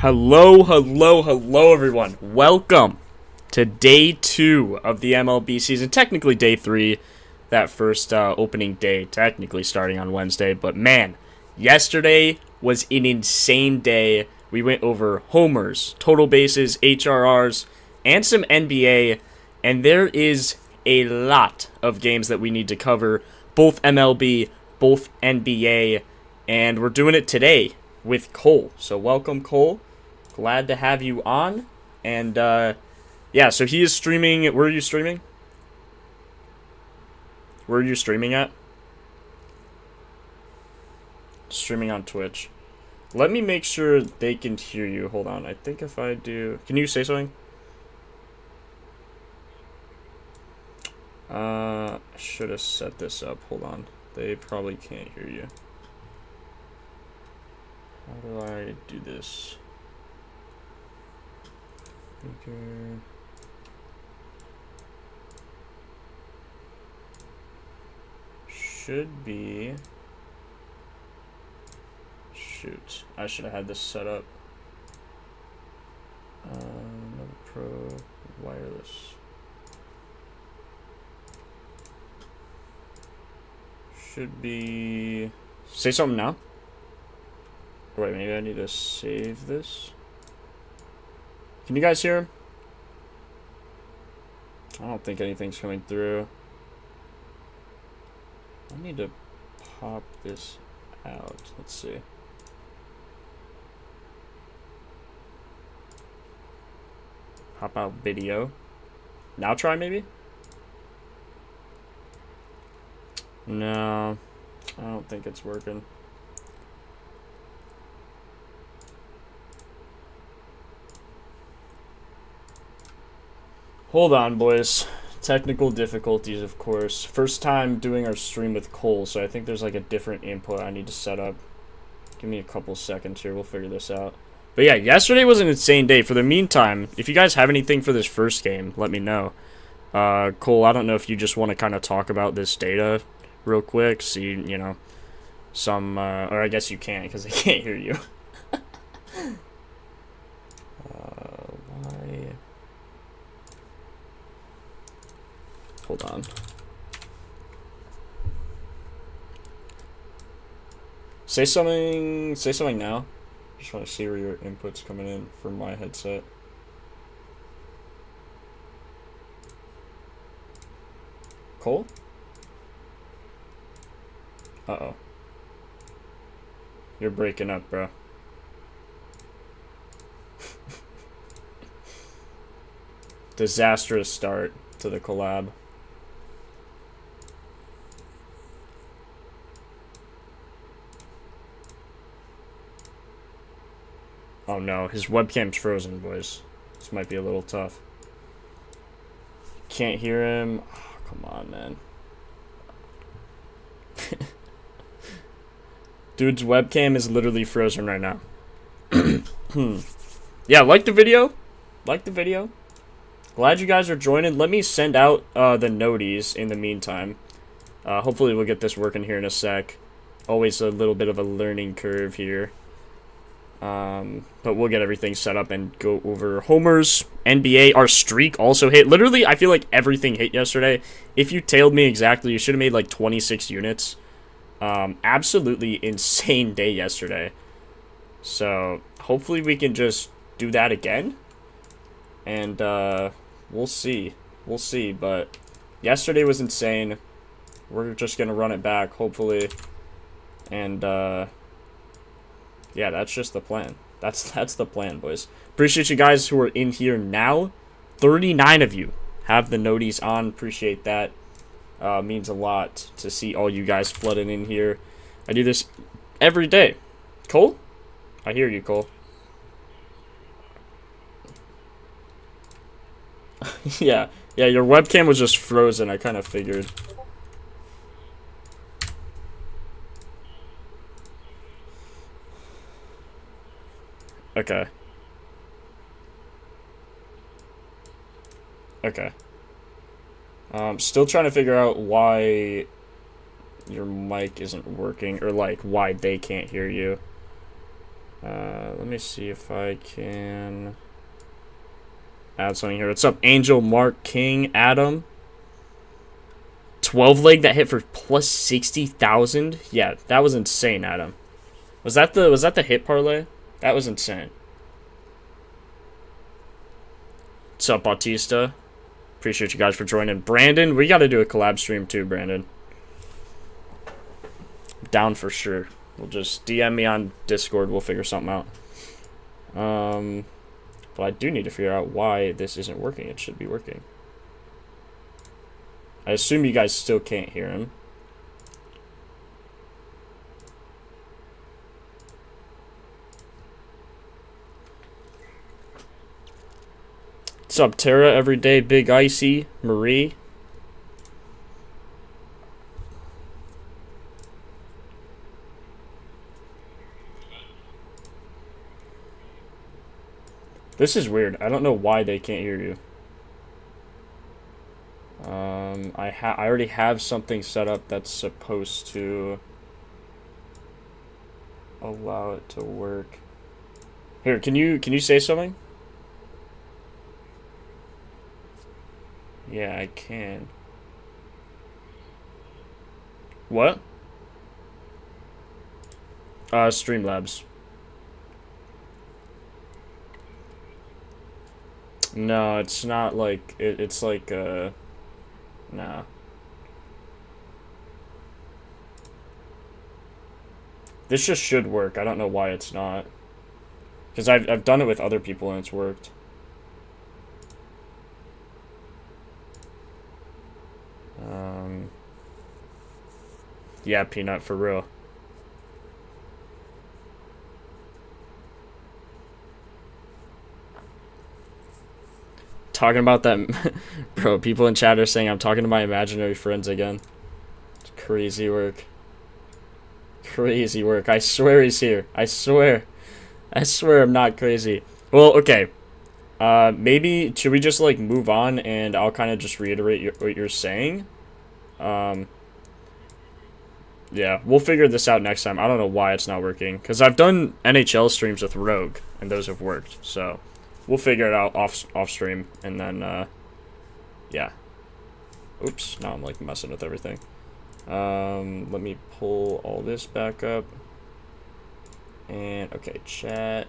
Hello, everyone. Welcome to day 2 of the MLB season. Technically day 3, that first opening day, technically starting on Wednesday. But man, yesterday was an insane day. We went over homers, total bases, HRRs, and some NBA. And there is a lot of games that we need to cover, both MLB, both NBA. And we're doing it today with Cole. So welcome, Cole. Glad to have you on. And yeah, so he is streaming. Where are you streaming? Where are you streaming at? Streaming on Twitch. Let me make sure they can hear you. Hold on. I think if I do... Can you say something? I should have set this up. Hold on. They probably can't hear you. How do I do this? Speaker. Should be. Shoot, I should have had this set up. Another Pro wireless. Should be. Say something now. Wait, maybe I need to save this. Can you guys hear him? I don't think anything's coming through. I need to pop this out. Let's see. Pop out video. Now try maybe? No, I don't think it's working. Hold on, boys. Technical difficulties, of course. First time doing our stream with Cole, so I think there's like a different input I need to set up. Give me a couple seconds here. We'll figure this out. But yeah, yesterday was an insane day. For the meantime, if you guys have anything for this first game, let me know. Cole, I don't know if you just want to kind of talk about this data real quick. See, you know, some... or I guess you can't because they can't hear you. Why... Hold on. Say something now. Just want to see where your input's coming in from my headset. Cole? Uh-oh. You're breaking up, bro. Disastrous start to the collab. Oh no, his webcam's frozen, boys. This might be a little tough. Can't hear him. Oh, come on, man. Dude's webcam is literally frozen right now. Yeah, like the video. Like the video. Glad you guys are joining. Let me send out the noties in the meantime. Hopefully we'll get this working here in a sec. Always a little bit of a learning curve here. But we'll get everything set up and go over homers, NBA. Our streak also hit. Literally, I feel like everything hit yesterday. If you tailed me exactly, you should have made like 26 units. Absolutely insane day yesterday. So hopefully we can just do that again. And we'll see. We'll see. But yesterday was insane. We're just going to run it back, hopefully. And yeah, that's just the plan. That's the plan, boys. Appreciate you guys who are in here now. 39 of you have the noties on. Appreciate that. Means a lot to see all you guys flooding in here. I do this every day. Cole? I hear you, Cole. Yeah, your webcam was just frozen. I kind of figured. Okay. Okay. Still trying to figure out why your mic isn't working, or like why they can't hear you. Let me see if I can add something here. What's up, Angel, Mark, King, Adam? 12 leg that hit for plus 60,000. Yeah, that was insane, Adam. Was that the hit parlay? That was insane. What's up, Bautista? Appreciate you guys for joining. Brandon, we got to do a collab stream too, Brandon. Down for sure. We'll just DM me on Discord. We'll figure something out. But I do need to figure out why this isn't working. It should be working. I assume you guys still can't hear him. What's up, Tara? Everyday Big Icy, Marie. This is weird. I don't know why they can't hear you. I already have something set up that's supposed to allow it to work. Here, can you say something? Yeah, I can. What? Streamlabs. No, it's not like it's like nah. This just should work. I don't know why it's not. Because I've done it with other people and it's worked. Yeah, Peanut, for real. Talking about that, bro, people in chat are saying I'm talking to my imaginary friends again. It's crazy work. Crazy work. I swear he's here. I swear I'm not crazy. Well, okay. Maybe, should we just, like, move on and I'll kind of just reiterate what you're saying? Yeah, we'll figure this out next time. I don't know why it's not working. Because I've done NHL streams with Rogue, and those have worked. So, we'll figure it out off stream, and then, yeah. Oops, now I'm, like, messing with everything. Let me pull all this back up. And, okay, chat.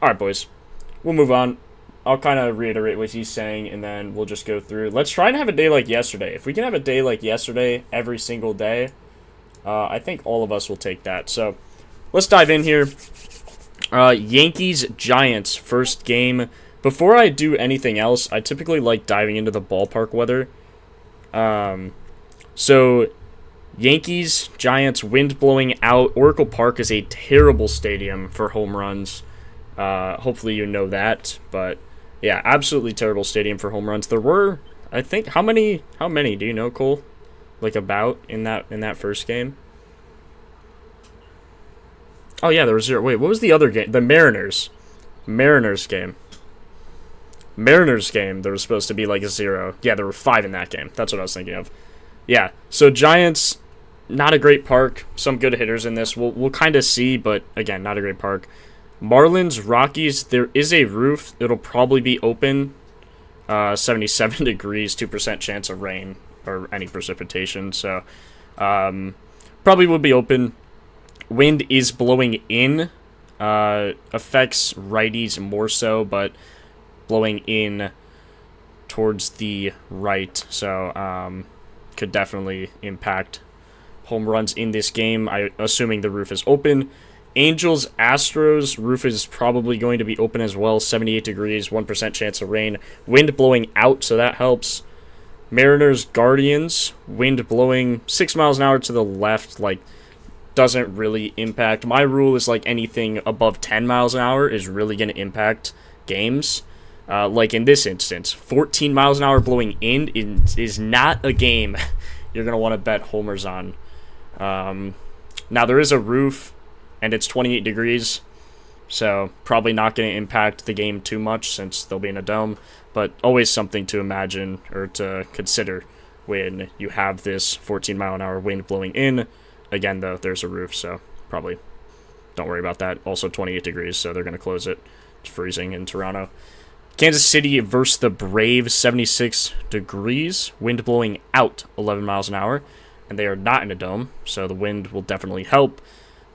Alright, boys. We'll move on. I'll kind of reiterate what he's saying, and then we'll just go through. Let's try and have a day like yesterday. If we can have a day like yesterday every single day, I think all of us will take that. So, let's dive in here. Yankees-Giants, first game. Before I do anything else, I typically like diving into the ballpark weather. So, Yankees-Giants, wind blowing out. Oracle Park is a terrible stadium for home runs. Hopefully you know that, but yeah, absolutely terrible stadium for home runs. There were, I think, how many do you know, Cole? Like about in that first game? Oh yeah, there was 0. Wait, what was the other game? The Mariners game. There was supposed to be like a 0. Yeah, there were 5 in that game. That's what I was thinking of. Yeah, so Giants, not a great park. Some good hitters in this. We'll kind of see, but again, not a great park. Marlins, Rockies, there is a roof. It'll probably be open. 77 degrees, 2% chance of rain or any precipitation. So, probably will be open. Wind is blowing in. Affects righties more so, but blowing in towards the right. So, could definitely impact home runs in this game. Assuming the roof is open. Angels, Astros, roof is probably going to be open as well. 78 degrees, 1% chance of rain. Wind blowing out, so that helps. Mariners, Guardians, wind blowing 6 miles an hour to the left, like, doesn't really impact. My rule is, like, anything above 10 miles an hour is really going to impact games. Like in this instance, 14 miles an hour blowing in is not a game you're going to want to bet homers on. Now, there is a roof, and it's 28 degrees, so probably not going to impact the game too much since they'll be in a dome, but always something to imagine or to consider when you have this 14 mile an hour wind blowing in. Again, though, there's a roof, so probably don't worry about that. Also 28 degrees, so they're going to close it. It's freezing in Toronto. Kansas City versus the Braves, 76 degrees. Wind blowing out 11 miles an hour. And they are not in a dome, so the wind will definitely help.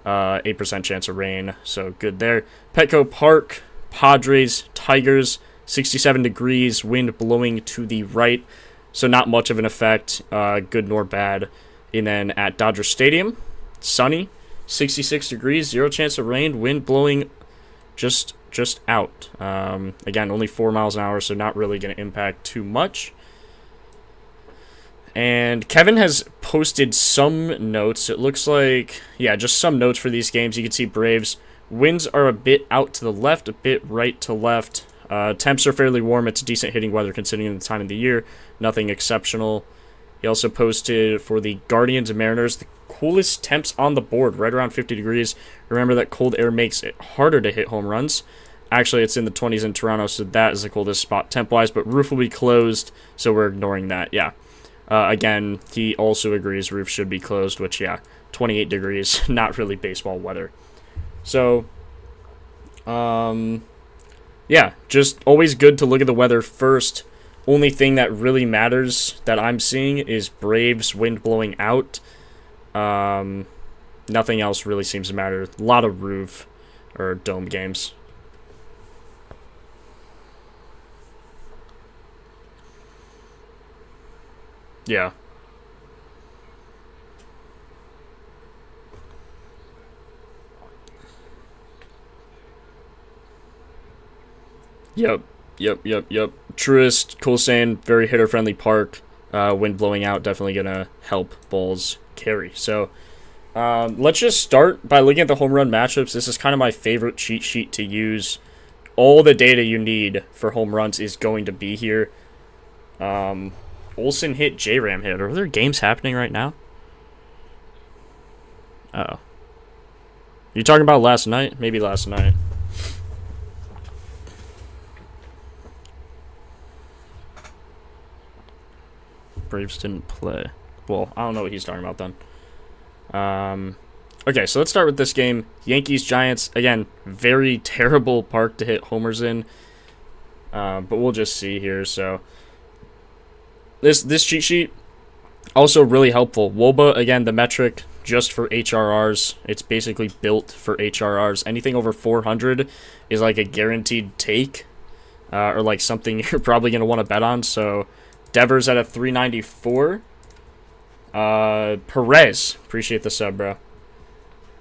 8% chance of rain, so good there. Petco Park, Padres, Tigers, 67 degrees, wind blowing to the right, so not much of an effect, good nor bad. And then at Dodger Stadium, sunny, 66 degrees, 0 chance of rain, wind blowing just out. Again, only 4 miles an hour, so not really going to impact too much. And Kevin has posted some notes. It looks like, yeah, just some notes for these games. You can see Braves. Winds are a bit out to the left, a bit right to left. Temps are fairly warm. It's decent hitting weather considering the time of the year. Nothing exceptional. He also posted for the Guardians and Mariners, the coolest temps on the board, right around 50 degrees. Remember that cold air makes it harder to hit home runs. Actually, it's in the 20s in Toronto, so that is the coldest spot temp-wise, but roof will be closed, so we're ignoring that, yeah. Again, he also agrees roof should be closed, which, yeah, 28 degrees, not really baseball weather. So, yeah, just always good to look at the weather first. Only thing that really matters that I'm seeing is Braves wind blowing out. Nothing else really seems to matter. A lot of roof or dome games. Yeah. Yep. Truest, cool sand, very hitter-friendly park. Wind blowing out, definitely going to help balls carry. So, let's just start by looking at the home run matchups. This is kind of my favorite cheat sheet to use. All the data you need for home runs is going to be here. Olsen hit, J-Ram hit. Are there games happening right now? Uh-oh. You talking about last night? Maybe last night. Braves didn't play. Well, I don't know what he's talking about then. Okay, so let's start with this game. Yankees, Giants. Again, very terrible park to hit homers in. But we'll just see here, so... This cheat sheet, also really helpful. WOBA, again, the metric just for HRRs. It's basically built for HRRs. Anything over 400 is like a guaranteed take, or like something you're probably going to want to bet on. So, Devers at a 394. Perez, appreciate the sub, bro.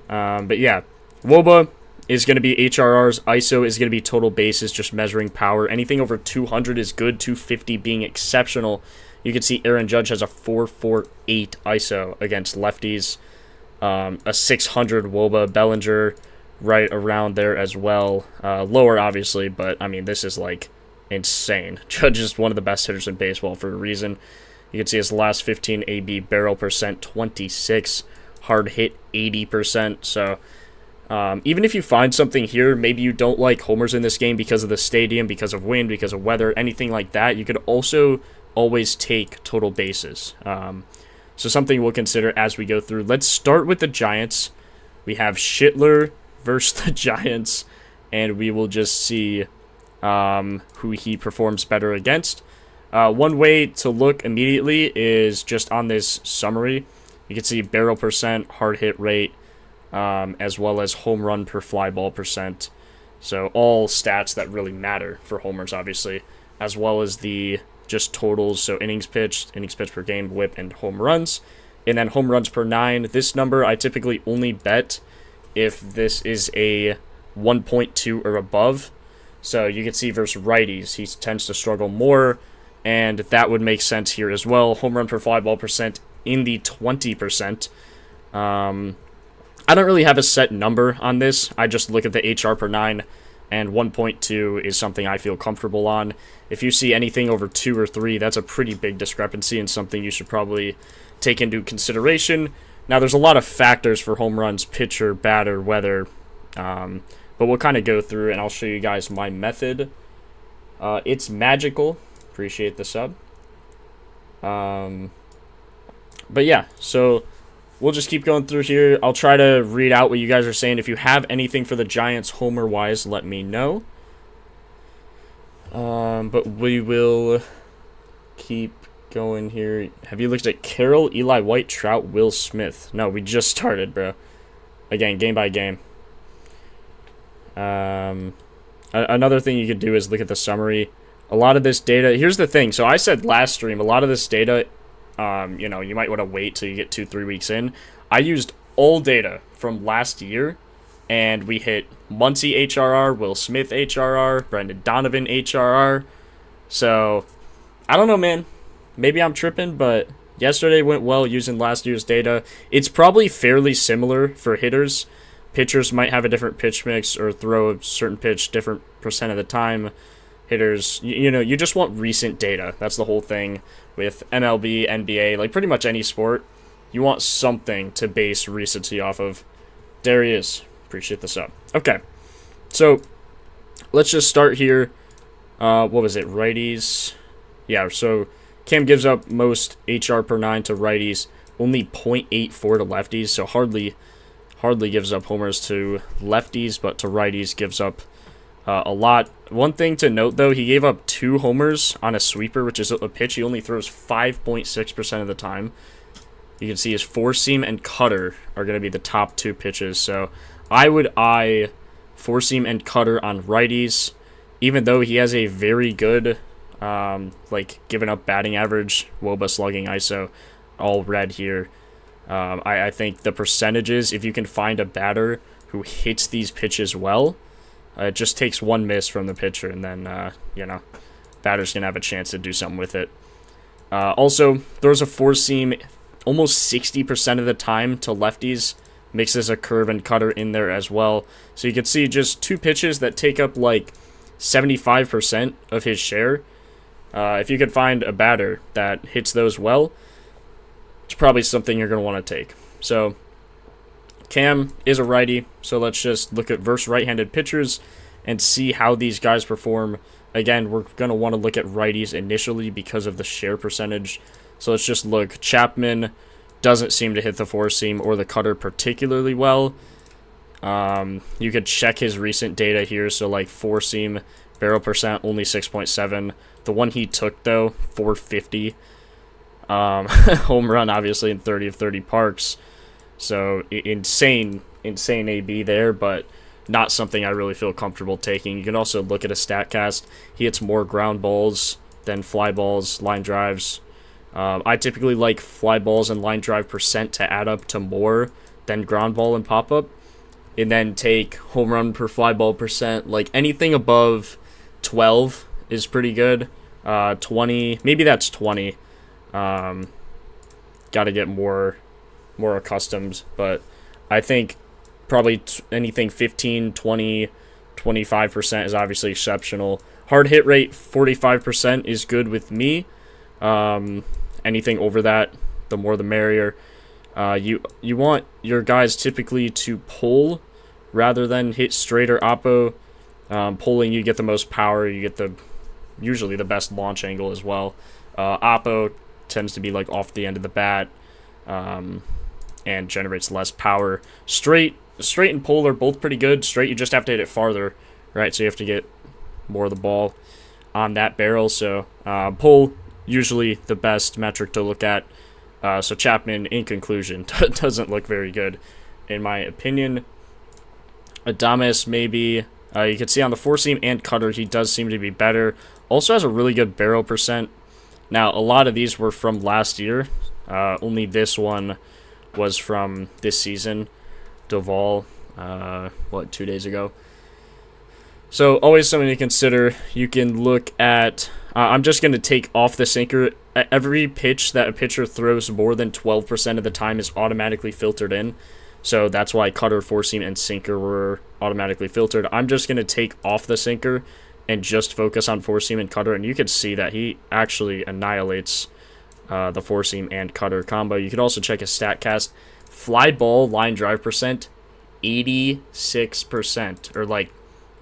But yeah, WOBA is going to be HRRs. ISO is going to be total bases, just measuring power. Anything over 200 is good, 250 being exceptional. You can see Aaron Judge has a 448 ISO against lefties. A 600 WOBA. Bellinger right around there as well. Lower, obviously, but, I mean, this is, like, insane. Judge is one of the best hitters in baseball for a reason. You can see his last 15 AB barrel percent, 26. Hard hit, 80%. So, even if you find something here, maybe you don't like homers in this game because of the stadium, because of wind, because of weather, anything like that, you could also always take total bases. So something we'll consider as we go through. Let's start with the Giants. We have Schittler versus the Giants, and we will just see who he performs better against. One way to look immediately is just on this summary. You can see barrel percent, hard hit rate, as well as home run per fly ball percent. So all stats that really matter for homers, obviously, as well as the just totals, so innings pitched per game, whip, and home runs. And then home runs per 9. This number I typically only bet if this is a 1.2 or above. So you can see versus righties, he tends to struggle more, and that would make sense here as well. Home run per fly ball percent in the 20%. I don't really have a set number on this. I just look at the HR per 9, and 1.2 is something I feel comfortable on. If you see anything over 2 or 3, that's a pretty big discrepancy and something you should probably take into consideration. Now, there's a lot of factors for home runs, pitcher, batter, weather, but we'll kind of go through, and I'll show you guys my method. It's magical. Appreciate the sub. But yeah, so we'll just keep going through here. I'll try to read out what you guys are saying. If you have anything for the Giants homer-wise, let me know. But we will keep going here. Have you looked at Carroll, Eli White, Trout, Will Smith? No, we just started, bro. Again, game by game. Another thing you could do is look at the summary. A lot of this data, here's the thing. So I said last stream, a lot of this data, you know, you might want to wait till you get 2-3 weeks in. I used all data from last year, and we hit Muncy HRR, Will Smith HRR, Brendan Donovan HRR. So, I don't know, man. Maybe I'm tripping, but yesterday went well using last year's data. It's probably fairly similar for hitters. Pitchers might have a different pitch mix or throw a certain pitch different percent of the time. Hitters, you know, you just want recent data. That's the whole thing with MLB, NBA, like pretty much any sport. You want something to base recency off of. There he is. Appreciate the sub. Okay, so let's just start here. What was it? Righties. Yeah, so Cam gives up most HR per 9 to righties, only 0.84 to lefties, so hardly gives up homers to lefties, but to righties gives up a lot. One thing to note, though, he gave up 2 homers on a sweeper, which is a pitch he only throws 5.6% of the time. You can see his four-seam and cutter are going to be the top 2 pitches, so I would eye four-seam and cutter on righties, even though he has a very good, like, giving up batting average, WOBA, slugging, ISO, all red here. I think the percentages, if you can find a batter who hits these pitches well, it just takes one miss from the pitcher, and then, you know, batter's going to have a chance to do something with it. Also, throws a four-seam almost 60% of the time to lefties, mixes a curve and cutter in there as well. So you can see just 2 pitches that take up, like, 75% of his share. If you could find a batter that hits those well, it's probably something you're going to want to take. So Cam is a righty, so let's just look at versus right-handed pitchers and see how these guys perform. Again, we're going to want to look at righties initially because of the share percentage. So let's just look. Chapman doesn't seem to hit the four-seam or the cutter particularly well. You could check his recent data here. So like four-seam, barrel percent, only 6.7. The one he took, though, 450. Home run, obviously, in 30 of 30 parks. So insane AB there, but not something I really feel comfortable taking. You can also look at a StatCast. He hits more ground balls than fly balls, line drives. I typically like fly balls and line drive percent to add up to more than ground ball and pop-up. And then take home run per fly ball percent. Like anything above 12 is pretty good. 20, maybe that's 20. Got to get more accustomed, but I think probably anything 15, 20, 25% is obviously exceptional. Hard hit rate, 45% is good with me. Anything over that, the more the merrier. You want your guys typically to pull rather than hit straight or oppo. Pulling, you get the most power, you get usually the best launch angle as well. Oppo tends to be like off the end of the bat, and generates less power. Straight and pull are both pretty good. Straight, you just have to hit it farther, right? So you have to get more of the ball on that barrel. So pull, usually the best metric to look at. So Chapman, in conclusion, doesn't look very good, in my opinion. Adames, maybe. You can see on the four-seam and cutter, he does seem to be better. Also has a really good barrel percent. Now, a lot of these were from last year. Only this one was from this season. Duvall, 2 days ago. So, always something to consider. You can look at... I'm just going to take off the sinker. Every pitch that a pitcher throws more than 12% of the time is automatically filtered in. So, that's why cutter, four-seam, and sinker were automatically filtered. I'm just going to take off the sinker and just focus on four-seam and cutter. And you can see that he actually annihilates the four-seam and cutter combo. You could also check his StatCast. Fly ball line drive percent, 86%. Or like,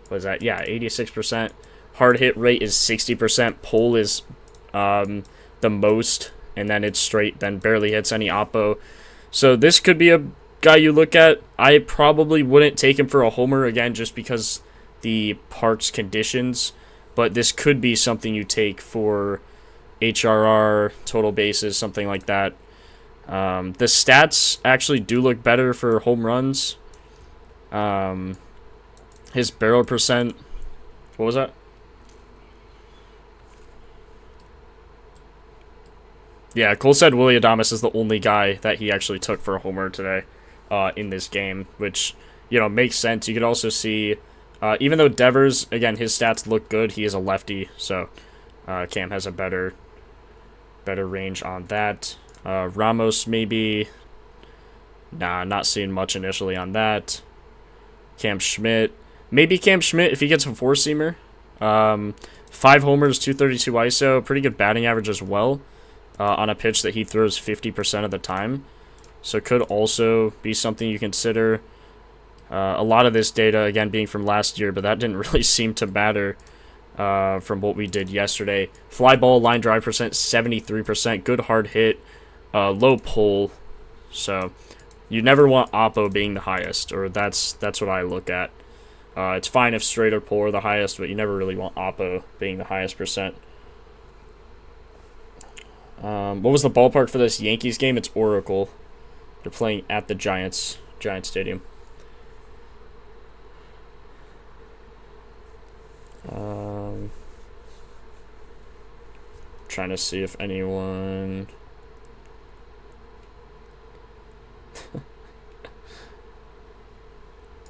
what is that? Yeah, 86%. Hard hit rate is 60%. Pull is the most. And then it's straight, then barely hits any oppo. So this could be a guy you look at. I probably wouldn't take him for a homer again just because the park's conditions, but this could be something you take for HRR, total bases, something like that. The stats actually do look better for home runs. His barrel percent, what was that? Yeah, Cole said Willy Adames is the only guy that he actually took for a homer today in this game, which, makes sense. You could also see, even though Devers, again, his stats look good, he is a lefty, so Cam has a better range on that. Ramos, maybe. Nah, not seeing much initially on that. Cam Schmidt. Maybe Cam Schmidt if he gets a four-seamer. 5 homers, 232 ISO. Pretty good batting average as well. On a pitch that he throws 50% of the time. So could also be something you consider. A lot of this data, again, being from last year, but that didn't really seem to matter from what we did yesterday. Fly ball, line drive percent, 73%. Good hard hit, low pull. So you never want Oppo being the highest, or that's what I look at. It's fine if straight or pull are the highest, but you never really want Oppo being the highest percent. What was the ballpark for this Yankees game? It's Oracle. They're playing at the Giants Stadium. Trying to see if anyone...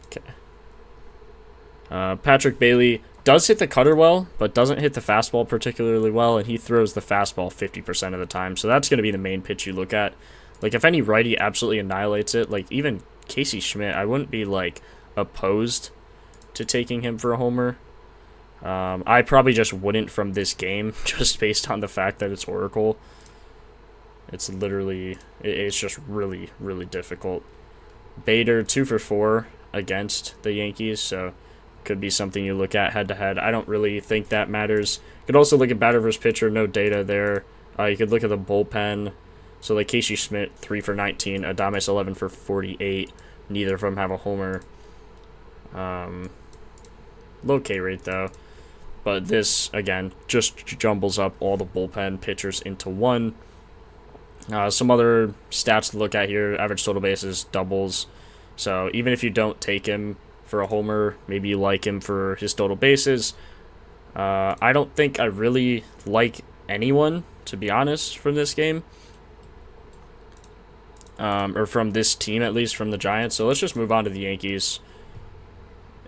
Okay. Patrick Bailey does hit the cutter well, but doesn't hit the fastball particularly well, and he throws the fastball 50% of the time. So that's going to be the main pitch you look at. Like, if any righty absolutely annihilates it, like, even Casey Schmidt, I wouldn't be, like, opposed to taking him for a homer. I probably just wouldn't from this game, just based on the fact that it's Oracle. It's literally, it's just really, really difficult. Bader, 2 for 4 against the Yankees, so could be something you look at head-to-head. I don't really think that matters. You could also look at batter versus pitcher, no data there. You could look at the bullpen. So, like, Casey Schmidt, 3 for 19. Adames, 11 for 48. Neither of them have a homer. Low K rate, though. But this, again, just jumbles up all the bullpen pitchers into one. Some other stats to look at here. Average total bases, doubles. So, even if you don't take him for a homer, maybe you like him for his total bases. I don't think I really like anyone, to be honest, from this game. Or from this team, at least, from the Giants. So let's just move on to the Yankees.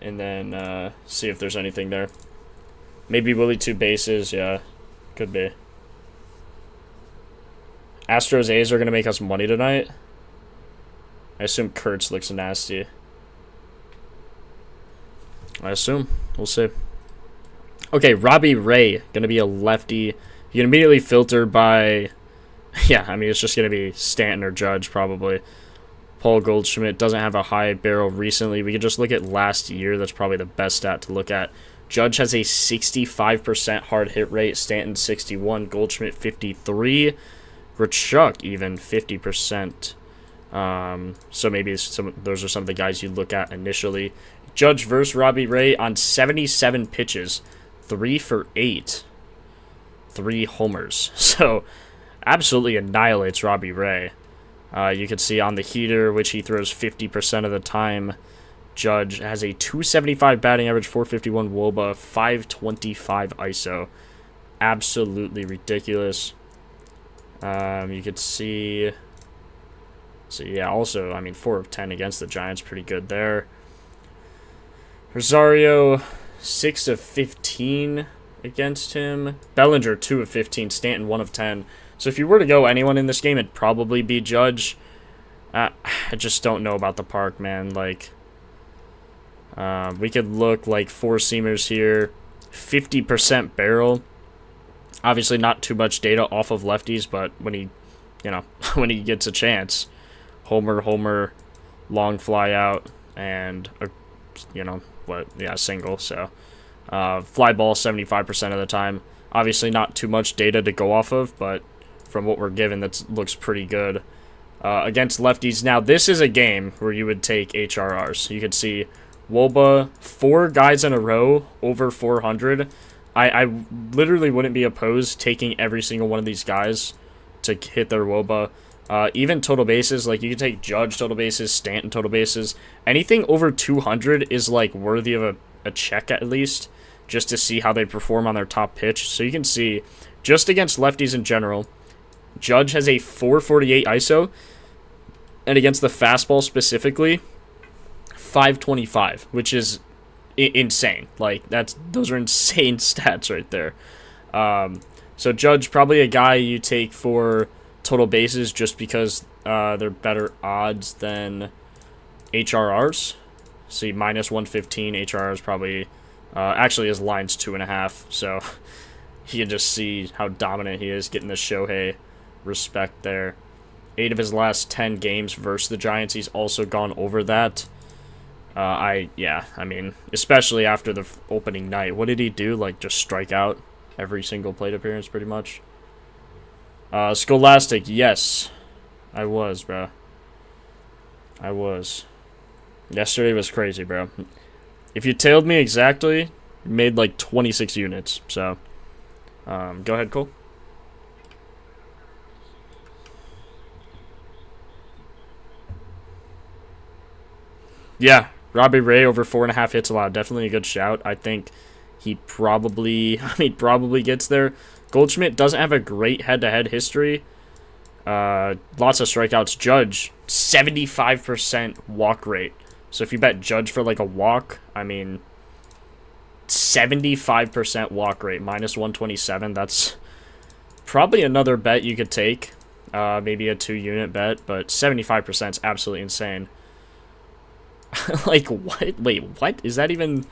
And then see if there's anything there. Maybe Willie 2 bases. Yeah, could be. Astros A's are going to make us money tonight. I assume Kurtz looks nasty. I assume. We'll see. Okay, Robbie Ray, going to be a lefty. You can immediately filter by... Yeah, I mean, it's just going to be Stanton or Judge, probably. Paul Goldschmidt doesn't have a high barrel recently. We could just look at last year. That's probably the best stat to look at. Judge has a 65% hard hit rate. Stanton, 61. Goldschmidt, 53. Grichuk, even 50%. So maybe those are some of the guys you look at initially. Judge versus Robbie Ray on 77 pitches, 3 for 8, 3 homers. So, absolutely annihilates Robbie Ray. You can see on the heater, which he throws 50% of the time. Judge has a 275 batting average, 451 WOBA, 525 ISO. Absolutely ridiculous. You could see... So, yeah, also, I mean, 4 of 10 against the Giants, pretty good there. Rosario, 6 of 15 against him. Bellinger, 2 of 15. Stanton, 1 of 10. So if you were to go anyone in this game, it'd probably be Judge. I just don't know about the park, man. Like, we could look like 4-seamers here. 50% barrel. Obviously not too much data off of lefties, but when he, when he gets a chance. Homer, long fly out, and, single. So, fly ball 75% of the time. Obviously not too much data to go off of, but from what we're given, that looks pretty good. against lefties. Now, this is a game where you would take HRRs. You could see Woba, 4 guys in a row over 400. I literally wouldn't be opposed taking every single one of these guys to hit their Woba. Even total bases, like you can take Judge total bases, Stanton total bases. Anything over 200 is like worthy of a check at least, just to see how they perform on their top pitch. So you can see, just against lefties in general, Judge has a 448 ISO, and against the fastball specifically, 525, which is insane. Like, those are insane stats right there. So Judge, probably a guy you take for total bases just because they're better odds than HRRs. See, minus 115, HRRs probably, actually his line's 2.5, so you can just see how dominant he is, getting the Shohei respect there. 8 of his last 10 games versus the Giants, he's also gone over that. I mean, especially after the opening night. What did he do? Like, just strike out every single plate appearance, pretty much. Scholastic, yes. I was, bro. I was. Yesterday was crazy, bro. If you tailed me exactly, you made like 26 units. So, go ahead, Cole. Yeah, Robbie Ray over 4.5 hits allowed. Definitely a good shout. I think he probably gets there. Goldschmidt doesn't have a great head-to-head history. Lots of strikeouts. Judge, 75% walk rate. So if you bet Judge for like a walk, I mean, 75% walk rate, minus 127. That's probably another bet you could take. Maybe a 2-unit bet, but 75% is absolutely insane. Like, what? Wait, what? Is that even...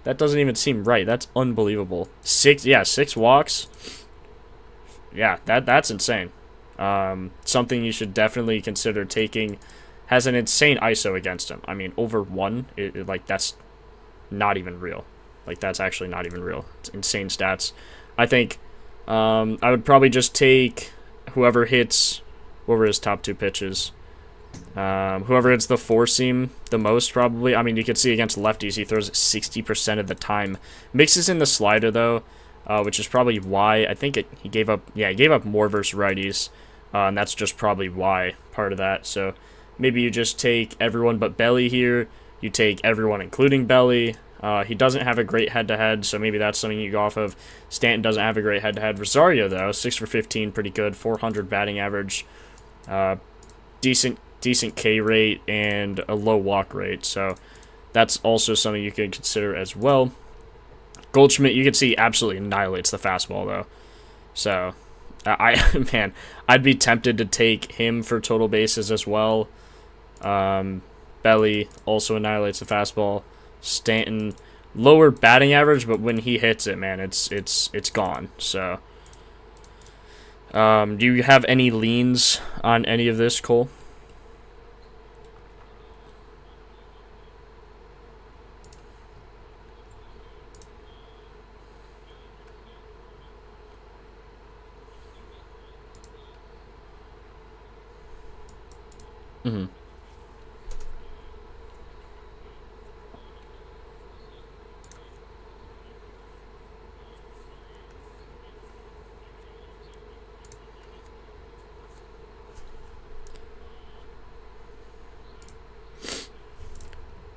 That doesn't even seem right. That's unbelievable. 6 walks. Yeah, that's insane. Something you should definitely consider taking. Has an insane ISO against him. I mean, over 1, like, that's not even real. Like, that's actually not even real. It's insane stats. I think I would probably just take whoever hits... What were his top 2 pitches? Whoever hits the 4-seam the most, probably. I mean, you can see against lefties, he throws it 60% of the time. Mixes in the slider, though, which is probably why. I think he gave up more versus righties, and that's just probably why, part of that. So maybe you just take everyone but Belly here. You take everyone including Belly. He doesn't have a great head-to-head, so maybe that's something you go off of. Stanton doesn't have a great head-to-head. Rosario, though, 6 for 15, pretty good. 400 batting average. Decent K rate and a low walk rate, so that's also something you can consider as well. Goldschmidt, you can see, absolutely annihilates the fastball, though. So, I'd be tempted to take him for total bases as well. Belly also annihilates the fastball. Stanton, lower batting average, but when he hits it, man, it's gone. So, do you have any leans on any of this, Cole? Mm-hmm.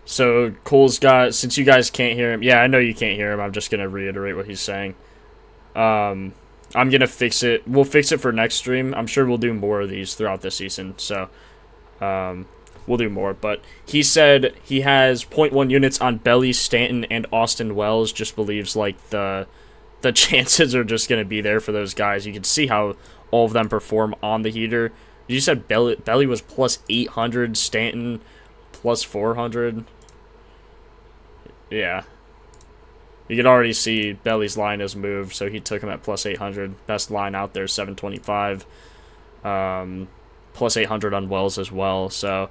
So Cole's got, since you guys can't hear him, yeah, I know you can't hear him, I'm just going to reiterate what he's saying. I'm going to fix it. We'll fix it for next stream. I'm sure we'll do more of these throughout the season, so we'll do more. But he said he has 0.1 units on Belly, Stanton, and Austin Wells. Just believes like the chances are just going to be there for those guys. You can see how all of them perform on the heater. You said Belly was plus 800, Stanton plus 400. Yeah. You can already see Belly's line has moved, so he took him at plus 800. Best line out there, 725. Plus 800 on Wells as well. So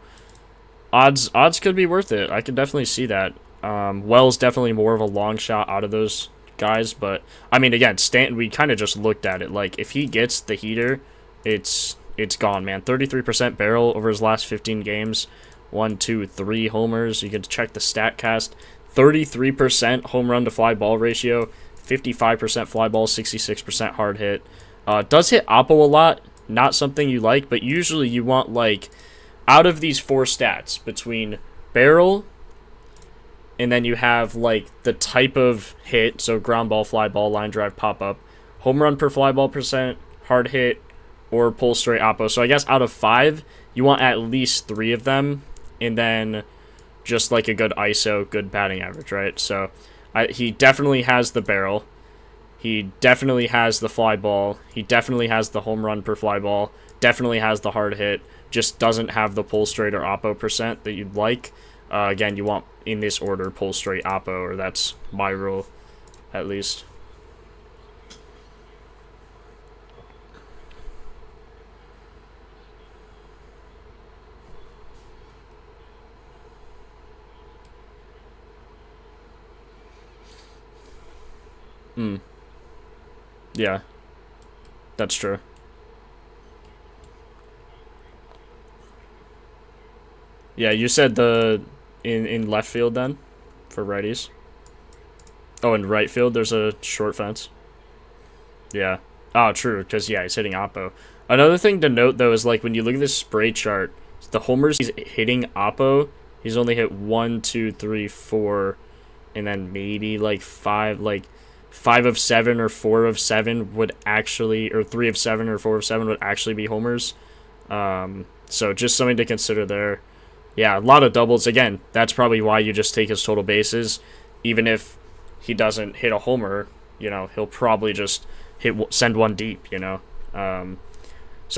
odds could be worth it. I could definitely see that. Wells definitely more of a long shot out of those guys, but I mean, again, Stanton, we kind of just looked at it. Like, if he gets the heater, it's it's gone, man. 33% barrel over his last 15 games. 1, 2, 3 homers. You can check the StatCast. 33% home run to fly ball ratio. 55% fly ball, 66% hard hit. Does hit oppo a lot. Not something you like, but usually you want, like, out of these 4 stats, between barrel, and then you have, like, the type of hit, so ground ball, fly ball, line drive, pop up, home run per fly ball percent, hard hit, or pull straight oppo. So I guess out of 5, you want at least 3 of them, and then just like a good ISO, good batting average, right? So he definitely has the barrel. He definitely has the fly ball. He definitely has the home run per fly ball. Definitely has the hard hit. Just doesn't have the pull straight or oppo percent that you'd like. Again, you want, in this order, pull straight oppo, or that's my rule, at least. Yeah, that's true. Yeah, you said in left field then, for righties. Oh, in right field, there's a short fence. Yeah. Oh, true, because, yeah, he's hitting oppo. Another thing to note, though, is, like, when you look at this spray chart, the homers he's hitting oppo, he's only hit 1, 2, 3, 4, and then maybe, like, 5 of 7 or 4 of 7 would actually, or 3 of 7 or 4 of 7 would actually be homers. So just something to consider there. Yeah, a lot of doubles. Again, that's probably why you just take his total bases. Even if he doesn't hit a homer, he'll probably just send one deep, So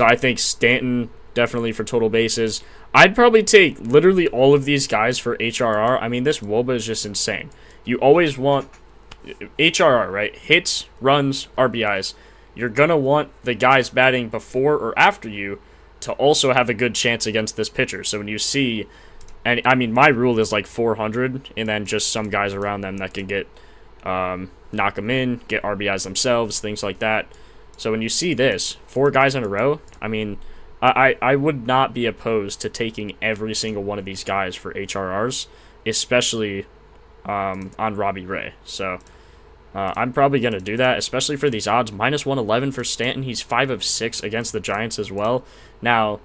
I think Stanton definitely for total bases. I'd probably take literally all of these guys for HRR. I mean, this WOBA is just insane. You always want HRR, right? Hits, runs, RBIs. You're going to want the guys batting before or after you to also have a good chance against this pitcher. So when you see, and I mean, my rule is like 400, and then just some guys around them that can get, knock them in, get RBIs themselves, things like that. So when you see this, 4 guys in a row, I mean, I would not be opposed to taking every single one of these guys for HRRs, especially on Robbie Ray. So I'm probably going to do that, especially for these odds. Minus 111 for Stanton. He's 5 of 6 against the Giants as well. Now,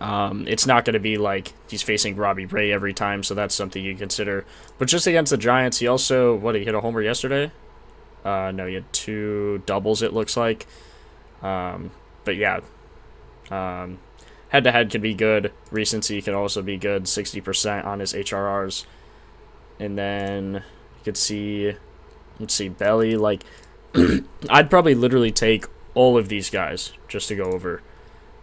it's not going to be like he's facing Robbie Ray every time, so that's something you consider. But just against the Giants, he also, he hit a homer yesterday? No, he had 2 doubles, it looks like. But yeah, head-to-head can be good. Recency can also be good, 60% on his HRRs. And then you could see, let's see, Belly, like, I'd probably literally take all of these guys just to go over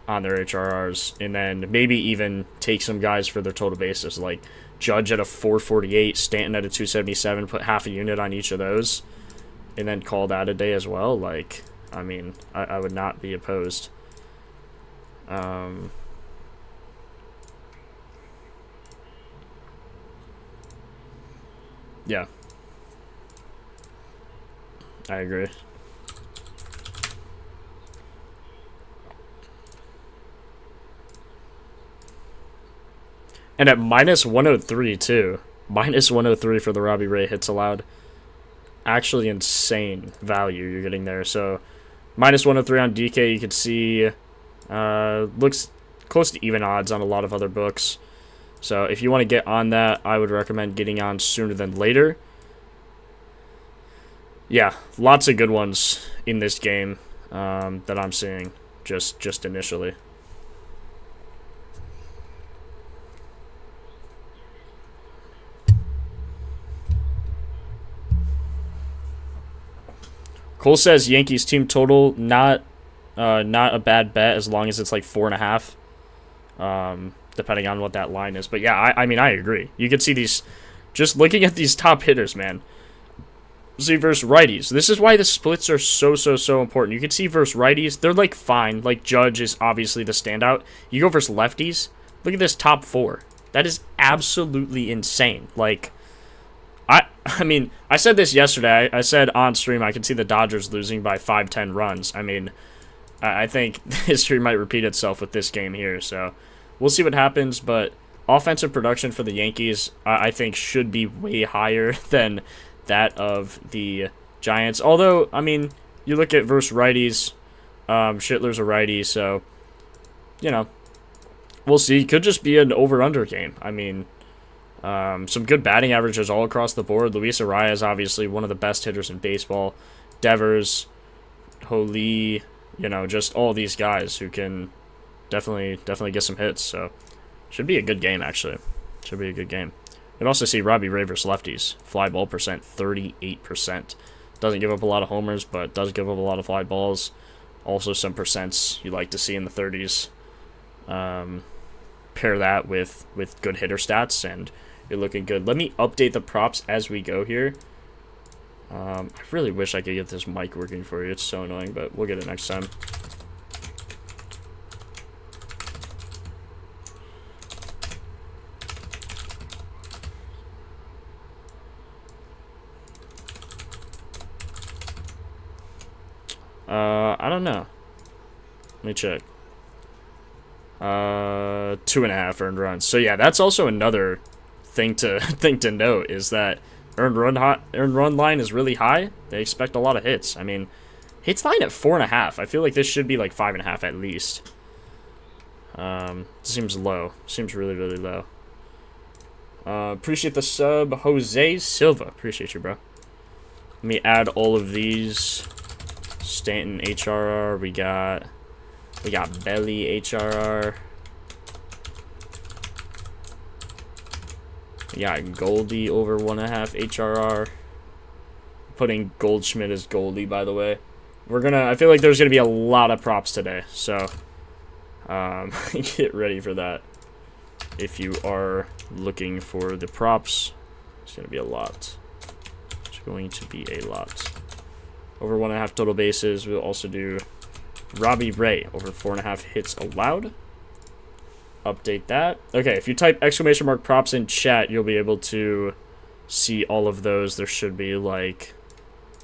on their HRRs, and then maybe even take some guys for their total bases, like Judge at a 448, Stanton at a 277, put half a unit on each of those, and then call that a day as well. Like, I mean, I would not be opposed. Yeah. I agree. And at minus 103, too. Minus 103 for the Robbie Ray hits allowed. Actually insane value you're getting there. So, minus 103 on DK, you can see looks close to even odds on a lot of other books. So, if you want to get on that, I would recommend getting on sooner than later. Yeah, lots of good ones in this game that I'm seeing just initially. Cole says Yankees team total not a bad bet as long as it's like 4.5, depending on what that line is. But yeah, I mean I agree. You can see these, just looking at these top hitters, man. See versus righties. This is why the splits are so important. You can see versus righties, they're like fine. Like Judge is obviously the standout. You go versus lefties. Look at this top 4. That is absolutely insane. Like, I mean, I said this yesterday. I said on stream I could see the Dodgers losing by 5-10 runs. I mean, I think history might repeat itself with this game here. So we'll see what happens. But offensive production for the Yankees, I think, should be way higher than that of the Giants. Although, I mean, you look at versus righties, Schitler's a righty, so, you know, we'll see. Could just be an over-under game. I mean, some good batting averages all across the board. Luis Arias, obviously, one of the best hitters in baseball. Devers, Holy, you know, just all these guys who can definitely get some hits. So, should be a good game, actually. Should be a good game. You can also see Robbie Ray versus lefties. Fly ball percent, 38%. Doesn't give up a lot of homers, but does give up a lot of fly balls. Also some percents you like to see in the 30s. Pair that with good hitter stats, and you're looking good. Let me update the props as we go here. I really wish I could get this mic working for you. It's so annoying, but we'll get it next time. I don't know. Let me check. 2.5 earned runs. So yeah, that's also another thing to note, is that earned run line is really high. They expect a lot of hits. I mean, hits line at 4.5. I feel like this should be like 5.5 at least. Seems low. Seems really low. Appreciate the sub, Jose Silva. Appreciate you, bro. Let me add all of these. Stanton HRR. We got Belly HRR. We got Goldie over 1.5 HRR. Putting Goldschmidt as Goldie, by the way. I feel like there's gonna be a lot of props today, so get ready for that. If you are looking for the props, it's gonna be a lot. It's going to be a lot. Over 1.5 total bases. We'll also do Robbie Ray over 4.5 hits allowed. Update that. Okay, if you type exclamation mark props in chat, you'll be able to see all of those. There should be like,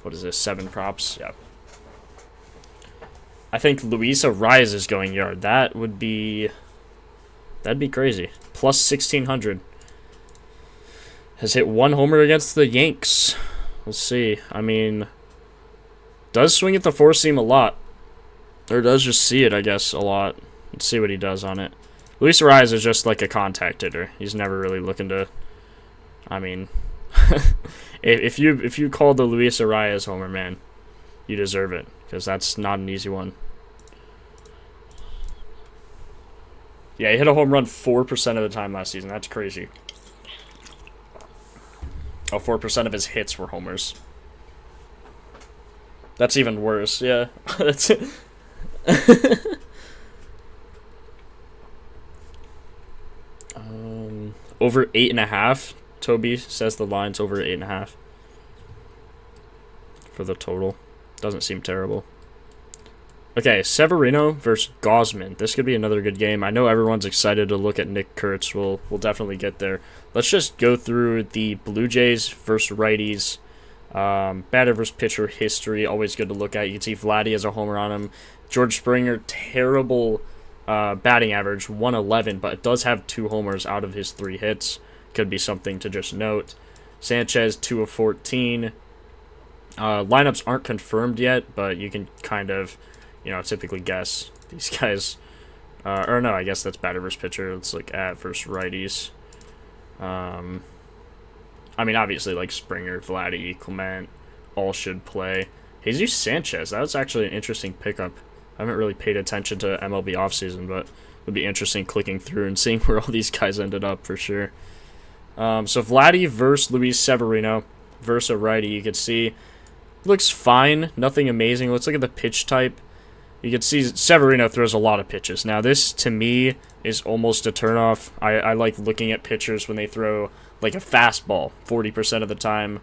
what is this, 7 props? Yeah. I think Luis Arias is going yard. That'd be crazy. Plus 1,600. Has hit 1 homer against the Yanks. We'll see. I mean, does swing at the 4-seam a lot. Or does just see it, I guess, a lot. Let's see what he does on it. Luis Arias is just like a contact hitter. He's never really looking to... I mean... if you call the Luis Arias homer, man, you deserve it. Because that's not an easy one. Yeah, he hit a home run 4% of the time last season. That's crazy. Oh, 4% of his hits were homers. That's even worse, yeah. That's it. Over 8.5. Toby says the line's over 8.5 for the total. Doesn't seem terrible. Okay, Severino versus Gosman. This could be another good game. I know everyone's excited to look at Nick Kurtz. We'll definitely get there. Let's just go through the Blue Jays versus righties. Batter versus pitcher history, always good to look at. You can see Vladdy has a homer on him. George Springer, terrible batting average, 111, but it does have 2 homers out of his 3 hits. Could be something to just note. Sanchez, 2 of 14. Lineups aren't confirmed yet, but you can kind of, typically guess these guys. Or no, I guess that's batter versus pitcher. Let's look at versus righties. I mean, obviously, like Springer, Vladdy, Clement, all should play. Jesus Sanchez, that's actually an interesting pickup. I haven't really paid attention to MLB offseason, but it would be interesting clicking through and seeing where all these guys ended up for sure. So Vladdy versus Luis Severino versus a righty, you can see, looks fine, nothing amazing. Let's look at the pitch type. You can see Severino throws a lot of pitches. Now this, to me, is almost a turnoff. I like looking at pitchers when they throw like a fastball 40% of the time.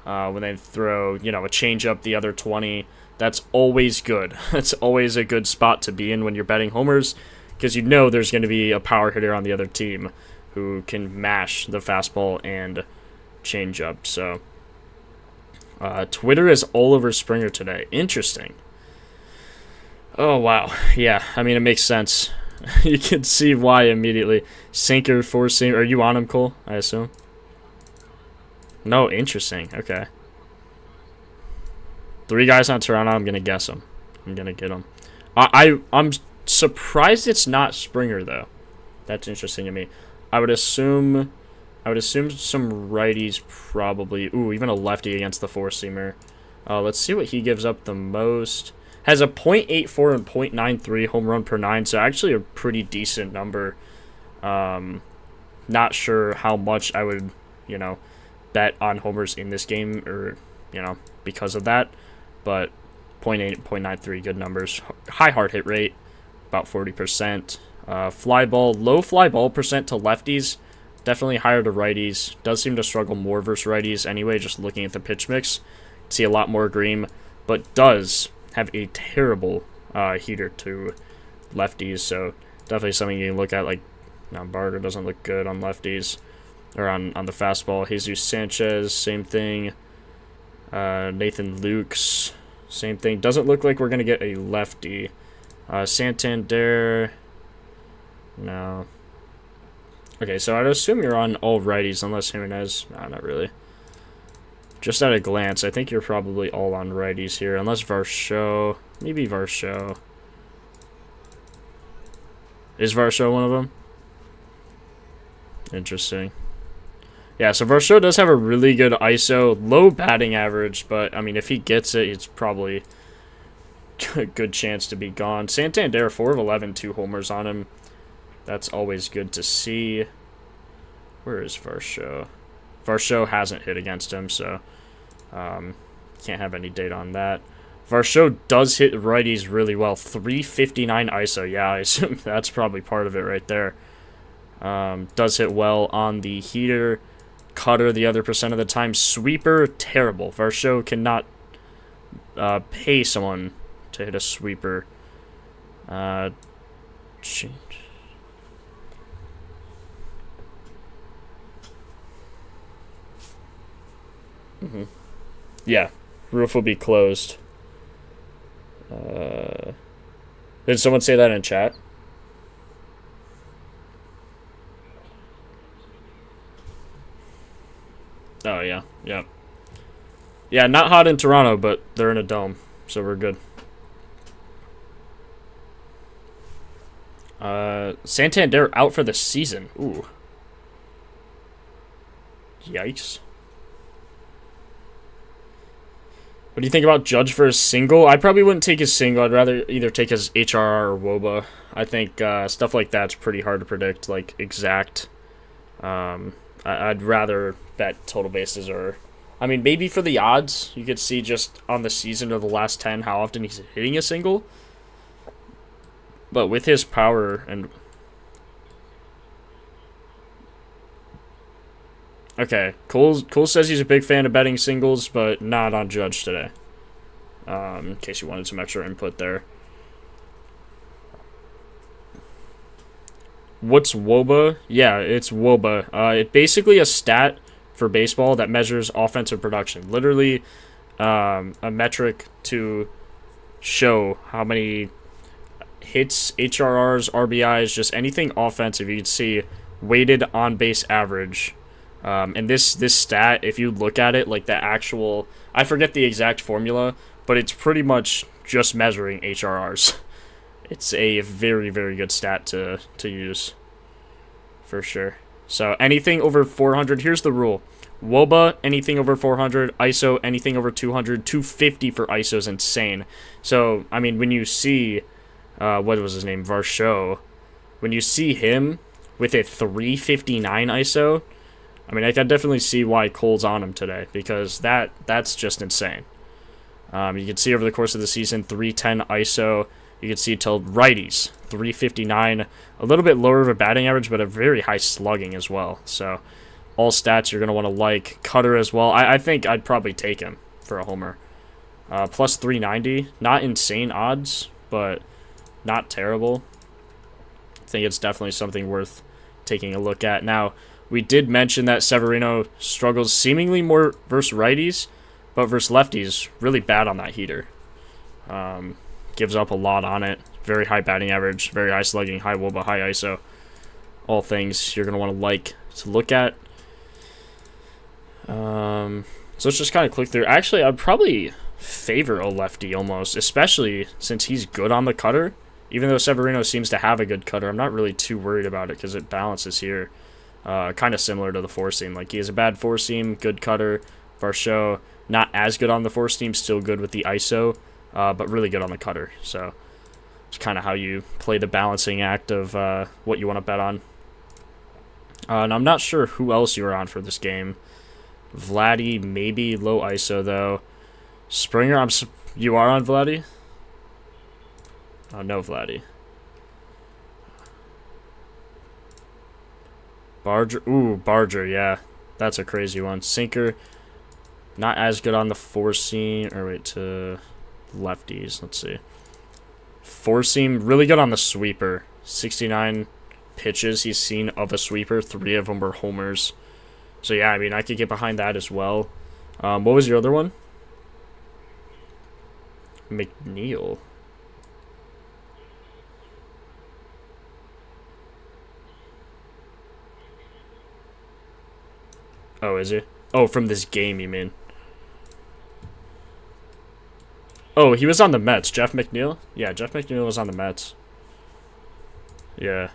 When they throw, a changeup the other 20. That's always good. That's always a good spot to be in when you're betting homers, because there's going to be a power hitter on the other team who can mash the fastball and changeup. So Twitter is all over Springer today. Interesting. Oh, wow. Yeah, I mean, it makes sense. You can see why immediately. Sinker, four-seam. Are you on him, Cole? I assume? No, interesting. Okay. 3 guys on Toronto. I'm going to guess them. I'm going to get them. I'm surprised it's not Springer, though. That's interesting to me. I would assume some righties probably. Ooh, even a lefty against the four-seamer. Let's see what he gives up the most. Has a .84 and .93 home run per 9, so actually a pretty decent number. Not sure how much I would, bet on homers in this game, or, because of that. But .8, .93, good numbers. High hard hit rate, about 40%. Fly ball, low fly ball percent to lefties, definitely higher to righties. Does seem to struggle more versus righties anyway, just looking at the pitch mix. See a lot more green, but does have a terrible heater to lefties, so definitely something you can look at. Like, Barter doesn't look good on lefties, or on the fastball. Jesus Sanchez, same thing. Nathan Lukes, same thing. Doesn't look like we're going to get a lefty. Santander, no. Okay, so I'd assume you're on all righties, unless Jimenez. No, not really. Just at a glance, I think you're probably all on righties here, unless Varsho. Maybe Varsho. Is Varsho one of them? Interesting. Yeah, so Varsho does have a really good ISO, low batting average, but, I mean, if he gets it, it's probably a good chance to be gone. Santander, 4 of 11, 2 homers on him. That's always good to see. Where is Varsho? Varsho hasn't hit against him, so can't have any data on that. Varsho does hit righties really well. 359 ISO. Yeah, I assume that's probably part of it right there. Does hit well on the heater. Cutter the other percent of the time. Sweeper, terrible. Varsho cannot pay someone to hit a sweeper. Change. Yeah, roof will be closed. Did someone say that in chat? Oh, yeah. Yep. Yeah, not hot in Toronto, but they're in a dome, so we're good. Santander out for the season. Ooh. Yikes. What do you think about Judge for his single? I probably wouldn't take his single. I'd rather either take his HRR or WOBA. I think stuff like that's pretty hard to predict, like exact. I'd rather bet total bases, or, I mean, maybe for the odds, you could see just on the season of the last 10 how often he's hitting a single. But with his power and... Okay, Cole says he's a big fan of betting singles, but not on Judge today. In case you wanted some extra input there. What's WOBA? Yeah, it's WOBA. It's basically a stat for baseball that measures offensive production. Literally, a metric to show how many hits, HRRs, RBIs, just anything offensive you can see weighted on base average. And this stat, if you look at it, like the actual, I forget the exact formula, but it's pretty much just measuring HRRs. It's a very, very good stat to use, for sure. So anything over 400, here's the rule. WOBA, anything over 400. ISO, anything over 200. 250 for ISO is insane. So, I mean, when you see, what was his name, Varsho, when you see him with a 359 ISO, I mean, I can definitely see why Cole's on him today, because that's just insane. You can see over the course of the season, 310 ISO. You can see till righties, 359. A little bit lower of a batting average, but a very high slugging as well. So all stats you're going to want to like. Cutter as well. I think I'd probably take him for a homer. Plus 390. Not insane odds, but not terrible. I think it's definitely something worth taking a look at. Now, we did mention that Severino struggles seemingly more versus righties, but versus lefties, really bad on that heater. gives up a lot on it. Very high batting average, very high slugging, high WOBA, high ISO. All things you're going to want to like to look at. So let's just kind of click through. Actually, I'd probably favor a lefty almost, especially since he's good on the cutter. Even though Severino seems to have a good cutter, I'm not really too worried about it because it balances here. Kind of similar to the four seam. Like, he has a bad four seam, good cutter. Varsho, not as good on the four seam, still good with the ISO, but really good on the cutter. So it's kind of how you play the balancing act of what you want to bet on. And I'm not sure who else you are on for this game. Vladdy, maybe low ISO though. Springer, you are on Vladdy? Oh, no Vladdy. Barger, ooh, Barger, yeah. That's a crazy one. Sinker, not as good on the four seam, or wait, to lefties, let's see. Four seam, really good on the sweeper. 69 pitches he's seen of a sweeper, 3 of them were homers. So yeah, I mean, I could get behind that as well. What was your other one? McNeil. Oh, is he? Oh, from this game, you mean? Oh, he was on the Mets. Jeff McNeil? Yeah, Jeff McNeil was on the Mets. Yeah.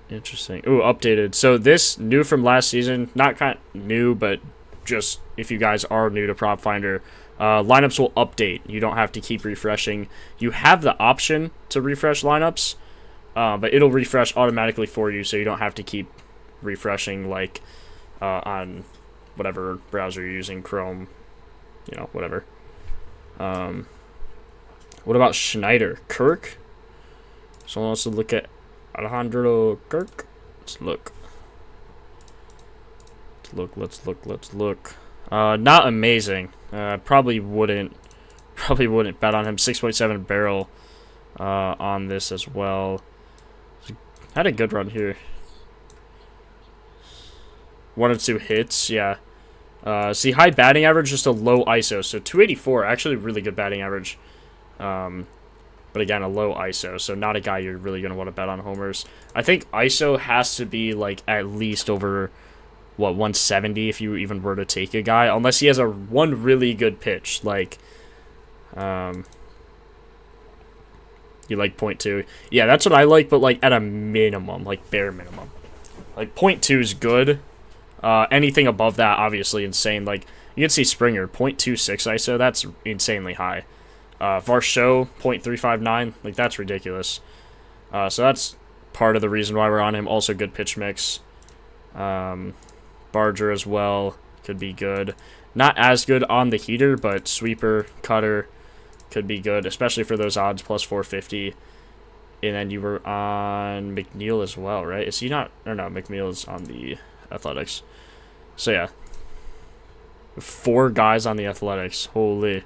Interesting. Ooh, updated. So this new from last season, not kind of new, but just if you guys are new to Propfinder, lineups will update. You don't have to keep refreshing. You have the option to refresh lineups, but it'll refresh automatically for you, so you don't have to keep refreshing like on whatever browser you're using, Chrome, you know, whatever. What about Schneider? Kirk? Someone wants to look at Alejandro Kirk? Let's look. Let's look. Not amazing. Probably wouldn't bet on him. 6.7 barrel on this as well. Had a good run here. 1 or 2 hits, yeah. See, high batting average, just a low ISO. So 284, actually really good batting average. But again, a low ISO, so not a guy you're really going to want to bet on homers. I think ISO has to be like at least over, what, 170 if you even were to take a guy, unless he has one really good pitch, like, you like 0.2. Yeah, that's what I like, but like at a minimum, like bare minimum. Like 0.2 is good. Anything above that, obviously insane. Like, you can see Springer, 0.26 ISO, that's insanely high. Varsho, 0.359, like, that's ridiculous. So that's part of the reason why we're on him. Also good pitch mix. Barger as well, could be good. Not as good on the heater, but sweeper, cutter, could be good, especially for those odds, plus 450. And then you were on McNeil as well, right? Is he not? Or no, McNeil is on the Athletics. So yeah, 4 guys on the Athletics. Holy.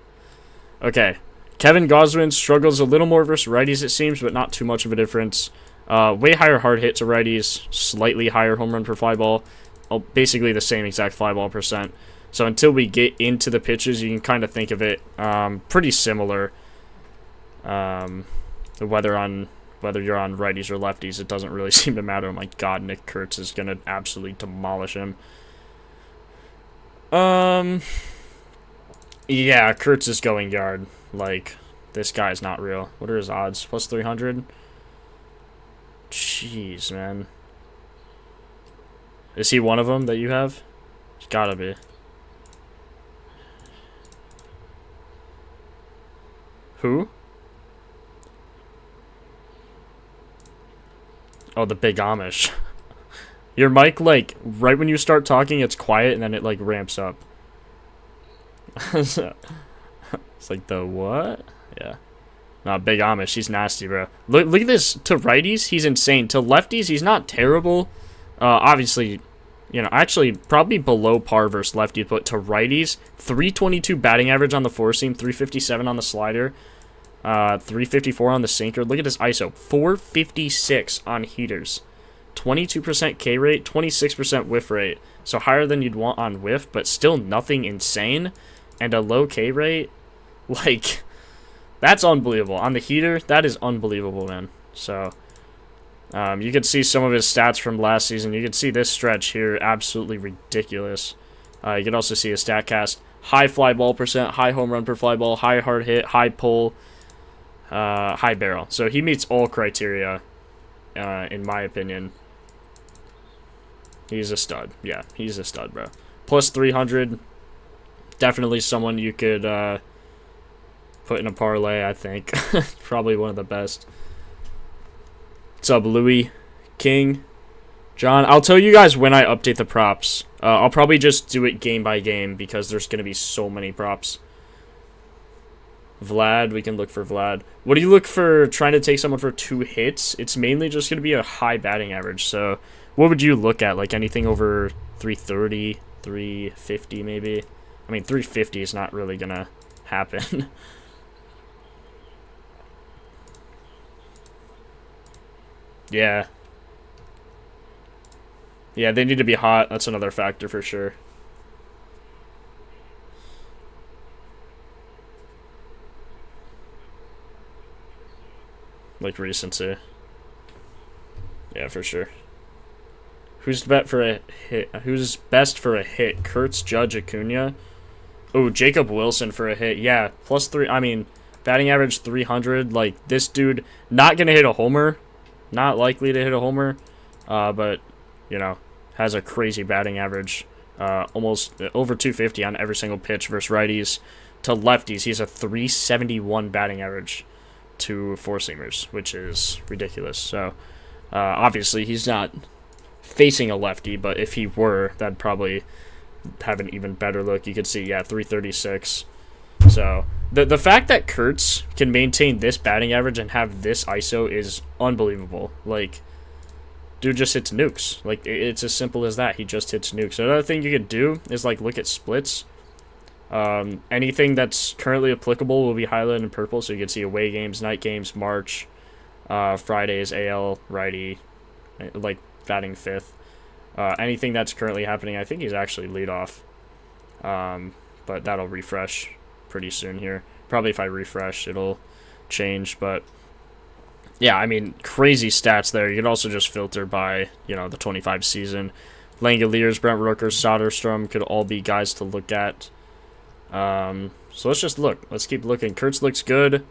Okay, Kevin Gausman struggles a little more versus righties, it seems, but not too much of a difference. Way higher hard hit to righties, slightly higher home run per fly ball. Basically the same exact fly ball percent. So until we get into the pitches, you can kind of think of it pretty similar. Whether you're on righties or lefties, it doesn't really seem to matter. Oh my god, Nick Kurtz is going to absolutely demolish him. Yeah, Kurtz is going yard. Like, this guy's not real. What are his odds? Plus 300? Jeez, man. Is he one of them that you have? He's gotta be. Who? Oh, the big Amish. Your mic, like, right when you start talking, it's quiet, and then it, like, ramps up. It's like, the what? Yeah. Nah, big Amish, he's nasty, bro. Look at this. To righties, he's insane. To lefties, he's not terrible. Obviously, you know, actually, probably below par versus lefties, but to righties, 322 batting average on the four seam, 357 on the slider, 354 on the sinker. Look at this ISO, 456 on heaters, 22% K rate, 26% whiff rate. So higher than you'd want on whiff, but still nothing insane. And a low K rate, Like, that's unbelievable. On the heater, that is unbelievable, man. So, you can see some of his stats from last season. You can see this stretch here, absolutely ridiculous. You can also see his StatCast. High fly ball percent, high home run per fly ball, high hard hit, high pull, high barrel. So he meets all criteria, in my opinion. He's a stud. Yeah, he's a stud, bro. Plus 300. Definitely someone you could put in a parlay, I think. Probably one of the best. What's up, Louis? King? John? I'll tell you guys when I update the props. I'll probably just do it game by game because there's going to be so many props. Vlad, we can look for Vlad. What do you look for trying to take someone for 2 hits? It's mainly just going to be a high batting average. So what would you look at? Like anything over 330, 350 maybe? I mean, 350 is not really going to happen. Yeah. Yeah, they need to be hot. That's another factor for sure. Like recency. Yeah, for sure. Who's best for a hit? Who's best for a hit? Kurtz, Judge, Acuna. Oh, Jacob Wilson for a hit. Yeah, plus 3. I mean, batting average 300. Like, this dude, not going to hit a homer. Not likely to hit a homer. But, you know, has a crazy batting average. Almost over 250 on every single pitch versus righties. To lefties, he's a 371 batting average to four-seamers, which is ridiculous. So, obviously, he's not facing a lefty, but if he were, that'd probably have an even better look. You could see, yeah, 336. So, the fact that Kurtz can maintain this batting average and have this ISO is unbelievable. Like, dude just hits nukes. Like, it's as simple as that. He just hits nukes. Another thing you could do is, like, look at splits. Anything that's currently applicable will be highlighted in purple, so you can see away games, night games, March, Fridays, AL, righty, like, batting 5th. Anything that's currently happening, I think he's actually leadoff. But that'll refresh pretty soon here. Probably if I refresh, it'll change, but yeah, I mean, crazy stats there. You can also just filter by, you know, the 25 season. Langoliers, Brent Rooker, Soderstrom could all be guys to look at. So let's just look. Let's keep looking. Kurtz looks good.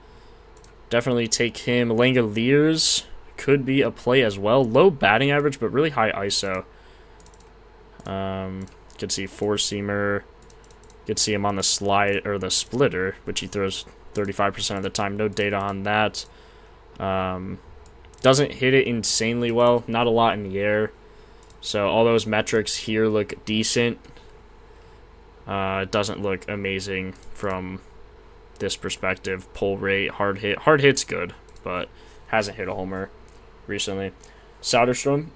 Definitely take him. Langoliers could be a play as well. Low batting average, but really high ISO. You can see four-seamer. You can see him on the slide, or the splitter, which he throws 35% of the time. No data on that. Doesn't hit it insanely well. Not a lot in the air. So all those metrics here look decent. It doesn't look amazing from this perspective. Pull rate, hard hit. Hard hit's good, but hasn't hit a homer recently. Soderstrom.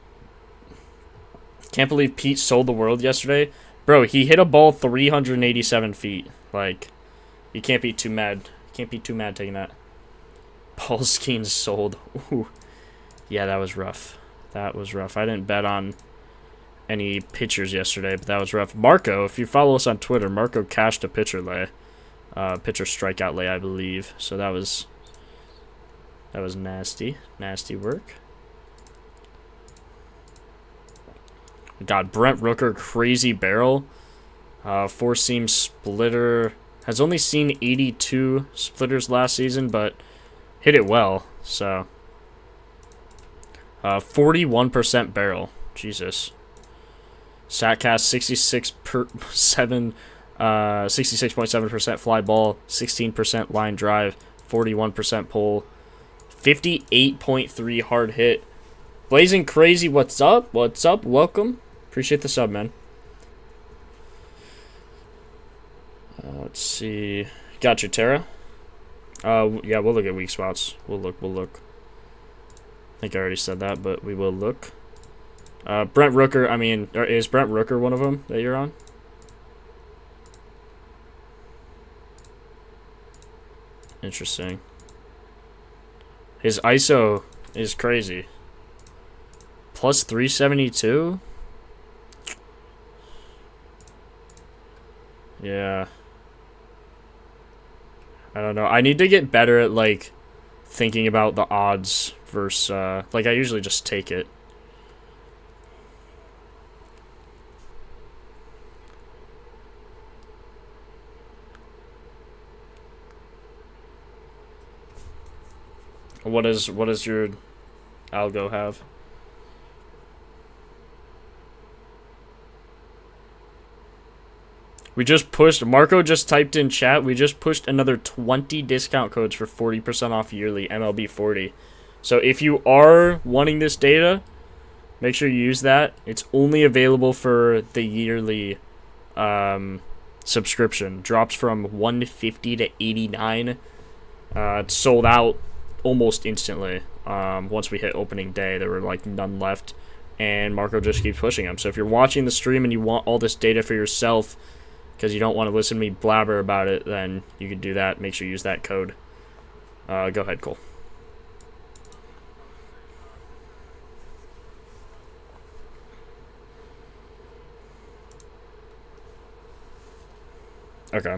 Can't believe Pete sold the world yesterday. Bro, he hit a ball 387 feet. Like, you can't be too mad. Can't be too mad taking that. Paul Skeens sold. Ooh. Yeah, that was rough. That was rough. I didn't bet on any pitchers yesterday, but that was rough. Marco, if you follow us on Twitter, Marco cashed a pitcher lay. Pitcher strikeout lay, I believe. So that was nasty. Nasty work. Got Brent Rooker, crazy barrel. Four-seam splitter. Has only seen 82 splitters last season, but hit it well. So 41% barrel. Jesus. Statcast 66.7% fly ball, 16% line drive, 41% pull, 58.3 hard hit. Blazing Crazy, what's up? What's up? Welcome. Appreciate the sub, man. Let's see. Got you, Tara. Yeah, we'll look at weak spots. We'll look. I think I already said that, but we will look. Brent Rooker, I mean, is Brent Rooker one of them that you're on? Interesting. His ISO is crazy. Plus 372? Yeah. I don't know. I need to get better at, like, thinking about the odds versus, like, I usually just take it. What does your algo have? We just pushed, Marco just typed in chat, we just pushed another 20 discount codes for 40% off yearly MLB 40. So if you are wanting this data, make sure you use that. It's only available for the yearly subscription. Drops from 150 to 89. It's sold out almost instantly. Once we hit opening day, there were like none left. And Marco just keeps pushing them. So if you're watching the stream and you want all this data for yourself, because you don't want to listen to me blabber about it, then you can do that. Make sure you use that code. Go ahead, Cole. Okay.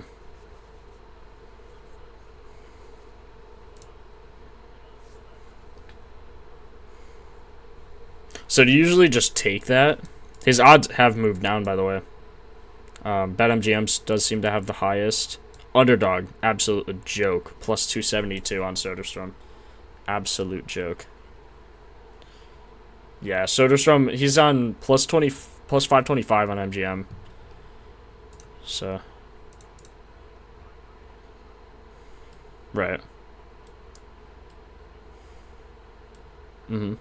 So do you usually just take that? His odds have moved down, by the way. BetMGM does seem to have the highest. Underdog, absolute joke. Plus 272 on Soderstrom. Absolute joke. Yeah, Soderstrom, he's on plus 525 on MGM. So. Right. Mm-hmm.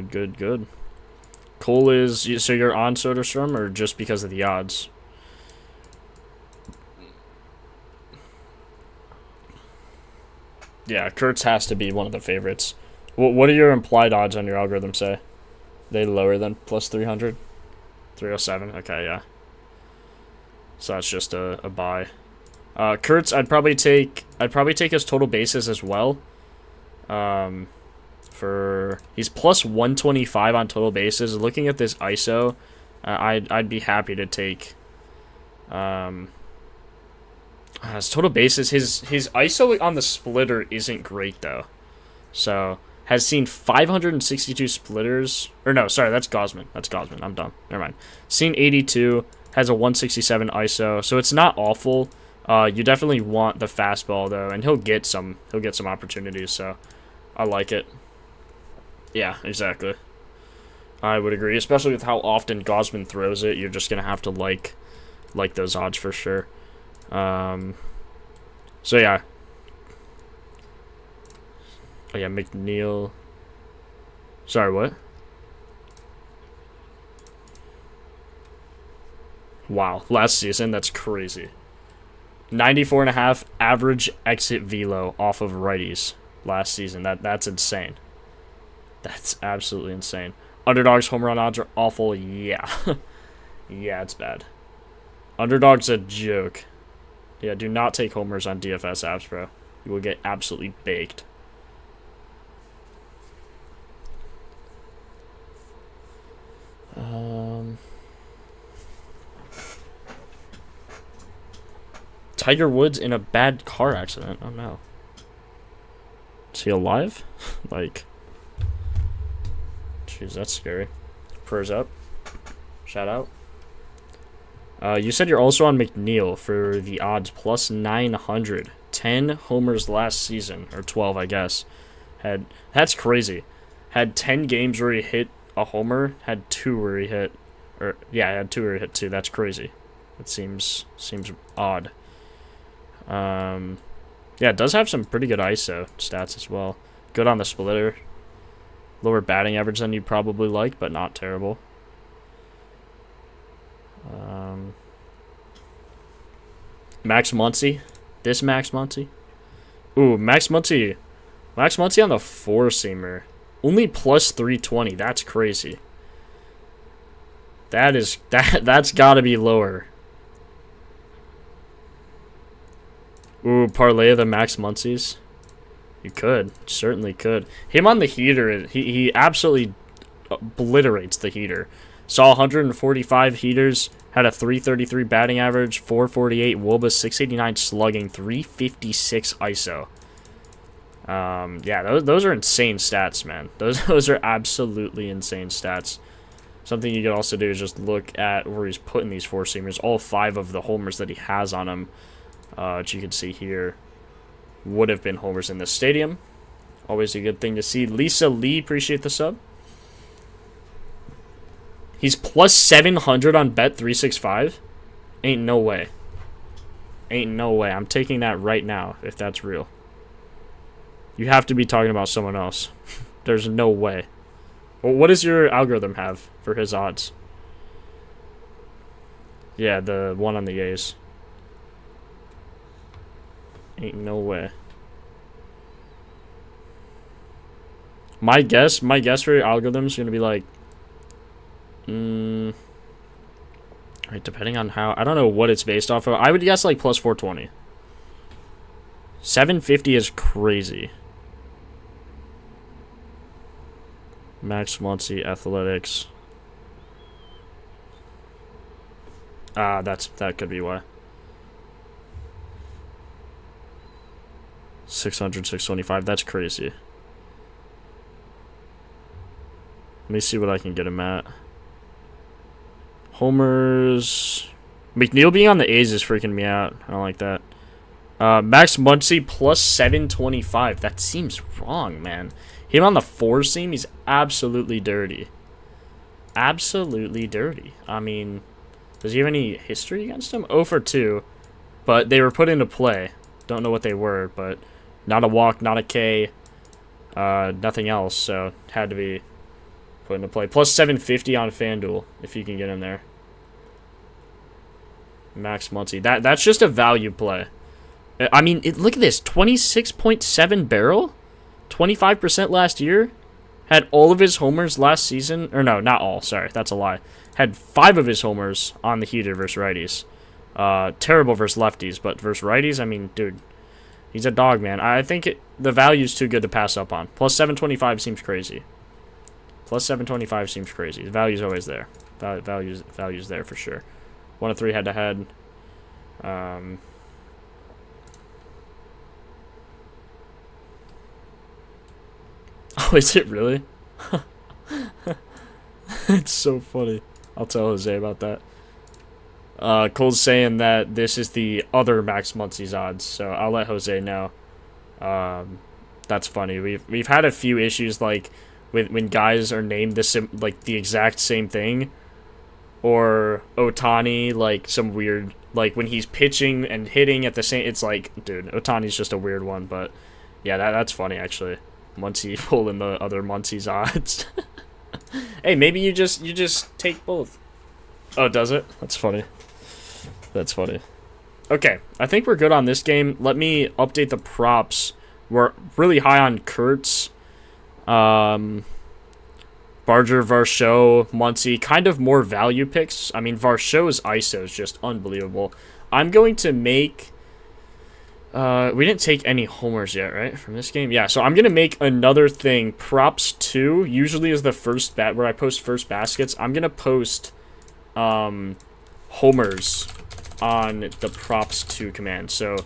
Good. Cole is, so you're on Soderstrom or just because of the odds? Yeah, Kurtz has to be one of the favorites. What do your implied odds on your algorithm say? They lower than plus 300? 307? Okay, yeah. So that's just a buy. Kurtz, I'd probably take his total bases as well. He's plus 125 on total bases. Looking at this ISO, I'd be happy to take his total bases. His ISO on the splitter isn't great though. So has seen 562 splitters. Or no, sorry, that's Gosman. I'm dumb. Never mind. Seen 82, has a 167 ISO, so it's not awful. You definitely want the fastball though, and he'll get some opportunities. So I like it. Yeah, exactly. I would agree, especially with how often Gosman throws it. You're just gonna have to like those odds for sure. So yeah. Oh yeah, McNeil. Sorry, what? Wow, last season, that's crazy. 94.5 average exit velo off of righties last season. That's insane. That's absolutely insane. Underdog's home run odds are awful. Yeah. Yeah, it's bad. Underdog's a joke. Yeah, do not take homers on DFS apps, bro. You will get absolutely baked. Tiger Woods in a bad car accident. Oh no. Is he alive? Like, jeez, that's scary. Prayers up. Shout out. You said you're also on McNeil for the odds plus 900. 10 homers last season, or 12, I guess. That's crazy. Had 10 games where he hit a homer. Had 2 where he hit, had 2 where he hit 2. That's crazy. That seems odd. Yeah, it does have some pretty good ISO stats as well. Good on the splitter. Lower batting average than you'd probably like, but not terrible. Max Muncy. This Max Muncy. Ooh, Max Muncy. Max Muncy on the 4-seamer. Only plus 320. That's crazy. That's gotta be lower. Ooh, parlay the Max Muncies. You could. Certainly could. Him on the heater, he absolutely obliterates the heater. Saw 145 heaters, had a 333 batting average, 448 WOBA, 689 slugging, 356 ISO. Yeah, those are insane stats, man. Those are absolutely insane stats. Something you could also do is just look at where he's putting these four-seamers. All 5 of the homers that he has on him, which you can see here, would have been homers in this stadium. Always a good thing to see. Lisa Lee, appreciate the sub. He's plus 700 on Bet365. Ain't no way. Ain't no way. I'm taking that right now, if that's real. You have to be talking about someone else. There's no way. Well, what does your algorithm have for his odds? Yeah, the one on the A's. Ain't no way. My guess for your algorithm is going to be like... right, depending on how... I don't know what it's based off of. I would guess like plus 420. 750 is crazy. Max Muncy Athletics. That could be why. 600, 625. That's crazy. Let me see what I can get him at. Homers. McNeil being on the A's is freaking me out. I don't like that. Max Muncy plus 725. That seems wrong, man. Him on the 4-seam, he's absolutely dirty. Absolutely dirty. I mean, does he have any history against him? 0 for 2. But they were put into play. Don't know what they were, but not a walk, not a K. Nothing else, so had to be put into play. Plus 750 on FanDuel, if you can get him there. Max Muncy. That's just a value play. I mean, look at this. 26.7 barrel? 25% last year. Had all of his homers last season. Or no, not all. Sorry, that's a lie. Had 5 of his homers on the heater versus righties. Terrible versus lefties, but versus righties, I mean, dude, he's a dog, man. I think the value's too good to pass up on. Plus 725 seems crazy. Plus 725 seems crazy. The value's always there. Value's there for sure. 1 of 3 head-to-head. Oh, is it really? It's so funny. I'll tell Jose about that. Cole's saying that this is the other Max Muncy's odds, so I'll let Jose know. That's funny. We've had a few issues like when guys are named the exact same thing, or Ohtani, like some weird, like when he's pitching and hitting at the same. It's like, dude, Ohtani's just a weird one, but yeah, that's funny actually. Muncy pulling the other Muncy's odds. Hey, maybe you just take both. Oh, does it? That's funny. That's funny. Okay, I think we're good on this game. Let me update the props. We're really high on Kurtz. Barger, Varsho, Muncy, kind of more value picks. I mean, Varsho's ISO is just unbelievable. I'm going to make... we didn't take any homers yet, right, from this game? Yeah, so I'm going to make another thing. Props 2 usually is the first where I post first baskets. I'm going to post homers on the props 2 command. So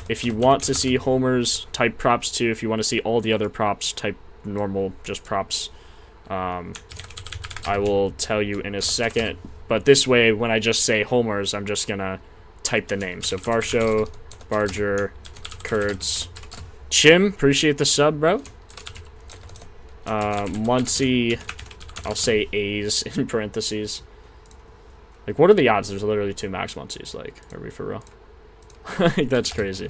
if you want to see homers, type props 2. If you want to see all the other props, type normal, just props. I will tell you in a second. But this way, when I just say homers, I'm just going to type the name. So Varsho, Barger, Kurtz, Chim, appreciate the sub, bro. Muncy, I'll say A's in parentheses. Like, what are the odds? There's literally 2 Max Muncy's. Like, are we for real? Like, that's crazy.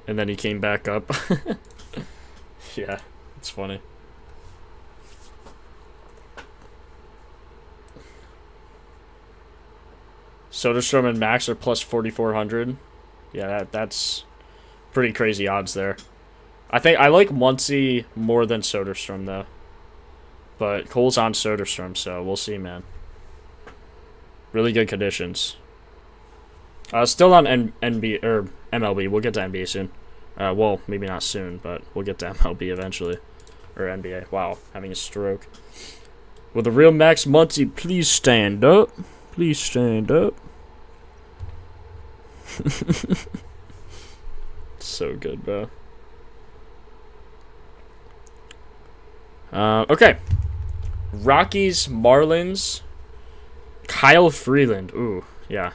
And then he came back up. Yeah, it's funny. Soderstrom and Max are plus 4,400. Yeah, that's pretty crazy odds there. I think I like Muncy more than Soderstrom, though. But Cole's on Soderstrom, so we'll see, man. Really good conditions. Still on NBA or MLB. We'll get to NBA soon. Well, maybe not soon, but we'll get to MLB eventually. Or NBA. Wow, having a stroke. Will the real Max Muncy please stand up? Please stand up. So good, bro. Okay. Rockies, Marlins. Kyle Freeland. Ooh, yeah.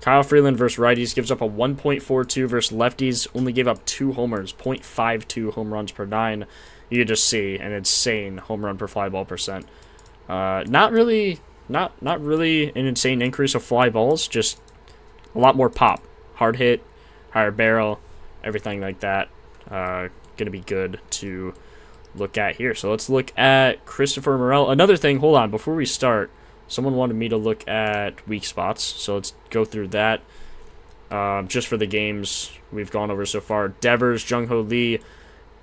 Kyle Freeland versus righties gives up a 1.42 versus lefties. Only gave up 2 homers, 0.52 home runs per 9. You can just see an insane home run per fly ball percent. Not really an insane increase of fly balls, just a lot more pop. Hard hit, higher barrel, everything like that. Gonna be good to look at here. So let's look at Christopher Morel. Another thing, hold on, before we start, someone wanted me to look at weak spots, so let's go through that. Just for the games we've gone over so far. Devers, Jung-Ho Lee,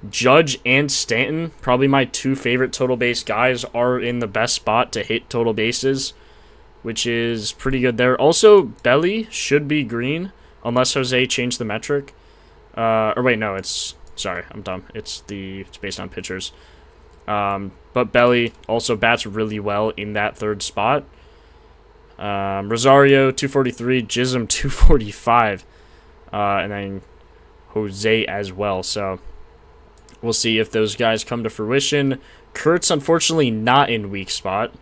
Judge, and Stanton, probably my 2 favorite total base guys, are in the best spot to hit total bases, which is pretty good there. Also, Belly should be green, unless Jose changed the metric. Or wait, no, sorry, I'm dumb. It's based on pitchers. But Belly also bats really well in that 3rd spot. Rosario, 243. Jism, 245. And then Jose as well. So we'll see if those guys come to fruition. Kurt's unfortunately not in weak spot.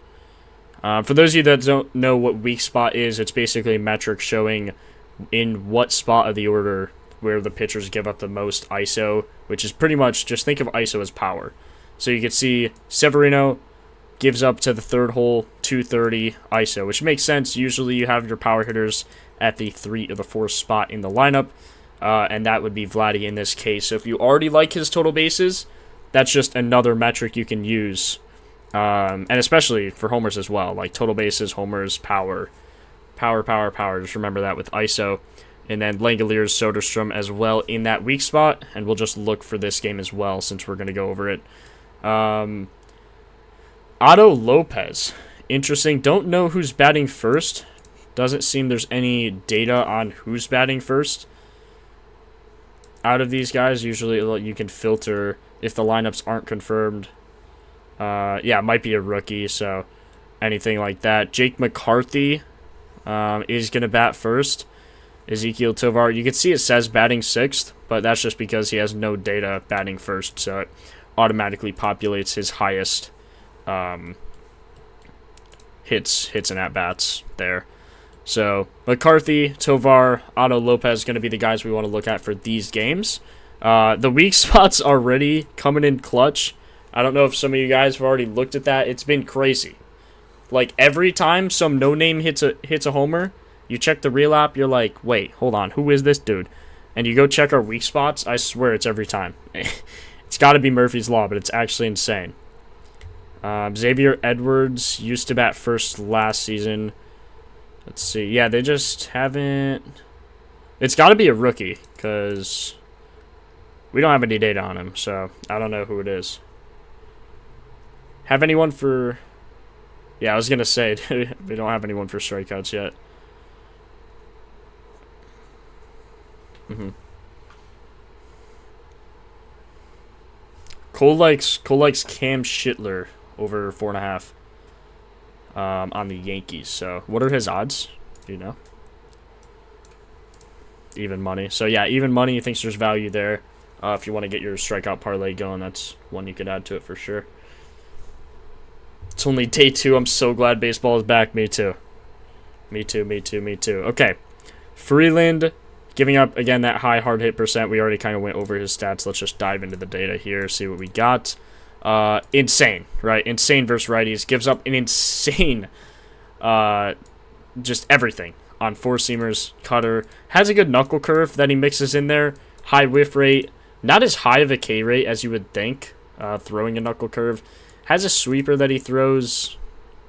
For those of you that don't know what weak spot is, it's basically a metric showing in what spot of the order where the pitchers give up the most ISO, which is pretty much, just think of ISO as power. So you can see Severino gives up to the 3rd hole 230 ISO, which makes sense. Usually you have your power hitters at the 3 or the 4th spot in the lineup, and that would be Vladdy in this case. So if you already like his total bases, that's just another metric you can use, and especially for homers as well, like total bases, homers, power. Just remember that with ISO. And then Langoliers, Soderstrom as well in that weak spot, and we'll just look for this game as well since we're going to go over it. Otto Lopez. Interesting. Don't know who's batting first. Doesn't seem there's any data on who's batting first. Out of these guys, usually you can filter if the lineups aren't confirmed. Yeah, it might be a rookie, so anything like that. Jake McCarthy is going to bat first. Ezekiel Tovar, you can see it says batting 6th, but that's just because he has no data batting first, so it automatically populates his highest hits and at-bats there. So McCarthy, Tovar, Otto Lopez going to be the guys we want to look at for these games. The weak spots already coming in clutch. I don't know if some of you guys have already looked at that. It's been crazy. Like, every time some no-name hits a homer, you check the real app, you're like, wait, hold on, who is this dude? And you go check our weak spots, I swear it's every time. It's got to be Murphy's Law, but it's actually insane. Xavier Edwards used to bat first last season. Let's see. Yeah, they just haven't... It's got to be a rookie, because we don't have any data on him, so I don't know who it is. Have anyone for... Yeah, I was going to say, we don't have anyone for strikeouts yet. Cole likes Cam Schittler over 4.5 on the Yankees. So what are his odds? Do you know? Even money. So yeah, even money. He thinks there's value there. If you want to get your strikeout parlay going, that's one you could add to it for sure. It's only day 2. I'm so glad baseball is back. Me too. Me too. Okay. Freeland giving up, again, that high hard hit percent. We already kind of went over his stats. Let's just dive into the data here, see what we got. Insane, right? Insane versus righties. Gives up an insane, just everything on four-seamers, cutter. Has a good knuckle curve that he mixes in there. High whiff rate. Not as high of a K rate as you would think, throwing a knuckle curve. Has a sweeper that he throws.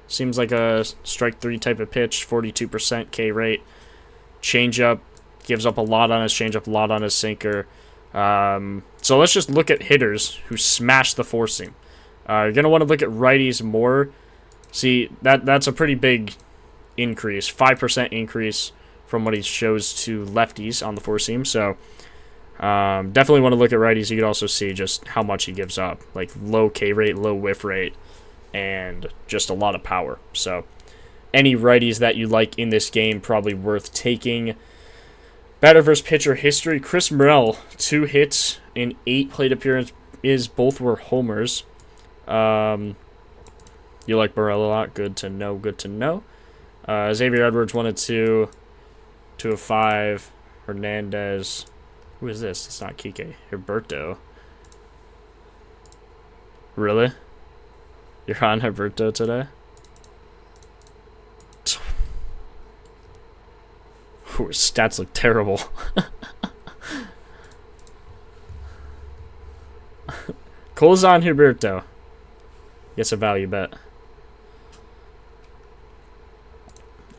Seems like a strike 3 type of pitch. 42% K rate. Changeup. Gives up a lot on his changeup, a lot on his sinker. So let's just look at hitters who smash the four seam. You're going to want to look at righties more. See, that's a pretty big increase. 5% increase from what he shows to lefties on the four seam. So definitely want to look at righties. You could also see just how much he gives up, like low K rate, low whiff rate, and just a lot of power. So any righties that you like in this game, probably worth taking. Batter versus pitcher history. Chris Morel, 2 hits in 8 plate appearances. Both were homers. You like Morel a lot. Good to know. Good to know. Xavier Edwards, 1 of 2. 2 of 5. Hernandez. Who is this? It's not Kike. Herberto. Really? You're on Herberto today? Ooh, his stats look terrible. Cole's on Herberto. Gets a value bet.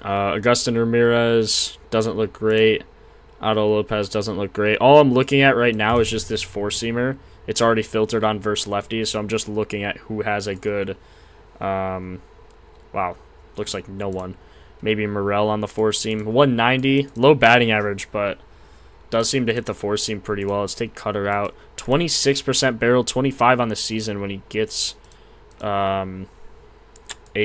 Augustin Ramirez doesn't look great. Otto Lopez doesn't look great. All I'm looking at right now is just this four-seamer. It's already filtered on versus lefties, so I'm just looking at who has a good... wow, looks like no one. Maybe Morel on the four-seam. 190, low batting average, but does seem to hit the four-seam pretty well. Let's take Cutter out. 26% barrel, 25 on the season when he gets a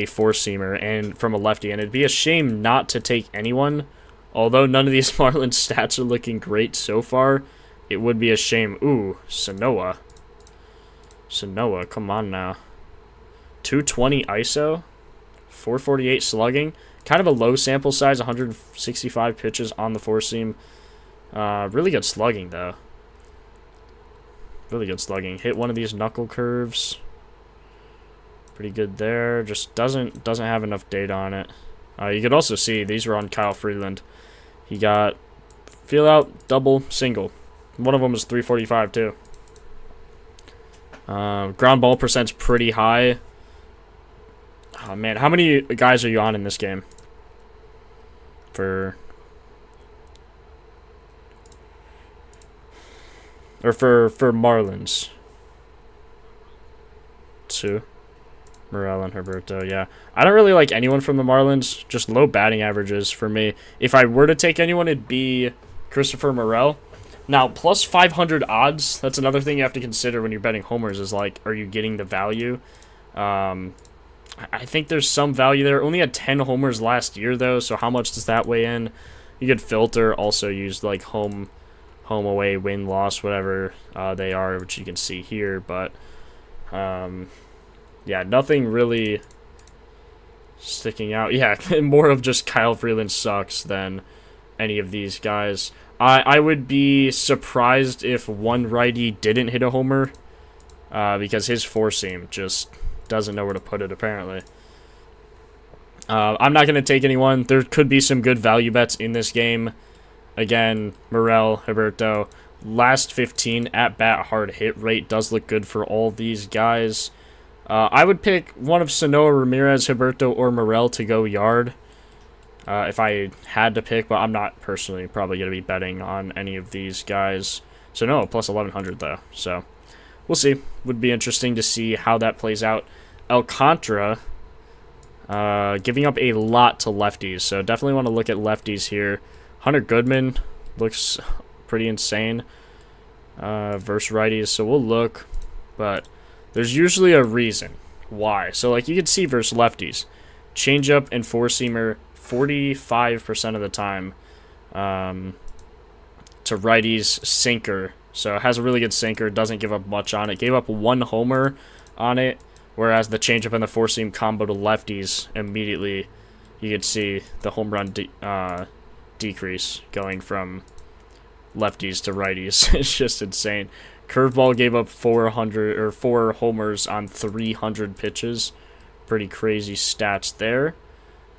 four-seamer and from a lefty. And it'd be a shame not to take anyone. Although none of these Marlins stats are looking great so far, it would be a shame. Ooh, Sanoa. Sanoa, come on now. 220 ISO, 448 slugging. Kind of a low sample size, 165 pitches on the four-seam. Really good slugging, though. Really good slugging. Hit one of these knuckle curves. Pretty good there. Just doesn't have enough data on it. You could also see these were on Kyle Freeland. He got feel out, double, single. One of them was 345 too. Ground ball percent's pretty high. Oh man, how many guys are you on in this game? For Marlins? 2. Morel and Herberto, yeah. I don't really like anyone from the Marlins. Just low batting averages for me. If I were to take anyone, it'd be Christopher Morel. Now, plus 500 odds, that's another thing you have to consider when you're betting homers, is like, are you getting the value? I think there's some value there. Only had 10 homers last year, though, so how much does that weigh in? You could filter, also use, like, home, away, win, loss, whatever they are, which you can see here, but... yeah, nothing really sticking out. Yeah, more of just Kyle Freeland sucks than any of these guys. I would be surprised if one righty didn't hit a homer because his four-seam just doesn't know where to put it, apparently. I'm not going to take anyone. There could be some good value bets in this game. Again, Morel, Herberto. Last 15 at-bat hard hit rate does look good for all these guys. I would pick one of Sanoa, Ramirez, Herberto, or Morel to go yard if I had to pick, but I'm not personally probably going to be betting on any of these guys. So no, plus 1,100 though. So we'll see. Would be interesting to see how that plays out. Alcantara giving up a lot to lefties, so definitely want to look at lefties here. Hunter Goodman looks pretty insane versus righties, so we'll look, but there's usually a reason why. So, like, you can see versus lefties. Changeup and four-seamer 45% of the time. To righties, sinker. So, it has a really good sinker. Doesn't give up much on it. Gave up 1 homer on it. Whereas the changeup and the four-seam combo to lefties, immediately you could see the home run decrease going from lefties to righties. It's just insane. Curveball gave up 4 homers on 300 pitches. Pretty crazy stats there.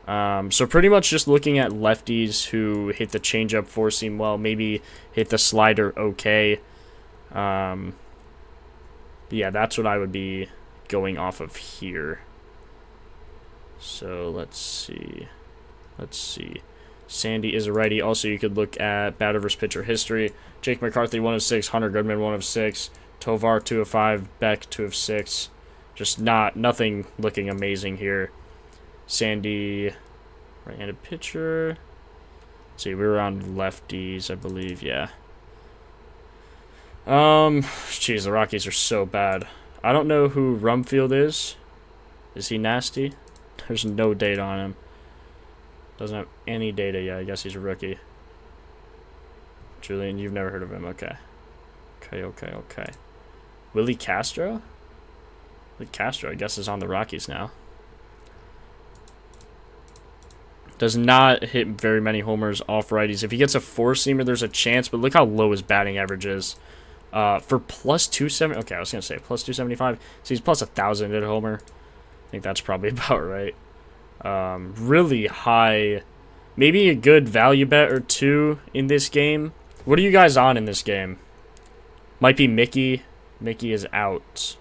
So pretty much just looking at lefties who hit the changeup, four-seam well, maybe hit the slider okay. Yeah, that's what I would be going off of here. So let's see. Sandy is a righty. Also, you could look at batter versus pitcher history. Jake McCarthy, 1 of 6. Hunter Goodman, 1 of 6. Tovar, 2 of 5. Beck, 2 of 6. Just nothing looking amazing here. Sandy, right-handed pitcher. See, we were on lefties, I believe. Yeah. Jeez, the Rockies are so bad. I don't know who Rumfield is. Is he nasty? There's no data on him. Doesn't have any data yet. I guess he's a rookie. Julian, you've never heard of him. Okay. Okay. Willie Castro? Willie Castro, I guess, is on the Rockies now. Does not hit very many homers off righties. If he gets a four-seamer, there's a chance, but look how low his batting average is. For plus 270, okay, I was going to say plus 275. So he's plus 1,000 at homer. I think that's probably about right. Really high, maybe a good value bet or two in this game. What are you guys on in this game? Might be Mickey. Mickey is out.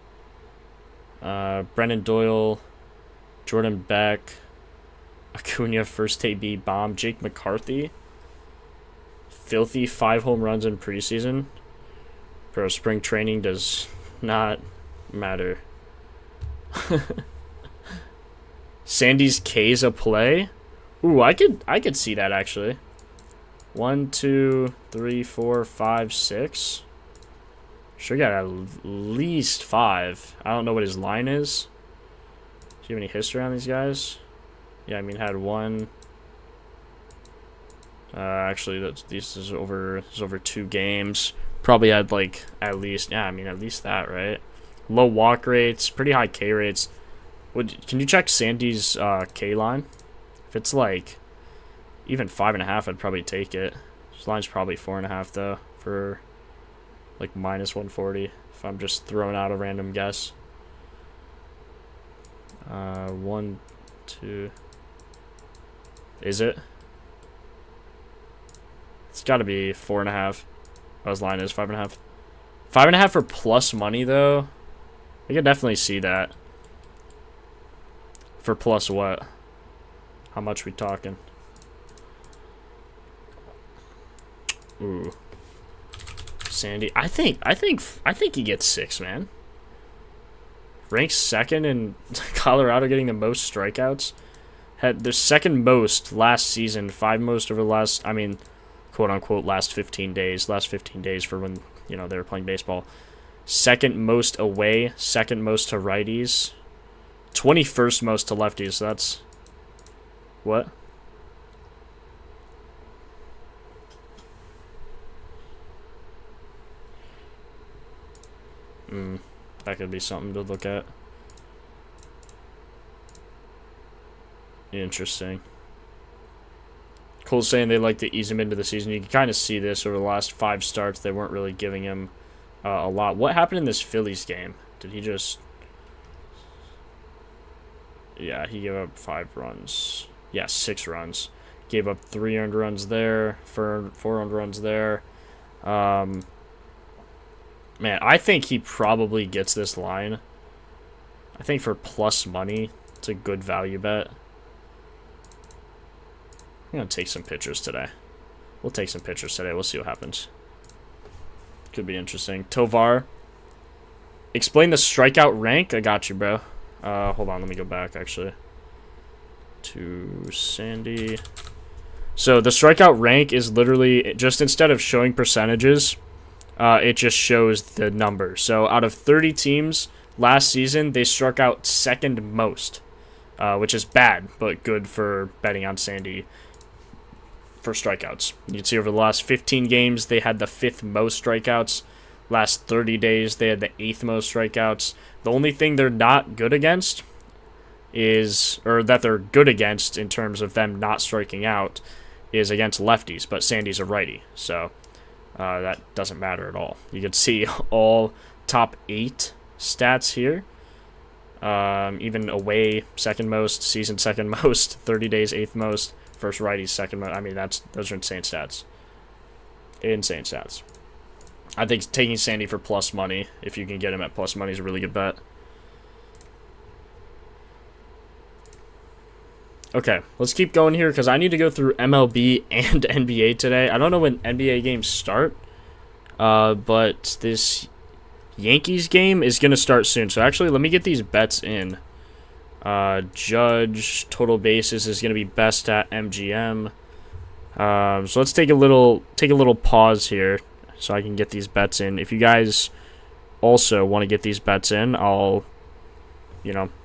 Brennan Doyle, Jordan Beck, Acuna, first AB bomb, Jake McCarthy. Filthy 5 home runs in preseason. Bro, spring training does not matter. Sandy's K's a play. Ooh, I could see that actually. 1, 2, 3, 4, 5, 6. Sure got at least 5. I don't know what his line is. Do you have any history on these guys? Yeah, I mean, had one. Actually, this is over 2 games. Probably had like at least, yeah, I mean, at least that, right? Low walk rates, pretty high K rates. Can you check Sandy's K line? If it's like even 5.5, I'd probably take it. His line's probably 4.5 though, for like minus 140. If I'm just throwing out a random guess. 1, 2. Is it? It's got to be 4.5. Oh, his line is 5.5. 5.5 for plus money though. I can definitely see that. For plus what? How much we talking? Ooh. Sandy. I think he gets 6, man. Ranks second in Colorado, getting the most strikeouts. Had the second most last season, 5 most over the last, I mean, quote unquote, last 15 days. Last 15 days for when, you know, they were playing baseball. Second most away, second most to righties. 21st most to lefties, so that's... What? That could be something to look at. Interesting. Cole's saying they like to ease him into the season. You can kind of see this over the last 5 starts. They weren't really giving him a lot. What happened in this Phillies game? Did he just... Yeah, he gave up 5 runs. Yeah, 6 runs. Gave up 3 earned runs there, 4 earned runs there. Man, I think he probably gets this line. I think for plus money, it's a good value bet. I'm going to take some pitchers today. We'll take some pitchers today. We'll see what happens. Could be interesting. Tovar. Explain the strikeout rank. I got you, bro. Hold on. Let me go back, actually. To Sandy. So the strikeout rank is literally just instead of showing percentages, it just shows the number. So out of 30 teams last season, they struck out second most, which is bad, but good for betting on Sandy for strikeouts. You can see over the last 15 games, they had the 5th most strikeouts. Last 30 days, they had the 8th most strikeouts. The only thing they're not good against is, or that they're good against in terms of them not striking out, is against lefties, but Sandy's a righty, so that doesn't matter at all. You can see all top 8 stats here. Even away, second most, season second most, 30 days, 8th most, first righty, second most. I mean, those are insane stats. Insane stats. I think taking Sandy for plus money, if you can get him at plus money, is a really good bet. Okay, let's keep going here because I need to go through MLB and NBA today. I don't know when NBA games start, but this Yankees game is going to start soon. So actually, let me get these bets in. Judge, total bases is going to be best at MGM. So let's take a little pause here so I can get these bets in. If you guys also want to get these bets in, I'll,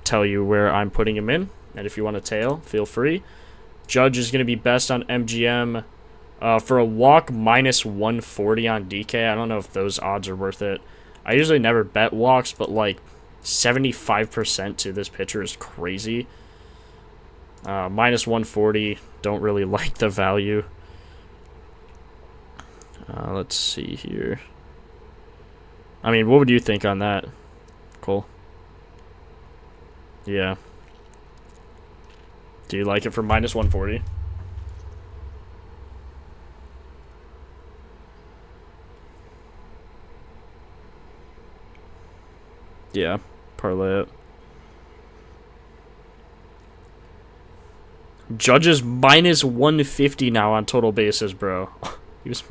tell you where I'm putting them in. And if you want to tail, feel free. Judge is going to be best on MGM. For a walk, minus 140 on DK. I don't know if those odds are worth it. I usually never bet walks, but like 75% to this pitcher is crazy. Minus 140, don't really like the value. Let's see here. I mean, what would you think on that, Cole? Yeah. Do you like it for minus 140? Yeah, parlay it. Judge is minus 150 now on total bases, bro. He was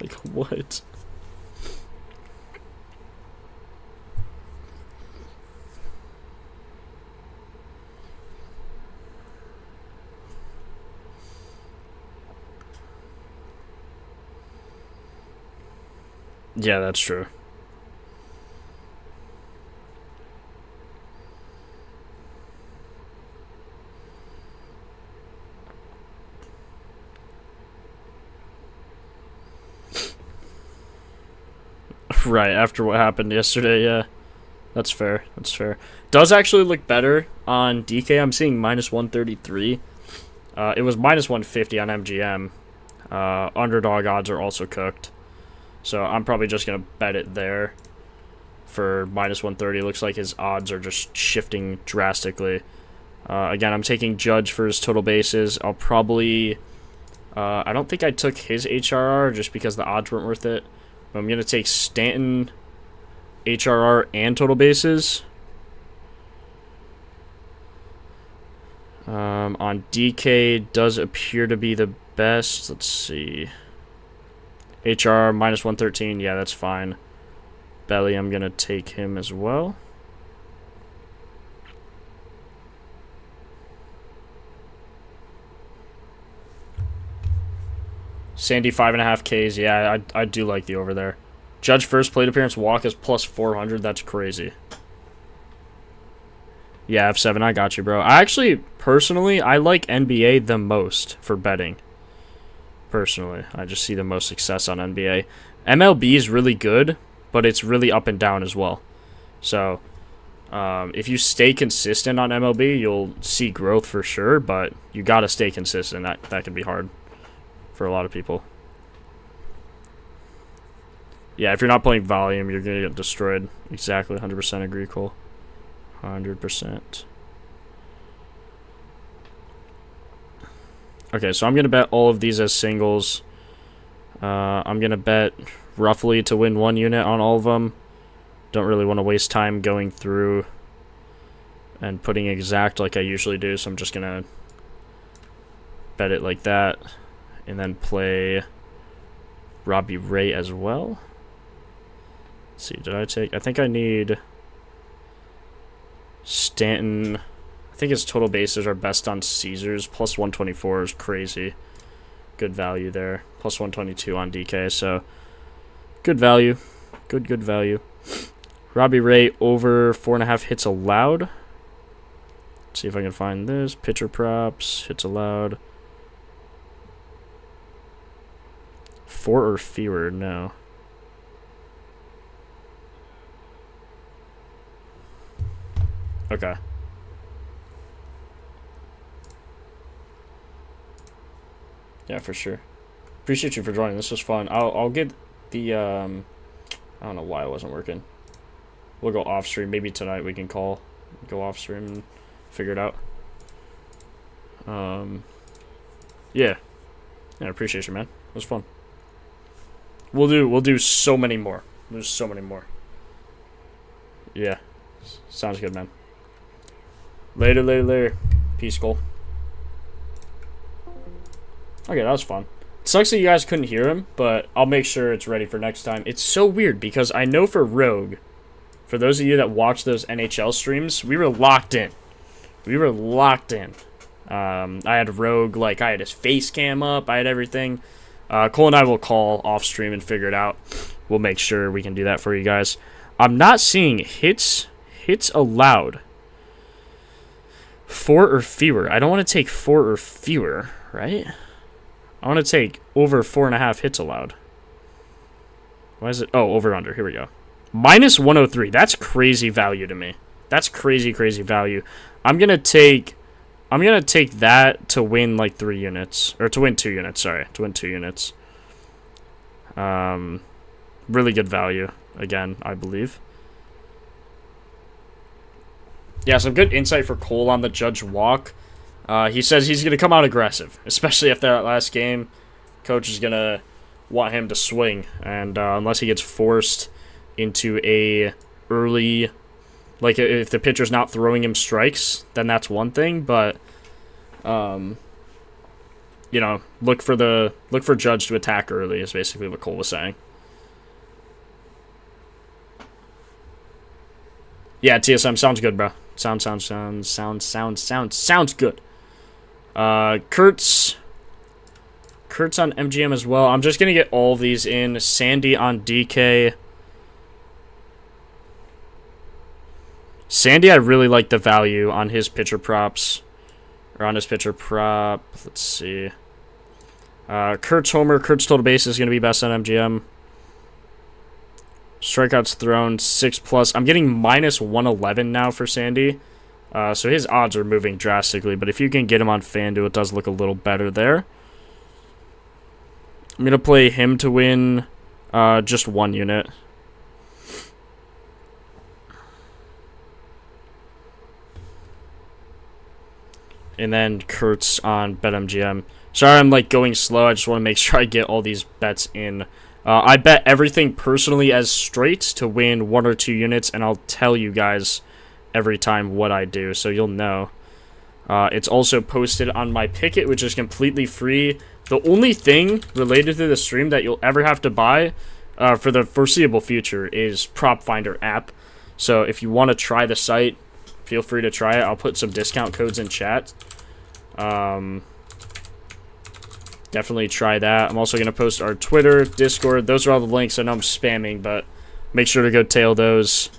like, what? Yeah, that's true. Right, after what happened yesterday, yeah. That's fair, that's fair. Does actually look better on DK. I'm seeing minus 133. It was minus 150 on MGM. Underdog odds are also cooked. So I'm probably just going to bet it there for minus 130. Looks like his odds are just shifting drastically. Again, I'm taking Judge for his total bases. I'll probably... I don't think I took his HRR just because the odds weren't worth it. But I'm going to take Stanton, HRR, and total bases. On DK, does appear to be the best. Let's see. HR minus 113. Yeah, that's fine. Belly, I'm going to take him as well. Sandy, 5.5 Ks. Yeah, I do like the over there. Judge first plate appearance walk is plus 400. That's crazy. Yeah, F7, I got you, bro. I actually, personally, I like NBA the most for betting. Personally, I just see the most success on NBA. MLB is really good, but it's really up and down as well. So, if you stay consistent on MLB, you'll see growth for sure, but you got to stay consistent. That can be hard for a lot of people. Yeah, if you're not playing volume, you're going to get destroyed. Exactly, 100% agree, Cole. 100%. Okay, so I'm going to bet all of these as singles. I'm going to bet roughly to win 1 unit on all of them. Don't really want to waste time going through and putting exact like I usually do, so I'm just going to bet it like that. And then play Robbie Ray as well. Let's see, did I take... I think I need Stanton. I think his total bases are best on Caesars. Plus 124 is crazy. Good value there. Plus 122 on DK, so good value. Good value. Robbie Ray over 4.5 hits allowed. Let's see if I can find this. Pitcher props, hits allowed. 4 or fewer, no. Okay. Yeah, for sure. Appreciate you for joining. This was fun. I'll get the I don't know why it wasn't working. We'll go off stream. Maybe tonight we can go off stream and figure it out. Yeah. Yeah, I appreciate you, man. It was fun. We'll do so many more. There's so many more. Yeah. Sounds good, man. Later. Peace, Cole. Okay, that was fun. It sucks that you guys couldn't hear him, but I'll make sure it's ready for next time. It's so weird because I know for Rogue, for those of you that watch those NHL streams, we were locked in. We were locked in. I had Rogue, like, I had his face cam up. I had everything. Cole and I will call off stream and figure it out. We'll make sure we can do that for you guys. I'm not seeing hits allowed. 4 or fewer. I don't want to take 4 or fewer, right? I want to take over 4.5 hits allowed. Why is it? Oh, over under. Here we go. Minus 103. That's crazy value to me. That's crazy value. I'm gonna take that to win like 3 units, or to win 2 units. Sorry, to win 2 units. Really good value again, I believe. Yeah, some good insight for Cole on the Judge walk. He says he's gonna come out aggressive, especially after that last game. Coach is gonna want him to swing, and unless he gets forced into a early, like if the pitcher's not throwing him strikes, then that's one thing. But you know, look for Judge to attack early is basically what Cole was saying. Yeah, TSM sounds good, bro. Sounds good. Kurtz on MGM as well. I'm just gonna get all of these in. Sandy on DK. Sandy, I really like the value on his pitcher props. Or on his pitcher prop. Let's see. Kurtz homer. Kurtz total base is gonna be best on MGM. Strikeouts thrown 6+. I'm getting minus 111 now for Sandy. So his odds are moving drastically. But if you can get him on FanDuel, it does look a little better there. I'm going to play him to win just 1 unit. And then Kurtz on BetMGM. Sorry, I'm like going slow. I just want to make sure I get all these bets in. I bet everything personally as straight to win 1 or 2 units, and I'll tell you guys every time what I do, so you'll know. It's also posted on my Picket, which is completely free. The only thing related to the stream that you'll ever have to buy for the foreseeable future is Propfinder app. So if you want to try the site, feel free to try it. I'll put some discount codes in chat. Definitely try that. I'm also going to post our Twitter, Discord. Those are all the links. I know I'm spamming, but make sure to go tail those.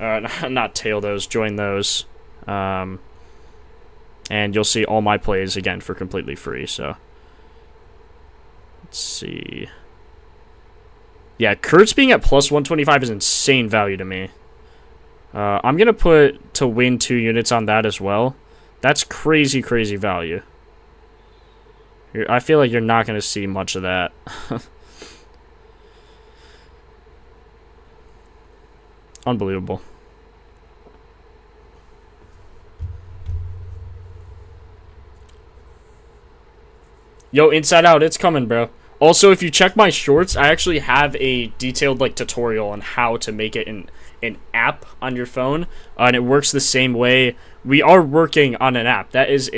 Not tail those, join those. And you'll see all my plays, again, for completely free. So, let's see. Yeah, Kurtz being at plus 125 is insane value to me. I'm going to put to win 2 units on that as well. That's crazy value. I feel like you're not going to see much of that. Unbelievable. Yo, Inside Out, it's coming, bro. Also, if you check my shorts, I actually have a detailed like tutorial on how to make it an app on your phone, and it works the same way. We are working on an app. That is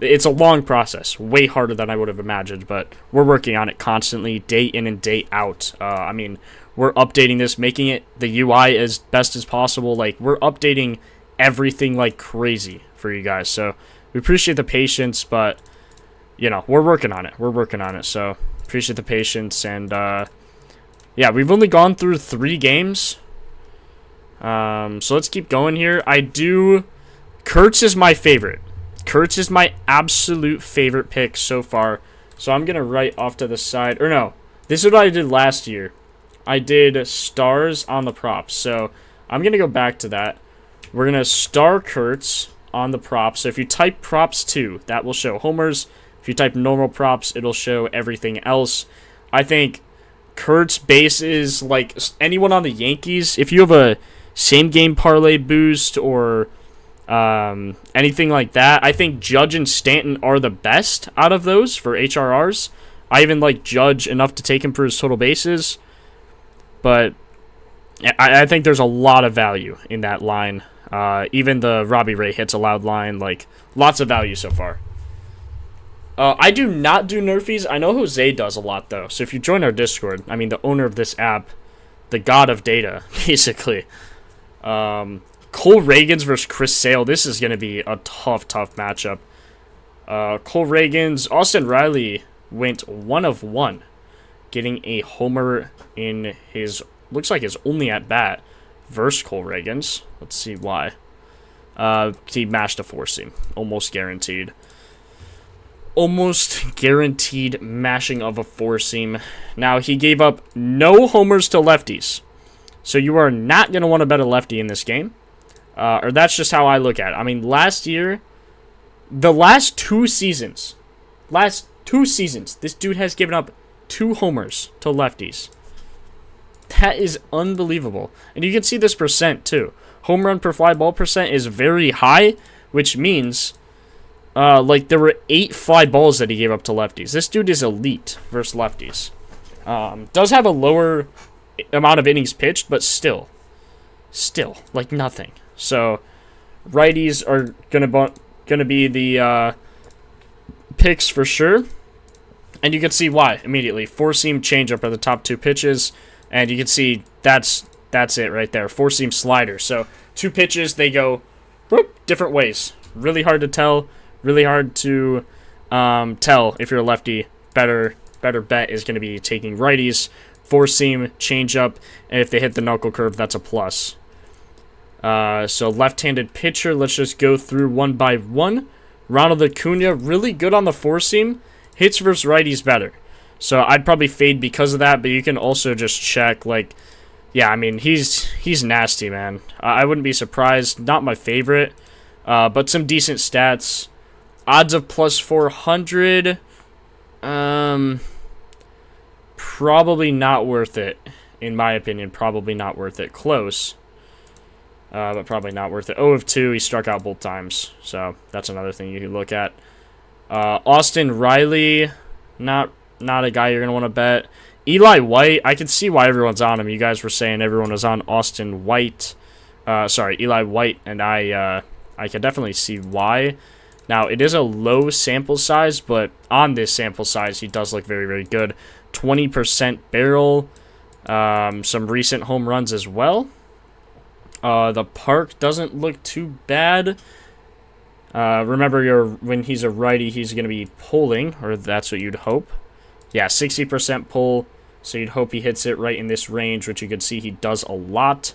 it's a long process, way harder than I would have imagined, but we're working on it constantly, day in and day out. I mean, we're updating this, making it the UI as best as possible. Like, we're updating everything like crazy for you guys. So we appreciate the patience, but you know, we're working on it. We're working on it. So appreciate the patience. And yeah, we've only gone through 3 games. So let's keep going here. Kurtz is my favorite. Kurtz is my absolute favorite pick so far. So I'm going to write off to the side. Or no, this is what I did last year. I did stars on the props. So I'm going to go back to that. We're going to star Kurtz on the props. So if you type props 2, that will show homers. If you type normal props, it'll show everything else. I think Kurtz base is like anyone on the Yankees. If you have a same game parlay boost or anything like that, I think Judge and Stanton are the best out of those for HRRs. I even like Judge enough to take him for his total bases, but I think there's a lot of value in that line. Even the Robbie Ray hits allowed line, like lots of value so far. I do not do nerfies. I know Jose does a lot though. So if you join our Discord, I mean the owner of this app, the god of data, basically. Cole Reagans versus Chris Sale. This is going to be a tough matchup. Cole Reagans, Austin Riley went 1 of 1, getting a homer in his, looks like his only at bat versus Cole Reagans. Let's see why. He mashed a four seam, almost guaranteed. Almost guaranteed mashing of a four seam. Now, he gave up no homers to lefties. So you are not going to want to bet a lefty in this game. Or that's just how I look at it. I mean, last year, the last two seasons, this dude has given up 2 homers to lefties. That is unbelievable. And you can see this percent, too. Home run per fly ball percent is very high, which means, like, there were 8 fly balls that he gave up to lefties. This dude is elite versus lefties. Does have a lower amount of innings pitched, but still, like, nothing. So, righties are gonna be the picks for sure. And you can see why immediately. Four-seam changeup are the top 2 pitches. And you can see that's it right there. Four-seam slider. So 2 pitches, they go whoop, different ways. Really hard to tell. Really hard to tell if you're a lefty. Better bet is going to be taking righties. Four-seam changeup. And if they hit the knuckle curve, that's a plus. So left-handed pitcher. Let's just go through one by one. Ronald Acuna, really good on the four-seam. Hits versus righties better. So I'd probably fade because of that, but you can also just check, like, yeah, I mean, he's nasty, man. I wouldn't be surprised. Not my favorite, but some decent stats. Odds of plus 400, probably not worth it, in my opinion. Probably not worth it. Close, but probably not worth it. 0 of 2, he struck out both times, so that's another thing you can look at. Austin Riley, not a guy you're going to want to bet. Eli White, I can see why everyone's on him. You guys were saying everyone was on Austin White. Eli White, and I can definitely see why. Now, it is a low sample size, but on this sample size, he does look very, very good. 20% barrel, some recent home runs as well. The park doesn't look too bad. Remember, when he's a righty, he's going to be pulling, or that's what you'd hope. Yeah, 60% pull, so you'd hope he hits it right in this range, which you can see he does a lot.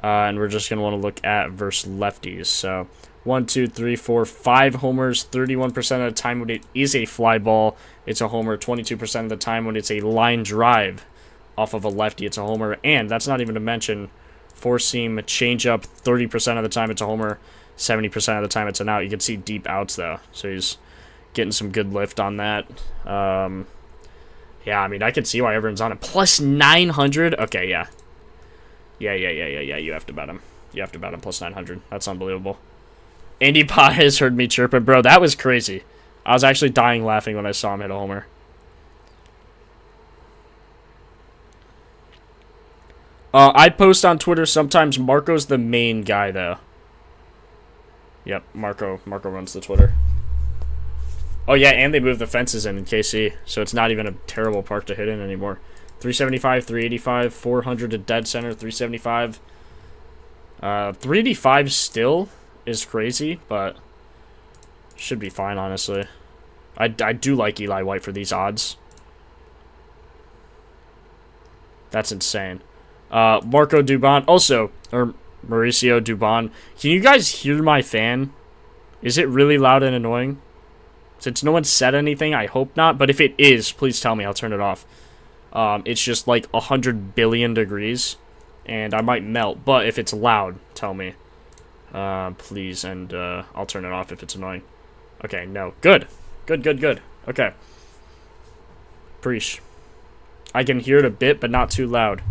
And we're just going to want to look at versus lefties. So 1, 2, 3, 4, 5 homers, 31% of the time when it is a fly ball, it's a homer. 22% of the time when it's a line drive off of a lefty, it's a homer. And that's not even to mention four-seam changeup, 30% of the time it's a homer, 70% of the time it's an out. You can see deep outs, though, so he's getting some good lift on that. Yeah, I mean, I can see why everyone's on it. Plus 900? Okay, yeah. Yeah, you have to bet him. You have to bet him plus 900. That's unbelievable. Andy Paez heard me chirping. Bro, that was crazy. I was actually dying laughing when I saw him hit a homer. I post on Twitter sometimes. Marco's the main guy, though. Yep, Marco runs the Twitter. Oh, yeah, and they moved the fences in KC, so it's not even a terrible park to hit in anymore. 375, 385, 400 to dead center, 375. 385 still is crazy, but should be fine, honestly. I do like Eli White for these odds. That's insane. Marco Dubon, also, or Mauricio Dubon. Can you guys hear my fan? Is it really loud and annoying? Since no one said anything, I hope not. But if it is, please tell me. I'll turn it off. It's just like 100 billion degrees. And I might melt. But if it's loud, tell me. Please. And I'll turn it off if it's annoying. Okay, no. Good. Good. Okay. Preach. I can hear it a bit, but not too loud.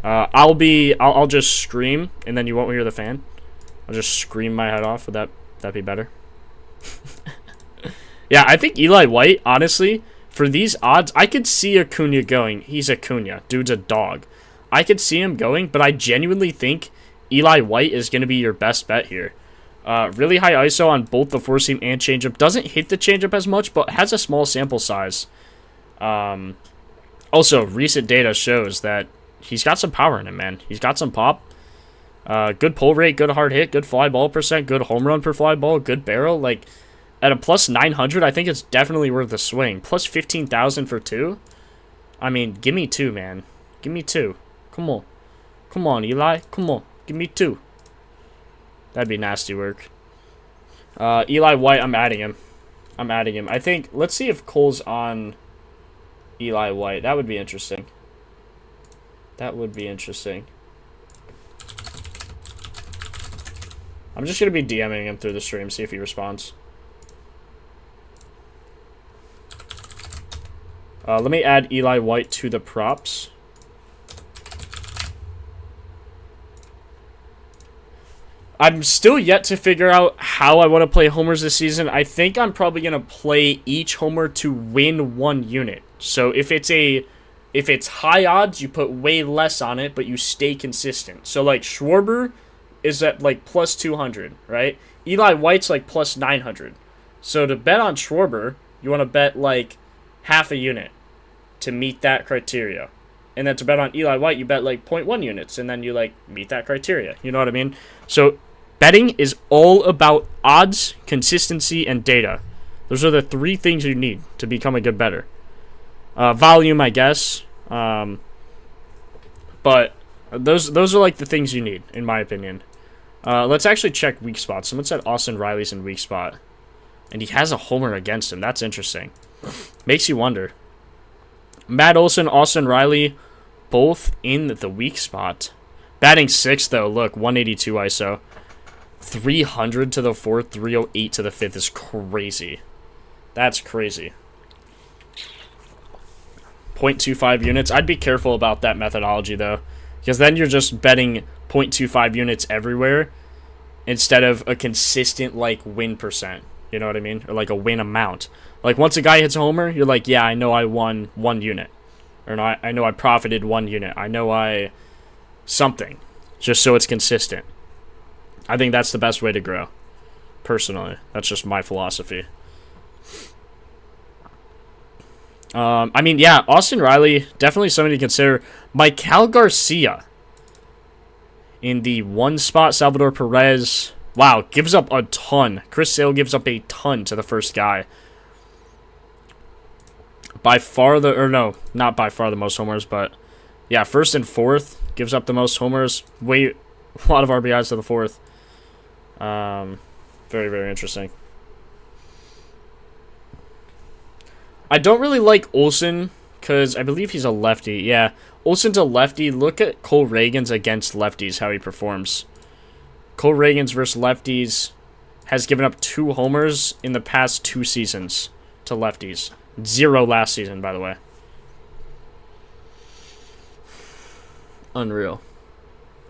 I'll just scream, and then you won't hear the fan. I'll just scream my head off. Would that be better? Yeah, I think Eli White, honestly, for these odds, I could see Acuna going. He's Acuna. Dude's a dog. I could see him going, but I genuinely think Eli White is going to be your best bet here. Really high ISO on both the four-seam and changeup. Doesn't hit the changeup as much, but has a small sample size. Also, recent data shows that he's got some power in him, man. He's got some pop. Good pull rate, good hard hit, good fly ball percent, good home run per fly ball, good barrel. Like, At a plus 900, I think it's definitely worth the swing. Plus 15,000 for 2? I mean, give me 2, man. Give me 2. Come on. Come on, Eli. Come on. Give me 2. That'd be nasty work. Eli White, I'm adding him. I'm adding him. I think, let's see if Cole's on Eli White. That would be interesting. That would be interesting. I'm just going to be DMing him through the stream, see if he responds. Let me add Eli White to the props. I'm still yet to figure out how I want to play homers this season. I think I'm probably going to play each homer to win 1 unit. So if it's high odds, you put way less on it, but you stay consistent. So like Schwarber is at like plus 200, right? Eli White's like plus 900. So to bet on Schwarber, you want to bet like half a unit to meet that criteria. And then to bet on Eli White, you bet like 0.1 units, and then you like meet that criteria. You know what I mean? So betting is all about odds, consistency, and data. Those are the 3 things you need to become a good bettor. Volume, I guess. But those are like the things you need, in my opinion. Let's actually check weak spots. Someone said Austin Riley's in weak spot. And he has a homer against him. That's interesting. Makes you wonder. Matt Olson, Austin Riley, both in the weak spot. Batting 6th, though. Look, 182 ISO. 300 to the 4th, 308 to the 5th is crazy. That's crazy. 0.25 units. I'd be careful about that methodology, though. Because then you're just betting 0.25 units everywhere instead of a consistent, like, win percent. You know what I mean? Or, like, a win amount. Like, once a guy hits a homer, you're like, yeah, I know I won 1 unit. Or no, I know I profited 1 unit. I know I... something. Just so it's consistent. I think that's the best way to grow. Personally. That's just my philosophy. I mean, yeah, Austin Riley, definitely somebody to consider. Michael Garcia in the 1 spot. Salvador Perez, wow, gives up a ton. Chris Sale gives up a ton to the first guy. By far the, or no, not by far the most homers, but yeah, 1st and 4th gives up the most homers. A lot of RBIs to the 4th. Very, very interesting. I don't really like Olsen because I believe he's a lefty. Yeah, Olsen's a lefty. Look at Cole Reagan's against lefties, how he performs. Cole Reagan's versus lefties has given up 2 homers in the past 2 seasons to lefties. 0 last season, by the way. Unreal.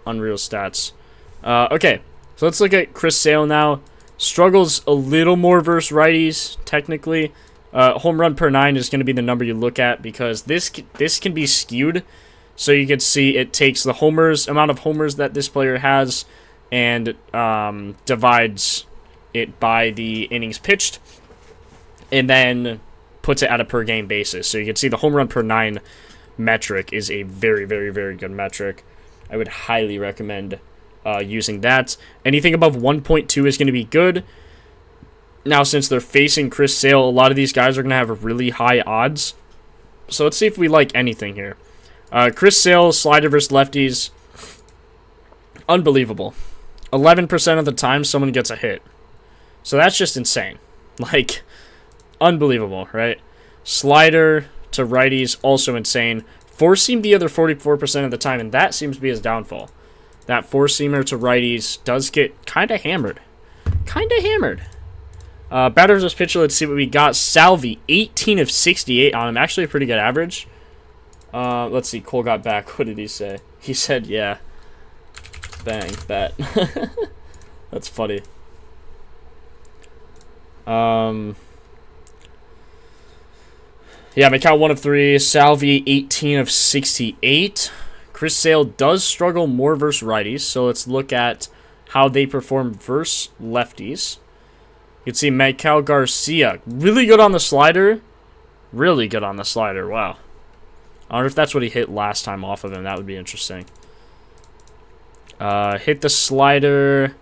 Unreal stats. Okay, so let's look at Chris Sale now. Struggles a little more versus righties, technically. Home run per 9 is going to be the number you look at because this can be skewed. So you can see it takes the amount of homers that this player has and divides it by the innings pitched and then puts it at a per game basis. So you can see the home run per 9 metric is a very, very, very good metric. I would highly recommend using that. Anything above 1.2 is going to be good. Now, since they're facing Chris Sale, a lot of these guys are going to have really high odds. So let's see if we like anything here. Chris Sale, slider versus lefties. Unbelievable. 11% of the time, someone gets a hit. So that's just insane. Like, unbelievable, right? Slider to righties, also insane. Four-seam the other 44% of the time, and that seems to be his downfall. That four-seamer to righties does get kind of hammered. Kind of hammered. Batters versus pitcher, let's see what we got. Salvi, 18 of 68 on him. Actually a pretty good average. Let's see, Cole got back. What did he say? He said, yeah. Bang, bet. That's funny. Yeah, McCall 1 of 3. Salvi, 18 of 68. Chris Sale does struggle more versus righties, so let's look at how they perform versus lefties. You can see Michael Garcia, really good on the slider. Really good on the slider, wow. I wonder if that's what he hit last time off of him. That would be interesting. Hit the slider.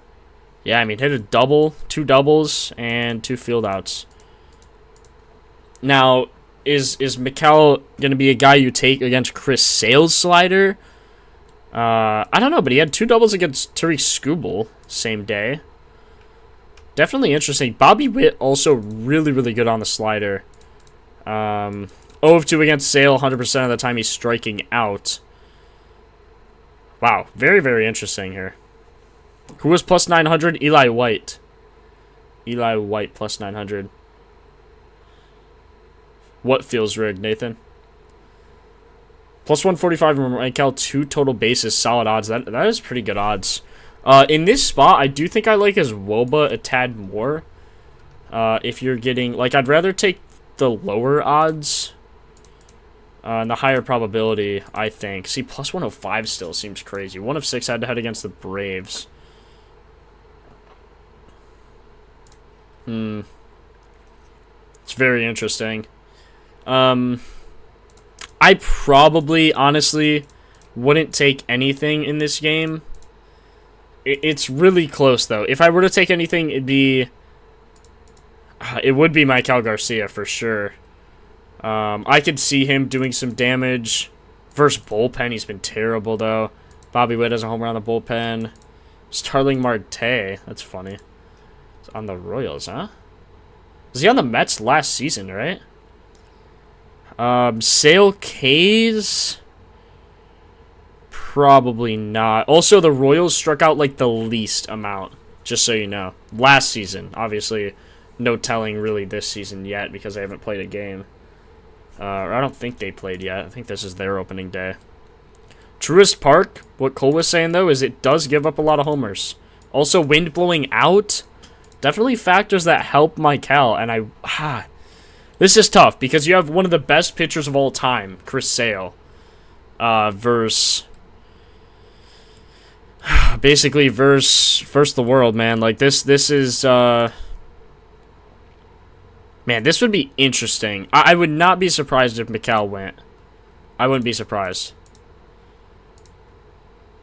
Yeah, I mean, hit a double, 2 doubles, and 2 field outs. Now, is Mikel going to be a guy you take against Chris Sale's slider? I don't know, but he had 2 doubles against Tariq Skubal same day. Definitely interesting. Bobby Witt also really, really good on the slider. 0 of 2 against Sale, 100% of the time he's striking out. Wow, very, very interesting here. Who was plus 900? Eli White. Eli White plus 900. What feels rigged, Nathan? Plus 145 and Mikel, 2 total bases, solid odds. That is pretty good odds. In this spot, I do think I like his WOBA a tad more. If you're getting... Like, I'd rather take the lower odds and the higher probability, I think. See, plus 105 still seems crazy. 1 of 6 head-to-head against the Braves. It's very interesting. I probably, honestly, wouldn't take anything in this game. It's really close, though. If I were to take anything, it would be Mikel Garcia, for sure. I could see him doing some damage. Versus bullpen, he's been terrible, though. Bobby Witt has a home run on the bullpen. Starling Marte, that's funny. It's on the Royals, huh? Was he on the Mets last season, right? Sale K's? Probably not. Also, the Royals struck out, like, the least amount, just so you know. Last season. Obviously, no telling really this season yet because they haven't played a game. Or I don't think they played yet. I think this is their opening day. Truist Park, what Cole was saying, though, is it does give up a lot of homers. Also, wind blowing out definitely factors that help Mikel, and this is tough because you have one of the best pitchers of all time, Chris Sale, versus the world, man. Like this is man, this would be interesting. I would not be surprised if Mikel went. I wouldn't be surprised.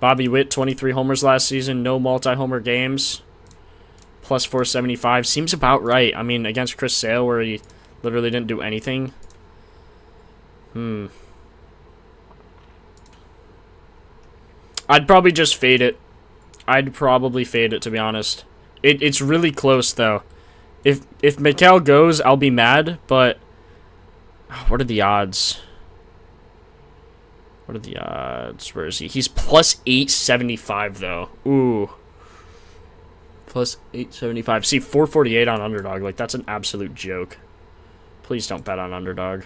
Bobby Witt, 23 homers last season, no multi-homer games. Plus 475 seems about right. I mean, against Chris Sale, where he literally didn't do anything. I'd probably just fade it. I'd probably fade it, to be honest. It's really close, though. If Mikel goes, I'll be mad, but... What are the odds? What are the odds? Where is he? He's plus 875, though. Ooh. Plus 875. See, 448 on underdog. Like, that's an absolute joke. Please don't bet on underdog.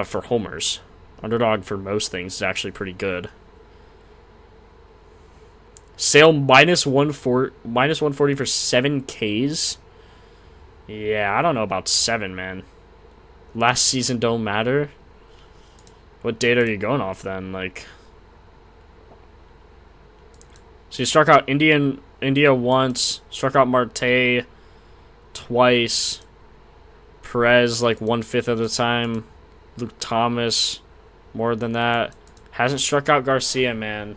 For homers. Underdog for most things is actually pretty good. Sale minus 140 for 7 Ks. Yeah, I don't know about 7, man. Last season don't matter. What data are you going off then? Like, so you struck out India once, struck out Marte twice. Perez like 1/5 of the time. Luke Thomas more than that. Hasn't struck out Garcia, man.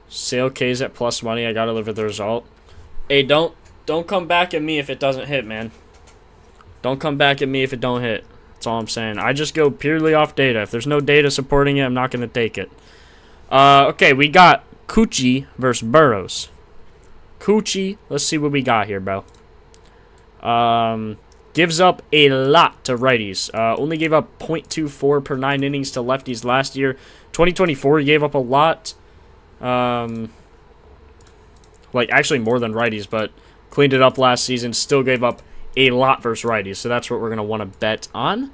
Sale K's at plus money. I gotta live with the result. Hey, don't come back at me if it doesn't hit, man. Don't come back at me if it don't hit. That's all I'm saying. I just go purely off data. If there's no data supporting it, I'm not gonna take it. Okay, we got Coochie versus Burrows. Coochie, let's see what we got here, bro. Gives up a lot to righties. Only gave up 0.24 per 9 innings to lefties last year. 2024, he gave up a lot. Like, actually more than righties, but cleaned it up last season. Still gave up a lot versus righties, so that's what we're going to want to bet on.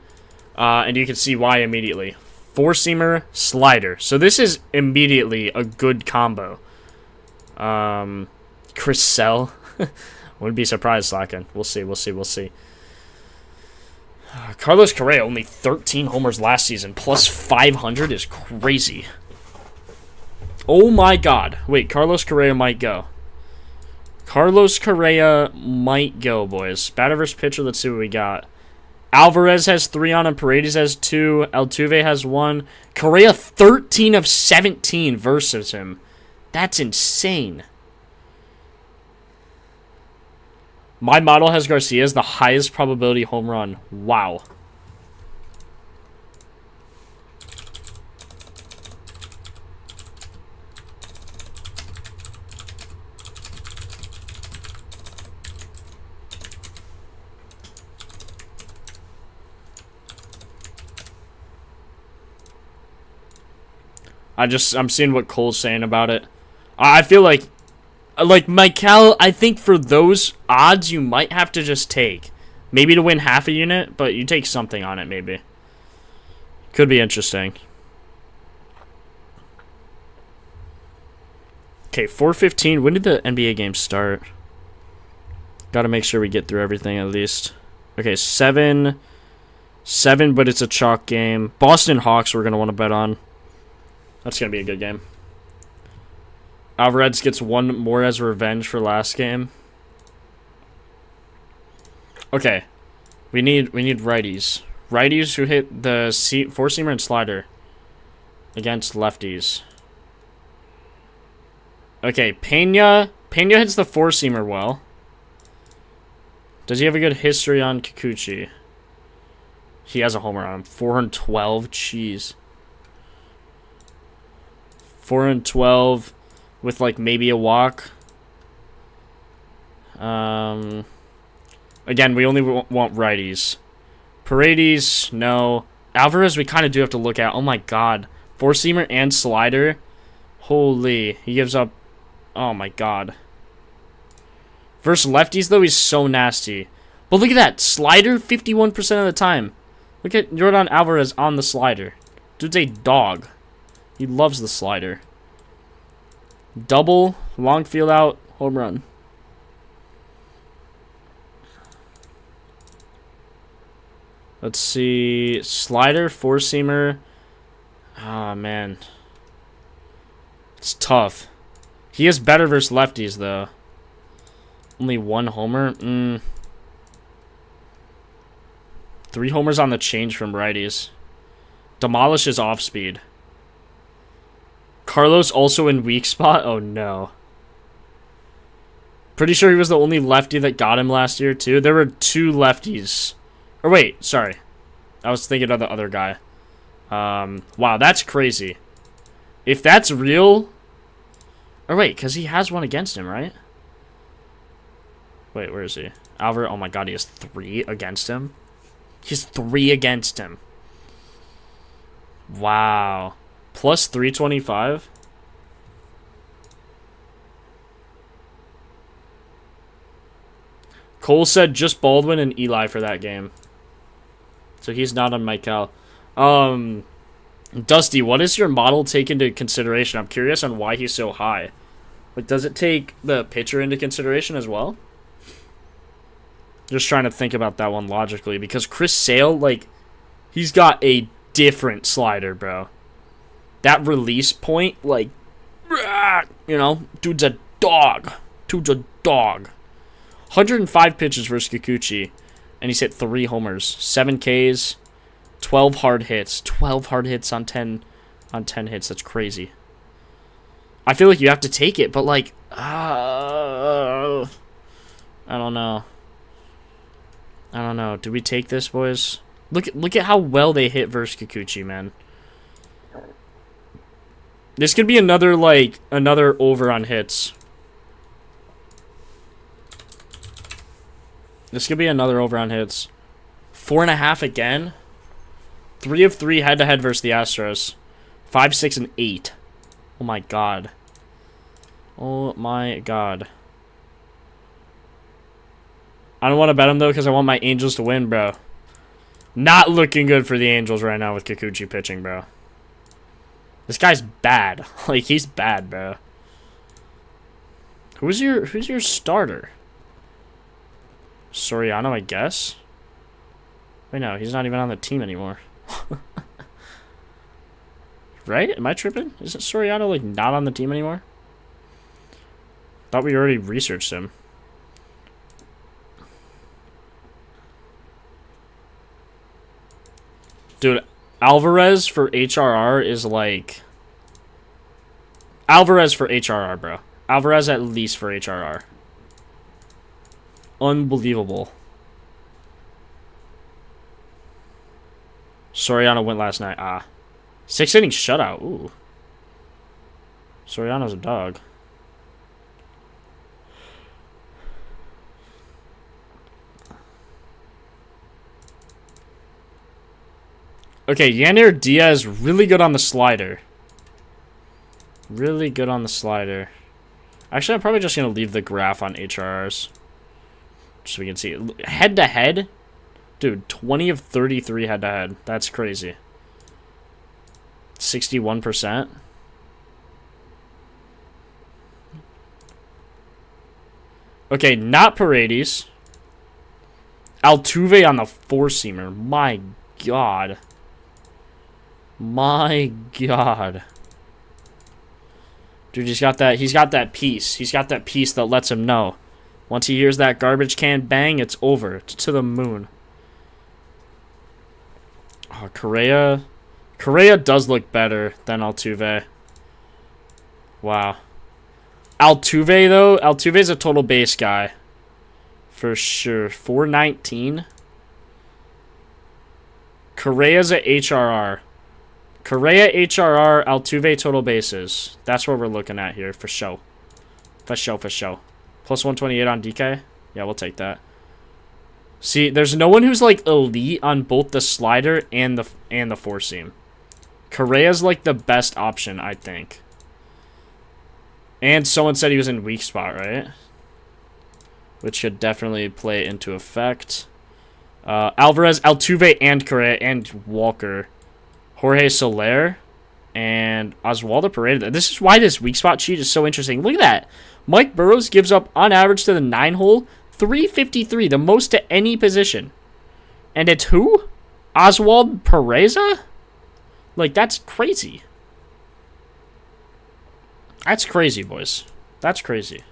And you can see why immediately. Four-seamer, slider. So this is immediately a good combo. Chris Sale. Wouldn't be surprised, slacking. We'll see. Carlos Correa, only 13 homers last season. Plus 500 is crazy. Oh my god. Wait, Carlos Correa might go. Carlos Correa might go, boys. Batter versus pitcher, let's see what we got. Alvarez has 3 on him. Paredes has 2. Altuve has 1. Correa 13 of 17 versus him. That's insane. My model has Garcia as the highest probability home run. Wow. I'm seeing what Cole's saying about it. I feel like Michael, I think for those odds, you might have to just take. Maybe to win half a unit, but you take something on it, maybe. Could be interesting. Okay, 4:15. When did the NBA game start? Got to make sure we get through everything at least. Okay, 7, but it's a chalk game. Boston Hawks we're going to want to bet on. That's going to be a good game. Alvarez gets 1 more as revenge for last game. Okay. We need righties. Righties who hit the 4-seamer and slider against lefties. Okay, Pena hits the 4-seamer well. Does he have a good history on Kikuchi? He has a homer on him. 412. Jeez. 412 with like maybe a walk. Again, we only want righties. Paredes, no. Alvarez, we kind of do have to look at. Oh my god. 4-seamer and slider. Holy. He gives up. Oh my god. Versus lefties, though, he's so nasty. But look at that. Slider 51% of the time. Look at Yordan Alvarez on the slider. Dude's a dog. He loves the slider. Double, long field out, home run. Let's see. Slider, 4-seamer. Ah, man. It's tough. He is better versus lefties, though. Only 1 homer? 3 homers on the change from righties. Demolishes off speed. Carlos also in weak spot? Oh, no. Pretty sure he was the only lefty that got him last year, too. There were 2 lefties. Or wait, sorry. I was thinking of the other guy. Wow, that's crazy. If that's real... Or wait, because he has one against him, right? Wait, where is he? Alvarez, oh my god, he has 3 against him. He has 3 against him. Wow. Plus 325? Cole said just Baldwin and Eli for that game. So he's not on Michael. Dusty, what does your model take into consideration? I'm curious on why he's so high. Like, does it take the pitcher into consideration as well? Just trying to think about that one logically. Because Chris Sale, like, he's got a different slider, bro. That release point, like, you know, dude's a dog. Dude's a dog. 105 pitches versus Kikuchi. And he's hit 3 homers. 7 Ks. 12 hard hits. 12 hard hits on 10 hits. That's crazy. I feel like you have to take it, but like, I don't know. I don't know. Do we take this, boys? Look at how well they hit versus Kikuchi, man. This could be another over on hits. This could be another over on hits. 4.5 again. 3 of 3 head-to-head versus the Astros. 5, 6, and 8. Oh my god. Oh my god. I don't want to bet him, though, because I want my Angels to win, bro. Not looking good for the Angels right now with Kikuchi pitching, bro. This guy's bad. Like, he's bad, bro. Who's your starter? Soriano, I guess? Wait, no, he's not even on the team anymore. Right? Am I tripping? Isn't Soriano, like, not on the team anymore? Thought we already researched him. Dude, Alvarez for HRR is like... Alvarez for HRR, bro. Alvarez at least for HRR. Unbelievable. Soriano went last night. 6-inning shutout. Ooh. Soriano's a dog. Okay, Yanir Diaz, really good on the slider. Really good on the slider. Actually, I'm probably just going to leave the graph on HRRs. Just so we can see it. Head-to-head? Dude, 20 of 33 head-to-head. That's crazy. 61%. Okay, not Paredes. Altuve on the four-seamer. My God. My God. Dude, he's got that piece. He's got that piece that lets him know. Once he hears that garbage can bang, it's over. It's to the moon. Oh, Correa. Correa does look better than Altuve. Wow. Altuve, though. Altuve's a total base guy. For sure. 419. Correa's a HRR. Correa HRR, Altuve total bases. That's what we're looking at here, for show. For show, for show. Plus 128 on DK? Yeah, we'll take that. See, there's no one who's like elite on both the slider and the four seam. Correa's like the best option, I think. And someone said he was in weak spot, right? Which should definitely play into effect. Alvarez, Altuve, and Correa, and Walker. Jorge Soler, and Oswaldo Pereira. This is why this weak spot sheet is so interesting. Look at that. Mike Burrows gives up, on average, to the 9-hole, 353, the most to any position. And it's who? Oswald Pereza? Like, that's crazy. That's crazy, boys. That's crazy.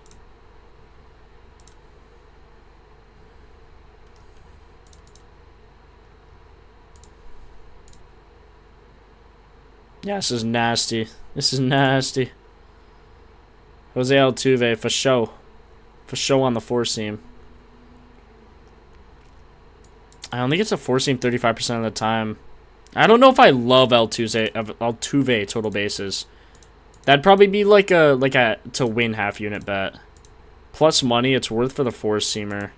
Yeah, this is nasty. This is nasty. Jose Altuve, for show. For show on the four-seam. I only get to four-seam 35% of the time. I don't know if I love Altuve total bases. That'd probably be like a to win half unit bet. Plus money, it's worth for the four-seamer.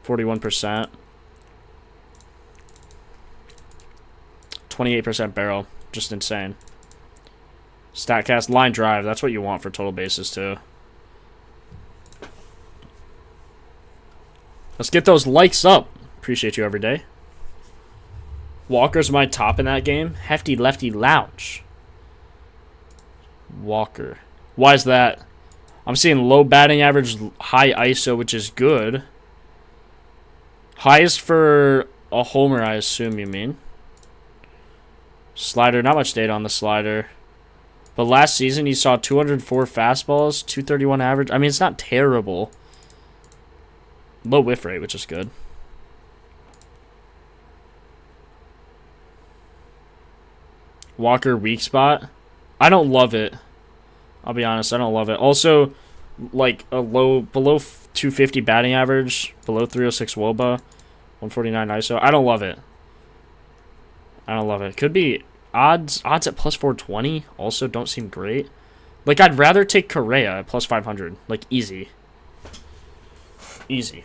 41%. 28% barrel. Just insane. Statcast line drive. That's what you want for total bases, too. Let's get those likes up. Appreciate you every day. Walker's my top in that game. Hefty lefty lounge. Walker. Why is that? I'm seeing low batting average, high ISO, which is good. Highest for a homer, I assume you mean. Slider, not much data on the slider. But last season, he saw 204 fastballs, 231 average. I mean, it's not terrible. Low whiff rate, which is good. Walker, weak spot. I don't love it. I'll be honest, I don't love it. Also, like, a low, below 250 batting average, below 306 WOBA, 149 ISO. I don't love it. I don't love it. Could be odds at plus 420 also don't seem great. Like, I'd rather take Correa at plus 500. Like, easy. Easy.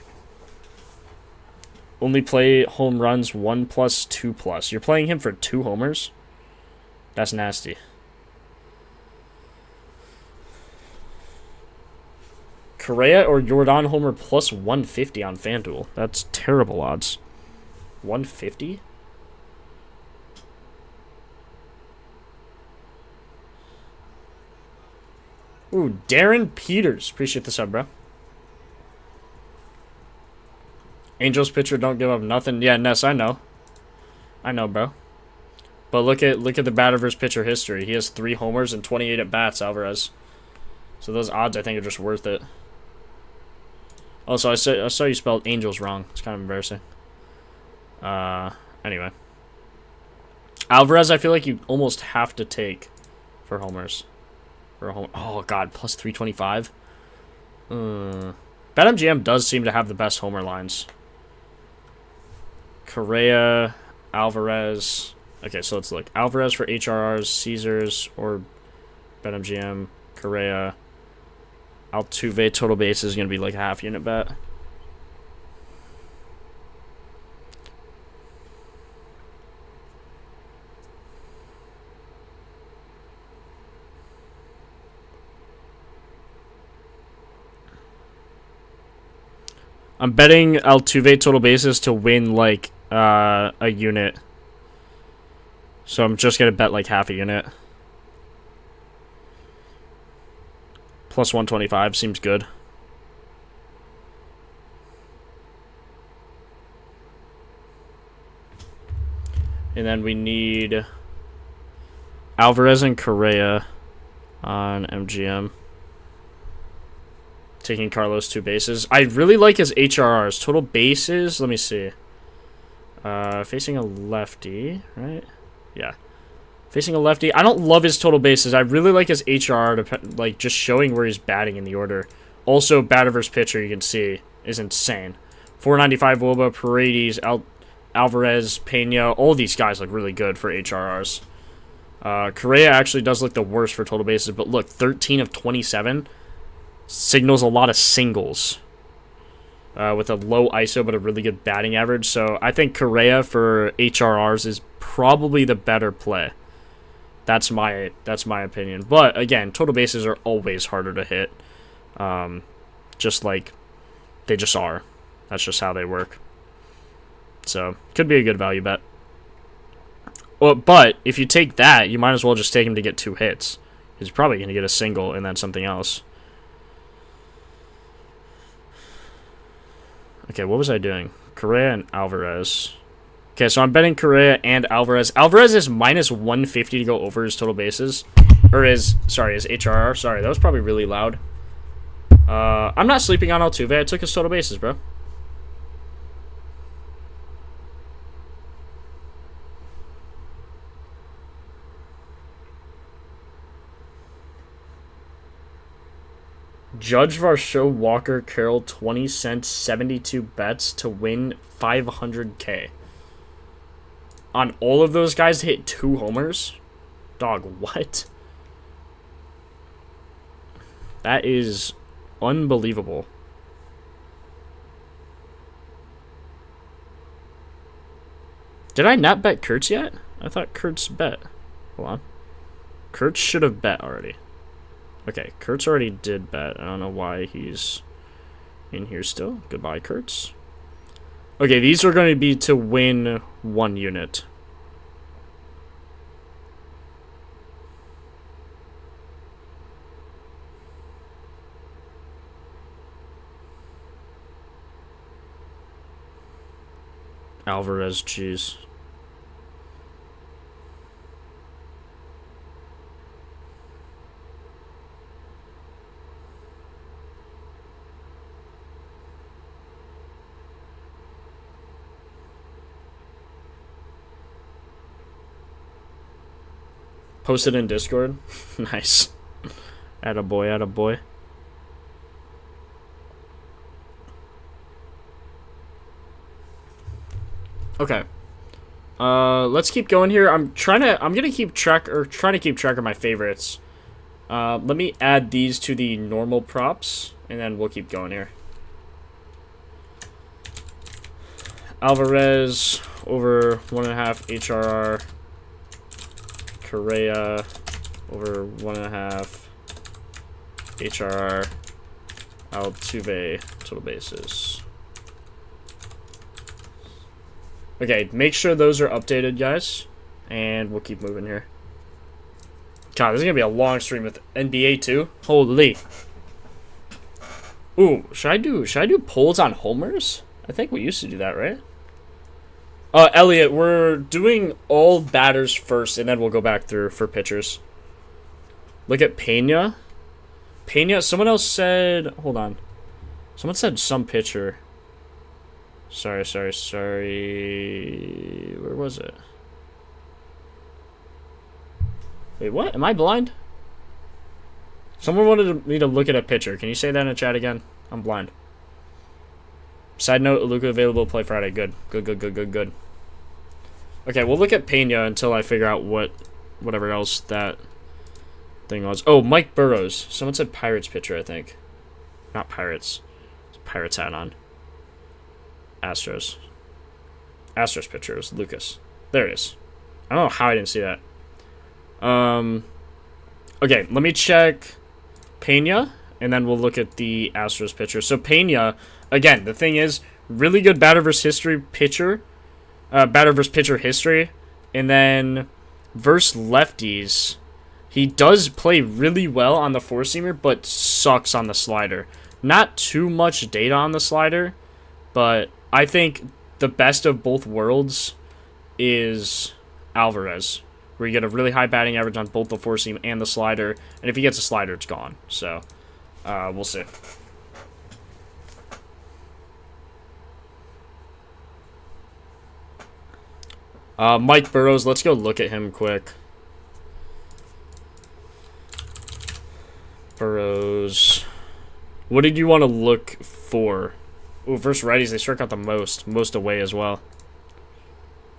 Only play home runs 1+, 2+. You're playing him for 2 homers? That's nasty. Correa or Jordan homer plus 150 on FanDuel. That's terrible odds. 150? Ooh, Darren Peters. Appreciate the sub, bro. Angels pitcher don't give up nothing. Yeah, Ness, I know. I know, bro. But look at the batter versus pitcher history. He has 3 homers and 28 at bats, Alvarez. So those odds, I think, are just worth it. Also, I saw you spelled Angels wrong. It's kind of embarrassing. Anyway. Alvarez, I feel like you almost have to take for homers. For a home. Oh, God, plus 325. BetMGM does seem to have the best homer lines. Correa, Alvarez. Okay, so let's look. Alvarez for HRRs, Caesars, or BetMGM, Correa. Altuve total base is going to be like a half unit bet. I'm betting Altuve total bases to win like a unit. So I'm just going to bet like half a unit. Plus 125 seems good. And then we need Alvarez and Correa on MGM. Taking Carlos 2 bases. I really like his HRRs. Total bases, let me see. Facing a lefty, right? Yeah. Facing a lefty. I don't love his total bases. I really like his HRR, like just showing where he's batting in the order. Also, batter versus pitcher, you can see, is insane. 495 Woba, Paredes, Alvarez, Pena. All these guys look really good for HRRs. Correa actually does look the worst for total bases, but look, 13 of 27 signals a lot of singles. With a low ISO but a really good batting average. So I think Correa for HRRs is probably the better play. That's my opinion. But again, total bases are always harder to hit. Just like they just are. That's just how they work. So could be a good value bet. Well, but if you take that, you might as well just take him to get 2 hits. He's probably going to get a single and then something else. Okay, what was I doing? Correa and Alvarez. Okay, so I'm betting Correa and Alvarez. Alvarez is minus 150 to go over his total bases. Or his HRR. Sorry, that was probably really loud. I'm not sleeping on Altuve. I took his total bases, bro. Judge, Varsho, Walker, Carroll, 20 cents, 72 bets to win 500K. On all of those guys to hit 2 homers? Dog, what? That is unbelievable. Did I not bet Kurtz yet? I thought Kurtz bet. Hold on. Kurtz should have bet already. Okay, Kurtz already did bet. I don't know why he's in here still. Goodbye, Kurtz. Okay, these are going to be to win 1 unit. Alvarez, jeez. Post it in Discord. Nice. Attaboy, attaboy. Okay. Let's keep going here. I'm gonna keep track of my favorites. Let me add these to the normal props, and then we'll keep going here. Alvarez over 1.5 HRR. Correa over 1.5 HRR. Altuve total bases. Okay, make sure those are updated, guys, and we'll keep moving here. God, this is gonna be a long stream with NBA too. Holy. Ooh, should I do polls on homers? I think we used to do that, right? Elliot, we're doing all batters first, and then we'll go back through for pitchers. Look at Pena. Pena, someone else said... Hold on. Someone said some pitcher. Sorry. Where was it? Wait, what? Am I blind? Someone wanted me to look at a picture. Can you say that in the chat again? I'm blind. Side note, Luka available, play Friday. Good. Good. Okay, we'll look at Pena until I figure out whatever else that thing was. Oh, Mike Burrows. Someone said Pirates pitcher, I think. Not Pirates. Pirates hat on. Astros. Astros pitcher is Lucas. There it is. I don't know how I didn't see that. Okay, let me check Pena, and then we'll look at the Astros pitcher. So Pena, again, the thing is, really good batter versus history pitcher. Batter versus pitcher history. And then versus lefties, he does play really well on the four-seamer, but sucks on the slider. Not too much data on the slider, but I think the best of both worlds is Alvarez, where you get a really high batting average on both the four-seam and the slider, and if he gets a slider, it's gone. So, we'll see. Mike Burrows, let's go look at him quick. Burrows. What did you want to look for? Ooh, versus righties, they struck out the most away as well.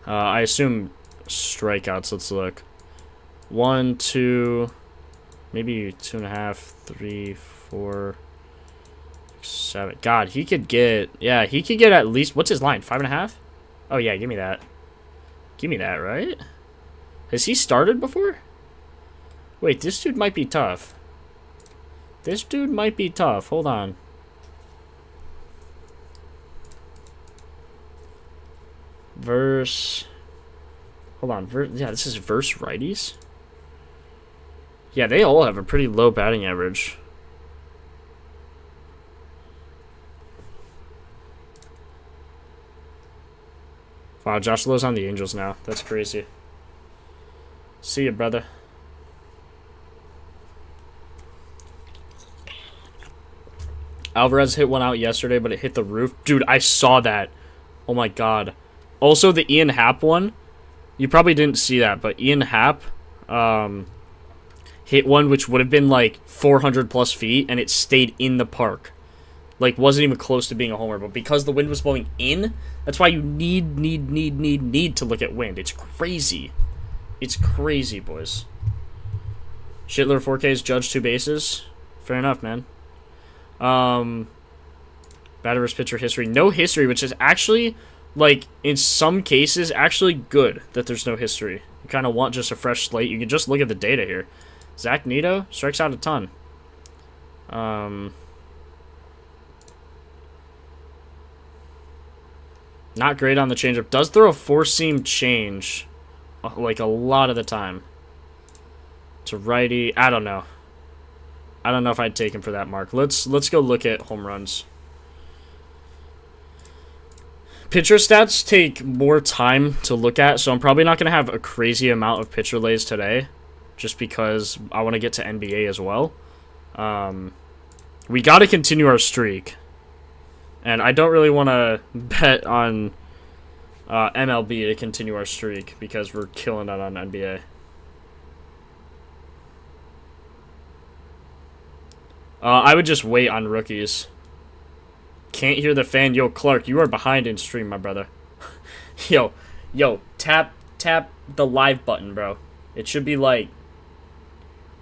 I assume strikeouts. Let's look. 1, 2, maybe 2.5, 3, 4, 7. God, he could get, yeah, he could get at least, what's his line? 5.5? Oh yeah, give me that. Give me that, right? Has he started before? Wait, this dude might be tough. This dude might be tough. Hold on. Hold on. Yeah, this is verse righties. Yeah, they all have a pretty low batting average. Wow, Josh Lowe's on the Angels now. That's crazy. See ya, brother. Alvarez hit one out yesterday, but it hit the roof. Dude, I saw that. Oh my god. Also, the Ian Happ one. You probably didn't see that, but Ian Happ hit one which would have been like 400 plus feet, and it stayed in the park. Like, wasn't even close to being a homer, but because the wind was blowing in, that's why you need to look at wind. It's crazy. It's crazy, boys. Shitler 4Ks, Judge 2 bases. Fair enough, man. Batter versus pitcher history. No history, which is actually, like, in some cases, actually good that there's no history. You kind of want just a fresh slate. You can just look at the data here. Zach Neto strikes out a ton. Not great on the changeup. Does throw a four-seam change, like, a lot of the time. To righty. I don't know. I don't know if I'd take him for that mark. Let's go look at home runs. Pitcher stats take more time to look at, so I'm probably not going to have a crazy amount of pitcher lays today, just because I want to get to NBA as well. We got to continue our streak, and I don't really want to bet on MLB to continue our streak because we're killing it on NBA. I would just wait on rookies. Can't hear the fan. Yo, Clark, you are behind in stream, my brother. yo, tap the live button, bro. It should be, like,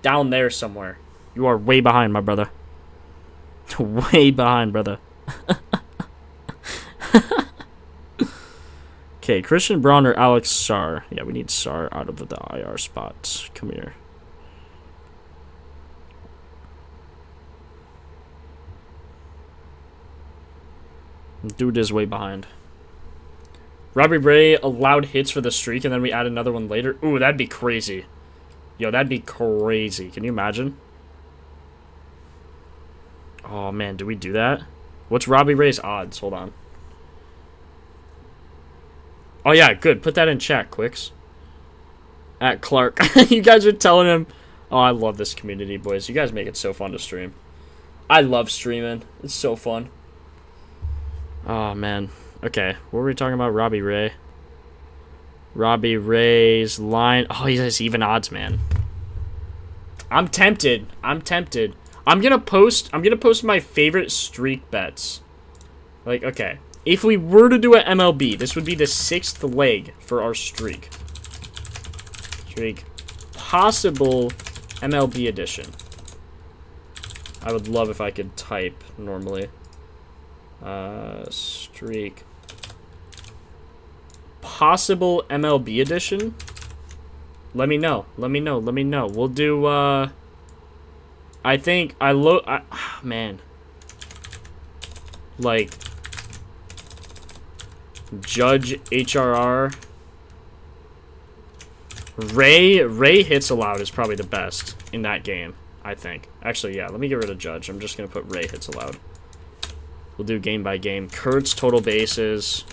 down there somewhere. You are way behind, my brother. Way behind, brother. Okay, Christian Braun or Alex Sarr. Yeah, we need Sarr out of the IR spot. Come here. Dude is way behind. Robbie Ray allowed hits for the streak, and then we add another one later. Ooh, that'd be crazy. Yo, that'd be crazy. Can you imagine? Oh, man, do we do that? What's Robbie Ray's odds? Hold on. Oh, yeah, good. Put that in chat, Quicks. At Clark. You guys are telling him. Oh, I love this community, boys. You guys make it so fun to stream. I love streaming. It's so fun. Oh, man. Okay, what were we talking about? Robbie Ray. Robbie Ray's line. Oh, he has even odds, man. I'm tempted. I'm tempted. I'm gonna post my favorite streak bets. Like, okay. If we were to do an MLB, this would be the 6th leg for our streak. Possible MLB edition. I would love if I could type normally. Streak. Possible MLB edition? Let me know. Let me know. Let me know. We'll do, I think man. Like, Judge HRR. Ray hits allowed is probably the best in that game, I think. Actually, yeah, let me get rid of Judge. I'm just going to put Ray hits allowed. We'll do game by game. Kurt's total bases.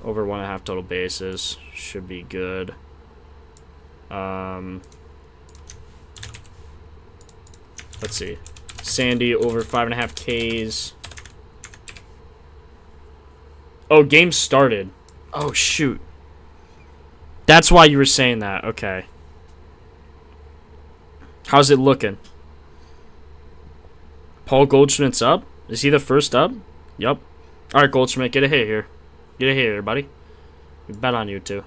Over 1.5 total bases. Should be good. Let's see. Sandy over 5.5 Ks. Oh, game started. Oh, shoot. That's why you were saying that. Okay. How's it looking? Paul Goldschmidt's up? Is he the first up? Yup. Alright, Goldschmidt, get a hit here. Get a hit here, buddy. We bet on you, too.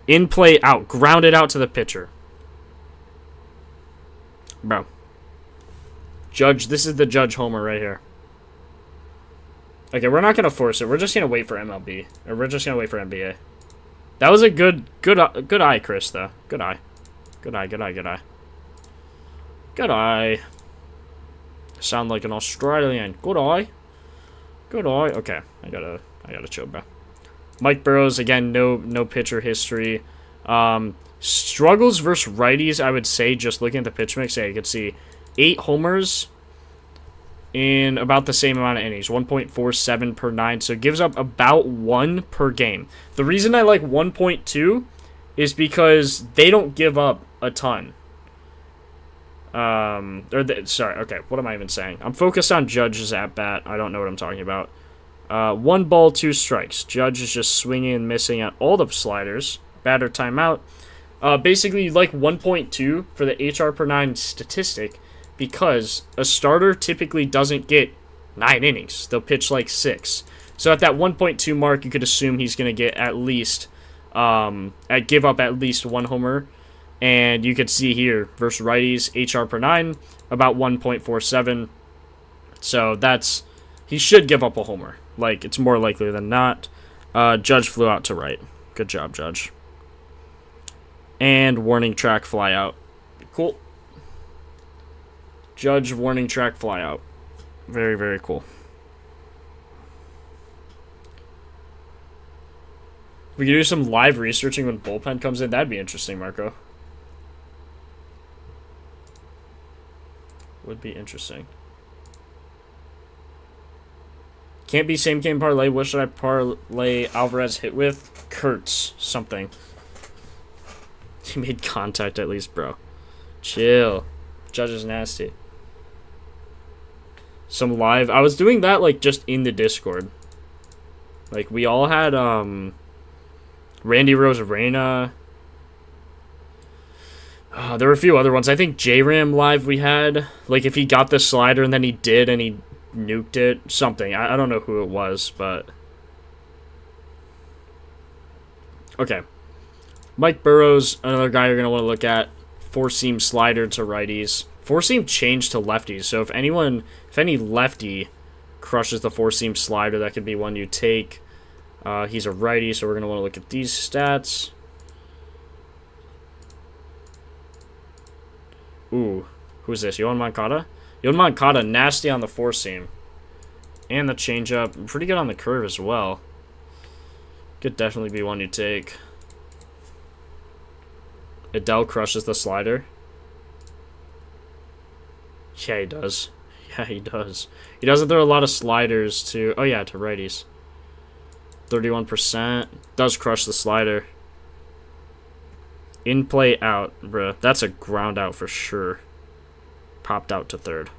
In play out. Grounded out to the pitcher. Bro. Judge, this is the Judge homer right here. Okay, we're not going to force it. We're just going to wait for MLB. Or we're just going to wait for NBA. That was a good eye, Chris, though. Good eye. Good eye, good eye, good eye. Good eye. Sound like an Australian. Good eye. Good eye. Okay, I gotta chill, bro. Mike Burrows, again, no pitcher history. Struggles versus righties, I would say, just looking at the pitch mix. Yeah, you can see 8 homers in about the same amount of innings, 1.47 per 9, so it gives up about 1 per game. The reason I like 1.2 is because they don't give up a ton. Sorry, okay, what am I even saying? I'm focused on Judge's at-bat. I don't know what I'm talking about. 1 ball, 2 strikes. Judge is just swinging and missing at all the sliders. Batter timeout. Basically, you like 1.2 for the HR per 9 statistic because a starter typically doesn't get 9 innings. They'll pitch like 6. So at that 1.2 mark, you could assume he's going to get at least, give up at least 1 homer. And you could see here, versus righties, HR per 9, about 1.47. So he should give up a homer. Like, it's more likely than not. Judge flew out to right. Good job, Judge. And warning track fly out. Cool. Judge warning track fly out. Very, very cool. We could do some live researching when bullpen comes in. That'd be interesting, Marco. Would be interesting. Can't be same game parlay. What should I parlay Alvarez hit with? Kurtz something. He made contact at least, bro. Chill. Judge is nasty. Some live. I was doing that like just in the Discord. Like we all had Randy Rosarena. There were a few other ones. I think J-Ram live we had. Like if he got the slider and then he did and he nuked it. Something. I don't know who it was, but okay. Mike Burrows, another guy you're going to want to look at. 4-seam slider to righties. 4-seam changed to lefties. So if any lefty crushes the 4-seam slider, that could be one you take. He's a righty, so we're going to want to look at these stats. Ooh, who's this? Yohan Moncada? Yohan Moncada, nasty on the 4-seam. And the changeup. Pretty good on the curve as well. Could definitely be one you take. Adele crushes the slider. Yeah, he does. Yeah, he does. He doesn't throw a lot of sliders to... Oh, yeah, to righties. 31%. Does crush the slider. In play out, bruh. That's a ground out for sure. Popped out to third.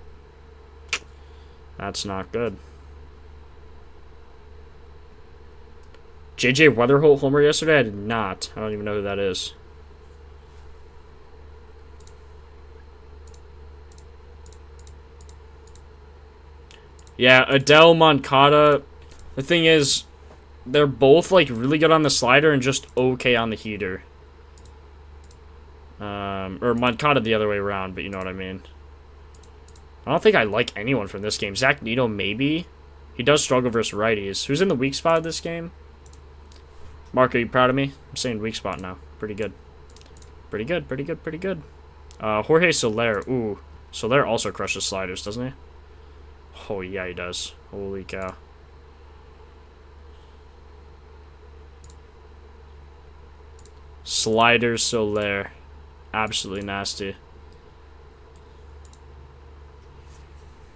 That's not good. JJ Weatherholt homer yesterday? I did not. I don't even know who that is. Yeah, Adele, Moncada. The thing is, they're both like really good on the slider and just okay on the heater. Or Moncada the other way around, but you know what I mean. I don't think I like anyone from this game. Zach Neto, maybe. He does struggle versus righties. Who's in the weak spot of this game? Mark, are you proud of me? I'm saying weak spot now. Pretty good. Pretty good, pretty good, pretty good. Jorge Soler. Ooh. Soler also crushes sliders, doesn't he? Oh, yeah, he does. Holy cow. Sliders Soler. Absolutely nasty.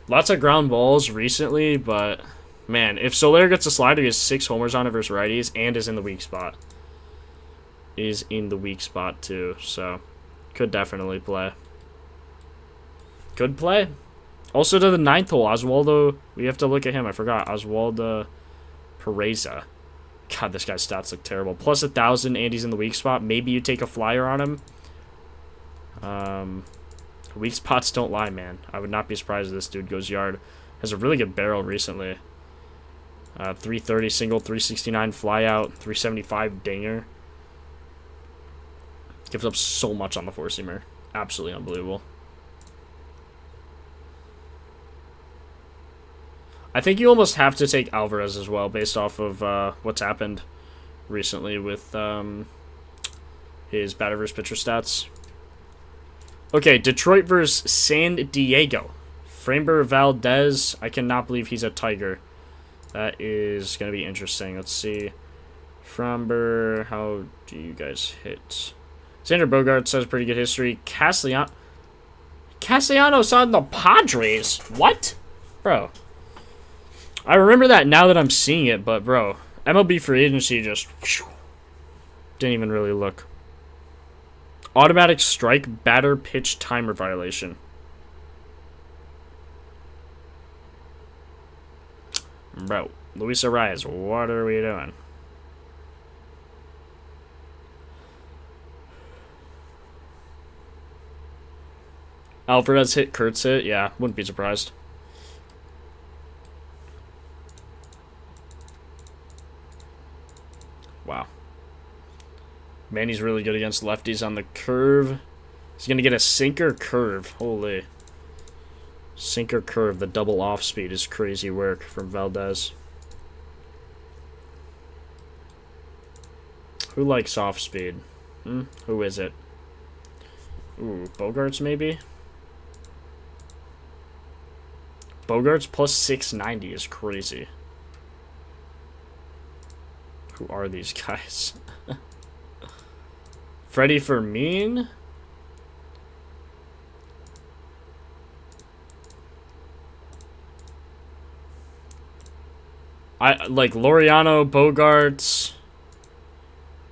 Lots of ground balls recently, but man, if Soler gets a slider, he has 6 homers on it versus righties and is in the weak spot. Is in the weak spot too, so could definitely play. Could play. Also to the 9th hole, Oswaldo. We have to look at him. I forgot. Oswaldo Pereza. God, this guy's stats look terrible. Plus 1,000, and he's in the weak spot. Maybe you take a flyer on him. Weak spots don't lie, man. I would not be surprised if this dude goes yard. Has a really good barrel recently. 330 single, 369 flyout, 375 dinger. Gives up so much on the four-seamer. Absolutely unbelievable. I think you almost have to take Alvarez as well, based off of what's happened recently with his batter versus pitcher stats. Okay, Detroit versus San Diego. Framber Valdez. I cannot believe he's a Tiger. That is going to be interesting. Let's see. Framber, how do you guys hit? Xander Bogaerts has pretty good history. Castellanos on the Padres. What? Bro. I remember that now that I'm seeing it, but bro. MLB free agency just didn't even really look. Automatic strike, batter, pitch, timer violation. Bro, Luis Arias, what are we doing? Alvarez hit, Kurtz hit. Yeah, wouldn't be surprised. Wow. Manny's really good against lefties on the curve. He's going to get a sinker curve. Holy. Sinker curve. The double off speed is crazy work from Valdez. Who likes off speed? Who is it? Ooh, Bogaerts maybe? Bogaerts plus 690 is crazy. Who are these guys? Freddie Fermin? I like Laureano, Bogaerts.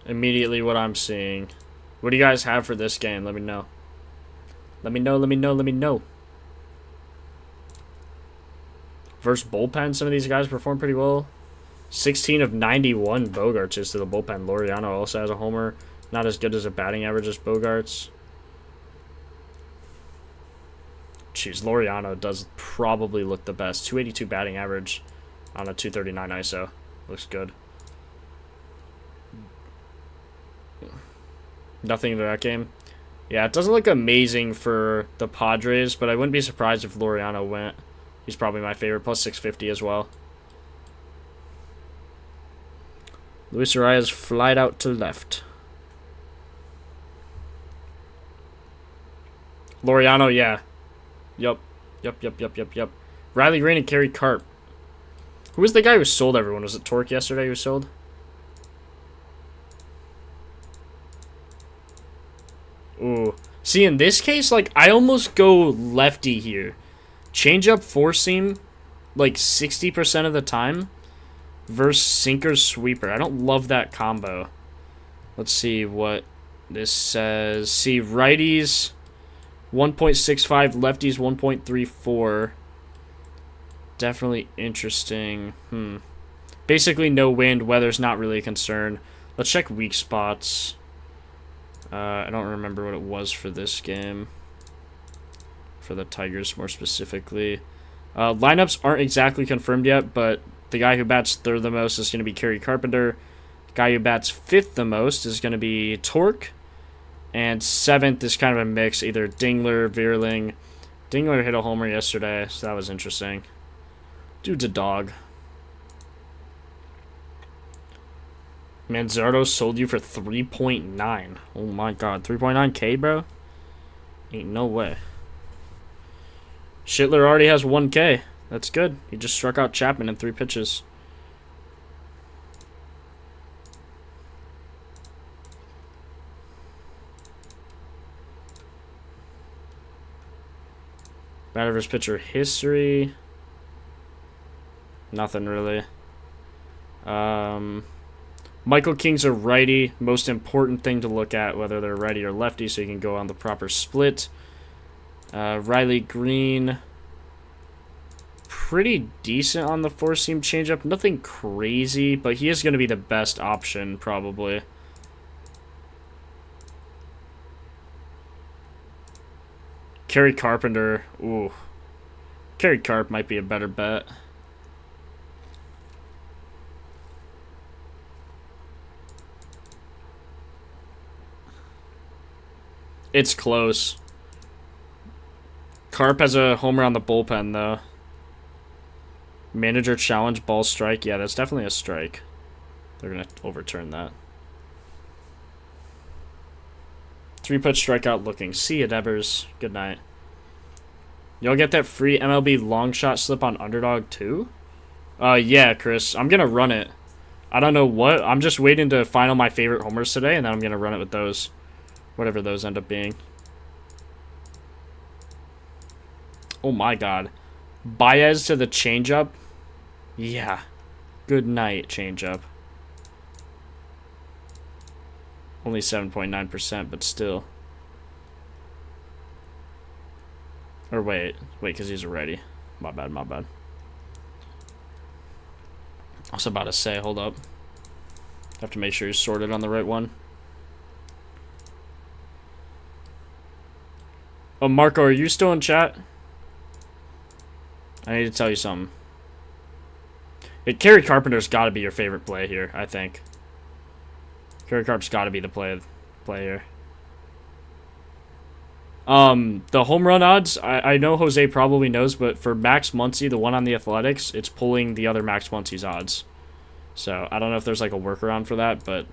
Immediately what I'm seeing. What do you guys have for this game? Let me know. Let me know, let me know, let me know. Versus bullpen, some of these guys perform pretty well. 16 of 91 Bogaerts is to the bullpen. Laureano also has a homer. Not as good as a batting average as Bogaerts. Jeez, Laureano does probably look the best. 282 batting average on a 239 ISO. Looks good. Nothing in that game. Yeah, it doesn't look amazing for the Padres, but I wouldn't be surprised if Laureano went. He's probably my favorite. Plus 650 as well. Luis Arias flied out to left. Laureano, yeah. Yup. Yup. Riley Green and Kerry Carp. Who was the guy who sold everyone? Was it Torque yesterday who sold? Ooh. See, in this case, like, I almost go lefty here. Change up four seam, like, 60% of the time. Versus sinker sweeper. I don't love that combo. Let's see what this says. See, righties 1.65, lefties 1.34. Definitely interesting. Basically no wind. Weather's not really a concern. Let's check weak spots. I don't remember what it was for this game. For the Tigers, more specifically. Lineups aren't exactly confirmed yet, but the guy who bats third the most is going to be Kerry Carpenter. The guy who bats fifth the most is going to be Torque. And seventh is kind of a mix, either Dingler, Vierling. Dingler hit a homer yesterday, so that was interesting. Dude's a dog. Manzardo sold you for 3.9. Oh my god, 3.9K, bro? Ain't no way. Schittler already has 1K. That's good. He just struck out Chapman in 3 pitches. Batter versus pitcher history. Nothing really. Michael King's a righty. Most important thing to look at, whether they're righty or lefty, so you can go on the proper split. Riley Green, pretty decent on the four-seam changeup. Nothing crazy, but he is going to be the best option, probably. Kerry Carpenter, ooh. Kerry Carp might be a better bet. It's close. Carp has a homer on the bullpen, though. Manager challenge, ball strike. Yeah, that's definitely a strike. They're going to overturn that. 3-pitch strikeout looking. See ya, Devers. Good night. Y'all get that free MLB long shot slip on Underdog, too? Yeah, Chris. I'm going to run it. I don't know what. I'm just waiting to find all my favorite homers today, and then I'm going to run it with those. Whatever those end up being. Oh my god. Baez to the changeup? Yeah. Good night, changeup. Only 7.9%, but still. Or wait, because he's a righty. My bad, my bad. I was about to say, hold up. Have to make sure he's sorted on the right one. Oh, Marco, are you still in chat? I need to tell you something. Kerry Carpenter's got to be your favorite play here, I think. Kerry Carp's got to be the play here. The home run odds, I know Jose probably knows, but for Max Muncy, the one on the Athletics, it's pulling the other Max Muncy's odds. So, I don't know if there's like a workaround for that, but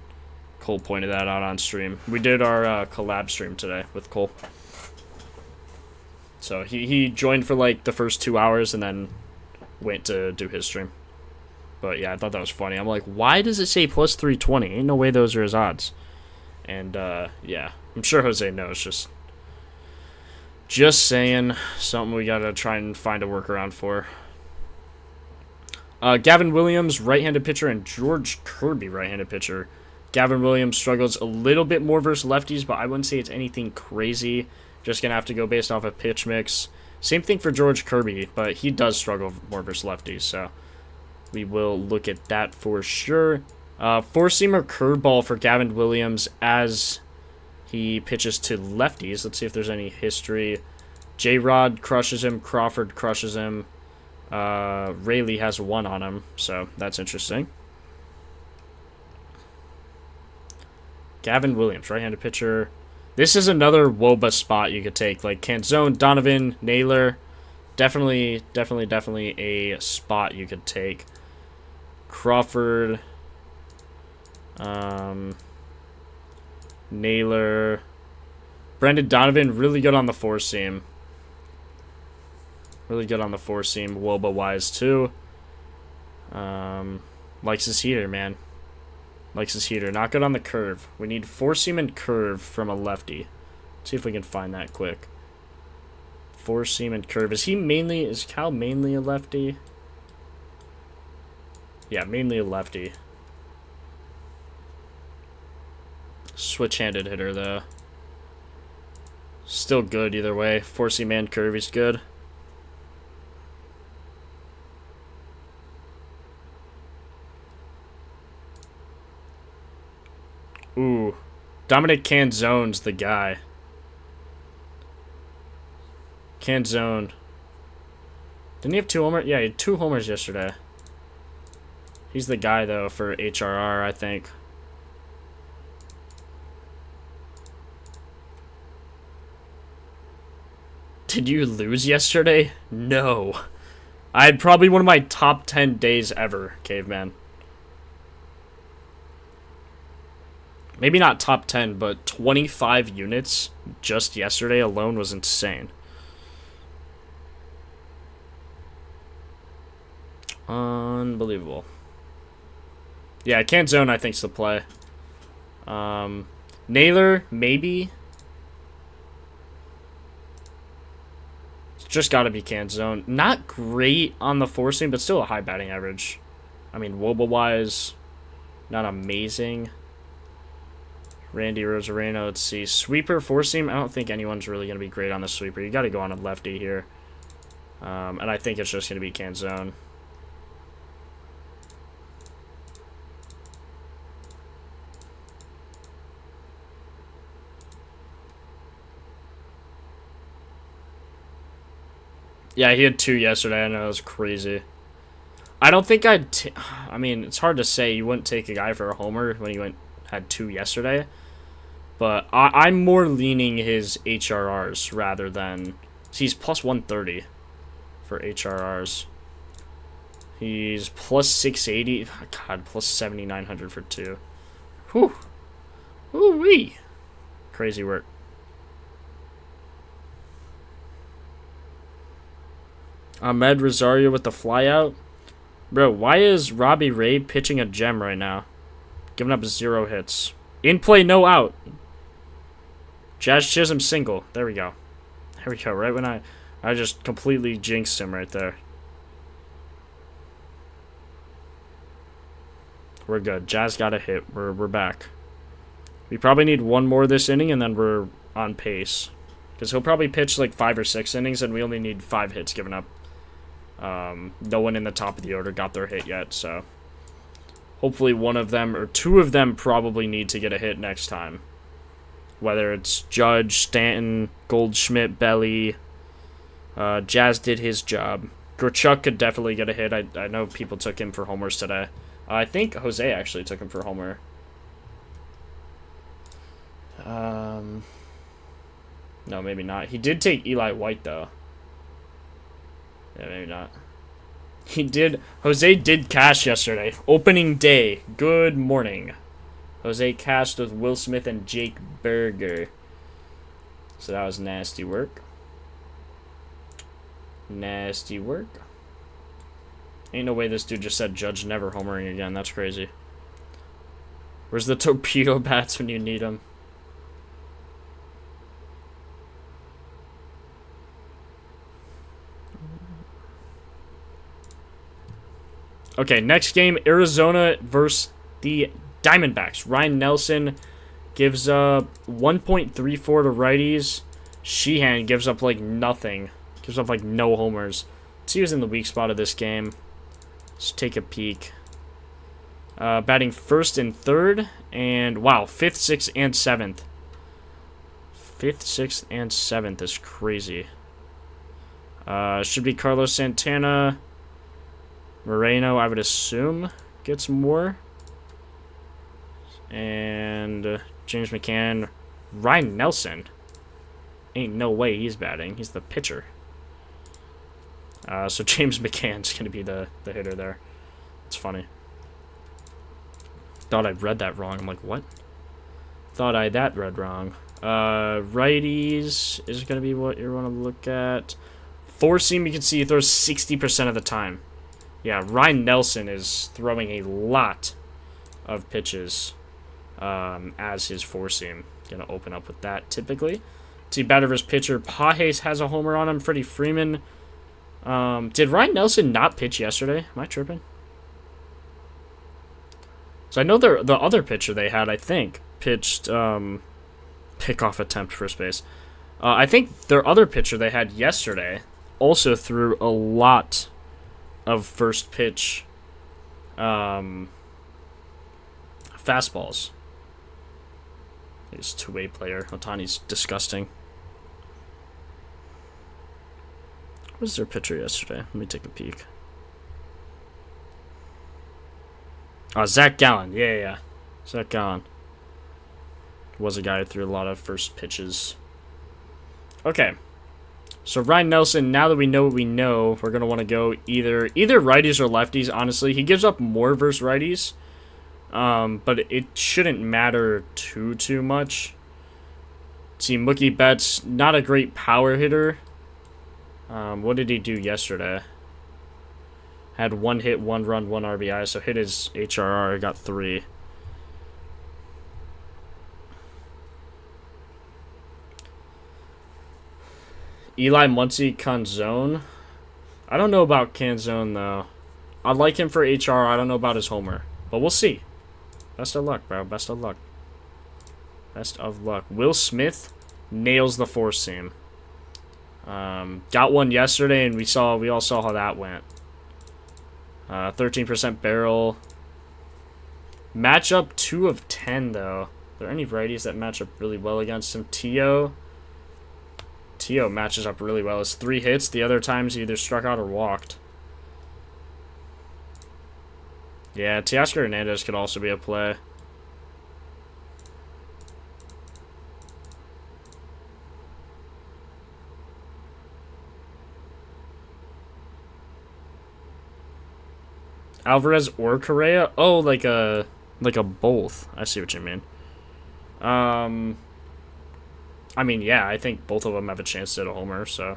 Cole pointed that out on stream. We did our collab stream today with Cole. So he joined for like the first 2 hours and then went to do his stream. But yeah, I thought that was funny. I'm like, why does it say plus 320? Ain't no way those are his odds. And yeah, I'm sure Jose knows. Just saying, something we gotta try and find a workaround for. Gavin Williams, right-handed pitcher, and George Kirby, right-handed pitcher. Gavin Williams struggles a little bit more versus lefties, but I wouldn't say it's anything crazy. Just going to have to go based off of pitch mix. Same thing for George Kirby, but he does struggle more versus lefties, so we will look at that for sure. Four-seamer curveball for Gavin Williams as he pitches to lefties. Let's see if there's any history. J-Rod crushes him. Crawford crushes him. Rayleigh has 1 on him, so that's interesting. Gavin Williams, right-handed pitcher. This is another WOBA spot you could take. Like Canzone, Donovan, Naylor. Definitely a spot you could take. Crawford. Naylor. Brendan Donovan, really good on the four-seam. Really good on the four-seam, WOBA-wise, too. Likes his heater, man. Likes his heater. Not good on the curve. We need four-seam and curve from a lefty. Let's see if we can find that quick. Four-seam and curve. Is Cal mainly a lefty? Yeah, mainly a lefty. Switch-handed hitter, though. Still good either way. Four-seam and curve, he's good. Ooh. Dominic Canzone's the guy. Canzone. Didn't he have 2 homers? Yeah, he had 2 homers yesterday. He's the guy, though, for HRR, I think. Did you lose yesterday? No. I had probably one of my top 10 days ever, Caveman. Maybe not top 10, but 25 units just yesterday alone was insane. Unbelievable. Yeah, Canzone, I think, is the play. Naylor, maybe. It's just got to be Canzone. Not great on the four seam, but still a high batting average. I mean, Woba-wise, not amazing. Randy Rosareno, let's see. Sweeper, four seam. I don't think anyone's really going to be great on the sweeper. You got to go on a lefty here. And I think it's just going to be Canzone. Yeah, he had 2 yesterday. I know, it was crazy. I don't think I mean, it's hard to say. You wouldn't take a guy for a homer when he had 2 yesterday. But I'm more leaning his HRRs rather than... He's plus 130 for HRRs. He's plus 680. God, plus 7,900 for 2. Whew. Woo-wee. Crazy work. Ahmed Rosario with the flyout. Bro, why is Robbie Ray pitching a gem right now? Giving up 0 hits. In play, no out. Jazz Chisholm single. There we go. There we go. Right when I just completely jinxed him right there. We're good. Jazz got a hit. We're back. We probably need 1 more this inning, and then we're on pace. Because he'll probably pitch like 5 or 6 innings, and we only need 5 hits given up. No one in the top of the order got their hit yet, so hopefully one of them or 2 of them probably need to get a hit next time. Whether it's Judge, Stanton, Goldschmidt, Belly, Jazz did his job. Grichuk could definitely get a hit. I know people took him for homers today. I think Jose actually took him for homer. No, maybe not. He did take Eli White, though. Yeah, maybe not. He did. Jose did cash yesterday. Opening day. Good morning. Jose cashed with Will Smith and Jake Berger. So that was nasty work. Nasty work. Ain't no way this dude just said Judge never homering again. That's crazy. Where's the torpedo bats when you need them? Okay, next game, Arizona versus the Diamondbacks. Ryan Nelson gives up 1.34 to righties. Sheehan gives up like nothing. Gives up like no homers. Let's see who's in the weak spot of this game. Let's take a peek. Batting first and third. And wow, 5th, 6th, and 7th. 5th, 6th, and 7th is crazy. Should be Carlos Santana. Moreno, I would assume, gets more. And James McCann. Ryan Nelson. Ain't no way he's batting. He's the pitcher. So James McCann's going to be the hitter there. It's funny. Thought I read that wrong. I'm like, what? Thought I read wrong. Righties is going to be what you want to look at. Four seam, you can see he throws 60% of the time. Yeah, Ryan Nelson is throwing a lot of pitches as his four seam. Gonna open up with that typically. See, batter versus pitcher. Pages has a homer on him. Freddie Freeman. Did Ryan Nelson not pitch yesterday? Am I tripping? So I know the other pitcher they had, I think, pitched pickoff attempt first base. I think their other pitcher they had yesterday also threw a lot of first pitch fastballs. He's a two-way player. Ohtani's disgusting. What was their pitcher yesterday? Let me take a peek. Oh, Zach Gallen. Yeah. Zach Gallen was a guy who threw a lot of first pitches. Okay. So Ryan Nelson, now that we know what we know, we're going to want to go either righties or lefties, honestly. He gives up more versus righties, but it shouldn't matter too much. See, Mookie Betts, not a great power hitter. What did he do yesterday? Had 1 hit, 1 run, 1 RBI, so hit his HRR, got 3. Eli Muncy, Canzone. I don't know about Canzone, though. I like him for HR. I don't know about his homer. But we'll see. Best of luck, bro. Best of luck. Best of luck. Will Smith nails the four seam. Got one yesterday, and we all saw how that went. 13% barrel. Matchup 2 of 10, though. Are there any righties that match up really well against him? Tio matches up really well. It's 3 hits. The other times he either struck out or walked. Yeah, Teoscar Hernandez could also be a play. Alvarez or Correa? Oh, like a both. I see what you mean. I mean, yeah, I think both of them have a chance to hit a homer, so.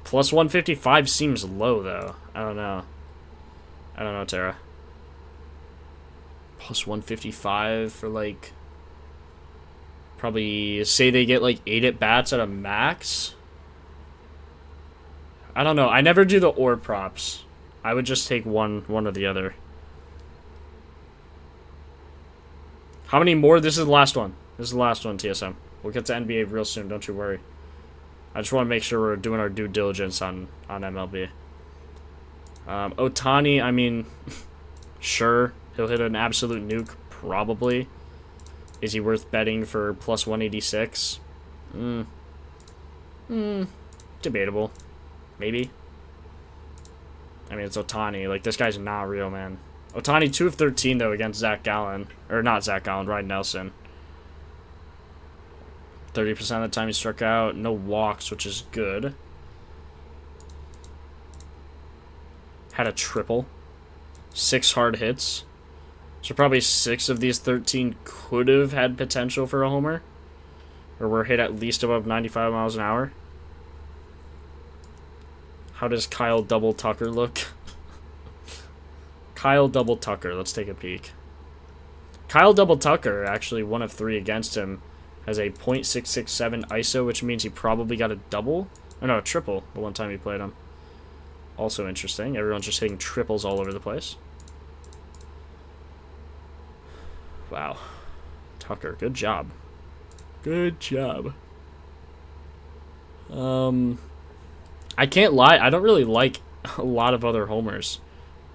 Plus 155 seems low, though. I don't know. Tara. Plus 155 for, like, probably, say they get, like, 8 at-bats at a max? I don't know. I never do the or props. I would just take one or the other. How many more? This is the last one. This is the last one, TSM. We'll get to NBA real soon, don't you worry. I just want to make sure we're doing our due diligence on MLB. Ohtani, I mean, sure, he'll hit an absolute nuke, probably. Is he worth betting for plus 186? Debatable. Maybe. I mean, it's Ohtani. Like, this guy's not real, man. Ohtani 2 of 13, though, against Zach Gallen. Or not Zach Gallen, Ryan Nelson. 30% of the time he struck out. No walks, which is good. Had a triple. 6 hard hits. So probably 6 of these 13 could have had potential for a homer. Or were hit at least above 95 miles an hour. How does Kyle Double Tucker look? Kyle Double Tucker. Let's take a peek. Kyle Double Tucker, actually 1 of 3 against him, has a .667 ISO, which means he probably got a double. Or no, a triple the one time he played him. Also interesting. Everyone's just hitting triples all over the place. Wow. Tucker, good job. Good job. I can't lie, I don't really like a lot of other homers.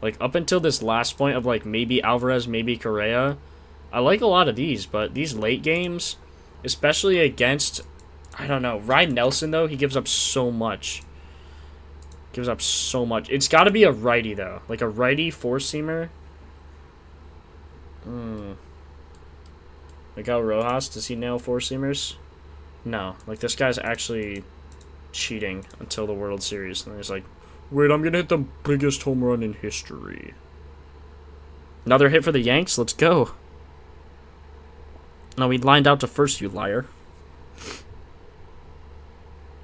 Like, up until this last point of, like, maybe Alvarez, maybe Correa, I like a lot of these, but these late games, especially against, I don't know, Ryan Nelson, though, he gives up so much. Gives up so much. It's got to be a righty, though. Like, a righty four-seamer. Miguel Rojas, does he nail four-seamers? No. Like, this guy's actually cheating until the World Series. And he's like, wait, I'm going to hit the biggest home run in history. Another hit for the Yanks? Let's go. No, he lined out to first, you liar.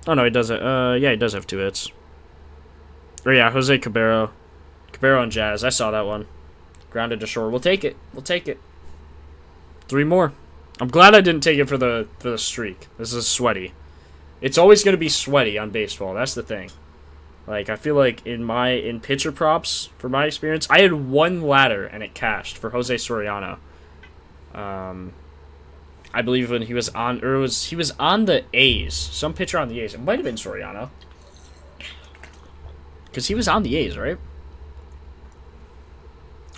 Oh, no, he does it. Yeah, he does have 2 hits. Oh, yeah, Jose Cabero. Cabero and Jazz. I saw that one. Grounded to shore. We'll take it. We'll take it. 3 more. I'm glad I didn't take it for the streak. This is sweaty. It's always going to be sweaty on baseball. That's the thing. Like, I feel like in pitcher props, from my experience, I had 1 ladder and it cashed for Jose Soriano. I believe when he was on, he was on the A's. Some pitcher on the A's. It might have been Soriano. Because he was on the A's, right?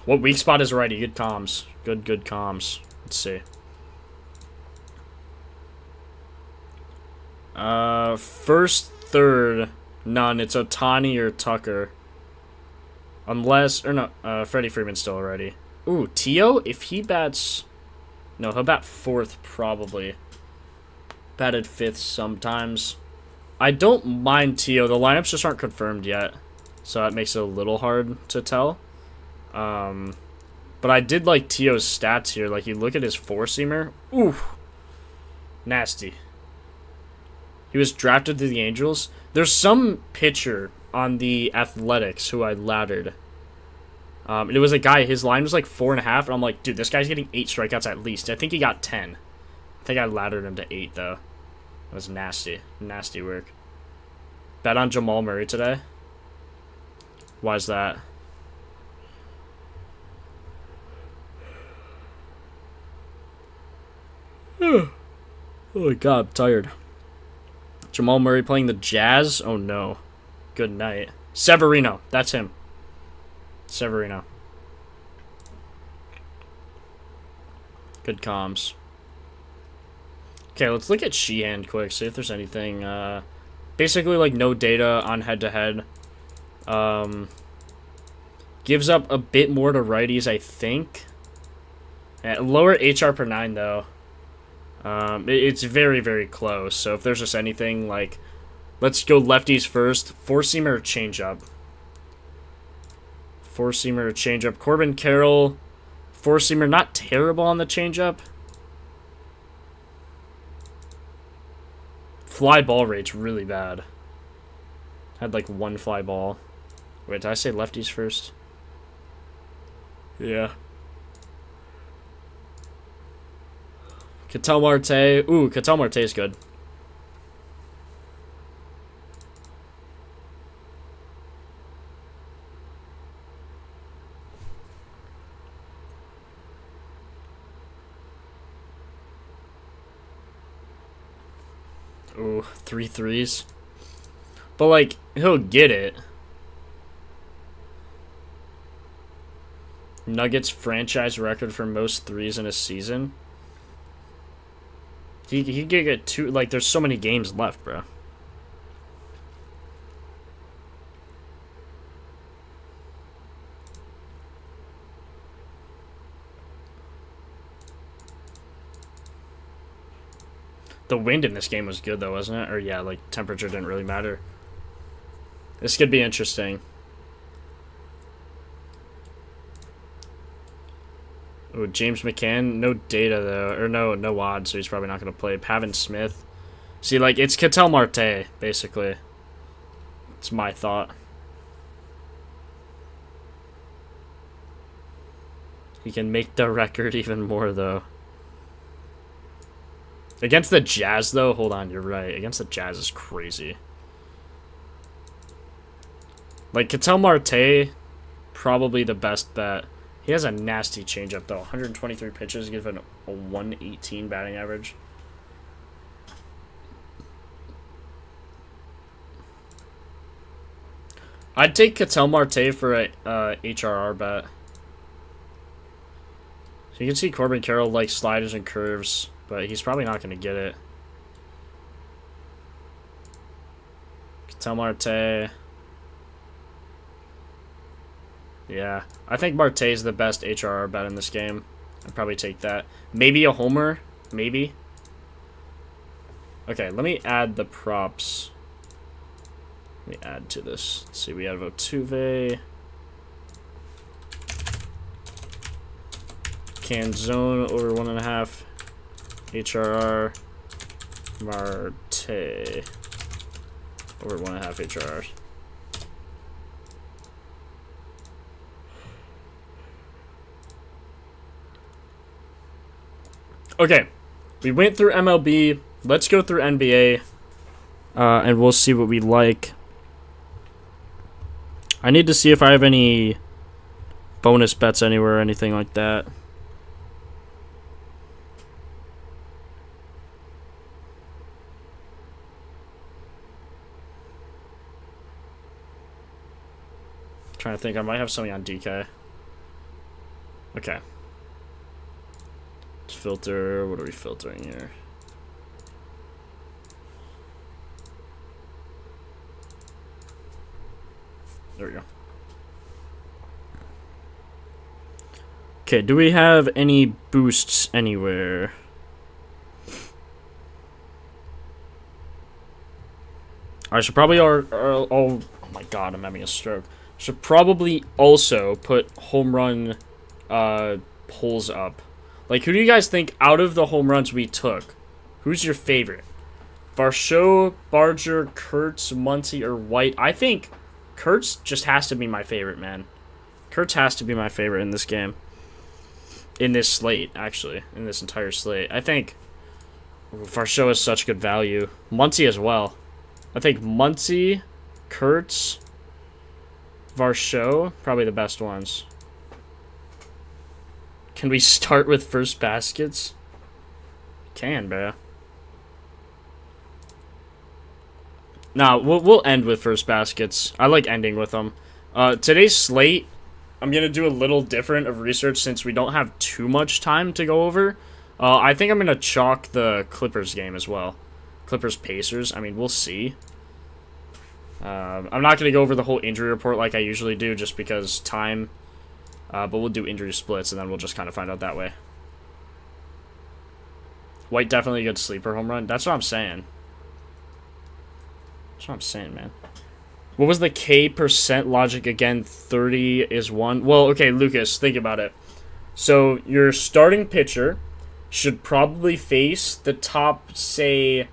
What weak spot is righty? Good comms. Good comms. Let's see. First, third, none. It's Ohtani or Tucker. Unless, or no, Freddie Freeman's still already. Ooh, Tio, if he bats... No, he'll bat fourth, probably. Batted fifth sometimes. I don't mind Tio. The lineups just aren't confirmed yet. So that makes it a little hard to tell. But I did like Tio's stats here. Like, you look at his four-seamer. Ooh. Nasty. He was drafted to the Angels. There's some pitcher on the Athletics who I laddered. It was a guy, his line was like 4.5, and I'm like, dude, this guy's getting 8 strikeouts at least. I think he got 10. I think I laddered him to 8, though. It was nasty. Nasty work. Bet on Jamal Murray today. Why's that? Oh my god, I'm tired. Jamal Murray playing the Jazz? Oh no. Good night. Severino. That's him. Severino. Good comms. Okay, let's look at Sheehan quick. See if there's anything. Basically, like, no data on head-to-head. Gives up a bit more to righties, I think. Lower HR per 9, though. It's very, very close. So if there's just anything, like, let's go lefties first. Four-seamer or changeup. Four-seamer or changeup. Corbin Carroll, four-seamer, not terrible on the changeup. Fly ball rate's really bad. Had like 1 fly ball. Wait, did I say lefties first? Yeah. Ketel Marte. Ooh, Ketel Marte's good. Ooh, 3 threes. But, like, he'll get it. Nuggets franchise record for most threes in a season. He could get 2. Like, there's so many games left, bro. The wind in this game was good, though, wasn't it? Or, yeah, like, temperature didn't really matter. This could be interesting. Oh, James McCann. No data, though. Or no odds, so he's probably not going to play. Pavin Smith. See, like, it's Ketel Marte, basically. It's my thought. He can make the record even more, though. Against the Jazz, though, hold on, you're right. Against the Jazz is crazy. Like, Ketel Marte, probably the best bet. He has a nasty changeup, though. 123 pitches, given a 118 batting average. I'd take Ketel Marte for a HRR bet. So you can see Corbin Carroll likes sliders and curves, but he's probably not going to get it. Ketel Marte. Yeah, I think Marte's the best HRR bet in this game. I'd probably take that. Maybe a homer. Maybe. Okay, let me add the props. Let me add to this. Let's see, we have Altuve. Canzone over 1.5. HRR. Marte over 1.5 HRR. Okay, we went through MLB. Let's go through NBA, and we'll see what we like. I need to see if I have any bonus bets anywhere or anything like that. Trying to think, I might have something on DK. Okay. Let's filter. What are we filtering here? There we go. Okay, do we have any boosts anywhere? I should probably oh my god, I'm having a stroke. Should probably also put home run polls up. Like, who do you guys think out of the home runs we took? Who's your favorite? Varsho, Barger, Kurtz, Muncy, or White? I think Kurtz just has to be my favorite, man. Kurtz has to be my favorite in this game. In this slate, actually. In this entire slate. I think Varsho is such good value. Muncy as well. I think Muncy, Kurtz, Varsho, probably the best ones. Can we start with first baskets? Can, bro. Nah, we'll end with first baskets. I like ending with them. Today's slate, I'm going to do a little different of research since we don't have too much time to go over. I think I'm going to chalk the Clippers game as well. Clippers-Pacers. I mean, we'll see. I'm not going to go over the whole injury report like I usually do just because time. But we'll do injury splits, and then we'll just kind of find out that way. White definitely a good sleeper home run. That's what I'm saying. That's what I'm saying, man. What was the K percent logic again? 30 is 1. Well, okay, Lucas, think about it. So your starting pitcher should probably face the top, say...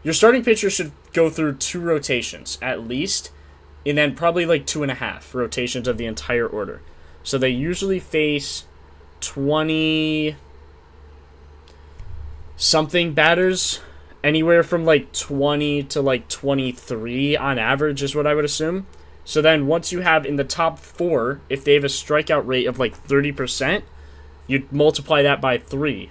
Your starting pitcher should go through 2 rotations, at least. And then probably like 2.5 rotations of the entire order. So they usually face 20-something batters. Anywhere from like 20 to like 23 on average is what I would assume. So then once you have in the top 4, if they have a strikeout rate of like 30%, you multiply that by 3.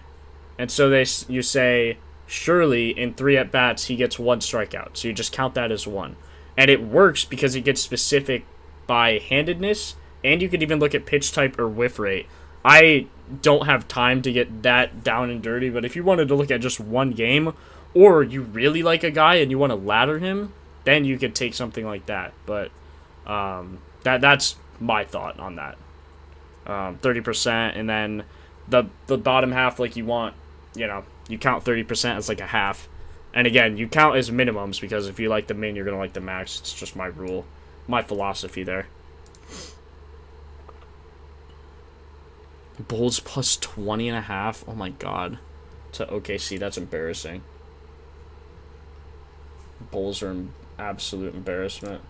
And so you say, surely in 3 at-bats he gets 1 strikeout. So you just count that as 1. And it works because it gets specific by handedness. And you could even look at pitch type or whiff rate. I don't have time to get that down and dirty, but if you wanted to look at just one game, or you really like a guy and you want to ladder him, then you could take something like that. But that's my thought on that. 30%, and then the bottom half, like you want, you count 30% as like a half. And again, you count as minimums because if you like the min, you're going to like the max. It's just my rule, my philosophy there. Bulls plus 20.5. Oh my god. To OKC, that's embarrassing. Bulls are an absolute embarrassment.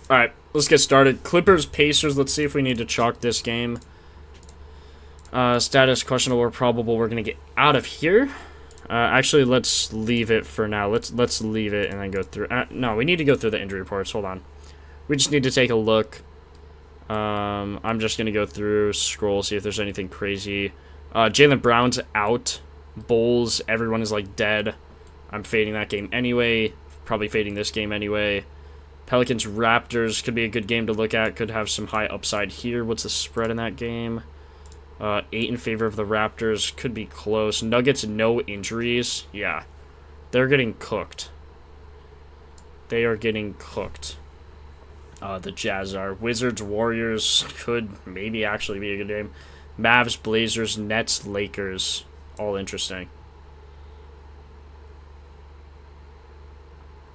Alright, let's get started. Clippers, Pacers. Let's see if we need to chalk this game. Status questionable or probable. We're going to get out of here. Actually, let's leave it for now. Let's leave it and then go through. No, we need to go through the injury reports. Hold on. We just need to take a look. I'm just going to go through, scroll, see if there's anything crazy. Jaylen Brown's out. Bulls, everyone is like dead. I'm fading that game anyway. Probably fading this game anyway. Pelicans, Raptors could be a good game to look at. Could have some high upside here. What's the spread in that game? 8 in favor of the Raptors. Could be close. Nuggets, no injuries. Yeah. They're getting cooked. They are getting cooked. The Jazz are. Wizards, Warriors could maybe actually be a good game. Mavs, Blazers, Nets, Lakers. All interesting.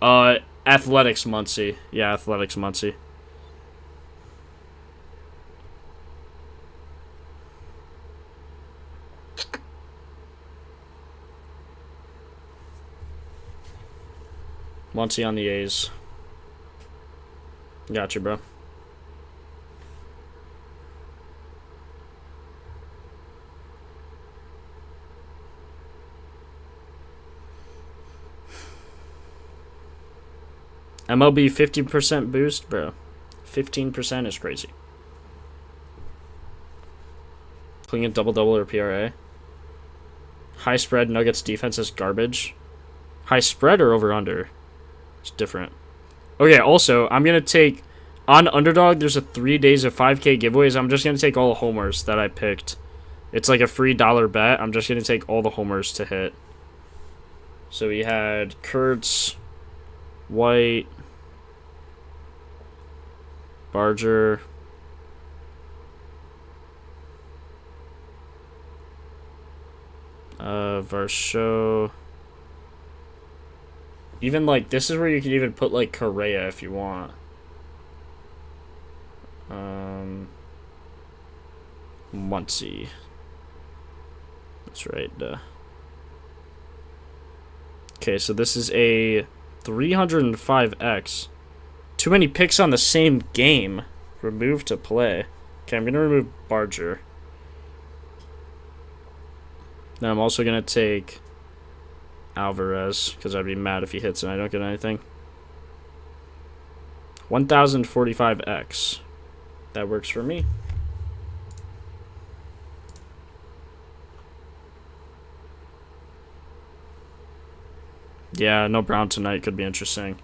Athletics, Muncy. Yeah, Athletics, Muncy. Muncy on the A's. Gotcha, bro. MLB 50% boost, bro. 15% is crazy. Playing a double-double or PRA. High spread, Nuggets defense is garbage. High spread or over-under? It's different. Okay, also, I'm going to take... On Underdog, there's a 3 days of 5K giveaways. I'm just going to take all the homers that I picked It's like a free dollar bet. I'm just going to take all the homers to hit. So we had Kurtz, White, Barger, Varsho. Even like this is where you can even put like Correa if you want. Muncie. That's right. Okay, so this is a 305x. Too many picks on the same game. Remove to play. Okay, I'm gonna remove Barger. Then I'm also gonna take Alvarez, because I'd be mad if he hits and I don't get anything. 1045x. That works for me. Yeah, no Brown tonight could be interesting.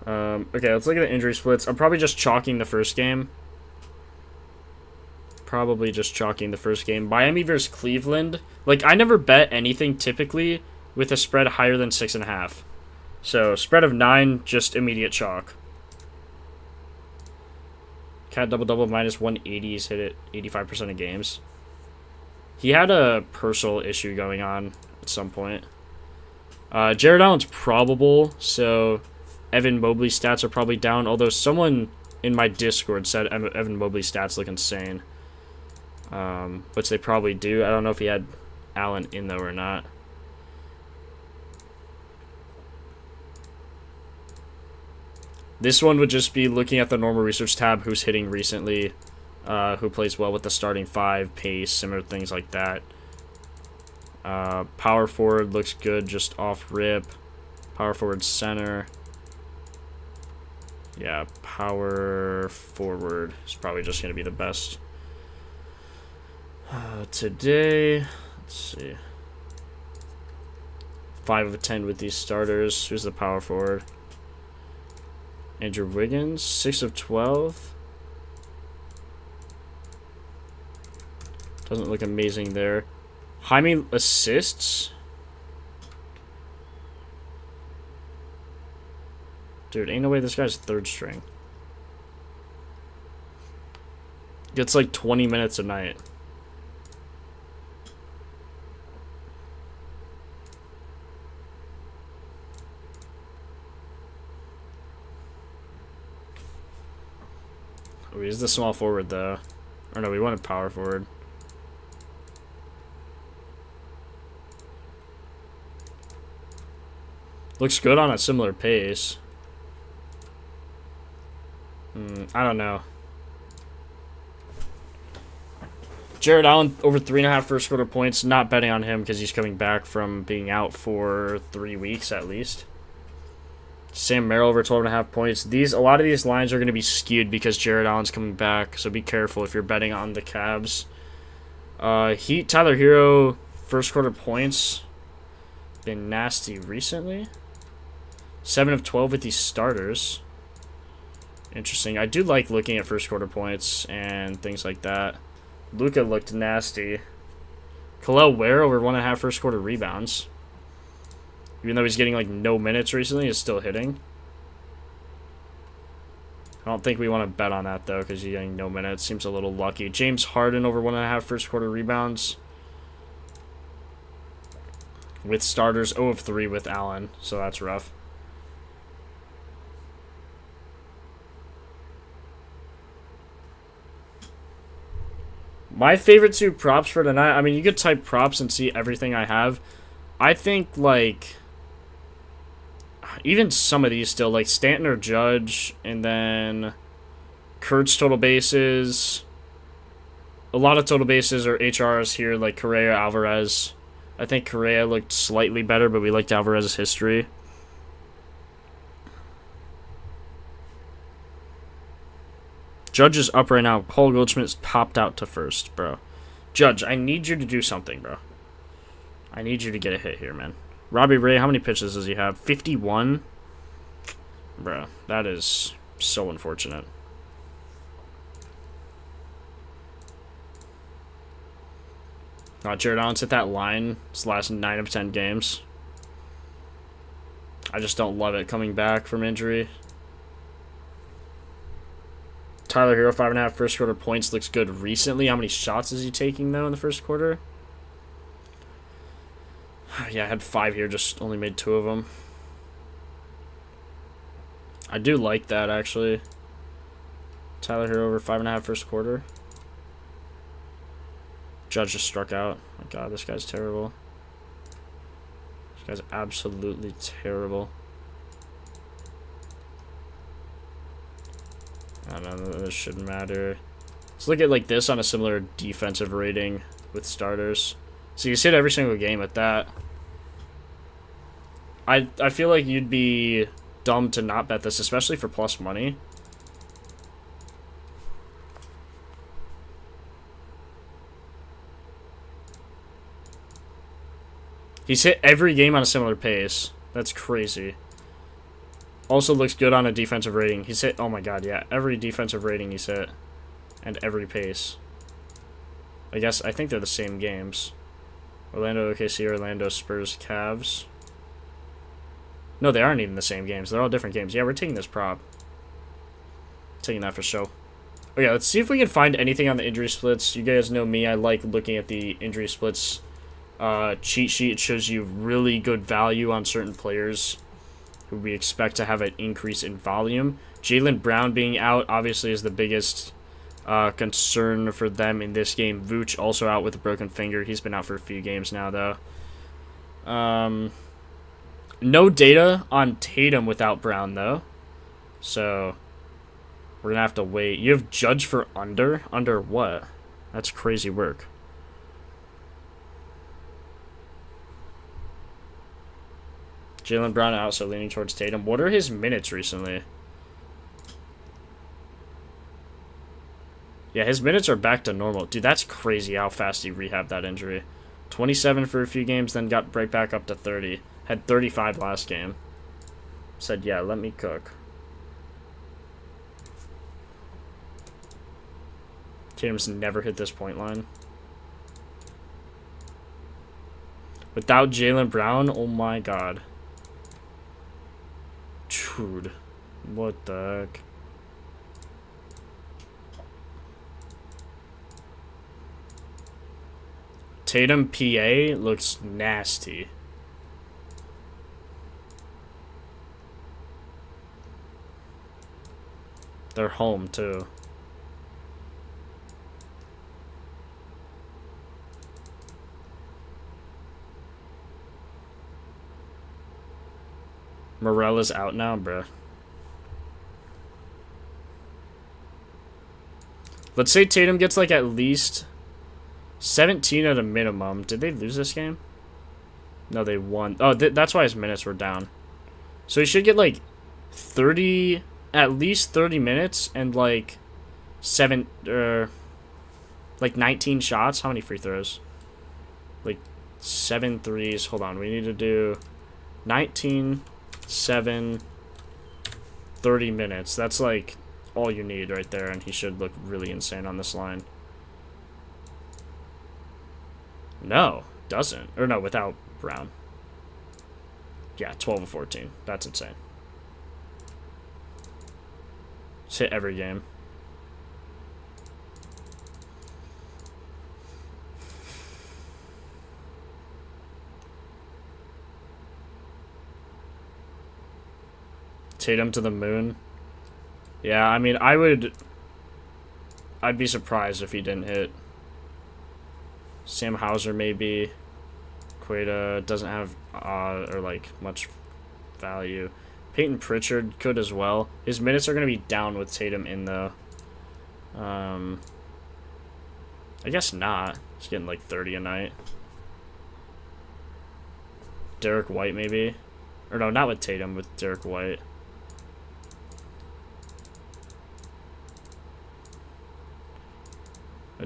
Okay, let's look at the injury splits. I'm probably just chalking the first game. Miami versus Cleveland. Like, I never bet anything typically with a spread higher than 6.5. So, spread of 9, just immediate chalk. Cat double-double minus 180s hit it 85% of games. He had a personal issue going on at some point. Jared Allen's probable, so Evan Mobley's stats are probably down, although someone in my Discord said Evan Mobley's stats look insane. Which they probably do. I don't know if he had Allen in, though, or not. This one would just be looking at the normal research tab, who's hitting recently, who plays well with the starting 5, pace, similar things like that. Power forward looks good, just off rip. Power forward center. Yeah, power forward is probably just going to be the best. Today, let's see. 5 of 10 with these starters. Who's the power forward? Andrew Wiggins, 6 of 12. Doesn't look amazing there. Jaime assists. Dude, ain't no way this guy's third string. Gets like 20 minutes a night. Oh, he's the small forward though. Or no, we wanted power forward. Looks good on a similar pace. I don't know. Jared Allen over 3.5 first quarter points. Not betting on him because he's coming back from being out for 3 weeks at least. Sam Merrill over 12.5 points. A lot of these lines are going to be skewed because Jared Allen's coming back, so be careful if you're betting on the Cavs. Tyler Hero first quarter points been nasty recently. 7 of 12 with these starters. Interesting. I do like looking at first quarter points and things like that. Luka looked nasty. Khalil Ware over 1.5 first quarter rebounds. Even though he's getting like no minutes recently, he's still hitting. I don't think we want to bet on that though because he's getting no minutes. Seems a little lucky. James Harden over 1.5 first quarter rebounds. With starters, 0 of 3 with Allen, so that's rough. My favorite 2 props for tonight, I mean, you could type props and see everything I have. I think, like, even some of these still, like Stanton or Judge, and then Kurtz total bases. A lot of total bases or HRs here, like Correa, Alvarez. I think Correa looked slightly better, but we liked Alvarez's history. Judge is up right now. Paul Goldschmidt's popped out to first, bro. Judge, I need you to do something, bro. I need you to get a hit here, man. Robbie Ray, how many pitches does he have? 51? Bro, that is so unfortunate. Jared Allen's hit that line his last 9 of 10 games. I just don't love it coming back from injury. Tyler Hero, 5.5 first quarter points. Looks good recently. How many shots is he taking, though, in the first quarter? Yeah, I had 5 here, just only made 2 of them. I do like that, actually. Tyler Hero over 5.5 first quarter. Judge just struck out. Oh my god, this guy's terrible. This guy's absolutely terrible. I don't know, this shouldn't matter. Let's look at like this on a similar defensive rating with starters. So you sit every single game at that. I feel like you'd be dumb to not bet this, especially for plus money. He's hit every game on a similar pace. That's crazy. Also looks good on a defensive rating. He's hit, oh my god, yeah, every defensive rating he's hit. And every pace. I think they're the same games. Orlando, OKC, Orlando, Spurs, Cavs. No, they aren't even the same games. They're all different games. Yeah, we're taking this prop. Taking that for show. Okay, let's see if we can find anything on the injury splits. You guys know me. I like looking at the injury splits cheat sheet. It shows you really good value on certain players who we expect to have an increase in volume. Jaylen Brown being out, obviously, is the biggest concern for them in this game. Vooch also out with a broken finger. He's been out for a few games now, though. No data on Tatum without Brown, though. So, we're going to have to wait. You have Judge for under? Under what? That's crazy work. Jaylen Brown out, so leaning towards Tatum. What are his minutes recently? Yeah, his minutes are back to normal. Dude, that's crazy how fast he rehabbed that injury. 27 for a few games, then got right back up to 30. Had 35 last game. Said, yeah, let me cook. Tatum's never hit this point line. Without Jaylen Brown, oh my god. Dude, what the heck? Tatum PA looks nasty. They're home, too. Morella's out now, bruh. Let's say Tatum gets, like, at least 17 at a minimum. Did they lose this game? No, they won. Oh, that's why his minutes were down. So he should get, like, 30... At least 30 minutes and, like, 19 shots. How many free throws? Like, 7 threes. Hold on. We need to do 19, 7, 30 minutes. That's, like, all you need right there, and he should look really insane on this line. No, doesn't. Or no, without Brown. Yeah, 12 of 14. That's insane. Just hit every game. Tatum to the moon. Yeah, I mean, I'd be surprised if he didn't hit. Sam Hauser maybe. Queta doesn't have or like much value. Peyton Pritchard could as well. His minutes are going to be down with Tatum in, though. I guess not. He's getting like 30 a night. Derek White, maybe. Or no, not with Tatum, with Derek White.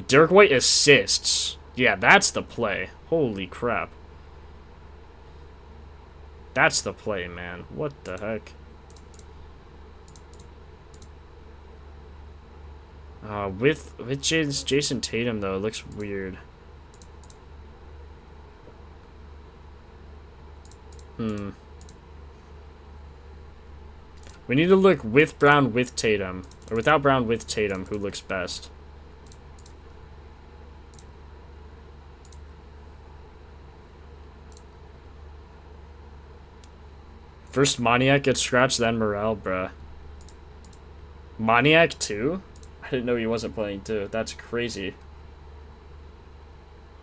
Derek White assists. Yeah, that's the play. Holy crap. That's the play, man. What the heck? With Jason Tatum, though, it looks weird. We need to look with Brown, with Tatum. Or without Brown, with Tatum. Who looks best? First Moniak gets scratched, then Morel, bruh. Moniak too? I didn't know he wasn't playing too. That's crazy.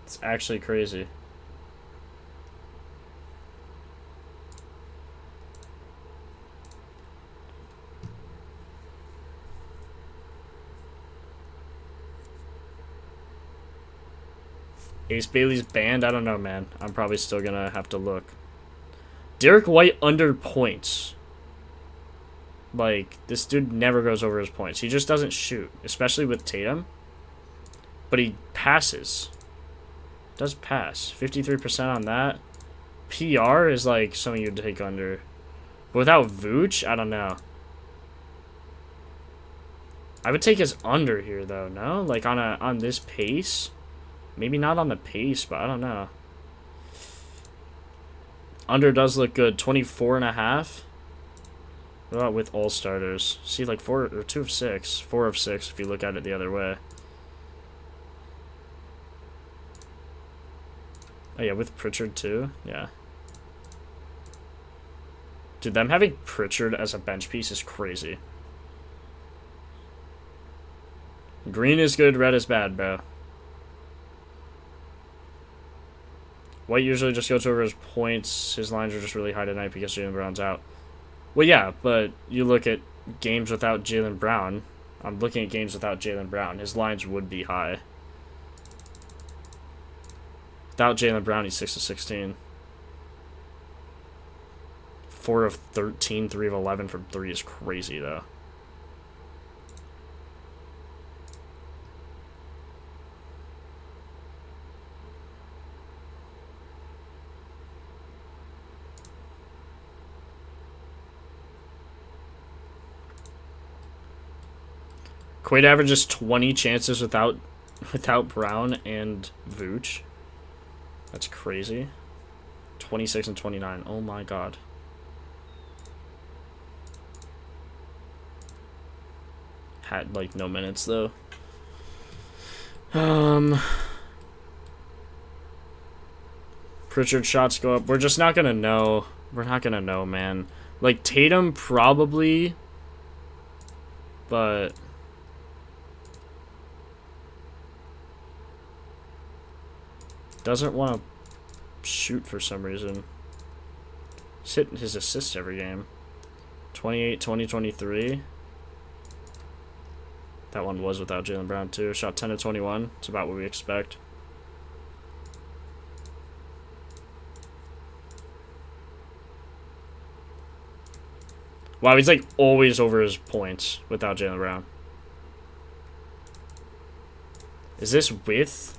It's actually crazy. Ace Bailey's banned? I don't know, man. I'm probably still gonna have to look. Derek White under points. Like, this dude never goes over his points. He just doesn't shoot, especially with Tatum. But he passes. Does pass. 53% on that. PR is like something you'd take under. But without Vooch, I don't know. I would take his under here, though, no? Like, on this pace? Maybe not on the pace, but I don't know. Under does look good. 24.5. What about with all starters? See, like 4 or 2 of 6. 4 of 6 if you look at it the other way. Oh, yeah, with Pritchard, too. Yeah. Dude, them having Pritchard as a bench piece is crazy. Green is good, red is bad, bro. White usually just goes over his points. His lines are just really high tonight because Jaylen Brown's out. Well, yeah, but you look at games without Jaylen Brown. I'm looking at games without Jaylen Brown. His lines would be high. Without Jaylen Brown, he's 6 of 16. 4 of 13, 3 of 11 from 3 is crazy, though. Quaid averages 20 chances without Brown and Vooch. That's crazy. 26 and 29. Oh my god. Had like no minutes though. Pritchard shots go up. We're just not gonna know. We're not gonna know, man. Like Tatum probably, but doesn't want to shoot for some reason. He's hitting his assists every game. 28, 20, 23. That one was without Jaylen Brown too. Shot 10 to 21. It's about what we expect. Wow, he's like always over his points without Jaylen Brown. Is this with?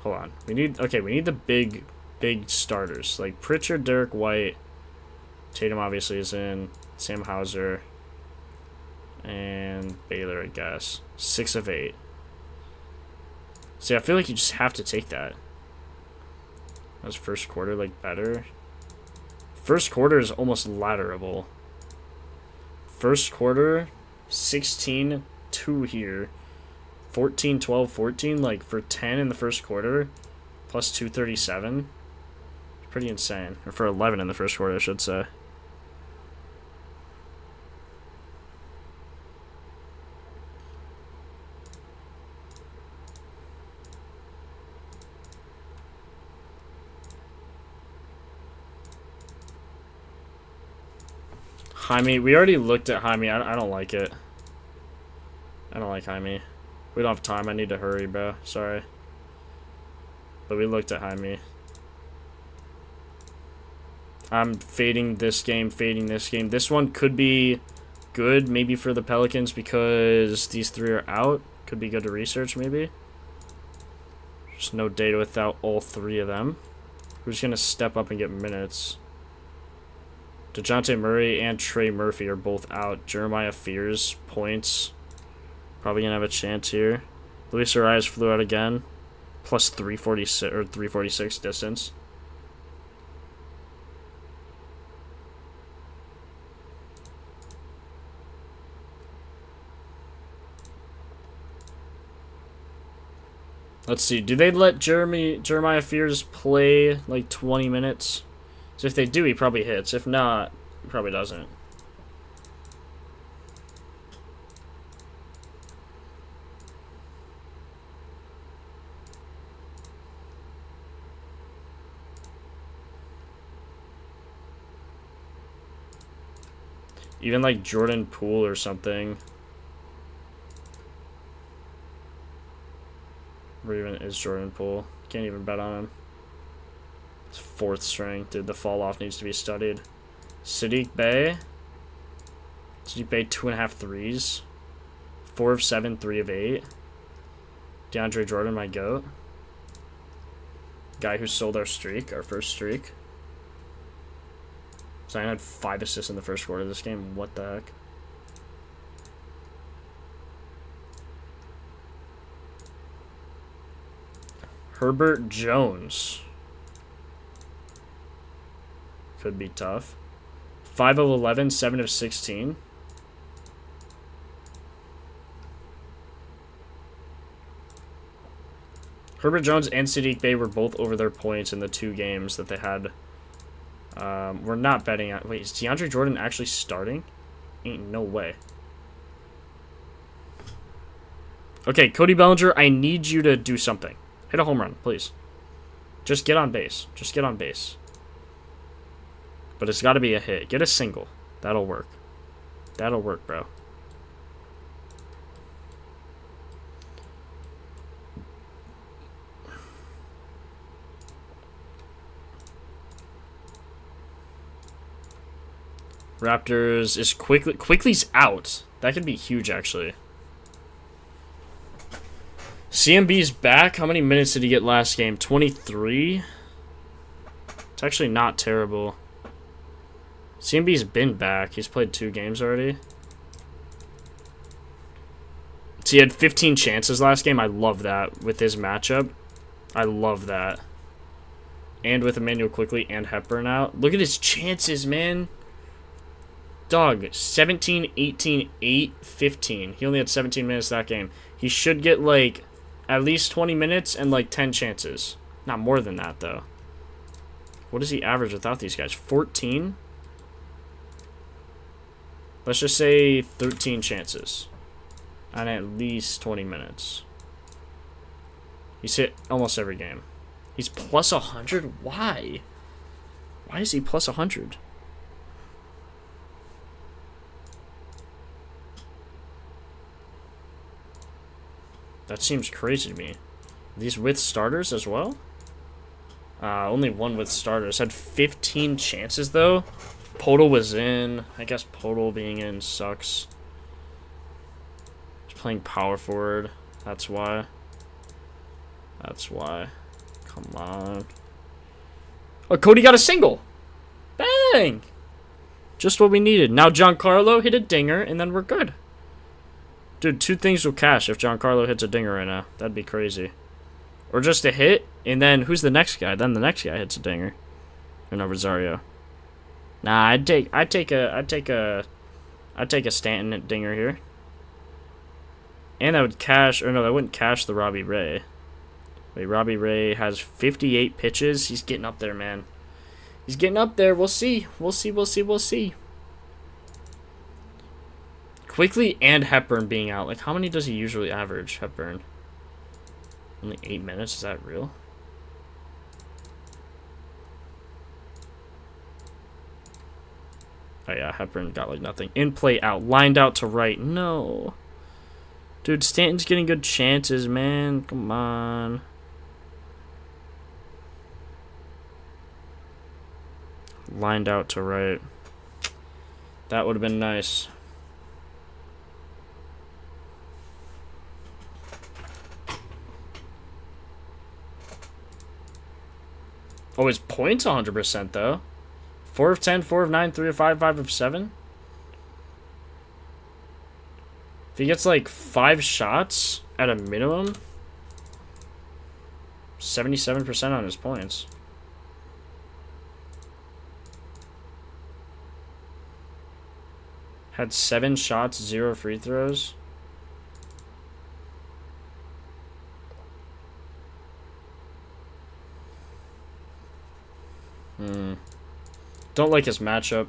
Hold on. We need the big starters. Like Pritchard, Derek White, Tatum obviously is in, Sam Hauser, and Baylor, I guess. 6 of 8. See, I feel like you just have to take that. That's first quarter, like, better. First quarter is almost ladderable. First quarter, 16-2 here. 14, 12, 14, like, for 10 in the first quarter, plus 237. Pretty insane. Or for 11 in the first quarter, I should say. Jaime, we already looked at Jaime. I don't like it. I don't like Jaime. We don't have time. I need to hurry, bro. Sorry. But we looked at Jaime. I'm fading this game, fading this game. This one could be good, maybe for the Pelicans, because these 3 are out. Could be good to research, maybe. There's no data without all 3 of them. Who's going to step up and get minutes? DeJounte Murray and Trey Murphy are both out. Jeremiah Fears, points. Probably going to have a chance here. Luis Arias flew out again. Plus 346 or 346 distance. Let's see. Do they let Jeremiah Fears play like 20 minutes? So if they do, he probably hits. If not, he probably doesn't. Even like Jordan Poole or something. Where even is Jordan Poole? Can't even bet on him. It's 4th string. Dude, the fall off needs to be studied. Sadiq Bey. Sadiq Bey, 2.5 threes. 4 of 7, 3 of 8. DeAndre Jordan, my GOAT. Guy who sold our streak, our first streak. Zion had 5 assists in the first quarter of this game. What the heck? Herbert Jones. Could be tough. 5 of 11, 7 of 16. Herbert Jones and Sadiq Bey were both over their points in the 2 games that they had. We're not betting on... Wait, is DeAndre Jordan actually starting? Ain't no way. Okay, Cody Bellinger, I need you to do something. Hit a home run, please. Just get on base. Just get on base. But it's got to be a hit. Get a single. That'll work. That'll work, bro. Raptors is Quickly's out. That could be huge, actually. CMB's back. How many minutes did he get last game? 23? It's actually not terrible. CMB's been back. He's played 2 games already. So he had 15 chances last game. I love that with his matchup. I love that. And with Emmanuel Quickly and Hepburn out. Look at his chances, man. Dog, 17, 18, 8, 15. He only had 17 minutes that game. He should get, like, at least 20 minutes and, like, 10 chances. Not more than that, though. What does he average without these guys? 14? Let's just say 13 chances. And at least 20 minutes. He's hit almost every game. He's plus 100? Why? Why is he plus 100? That seems crazy to me. Are these with starters as well? Only one with starters. Had 15 chances, though. Podol was in. I guess Podol being in sucks. He's playing power forward. That's why. That's why. Come on. Oh, Cody got a single. Bang! Just what we needed. Now Giancarlo hit a dinger, and then we're good. Dude, 2 things will cash if Giancarlo hits a dinger right now. That'd be crazy. Or just a hit, and then who's the next guy? Then the next guy hits a dinger. Or no, Rosario. Nah, I'd take a Stanton dinger here. And I would cash, or no, I wouldn't cash the Robbie Ray. Wait, Robbie Ray has 58 pitches. He's getting up there, man. He's getting up there. We'll see. We'll see. We'll see. We'll see. Quickly and Hepburn being out. Like, how many does he usually average, Hepburn? Only 8 minutes? Is that real? Oh, yeah. Hepburn got, like, nothing. In play out. Lined out to right. No. Dude, Stanton's getting good chances, man. Come on. Lined out to right. That would have been nice. Oh, his points 100% though. 4 of 10, 4 of 9, 3 of 5, 5 of 7. If he gets like 5 shots at a minimum, 77% on his points. Had 7 shots, 0 free throws. Don't like his matchup.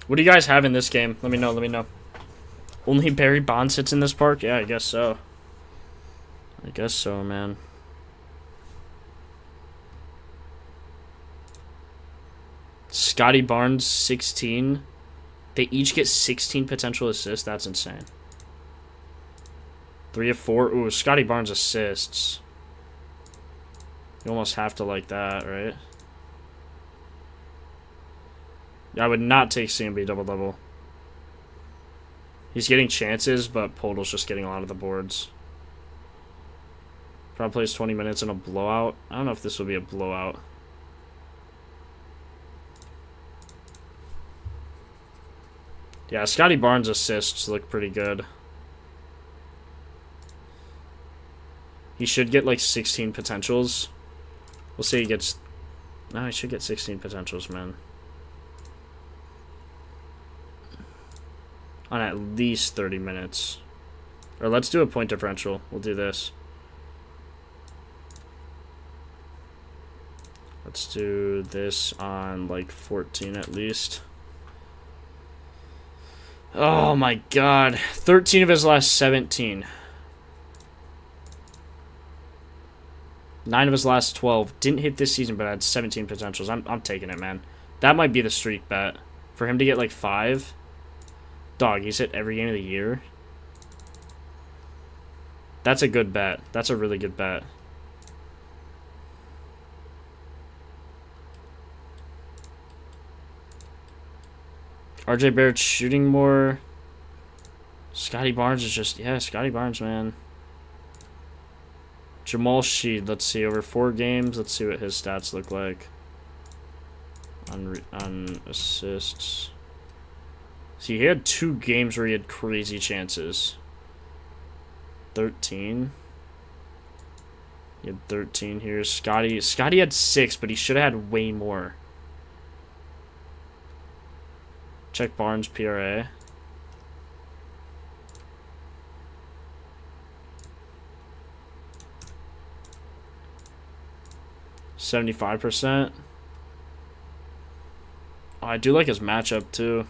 What do you guys have in this game? Let me know, let me know. Only Barry Bonds hits in this park? Yeah, I guess so. I guess so, man. Scotty Barnes, 16. They each get 16 potential assists? That's insane. 3 of 4. Ooh, Scotty Barnes assists. You almost have to like that, right? Yeah, I would not take CMB double-double. He's getting chances, but Podol's just getting a lot of the boards. Probably plays 20 minutes in a blowout. I don't know if this will be a blowout. Yeah, Scotty Barnes' assists look pretty good. He should get like 16 potentials. We'll see he gets... No, he should get 16 potentials, man. On at least 30 minutes. Or let's do a point differential. We'll do this. Let's do this on like 14 at least. Oh my god. 13 of his last 17. 9 of his last 12. Didn't hit this season, but had 17 potentials. I'm taking it, man. That might be the streak bet. For him to get like 5. Dog, he's hit every game of the year. That's a good bet. That's a really good bet. RJ Barrett's shooting more. Scotty Barnes is just... Yeah, Scotty Barnes, man. Jamal Sheed, let's see. Over 4 games, let's see what his stats look like. On assists. See, he had 2 games where he had crazy chances. 13. He had 13 here. Scotty had 6, but he should have had way more. Check Barnes' PRA. %. Oh, I do like his matchup too.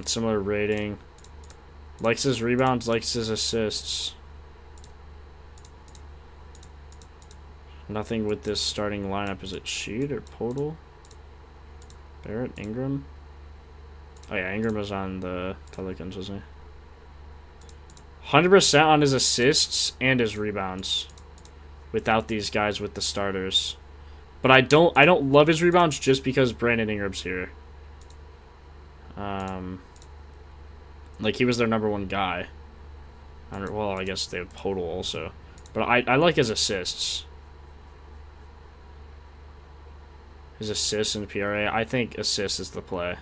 Similar rating. Likes his rebounds, likes his assists. Nothing with this starting lineup. Is it Sheed or Podol? Barrett, Ingram? Oh yeah, Ingram was on the Pelicans, wasn't he? 100% on his assists and his rebounds. Without these guys with the starters. But I don't love his rebounds just because Brandon Ingram's here. Like he was their #1 guy. Well, I guess they have Podol also. But I like his assists. His assists and PRA. I think assists is the play.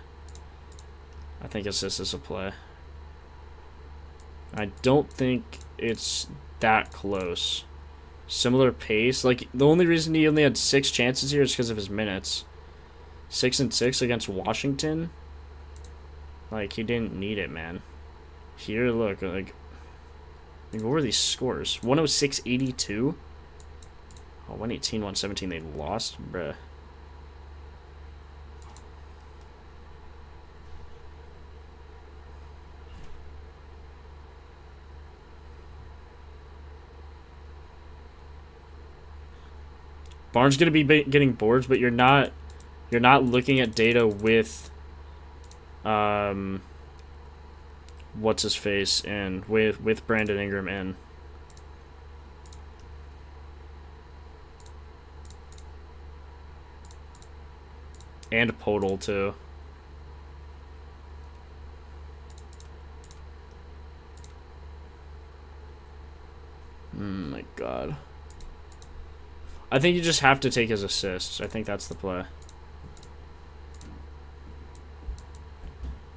I think assists is a play. I don't think it's that close. Similar pace. Like, the only reason he only had 6 chances here is because of his minutes. 6 and 6 against Washington. Like, he didn't need it, man. Here, look, like, what were these scores? 106-82? Oh, 118-117, they lost? Bruh. Barnes gonna be getting boards, but you're not looking at data with what's his face in with Brandon Ingram in. And Podol too. Oh my god. I think you just have to take his assists. I think that's the play.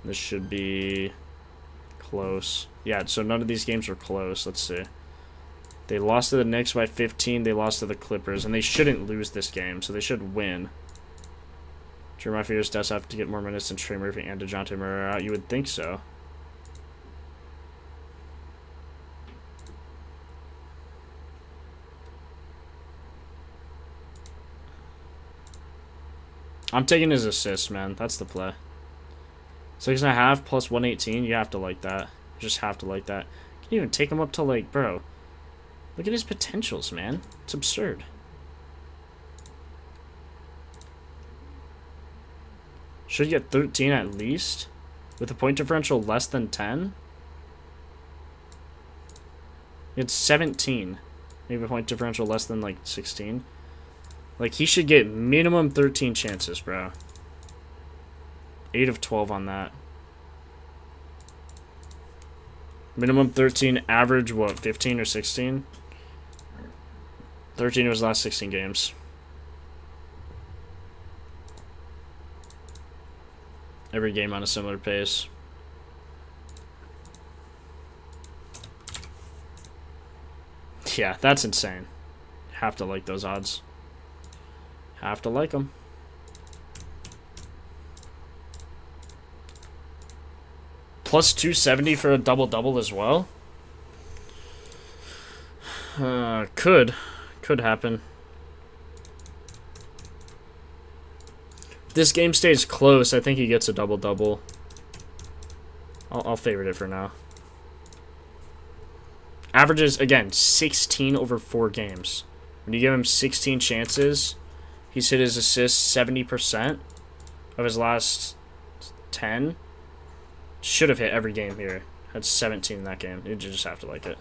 This should be close. Yeah, so none of these games were close. Let's see. They lost to the Knicks by 15. They lost to the Clippers. And they shouldn't lose this game, so they should win. Jeremiah Fears does have to get more minutes than Trey Murphy and DeJounte Murray out. You would think so. I'm taking his assists, man. That's the play. 6.5 plus 118. You have to like that. You just have to like that. You can even take him up to, like, bro. Look at his potentials, man. It's absurd. Should get 13 at least. With a point differential less than 10. It's 17. Maybe a point differential less than, like, 16. Like, he should get minimum 13 chances, bro. 8 of 12 on that. Minimum 13, average, what, 15 or 16? 13 of his last 16 games. Every game on a similar pace. Yeah, that's insane. Have to like those odds. Have to like them. Plus 270 for a double-double as well? Could happen. If this game stays close, I think he gets a double-double. I'll favorite it for now. Averages, again, 16 over 4 games. When you give him 16 chances, he's hit his assists 70% of his last 10. Should have hit every game here. Had 17 in that game. You just have to like it.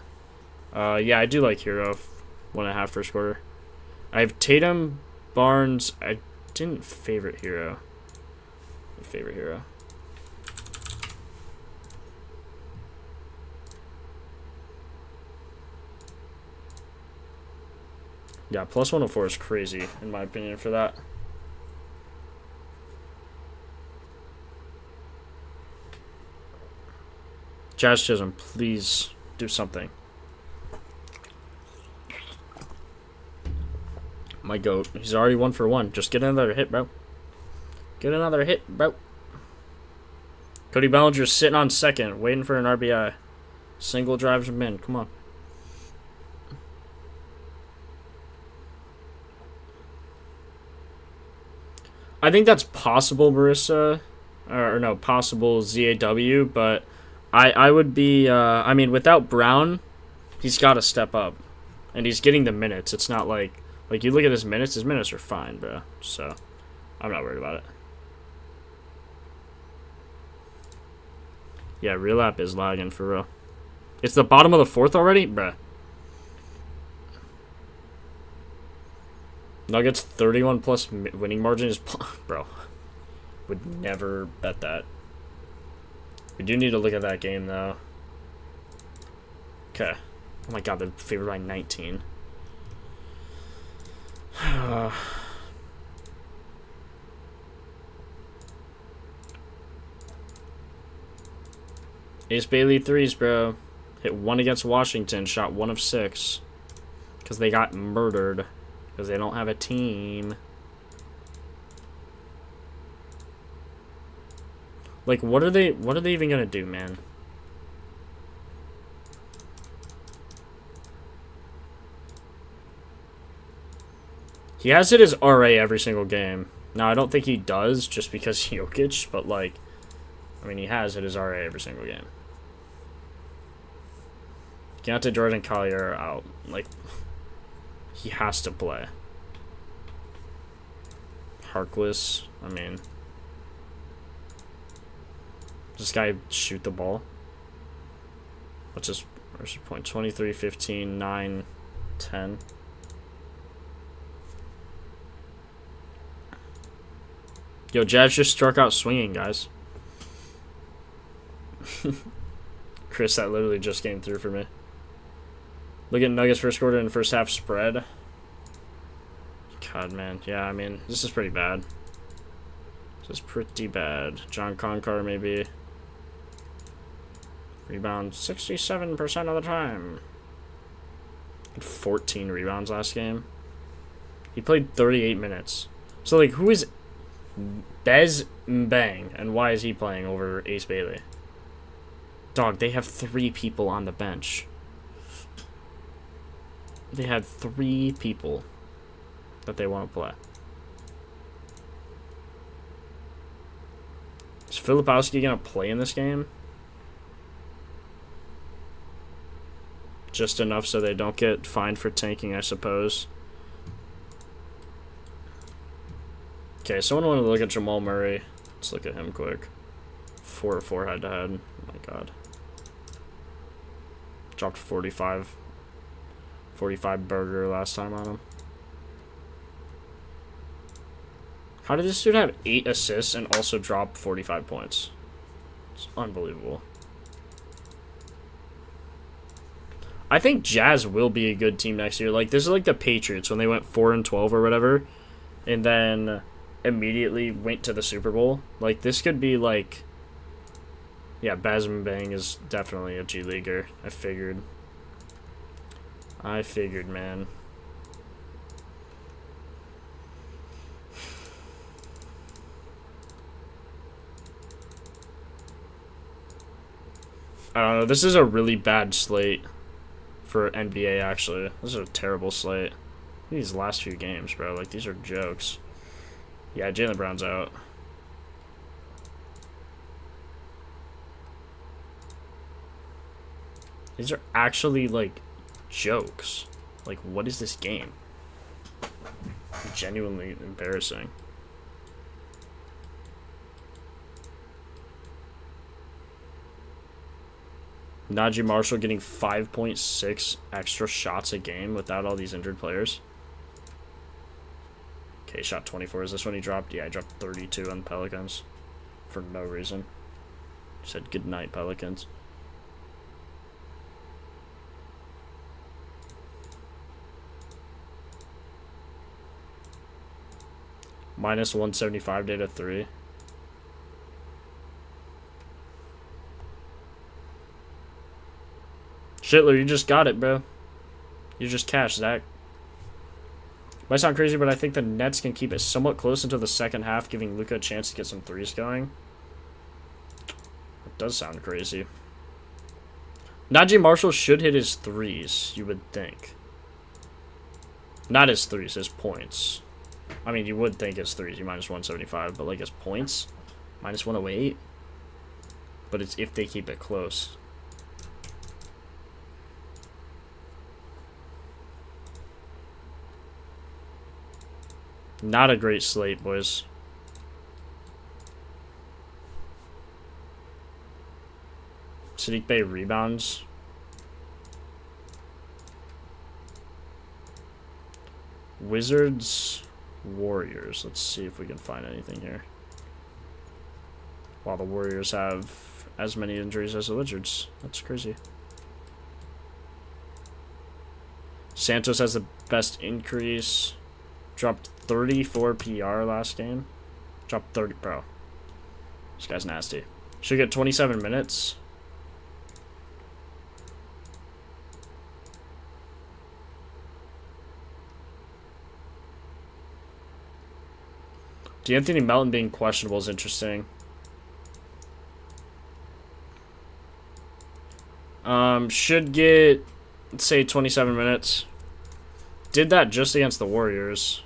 Yeah, I do like Hero. 1.5 first quarter. I have Tatum, Barnes. I didn't favorite Hero. Favorite Hero. Yeah, plus 104 is crazy, in my opinion, for that. Jazz Chisholm, please do something. My goat. He's already 1 for 1. Just get another hit, bro. Get another hit, bro. Cody Bellinger's sitting on second, waiting for an RBI. Single drives him in. Come on. I think that's possible, Marissa. Or no, possible ZAW, but I would be, I mean, without Brown, he's got to step up. And he's getting the minutes. It's not like you look at his minutes are fine, bro. So, I'm not worried about it. Yeah, real app is lagging for real. It's the bottom of the 4th already? Bruh. Nuggets 31 plus winning margin is... Bro. Would never bet that. We do need to look at that game, though. Okay. Oh my god, they're favored by 19. Ace Bailey threes, bro. Hit 1 against Washington. Shot 1 of 6. Because they got murdered. Because they don't have a team. Like, what are they even gonna do, man? He has hit his RA every single game. Now, I don't think he does just because Jokic, but, like, I mean, he has hit his RA every single game. Deontay Jordan, Collier are out. Like, he has to play. Harkless, I mean... Does this guy shoot the ball? What's his point? 23, 15, 9, 10. Yo, Jazz just struck out swinging, guys. Chris, that literally just came through for me. Look at Nuggets first quarter and first half spread. God, man. Yeah, I mean, this is pretty bad. This is pretty bad. John Concar, maybe. Rebound 67% of the time. 14 rebounds last game. He played 38 minutes. So, like, who is Bez Mbang, and why is he playing over Ace Bailey? Dog, they have 3 people on the bench. They had 3 people that they want to play. Filipowski gonna play in this game? Just enough so they don't get fined for tanking, I suppose. Okay, someone want to look at Jamal Murray. Let's look at him quick. 4-4 head-to-head. Oh my god. Dropped 45 burger last time on him. How did this dude have 8 assists and also drop 45 points? It's unbelievable. I think Jazz will be a good team next year. Like, this is like the Patriots when they went 4-12 or whatever, and then immediately went to the Super Bowl. Like, this could be like, yeah, Basman Bang is definitely a G Leaguer. I figured, man. I don't know. This is a really bad slate for NBA, actually. This is a terrible slate. These last few games, bro. Like, these are jokes. Yeah, Jaylen Brown's out. These are actually, like, jokes. Like, what is this game? Genuinely embarrassing. Najee Marshall getting 5.6 extra shots a game without all these injured players. Okay, shot 24. Is this when he dropped? Yeah, he dropped 32 on the Pelicans. For no reason. Said good night, Pelicans. Minus 175 data 3. Shitler, you just got it, bro. You just cashed, Zach. Might sound crazy, but I think the Nets can keep it somewhat close until the second half, giving Luka a chance to get some threes going. It does sound crazy. Najee Marshall should hit his threes, you would think. Not his threes, his points. I mean, you would think his threes, you minus 175, but like his points, minus 108. But it's if they keep it close. Not a great slate, boys. Sadiq Bey rebounds. Wizards, Warriors. Let's see if we can find anything here. While the Warriors have as many injuries as the Wizards. That's crazy. Santos has the best increase. Dropped 34 PR last game. Dropped 30, bro. This guy's nasty. Should get 27 minutes. D'Anthony Melton being questionable is interesting. Should get, let's say, 27 minutes. Did that just against the Warriors.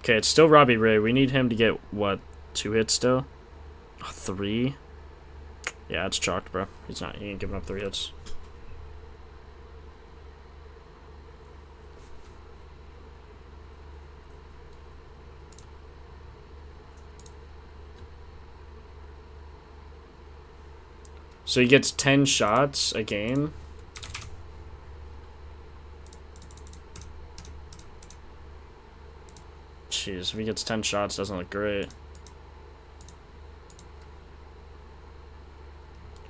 Okay, it's still Robbie Ray. We need him to get, what, 2 hits still? 3? Yeah, it's chalked, bro. He ain't giving up 3 hits. So he gets 10 shots a game. Jeez, if he gets 10 shots, doesn't look great.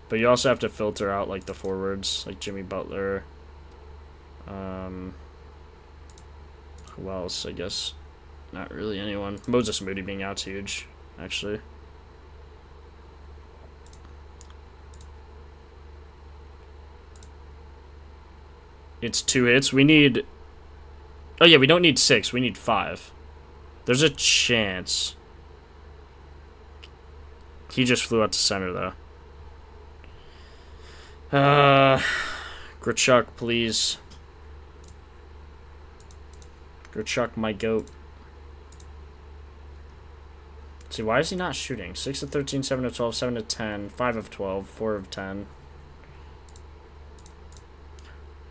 But you also have to filter out, like, the forwards, like Jimmy Butler. Who else? I guess not really anyone. Moses Moody being out's huge, actually. It's 2 hits. We need... Oh, yeah, we don't need 6. We need 5. There's a chance. He just flew out to center, though. Grichuk, please. Grichuk, my goat. See, why is he not shooting? 6 of 13, 7 of 12, 7 of 10, 5 of 12, 4 of 10.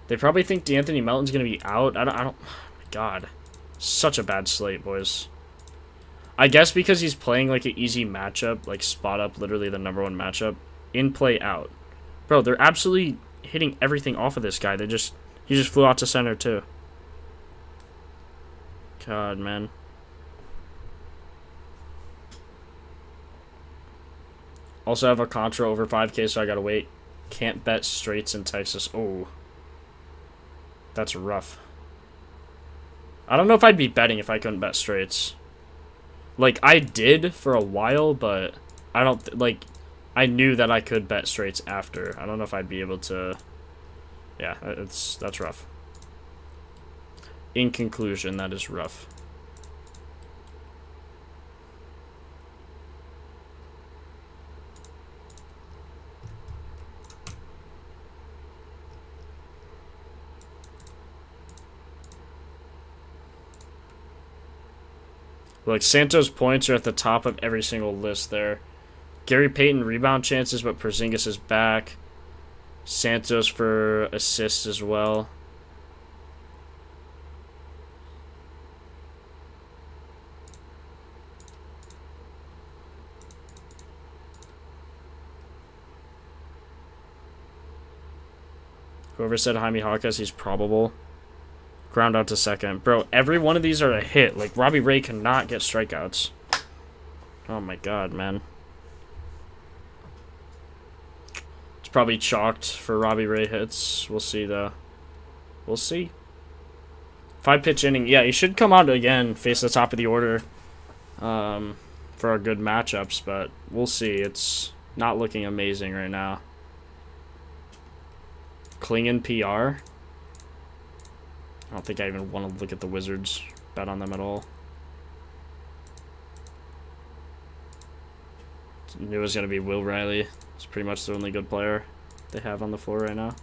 They probably think DeAnthony Melton's going to be out. I don't, oh my God. Such a bad slate, boys. I guess because he's playing like an easy matchup, like spot up, literally the #1 matchup. In play out. Bro, they're absolutely hitting everything off of this guy. He just flew out to center too. God, man. Also have a contra over 5K, so I gotta wait. Can't bet straights in Texas. Oh. That's rough. I don't know if I'd be betting if I couldn't bet straights. Like, I did for a while, but I don't, like, I knew that I could bet straights after. I don't know if I'd be able to. Yeah, that's rough. In conclusion, that is rough. Like, Santos' points are at the top of every single list there. Gary Payton rebound chances, but Porzingis is back. Santos for assists as well. Whoever said Jaime Jaquez, he's probable. Ground out to second. Bro, every one of these are a hit. Like, Robbie Ray cannot get strikeouts. Oh my God, man. It's probably chalked for Robbie Ray hits. We'll see, though. We'll see. 5-pitch inning. Yeah, he should come out again, face the top of the order for our good matchups, but we'll see. It's not looking amazing right now. Klingon PR. I don't think I even want to look at the Wizards, bet on them at all. Knew it was going to be Will Riley. It's pretty much the only good player they have on the floor right now.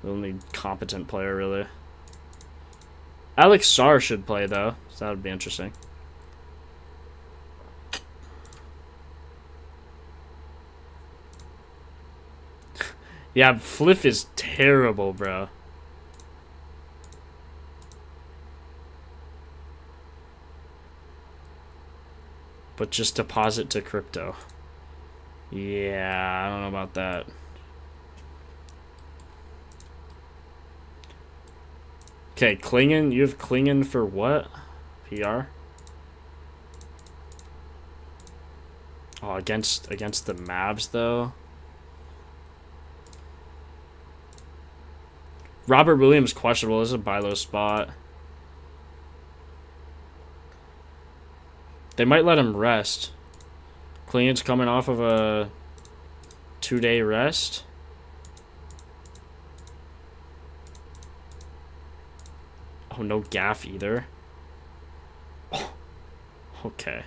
The only competent player, really. Alex Sarr should play, though, so that would be interesting. Yeah, Fliff is terrible, bro. But just deposit to crypto. Yeah, I don't know about that. Okay, Klingon. You have Klingon for what? PR? Oh, against the Mavs, though. Robert Williams questionable. This is a buy low spot. They might let him rest. Klingon's coming off of a 2-day rest. Oh, no gaff either. Oh, okay.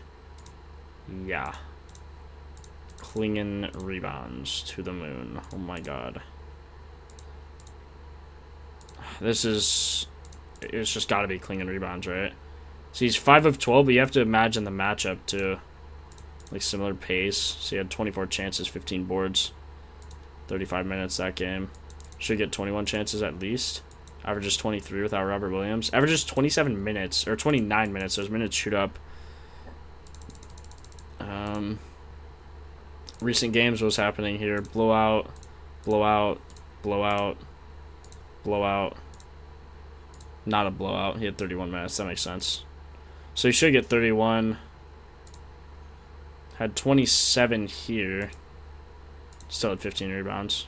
Yeah. Klingon rebounds to the moon. Oh my God. This is... It's just got to be Klingon rebounds, right? So he's 5 of 12, but you have to imagine the matchup too. Like similar pace. So he had 24 chances, 15 boards. 35 minutes that game. Should get 21 chances at least. Averages 23 without Robert Williams. Averages 27 minutes, or 29 minutes. Those minutes shoot up. Recent games, what's happening here? Blowout, blowout, blowout, blowout. Not a blowout. He had 31 minutes. That makes sense. So he should get 31. Had 27 here. Still had 15 rebounds.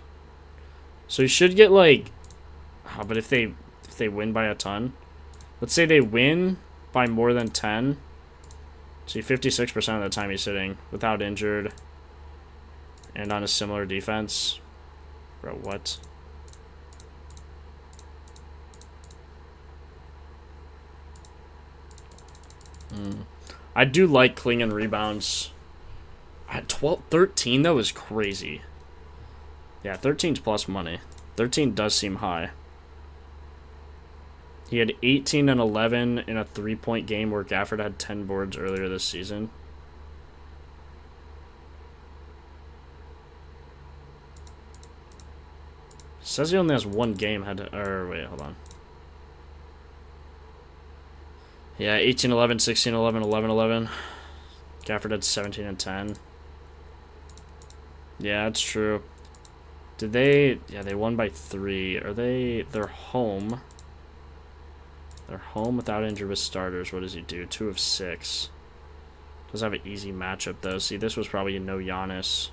So he should get like... Oh, but if they win by a ton... Let's say they win by more than 10. See, 56% of the time he's sitting without injured. And on a similar defense. Bro, what? I do like Klingon rebounds. At 13 though is crazy. Yeah, 13's plus money. 13 does seem high. He had 18 and 11 in a 3-point game where Gafford had 10 boards earlier this season. Says he only has one game. Wait, hold on. Yeah, 18-11, 16-11, 11-11. Gafford had 17 and 10. Yeah, that's true. Did they... Yeah, they won by 3. Are they... They're home. They're home without injury with starters. What does he do? 2 of 6. Does have an easy matchup, though. See, this was probably no Giannis.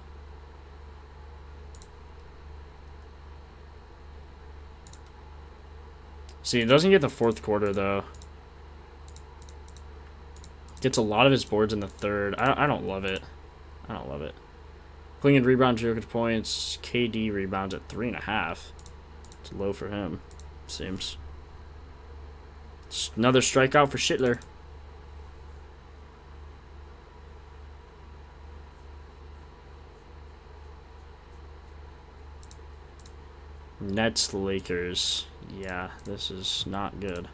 See, he doesn't get the fourth quarter, though. Gets a lot of his boards in the third. I don't love it. I don't love it. Clean and rebound, Jokic points. KD rebounds at 3.5. It's low for him, seems. It's another strikeout for Schittler. Nets, Lakers. Yeah, this is not good.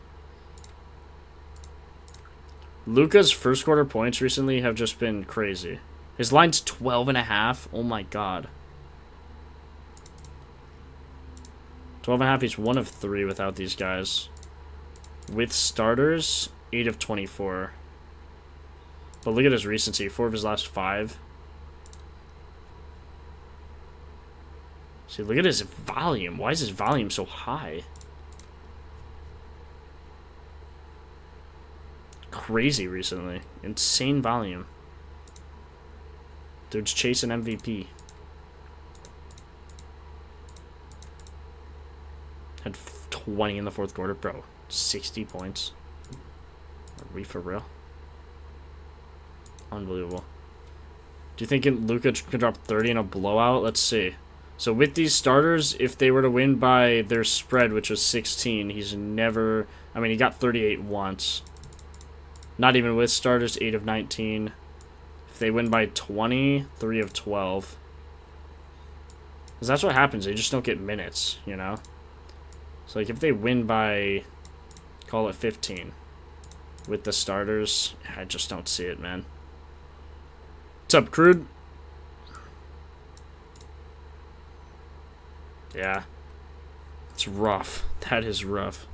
Luka's first quarter points recently have just been crazy. His line's 12.5. Oh my god. 12.5. He's 1 of 3 without these guys. With starters, 8 of 24. But look at his recency. 4 of his last 5. See, look at his volume. Why is his volume so high? Crazy recently. Insane volume. Dude's chasing MVP. Had 20 in the fourth quarter. Bro, 60 points. Are we for real? Unbelievable. Do you think Luka could drop 30 in a blowout? Let's see. So with these starters, if they were to win by their spread, which was 16, he's never... I mean, he got 38 once. Not even with starters, 8 of 19. If they win by 20, 3 of 12. Because that's what happens. They just don't get minutes, you know? So, like, if they win by, call it 15, with the starters, I just don't see it, man. What's up, Crude? Yeah. It's rough. That is rough.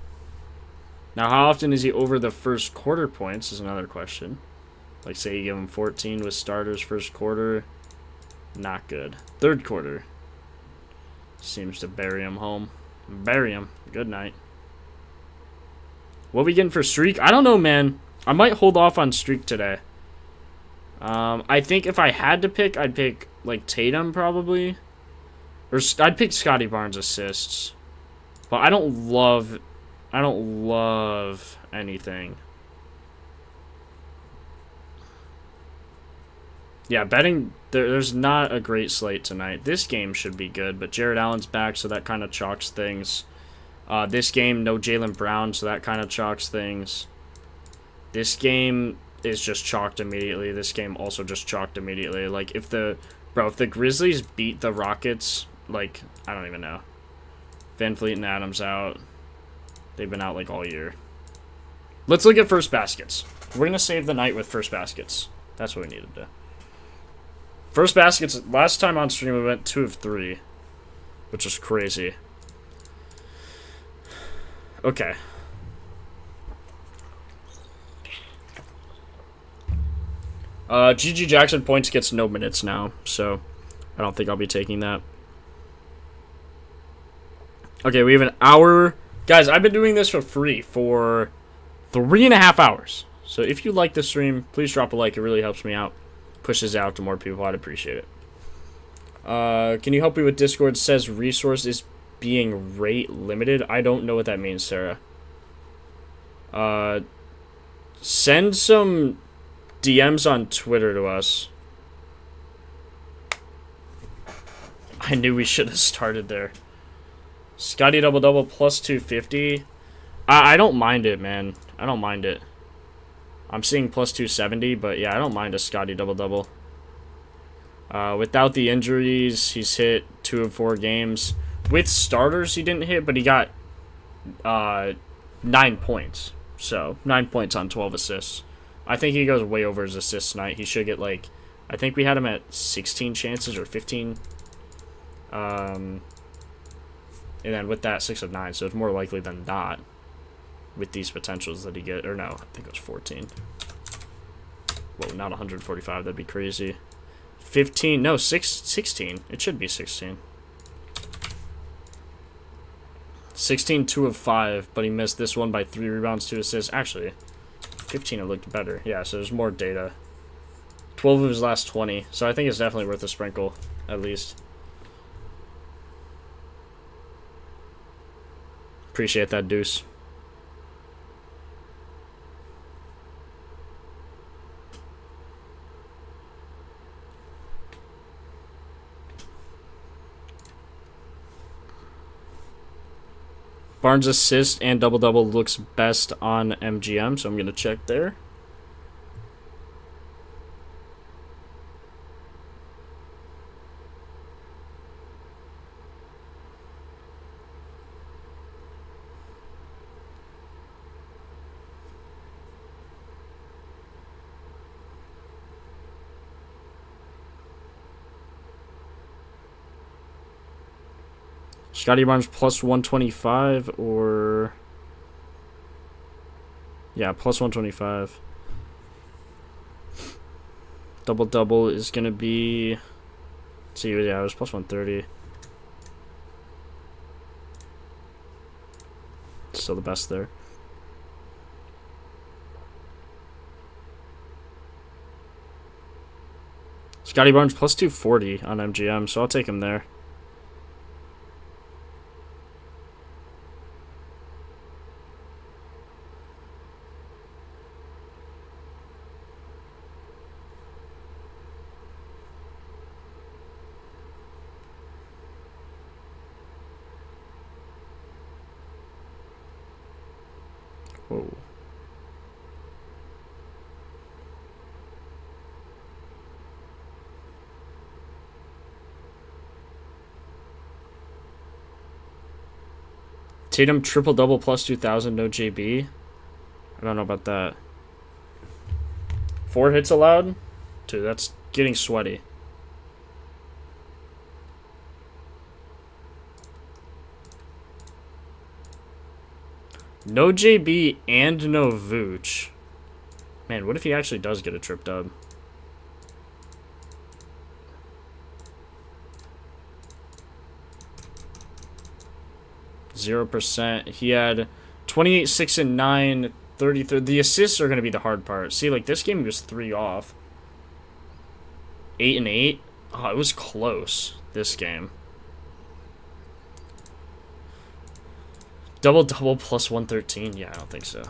Now, how often is he over the first quarter points is another question. Like, say you give him 14 with starters first quarter. Not good. Third quarter. Seems to bury him home. Bury him. Good night. What we getting for streak? I don't know, man. I might hold off on streak today. I think if I had to pick, I'd pick, like, Tatum, probably. Or I'd pick Scotty Barnes assists. But I don't love anything. Yeah, betting, there's not a great slate tonight. This game should be good, but Jared Allen's back, so that kind of chalks things. This game, no Jaylen Brown, so that kind of chalks things. This game is just chalked immediately. This game also just chalked immediately. Like, if the Grizzlies beat the Rockets, like, I don't even know. Van Fleet and Adams out. They've been out, like, all year. Let's look at first baskets. We're going to save the night with first baskets. That's what we needed to. First baskets, last time on stream we went 2 of 3. Which is crazy. Okay. GG Jackson points gets no minutes now, so I don't think I'll be taking that. Okay, we have an hour. Guys, I've been doing this for free for 3.5 hours. So if you like this stream, please drop a like. It really helps me out. Pushes out to more people. I'd appreciate it. Can you help me with Discord? It says resource is being rate limited. I don't know what that means, Sarah. Send some DMs on Twitter to us. I knew we should have started there. Scotty double-double plus 250. I don't mind it, man. I don't mind it. I'm seeing plus 270, but yeah, I don't mind a Scotty double-double. Without the injuries, he's hit 2 of 4 games. With starters, he didn't hit, but he got 9 points. So, 9 points on 12 assists. I think he goes way over his assists tonight. He should get, like, I think we had him at 16 chances or 15. And then with that, 6 of 9. So it's more likely than not with these potentials that he get. Or no, I think it was 14. Whoa, not 145. That'd be crazy. 15. No, 16. It should be 16. 16, 2 of 5, but he missed this one by 3 rebounds, 2 assists. Actually, 15 it looked better. Yeah, so there's more data. 12 of his last 20. So I think it's definitely worth a sprinkle, at least. Appreciate that, Deuce. Barnes' assist and double-double looks best on MGM, so I'm going to check there. Scotty Barnes plus 125 or... Yeah, plus 125. Double-double is going to be... Let's see, yeah, it was plus 130. Still the best there. Scotty Barnes plus 240 on MGM, so I'll take him there. Whoa. Tatum triple-double plus 2,000, no JB. I don't know about that. 4 hits allowed? Dude, that's getting sweaty. No JB and no Vooch. Man, what if he actually does get a trip dub? %. He had 28, 6, and 9, 33. The assists are going to be the hard part. See, like, this game was 3 off. 8 and 8. Oh, it was close, this game. Double-double plus 113? Yeah, I don't think so.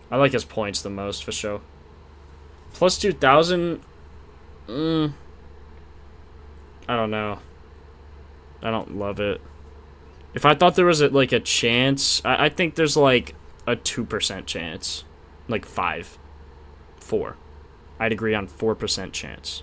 I like his points the most, for sure. Plus 2,000? I don't know. I don't love it. If I thought there was, like, a chance... I think there's, like, a 2% chance. Like, 5. 4. I'd agree on 4% chance.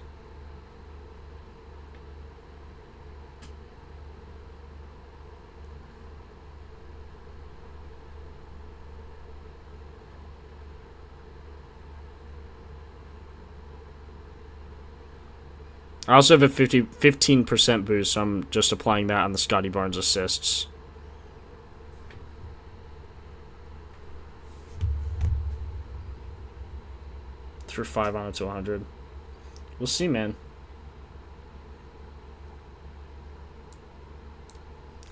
I also have a 15% boost, so I'm just applying that on the Scotty Barnes assists. Through 5 on it to 100. We'll see, man.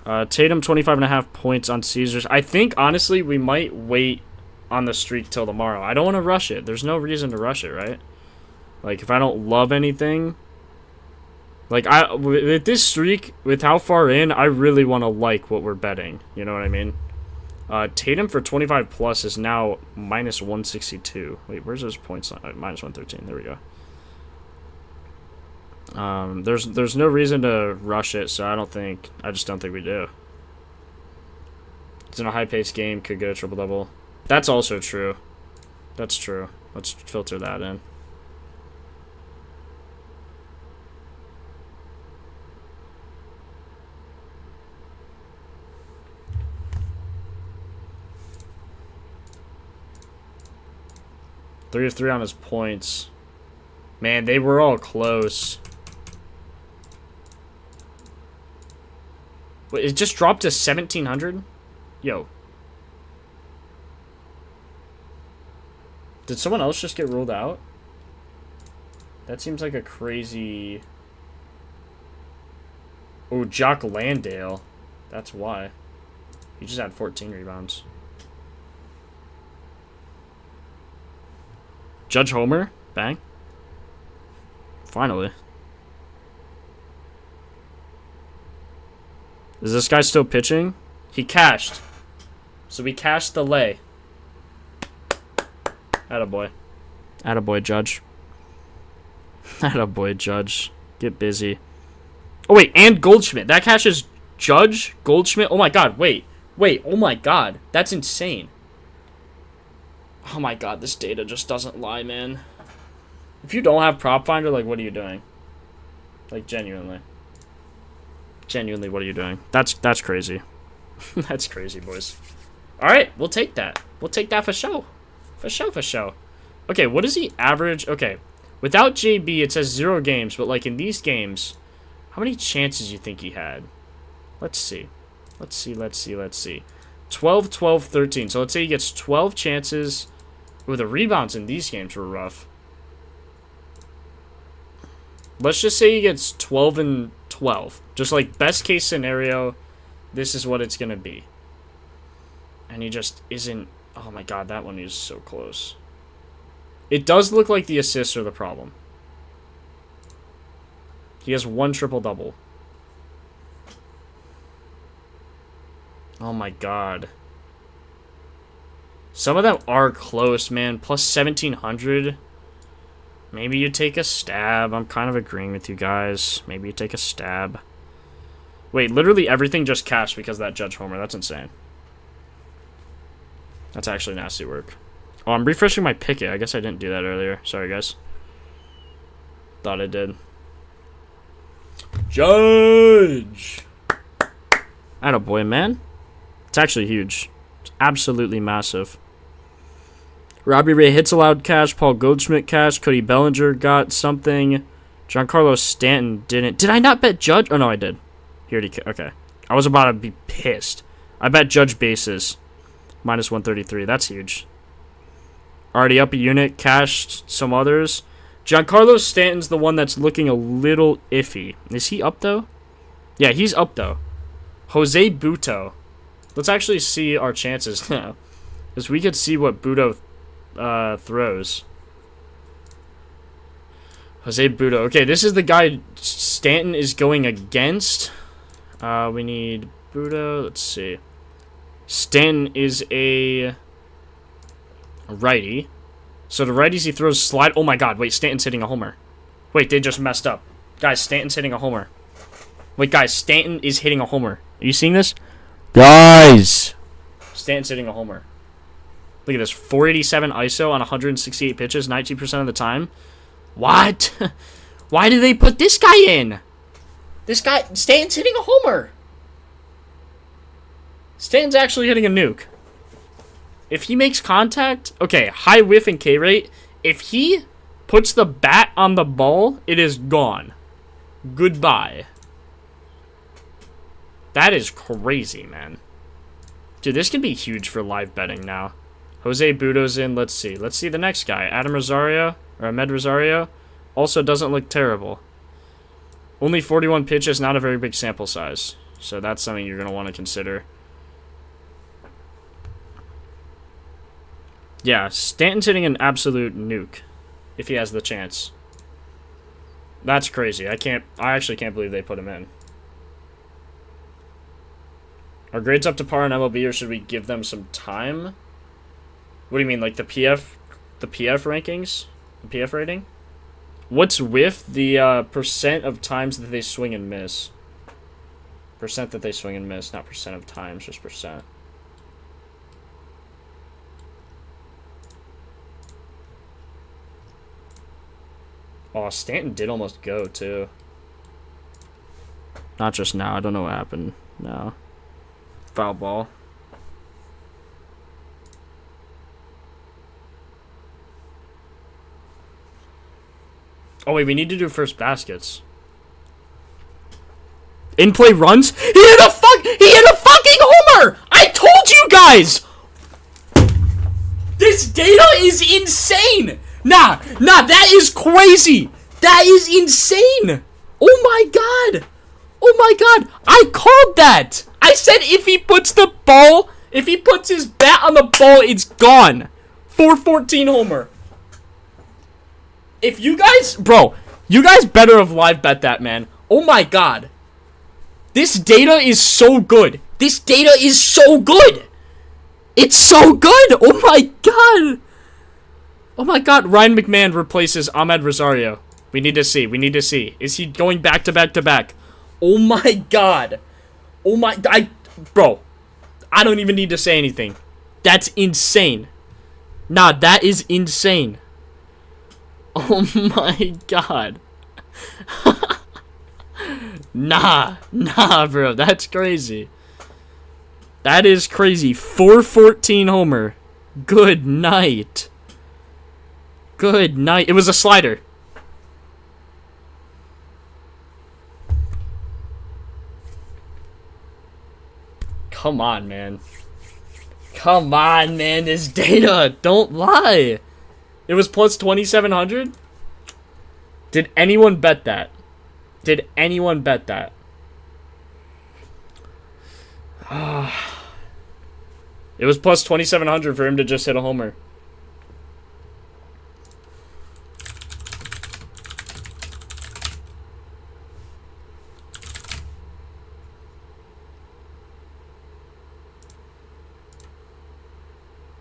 Tatum, 25.5 points on Caesars. I think, honestly, we might wait on the streak till tomorrow. I don't want to rush it. There's no reason to rush it, right? Like, if I don't love anything... Like, with this streak, with how far in, I really want to like what we're betting. You know what I mean? Tatum for 25 plus is now minus 162. Wait, where's those points? Minus 113. There we go. There's no reason to rush it, so I just don't think we do. It's in a high-paced game, could get a triple-double. That's also true. That's true. Let's filter that in. Three of 3 on his points. Man, they were all close. Wait, it just dropped to 1,700? Yo. Did someone else just get ruled out? That seems like a crazy... Oh, Jock Landale. That's why. He just had 14 rebounds. Judge Homer. Bang. Finally. Is this guy still pitching? He cashed. So we cashed the lay. Attaboy. Attaboy, Judge. Attaboy, Judge. Get busy. Oh, wait, and Goldschmidt. That cashes Judge, Goldschmidt. Oh, my God. Wait. Wait. Oh, my God. That's insane. Oh, my God. This data just doesn't lie, man. If you don't have Propfinder, like, what are you doing? Like, genuinely. Genuinely, what are you doing? That's crazy. That's crazy, boys. All right, we'll take that. We'll take that for show. For show, for show. Okay, what is the average? Okay, without JB, it says 0 games, but, like, in these games, how many chances do you think he had? Let's see. Let's see, let's see, let's see. 12, 12, 13. So let's say he gets 12 chances. Ooh, the rebounds in these games were rough. Let's just say he gets 12 and 12. Just like best case scenario, this is what it's going to be. And he just isn't... Oh my God, that one is so close. It does look like the assists are the problem. He has 1 triple-double. Oh my God. Some of them are close, man. Plus 1,700. Maybe you take a stab. I'm kind of agreeing with you guys. Maybe you take a stab. Wait, literally everything just cashed because of that Judge Homer. That's insane. That's actually nasty work. Oh, I'm refreshing my picket. I guess I didn't do that earlier. Sorry, guys. Thought I did. Judge! Attaboy, man. It's actually huge. It's absolutely massive. Robbie Ray hits allowed cash. Paul Goldschmidt cash. Cody Bellinger got something. Giancarlo Stanton didn't. Did I not bet Judge? Oh, no, I did. He already... Okay. I was about to be pissed. I bet Judge bases. Minus 133. That's huge. Already up a unit. Cashed some others. Giancarlo Stanton's the one that's looking a little iffy. Is he up, though? Yeah, he's up, though. Jose Buto. Let's actually see our chances now. Because we could see what Buto throws. Jose Buto. Okay, this is the guy Stanton is going against. We need Buto. Let's see. Stanton is a righty. So the righties he throws slide. Oh my God, wait, Stanton's hitting a homer. Wait, they just messed up. Guys, Stanton's hitting a homer. Wait, guys, Stanton is hitting a homer. Are you seeing this? Guys! Stanton's hitting a homer. Look at this. 487 ISO on 168 pitches, 19% of the time. What? Why did they put this guy in? This guy, Stanton's hitting a homer. Stanton's actually hitting a nuke. If he makes contact, okay, high whiff and K rate. If he puts the bat on the ball, it is gone. Goodbye. That is crazy, man. Dude, this can be huge for live betting now. Jose Buto's in. Let's see. Let's see the next guy. Adam Rosario, or Ahmed Rosario. Also doesn't look terrible. Only 41 pitches, not a very big sample size. So that's something you're going to want to consider. Yeah, Stanton's hitting an absolute nuke. If he has the chance. That's crazy. I actually can't believe they put him in. Are grades up to par on MLB, or should we give them some time? What do you mean, like the PF rankings? The PF rating? What's with the percent of times that they swing and miss? Percent that they swing and miss, not percent of times, just percent. Oh, Stanton did almost go, too. Not just now. I don't know what happened. No. Foul ball. Oh, wait. We need to do first baskets. In play runs. He hit a fucking homer. I told you guys. This data is insane. Nah, that is crazy. That is insane. Oh my god. Oh my god. I called that. I said if he puts his bat on the ball, it's gone. 414 homer. If you guys, bro, you guys better have live bet that, man. Oh my god. This data is so good. This data is so good. It's so good. Oh my god. Oh my god. Ryan McMahon replaces Ahmed Rosario. We need to see. Is he going back to back to back? Oh my god. Oh my, bro, I don't even need to say anything. That's insane. Nah, that is insane. Oh my god. Nah, bro, that's crazy. That is crazy. 414 homer. Good night. Good night. It was a slider. Come on, man. Come on, man. This data. Don't lie. It was plus 2,700? Did anyone bet that? Did anyone bet that? It was plus 2,700 for him to just hit a homer.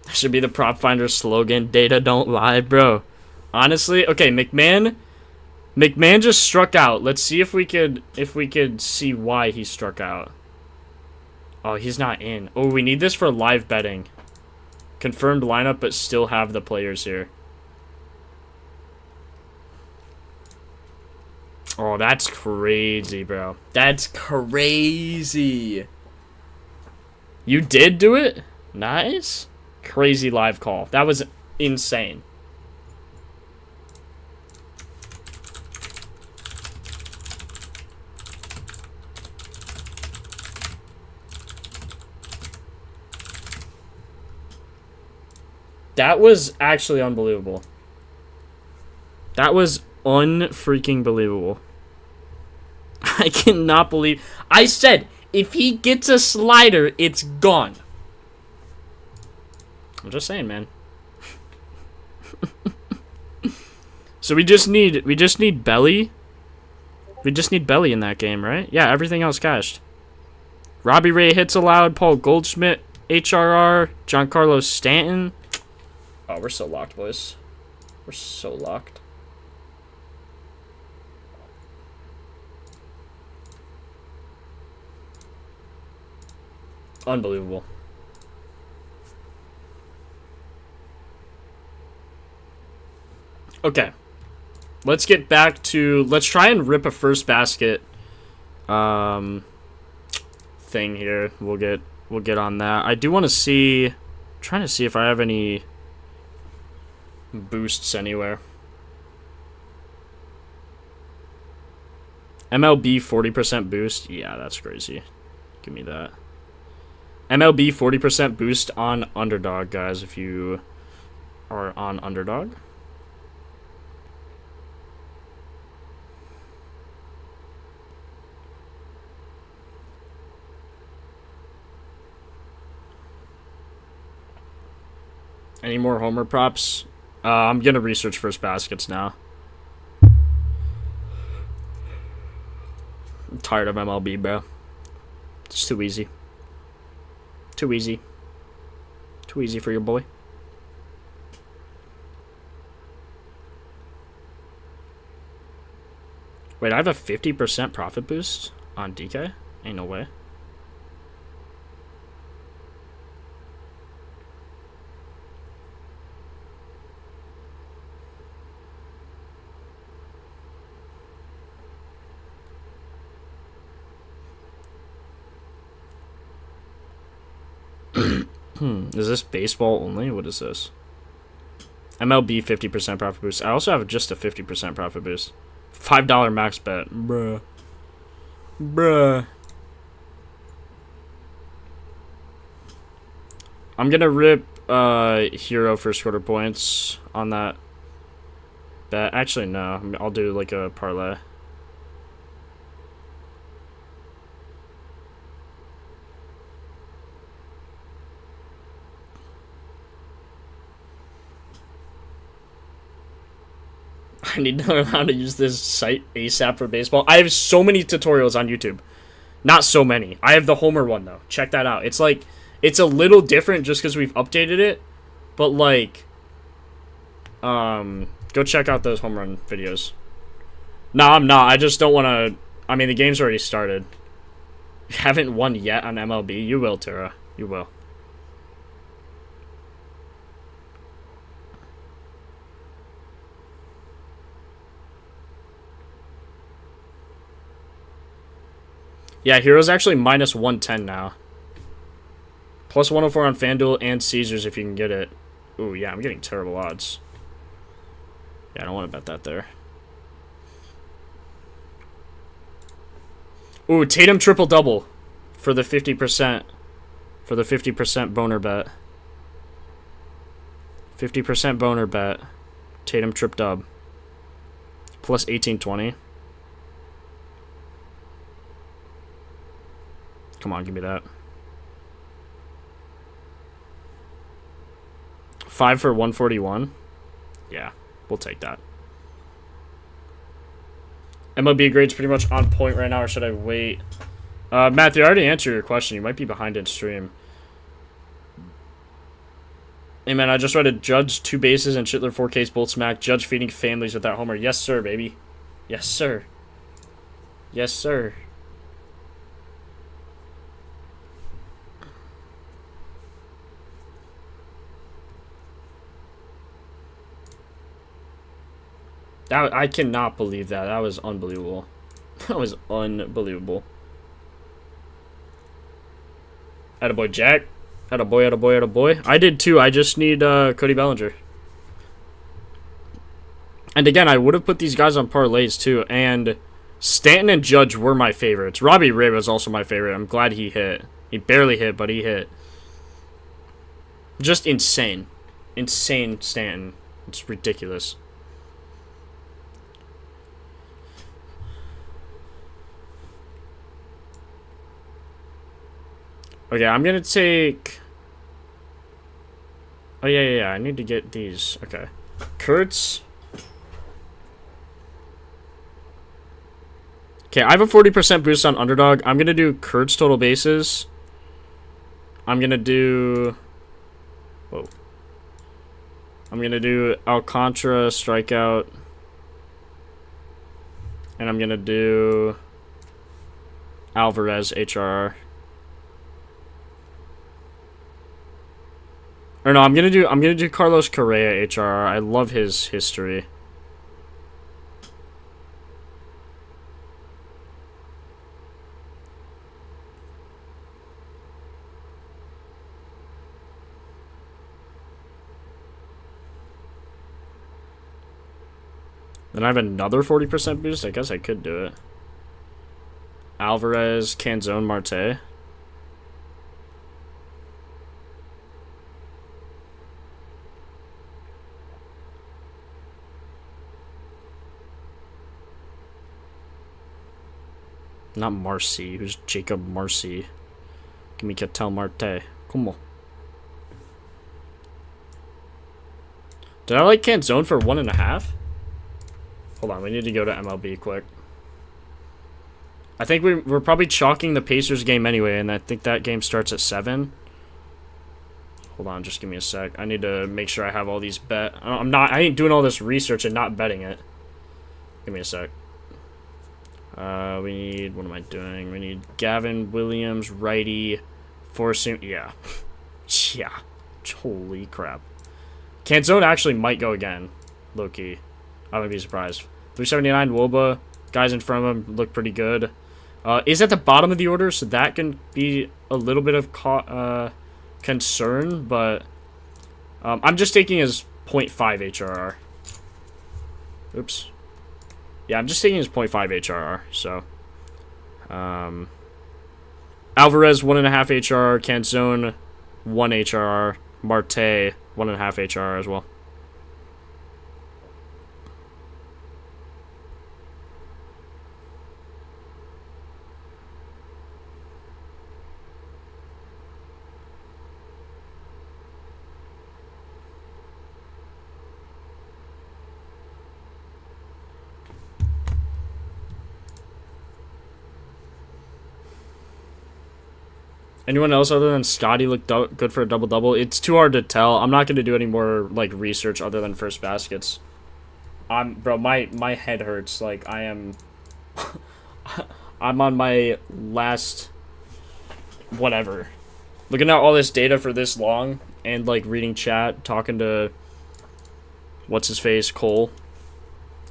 That should be the Propfinder slogan. Data don't lie, bro. Honestly, okay, McMahon just struck out. Let's see if we could see why he struck out. Oh, he's not in. Oh, we need this for live betting. Confirmed lineup, but still have the players here. Oh, that's crazy, bro. That's crazy. You did do it? Nice. Crazy live call. That was insane. That was actually unbelievable. That was unfreaking believable. I cannot believe. I said, if he gets a slider, it's gone. I'm just saying, man. So we just need Belly. We just need Belly in that game, right? Yeah, everything else cashed. Robbie Ray hits allowed. Paul Goldschmidt, HRR, Giancarlo Stanton. Oh, we're so locked, boys. We're so locked. Unbelievable. Okay. Let's get back to... Let's try and rip a first basket thing here. We'll get on that. I do want to see... I'm trying to see if I have any boosts anywhere. MLB 40% boost. Yeah, that's crazy. Give me that. MLB 40% boost on Underdog, guys, if you are on Underdog. Any more homer props? I'm gonna research first baskets now. I'm tired of MLB, bro. It's too easy. Too easy. Too easy for your boy. Wait, I have a 50% profit boost on DK? Ain't no way. Is this baseball only? What is this? MLB 50% profit boost. I also have just a 50% profit boost. $5 max bet. Bruh. Bruh. I'm gonna rip Hero for scorer points on that bet. Actually, no. I'll do like a parlay. I need to learn how to use this site ASAP for baseball. I have so many tutorials on YouTube. Not so many. I have the Homer one, though. Check that out. It's like, it's a little different just because we've updated it. But, like, go check out those home run videos. No, I'm not. I just don't want to. I mean, the game's already started. You haven't won yet on MLB. You will, Tara. You will. Yeah, Hero's actually minus 110 now. Plus 104 on FanDuel and Caesars if you can get it. Ooh, yeah, I'm getting terrible odds. Yeah, I don't want to bet that there. Ooh, Tatum triple-double for the 50%. For the 50% boner bet. 50% boner bet. Tatum trip-dub. Plus 1820. Come on, give me that. 5 for 141. Yeah, we'll take that. MLB grade's pretty much on point right now, or should I wait? Matthew, I already answered your question. You might be behind in stream. Hey, man, I just read a Judge 2 bases and Schitler 4Ks both smack. Judge feeding families with that homer. Yes, sir, baby. Yes, sir. Yes, sir. I cannot believe that. That was unbelievable. That was unbelievable. Attaboy, Jack. Attaboy, attaboy, attaboy. I did too. I just need Cody Bellinger. And again, I would have put these guys on parlays too. And Stanton and Judge were my favorites. Robbie Ray was also my favorite. I'm glad he hit. He barely hit, but he hit. Just insane. Insane Stanton. It's ridiculous. Okay, I'm gonna take... Oh, yeah. I need to get these. Okay. Kurtz. Okay, I have a 40% boost on Underdog. I'm gonna do Kurtz total bases. I'm gonna do... Whoa. I'm gonna do Alcantara strikeout. And I'm gonna do... Alvarez HRR. Or no, I'm gonna do Carlos Correa HRR. I love his history. Then I have another 40% boost. I guess I could do it. Alvarez, Canzone, Marte. Not Marcy. Who's Jacob Marcy? Give me Ketel Marte. Come on. Did I like Canzone for 1.5? Hold on, we need to go to MLB quick. I think we're probably chalking the Pacers game anyway, and I think that game starts at 7. Hold on, just give me a sec. I need to make sure I have all these bet. I ain't doing all this research and not betting it. Give me a sec. We need, what am I doing? We need Gavin Williams, righty, forcing, yeah. Yeah. Holy crap. Canzone actually might go again, low-key. I wouldn't be surprised. 379, Woba, guys in front of him look pretty good. Is at the bottom of the order, so that can be a little bit of concern, but I'm just taking his 0.5 HRR. Oops. Yeah, I'm just taking his 0.5 HRR, so Alvarez, 1.5 HRR. Canzone, 1 HRR. Marte, 1.5 HRR as well. Anyone else other than Scotty look good for a double-double? It's too hard to tell. I'm not going to do any more, like, research other than first baskets. Bro, my head hurts. Like, I am... I'm on my last... whatever. Looking at all this data for this long, and, like, reading chat, talking to... what's-his-face, Cole.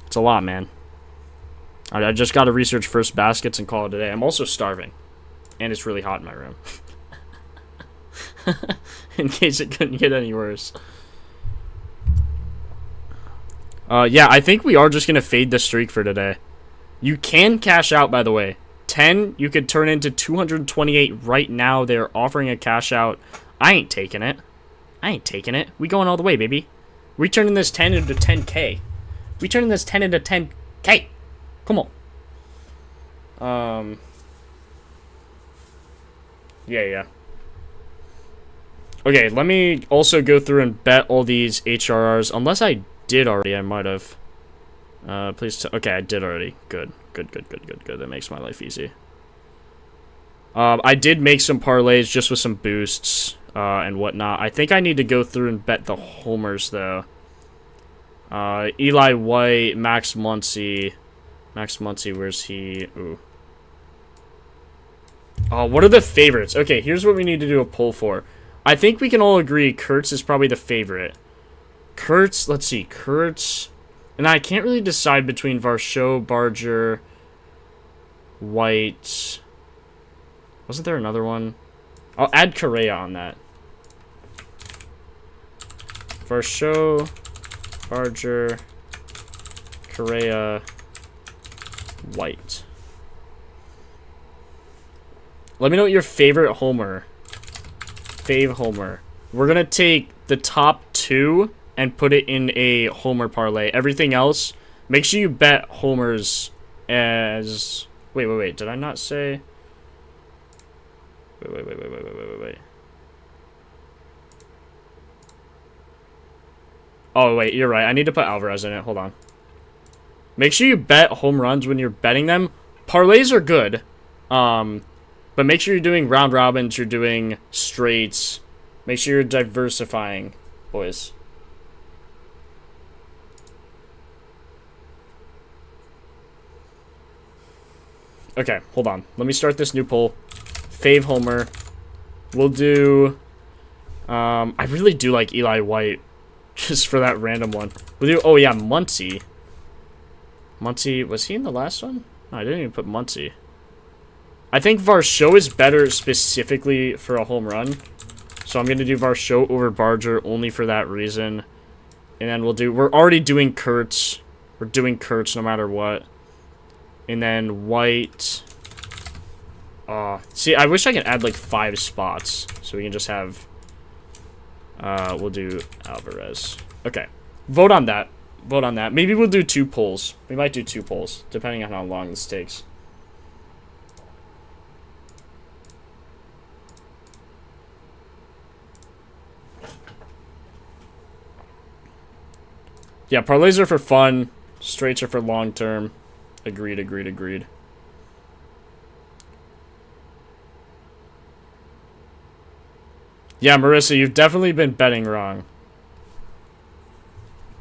It's a lot, man. I just got to research first baskets and call it a day. I'm also starving. And it's really hot in my room. In case it couldn't get any worse. Yeah, I think we are just going to fade the streak for today. You can cash out, by the way. 10, you could turn into 228 right now. They're offering a cash out. I ain't taking it. I ain't taking it. We going all the way, baby. We turning this 10 into 10K. We turning this 10 into 10K. Come on. Yeah. Okay, let me also go through and bet all these HRRs. Unless I did already, I might have. Please. Okay, I did already. Good. That makes my life easy. I did make some parlays just with some boosts and whatnot. I think I need to go through and bet the homers though. Eli White, Max Muncy. Max Muncy, where's he? Ooh. Oh, what are the favorites? Okay, here's what we need to do a poll for. I think we can all agree Kurtz is probably the favorite. Kurtz, let's see, Kurtz. And I can't really decide between Varsho, Barger, White. Wasn't there another one? I'll add Correa on that. Varsho, Barger, Correa, White. Let me know what your favorite homer. Fave homer. We're going to take the top 2 and put it in a homer parlay. Everything else, make sure you bet homers as... Wait. Did I not say... Wait. Oh, wait, you're right. I need to put Alvarez in it. Hold on. Make sure you bet home runs when you're betting them. Parlays are good. But make sure you're doing round robins, you're doing straights. Make sure you're diversifying, boys. Okay, hold on. Let me start this new poll. Fave homer. We'll do... I really do like Eli White. Just for that random one. We'll do... Oh, yeah, Muncy. Muncy... Was he in the last one? No, I didn't even put Muncy. I think Varsho is better specifically for a home run. So I'm going to do Varsho over Barger only for that reason. And then we'll do... We're already doing Kurtz. We're doing Kurtz no matter what. And then White. See, I wish I could add like 5 spots. So we can just have... we'll do Alvarez. Okay. Vote on that. Vote on that. Maybe we'll do 2 polls. We might do 2 polls, depending on how long this takes. Yeah, parlays are for fun. Straights are for long term. Agreed. Yeah, Marissa, you've definitely been betting wrong.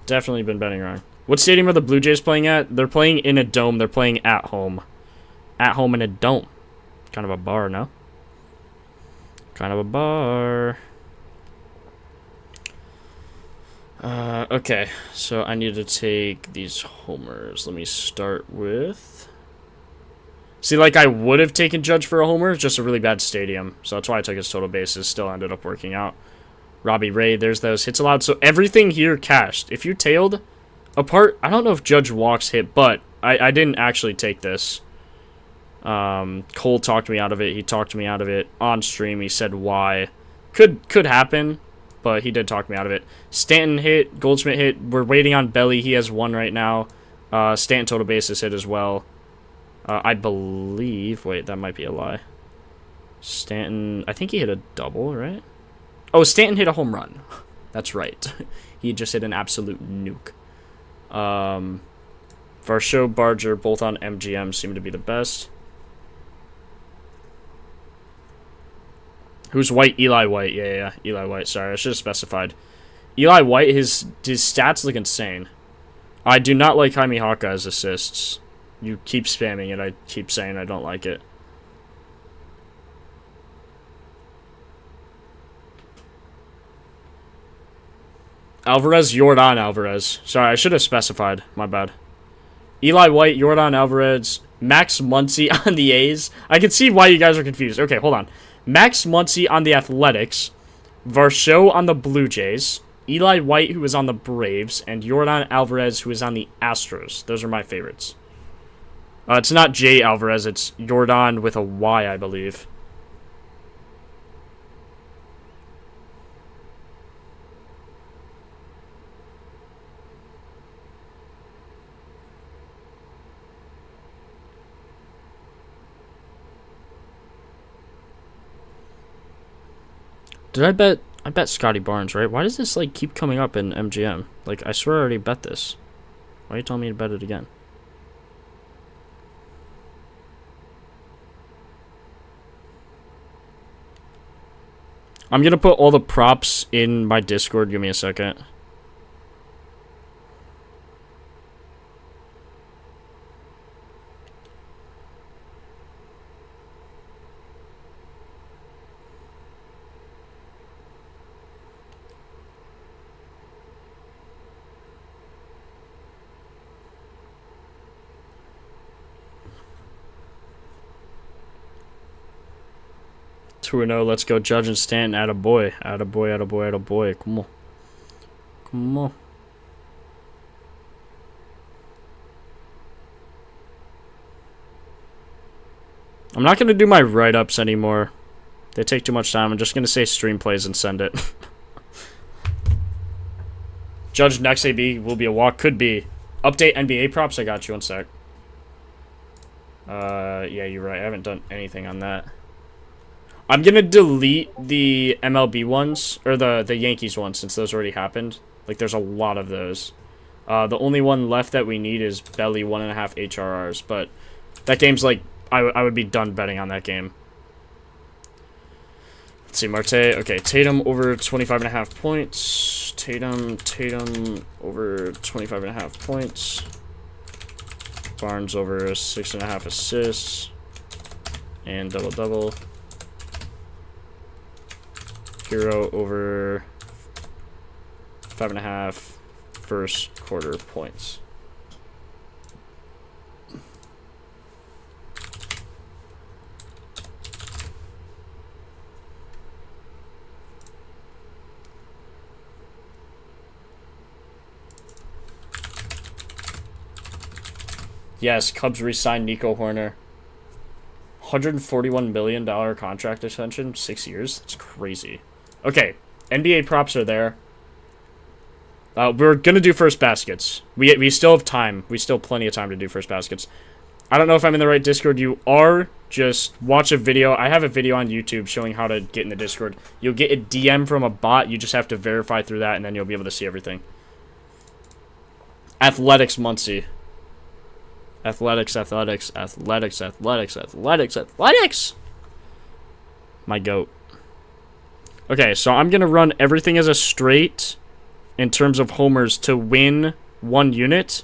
Definitely been betting wrong. What stadium are the Blue Jays playing at? They're playing in a dome. They're playing at home. At home in a dome. Kind of a bar, no? Kind of a bar. Okay, so I need to take these homers. Let me start with... See, like, I would have taken Judge for a homer, just a really bad stadium. So that's why I took his total bases. Still ended up working out. Robbie Ray, there's those hits allowed. So everything here cashed. If you tailed, apart... I don't know if Judge walks hit, but I didn't actually take this. Cole talked me out of it. He talked me out of it on stream. He said why. Could happen, but he did talk me out of it. Stanton hit. Goldschmidt hit. We're waiting on Belly. He has 1 right now. Stanton total bases hit as well. I believe... Wait, that might be a lie. Stanton... I think he hit a double, right? Oh, Stanton hit a home run. That's right. He just hit an absolute nuke. Varsho, Barger, both on MGM, seem to be the best. Who's White? Eli White. Yeah. Eli White. Sorry, I should have specified. Eli White, his stats look insane. I do not like Jaime Hawkeye's assists. You keep spamming it. I keep saying I don't like it. Alvarez, Yordan Alvarez. Sorry, I should have specified. My bad. Eli White, Yordan Alvarez, Max Muncy on the A's. I can see why you guys are confused. Okay, hold on. Max Muncy on the Athletics, Varsho on the Blue Jays, Eli White, who is on the Braves, and Yordan Alvarez, who is on the Astros. Those are my favorites. It's not J Alvarez, it's Yordan with a Y, I believe. Did I bet? I bet Scotty Barnes, right? Why does this, like, keep coming up in MGM? Like, I swear I already bet this. Why are you telling me to bet it again? I'm gonna put all the props in my Discord. Give me a second. Two and 0. Let's go, Judge and Stanton. Attaboy. Attaboy, attaboy, attaboy. Come on. Come on. I'm not going to do my write-ups anymore. They take too much time. I'm just going to say stream plays and send it. Judge next AB will be a walk. Could be. Update NBA props. I got you. One sec. Yeah, you're right. I haven't done anything on that. I'm going to delete the MLB ones, or the Yankees ones, since those already happened. Like, there's a lot of those. The only one left that we need is Belly 1.5 HRRs, but that game's like, I would be done betting on that game. Let's see, Marte. Okay, Tatum over 25.5 points. Tatum over 25.5 points. Barnes over 6.5 assists. And double-double. Hero over 5.5 first quarter points. Yes, Cubs re-signed Nico Horner. $141 million contract extension, 6 years. That's crazy. Okay, NBA props are there. We're gonna do first baskets. We still have time. We still have plenty of time to do first baskets. I don't know if I'm in the right Discord. You are. Just watch a video. I have a video on YouTube showing how to get in the Discord. You'll get a DM from a bot. You just have to verify through that, and then you'll be able to see everything. Athletics, Muncie. Athletics. My goat. Okay, so I'm going to run everything as a straight in terms of homers to win 1 unit.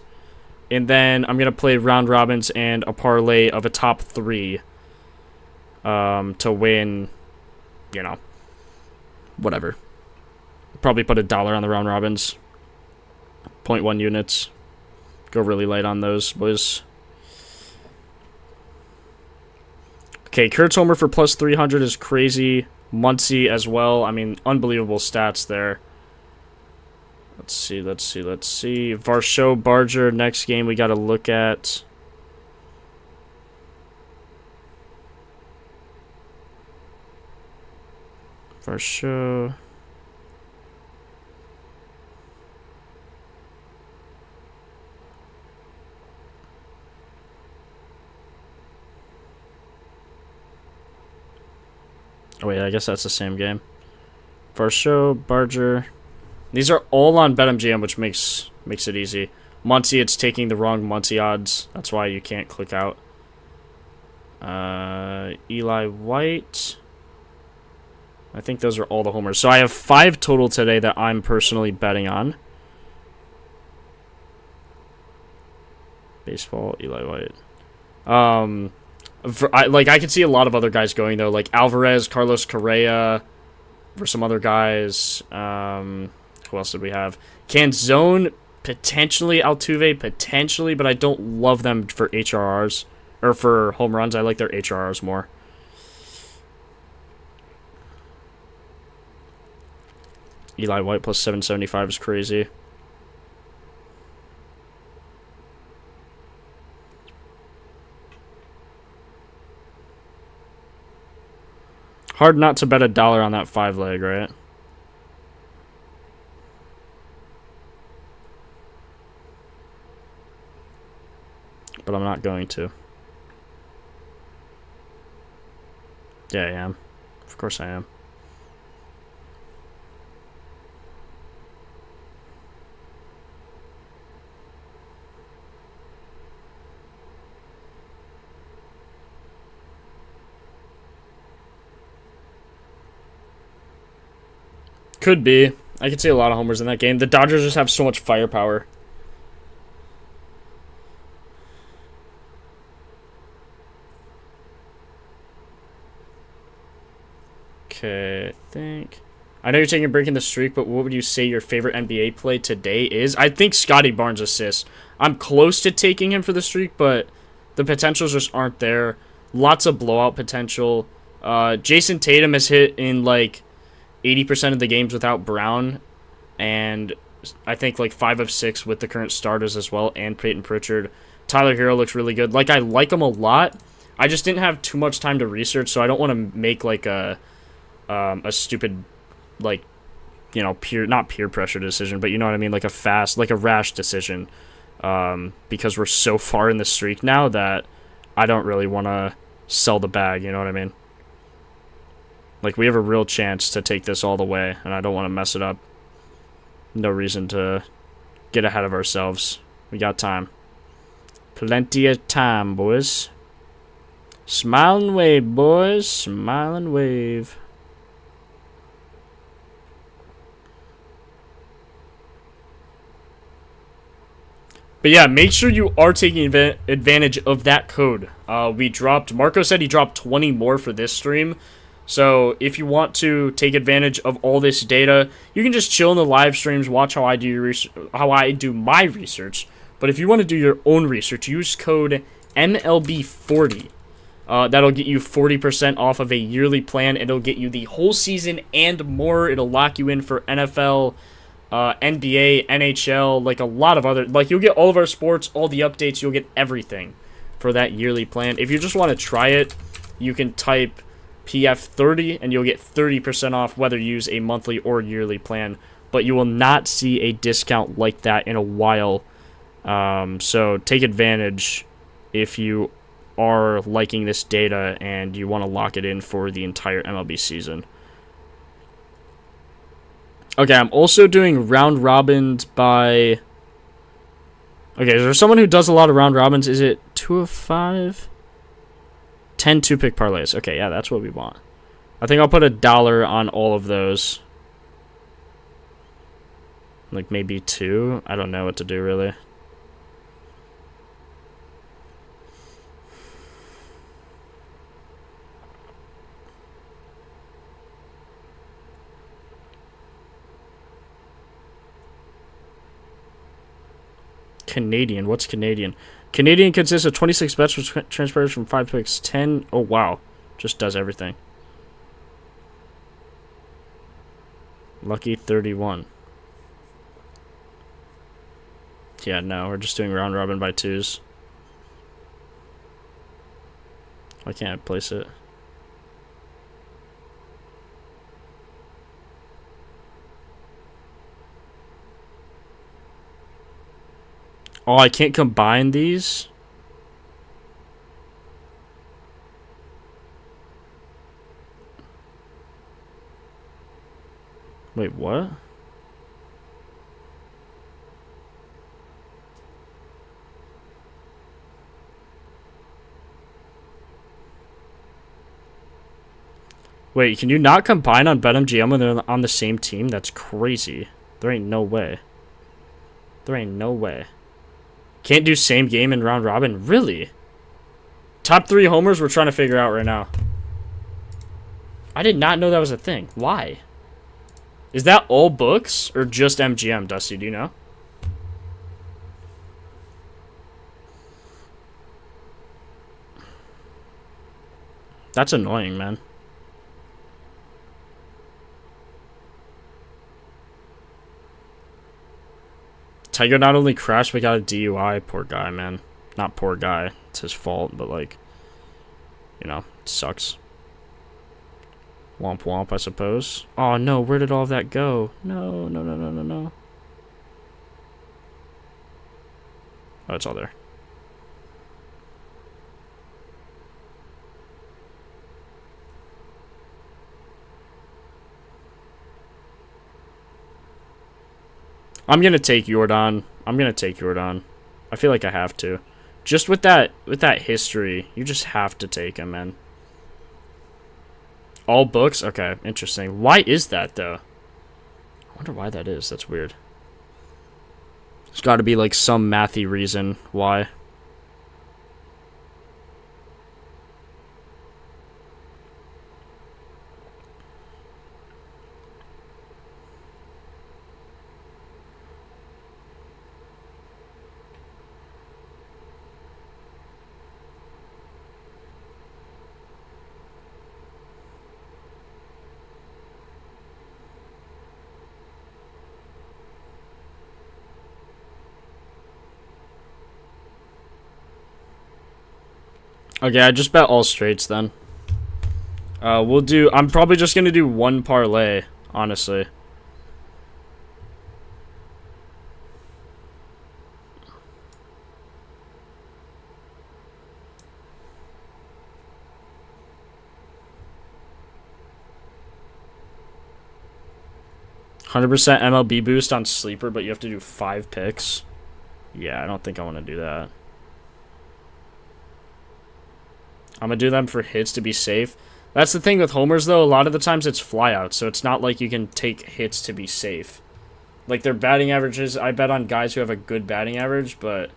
And then I'm going to play round robins and a parlay of a top 3 to win, you know, whatever. Probably put $1 on the round robins. 0.1 units. Go really light on those, boys. Okay, Kurtz homer for plus 300 is crazy. Muncie as well. I mean, unbelievable stats there. Let's see. Varsho, Barger, next game we got to look at. For sure. Oh wait, I guess that's the same game. For sure, Barger. These are all on BetMGM, which makes it easy. Muncie, it's taking the wrong Muncie odds. That's why you can't click out. Eli White. I think those are all the homers. So I have 5 total today that I'm personally betting on. Baseball, Eli White. I could see a lot of other guys going, though. Like Alvarez, Carlos Correa, for some other guys. Who else did we have? Canzone, potentially. Altuve, potentially. But I don't love them for HRRs. Or for home runs. I like their HRRs more. Eli White plus 775 is crazy. Hard not to bet $1 on that 5-leg, right? But I'm not going to. Yeah, I am. Of course I am. Could be. I could see a lot of homers in that game. The Dodgers just have so much firepower. Okay, I know you're taking a break in the streak, but what would you say your favorite NBA play today is? I think Scotty Barnes assist. I'm close to taking him for the streak, but the potentials just aren't there. Lots of blowout potential. Jason Tatum has hit in like 80% of the games without Brown, and I think like 5 of 6 with the current starters as well, and Peyton Pritchard. Tyler Hero looks really good. Like, I like him a lot. I just didn't have too much time to research, so I don't want to make like a stupid, like, you know, not peer pressure decision, but you know what I mean, like a rash decision, because we're so far in the streak now that I don't really want to sell the bag, you know what I mean? Like, we have a real chance to take this all the way, and I don't want to mess it up. No reason to get ahead of ourselves. We got time. Plenty of time, boys. Smile and wave, boys. Smile and wave. But yeah, make sure you are taking advantage of that code. Marco said he dropped 20 more for this stream. So if you want to take advantage of all this data, you can just chill in the live streams, watch how I do my research. But if you want to do your own research, use code MLB40. That'll get you 40% off of a yearly plan. It'll get you the whole season and more. It'll lock you in for NFL, NBA, NHL, like a lot of other... Like, you'll get all of our sports, all the updates. You'll get everything for that yearly plan. If you just want to try it, you can type PF30 and you'll get 30% off whether you use a monthly or yearly plan. But you will not see a discount like that in a while. So take advantage if you are liking this data and you want to lock it in for the entire MLB season. Okay, I'm also doing round robins by... Okay, is there someone who does a lot of round robins? Is it 2 of 5? 10 2-pick parlays. Okay, yeah, that's what we want. I think I'll put $1 on all of those. Like, maybe 2. I don't know what to do, really. Canadian. What's Canadian? Canadian consists of 26 bets, which transfers from 5 picks. 10. Oh, wow. Just does everything. Lucky 31. Yeah, no. We're just doing round robin by 2s. Why can't I place it? Oh, I can't combine these? Wait, what? Wait, can you not combine on BetMGM when they're on the same team? That's crazy. There ain't no way. There ain't no way. Can't do same game in round robin? Really? Top 3 homers we're trying to figure out right now. I did not know that was a thing. Why? Is that all books or just MGM, Dusty? Do you know? That's annoying, man. Tiger not only crashed, but got a DUI. Poor guy, man. Not poor guy. It's his fault, but, like, you know, it sucks. Womp womp, I suppose. Oh, no. Where did all of that go? No, no, no, no, no, no. Oh, it's all there. I'm gonna take Jordan. I'm gonna take Jordan. I feel like I have to. Just with that history, you just have to take him, man. All books? Okay, interesting. Why is that, though? I wonder why that is. That's weird. There's got to be, like, some mathy reason why. Okay, I just bet all straights then. We'll do... I'm probably just going to do one parlay, honestly. %, MLB boost on sleeper, but you have to do 5 picks. Yeah, I don't think I want to do that. I'm going to do them for hits to be safe. That's the thing with homers, though. A lot of the times it's flyouts, so it's not like you can take hits to be safe. Like, their batting averages, I bet on guys who have a good batting average, but...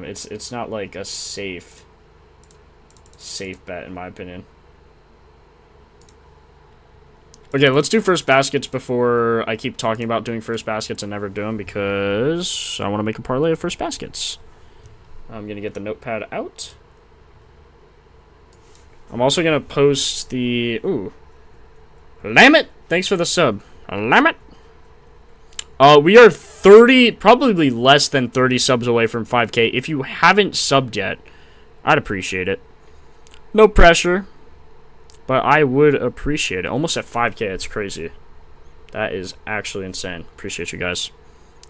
it's not like a safe bet, in my opinion. Okay, let's do first baskets before I keep talking about doing first baskets and never do them, because I want to make a parlay of first baskets. I'm going to get the notepad out. I'm also going to post the... Ooh. Lamit! Thanks for the sub. Lamit! We are 30, probably less than 30 subs away from 5K. If you haven't subbed yet, I'd appreciate it. No pressure. But I would appreciate it. Almost at 5K, it's crazy. That is actually insane. Appreciate you guys.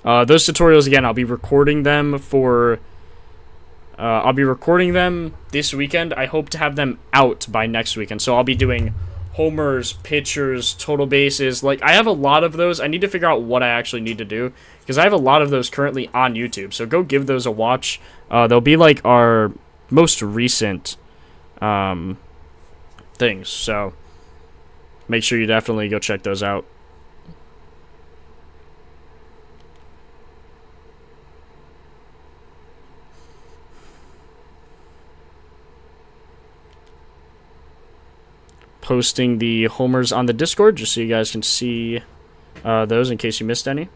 Those tutorials, again, I'll be recording them for... I'll be recording them this weekend. I hope to have them out by next weekend. So I'll be doing homers, pitchers, total bases. Like, I have a lot of those. I need to figure out what I actually need to do, because I have a lot of those currently on YouTube. So go give those a watch. They'll be like our most recent... things, so make sure you definitely go check those out. Posting the homers on the Discord just so you guys can see those in case you missed any.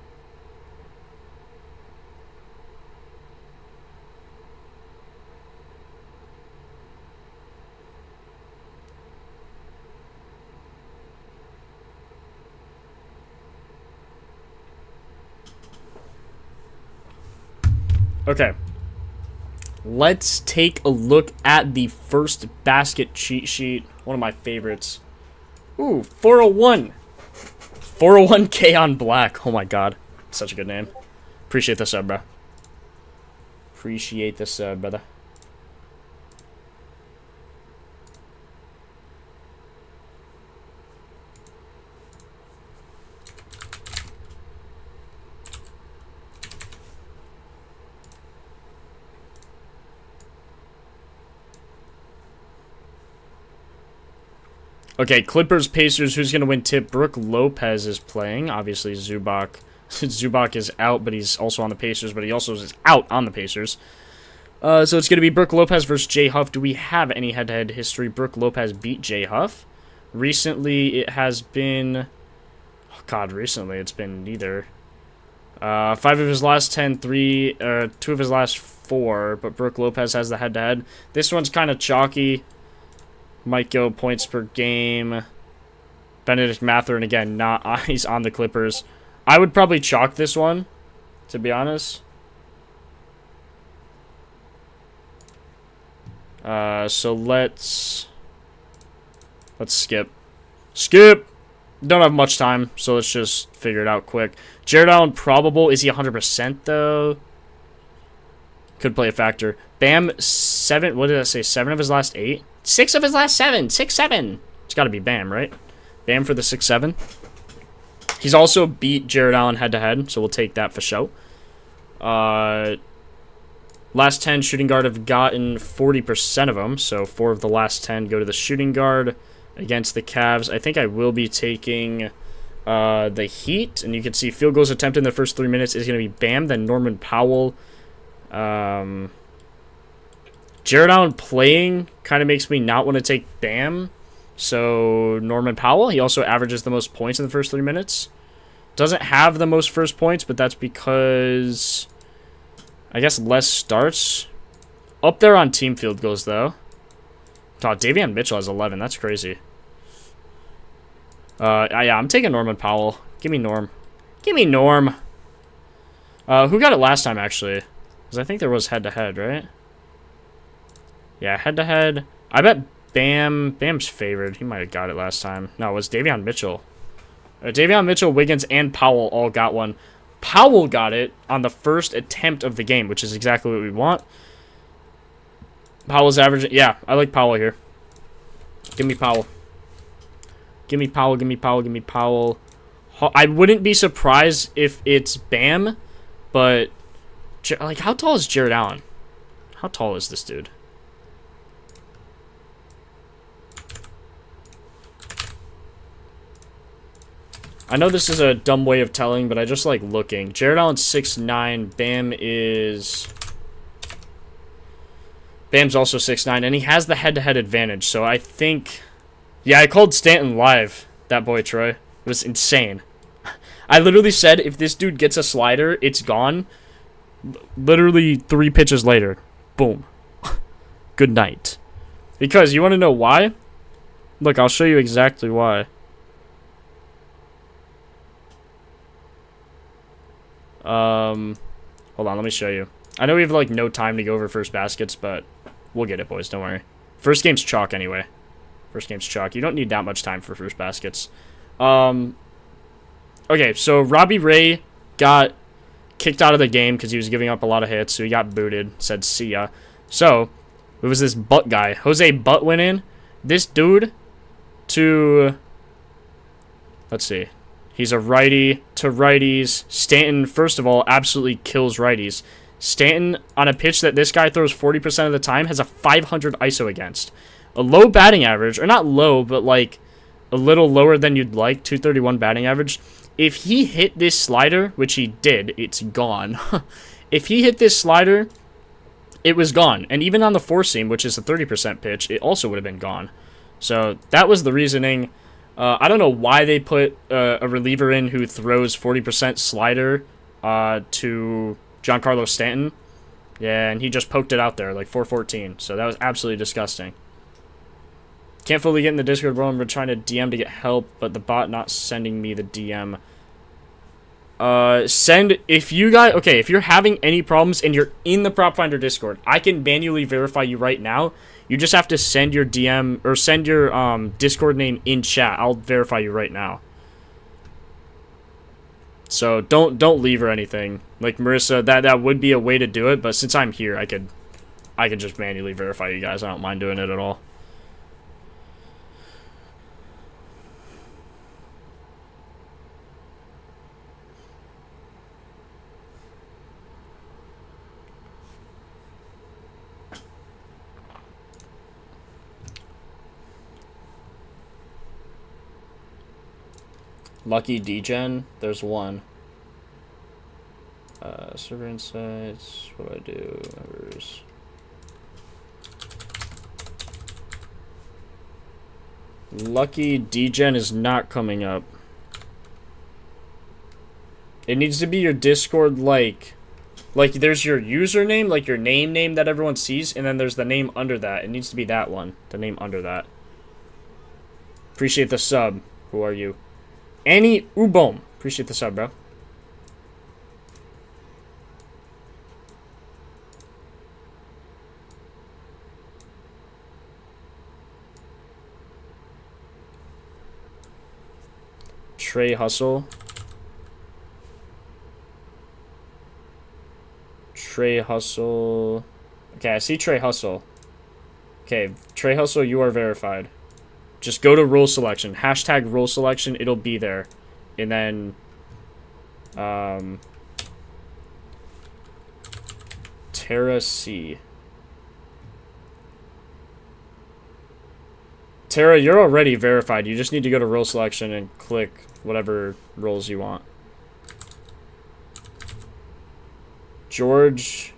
Okay, let's take a look at the first basket cheat sheet. One of my favorites. Ooh, 401. 401k on Black. Oh my god. Such a good name. Appreciate the sub, bro. Appreciate the sub, brother. Okay, Clippers, Pacers, who's going to win tip? Brooke Lopez is playing. Obviously, Zubac. Zubac is out, but he's also on the Pacers, but he also is out on the Pacers. So it's going to be Brooke Lopez versus Jay Huff. Do we have any head-to-head history? Brooke Lopez beat Jay Huff. Recently, it has been... Oh, God, recently it's been neither. 5 of his last 10, 2 of his last 4, but Brooke Lopez has the head-to-head. This one's kind of chalky. Might go points per game. Benedict Mathurin, again, he's on the Clippers. I would probably chalk this one, to be honest. So let's skip. Skip! Don't have much time, so let's just figure it out quick. Jared Allen, probable. Is he 100% though? Could play a factor. Bam, 7, what did I say? 7 of his last 8? 6 of his last 7. 6-7. It's got to be Bam, right? Bam for the 6-7. He's also beat Jared Allen head-to-head, so we'll take that for show. Last 10 shooting guard have gotten 40% of them, so 4 of the last 10 go to the shooting guard against the Cavs. I think I will be taking the Heat, and you can see field goals attempted in the first 3 minutes is going to be Bam, then Norman Powell. Jared Allen playing kind of makes me not want to take Bam. So, Norman Powell, he also averages the most points in the first 3 minutes. Doesn't have the most first points, but that's because, I guess, less starts. Up there on team field goals, though. Oh, Davion Mitchell has 11. That's crazy. Yeah, I'm taking Norman Powell. Give me Norm. Give me Norm. Who got it last time, actually? Because I think there was head-to-head, right? Yeah, head-to-head. I bet Bam's favored. He might have got it last time. No, it was Davion Mitchell. Davion Mitchell, Wiggins, and Powell all got one. Powell got it on the first attempt of the game, which is exactly what we want. Powell's averaging... Yeah, I like Powell here. Give me Powell. Give me Powell, give me Powell, give me Powell. I wouldn't be surprised if it's Bam, but... Like, how tall is Jared Allen? How tall is this dude? I know this is a dumb way of telling, but I just like looking. Jared Allen's 6'9". Bam's also 6'9", and he has the head-to-head advantage, so I think... Yeah, I called Stanton live, that boy Troy. It was insane. I literally said, if this dude gets a slider, it's gone. Literally 3 pitches later. Boom. Good night. Because, you want to know why? Look, I'll show you exactly why. Hold on, let me show you. I know we have, like, no time to go over first baskets, but we'll get it, boys. Don't worry. First game's chalk, anyway. First game's chalk. You don't need that much time for first baskets. Okay, so Robbie Ray got kicked out of the game because he was giving up a lot of hits, so he got booted. Said, see ya. So, it was this Butt guy. Jose Butt went in. This dude to... Let's see. He's a righty to righties. Stanton, first of all, absolutely kills righties. Stanton, on a pitch that this guy throws 40% of the time, has a 500 ISO against. A low batting average, or not low, but like a little lower than you'd like, 231 batting average. If he hit this slider, which he did, it's gone. If he hit this slider, it was gone. And even on the four seam, which is a 30% pitch, it also would have been gone. So that was the reasoning. I don't know why they put a reliever in who throws 40% slider to Giancarlo Stanton. Yeah, and he just poked it out there, like 414. So that was absolutely disgusting. Can't fully get in the Discord, bro. I'm trying to DM to get help, but the bot not sending me the DM. If you guys... Okay, if you're having any problems and you're in the Propfinder Discord, I can manually verify you right now. You just have to send your DM or send your Discord name in chat. I'll verify you right now. So don't leave or anything. Like Marissa, that would be a way to do it, but since I'm here, I could just manually verify you guys. I don't mind doing it at all. Lucky Degen, there's one. Server insights, what do I do? Members. Lucky Degen is not coming up. It needs to be your Discord like there's your username, like your name that everyone sees, and then there's the name under that. It needs to be that one, the name under that. Appreciate the sub. Who are you? Annie Ubom. Appreciate the sub, bro. Trey Hustle. Trey Hustle. Okay, I see Trey Hustle. Okay, Trey Hustle, you are verified. Just go to role selection. Hashtag role selection. It'll be there. And then... Tara C. Tara, you're already verified. You just need to go to role selection and click whatever roles you want. George,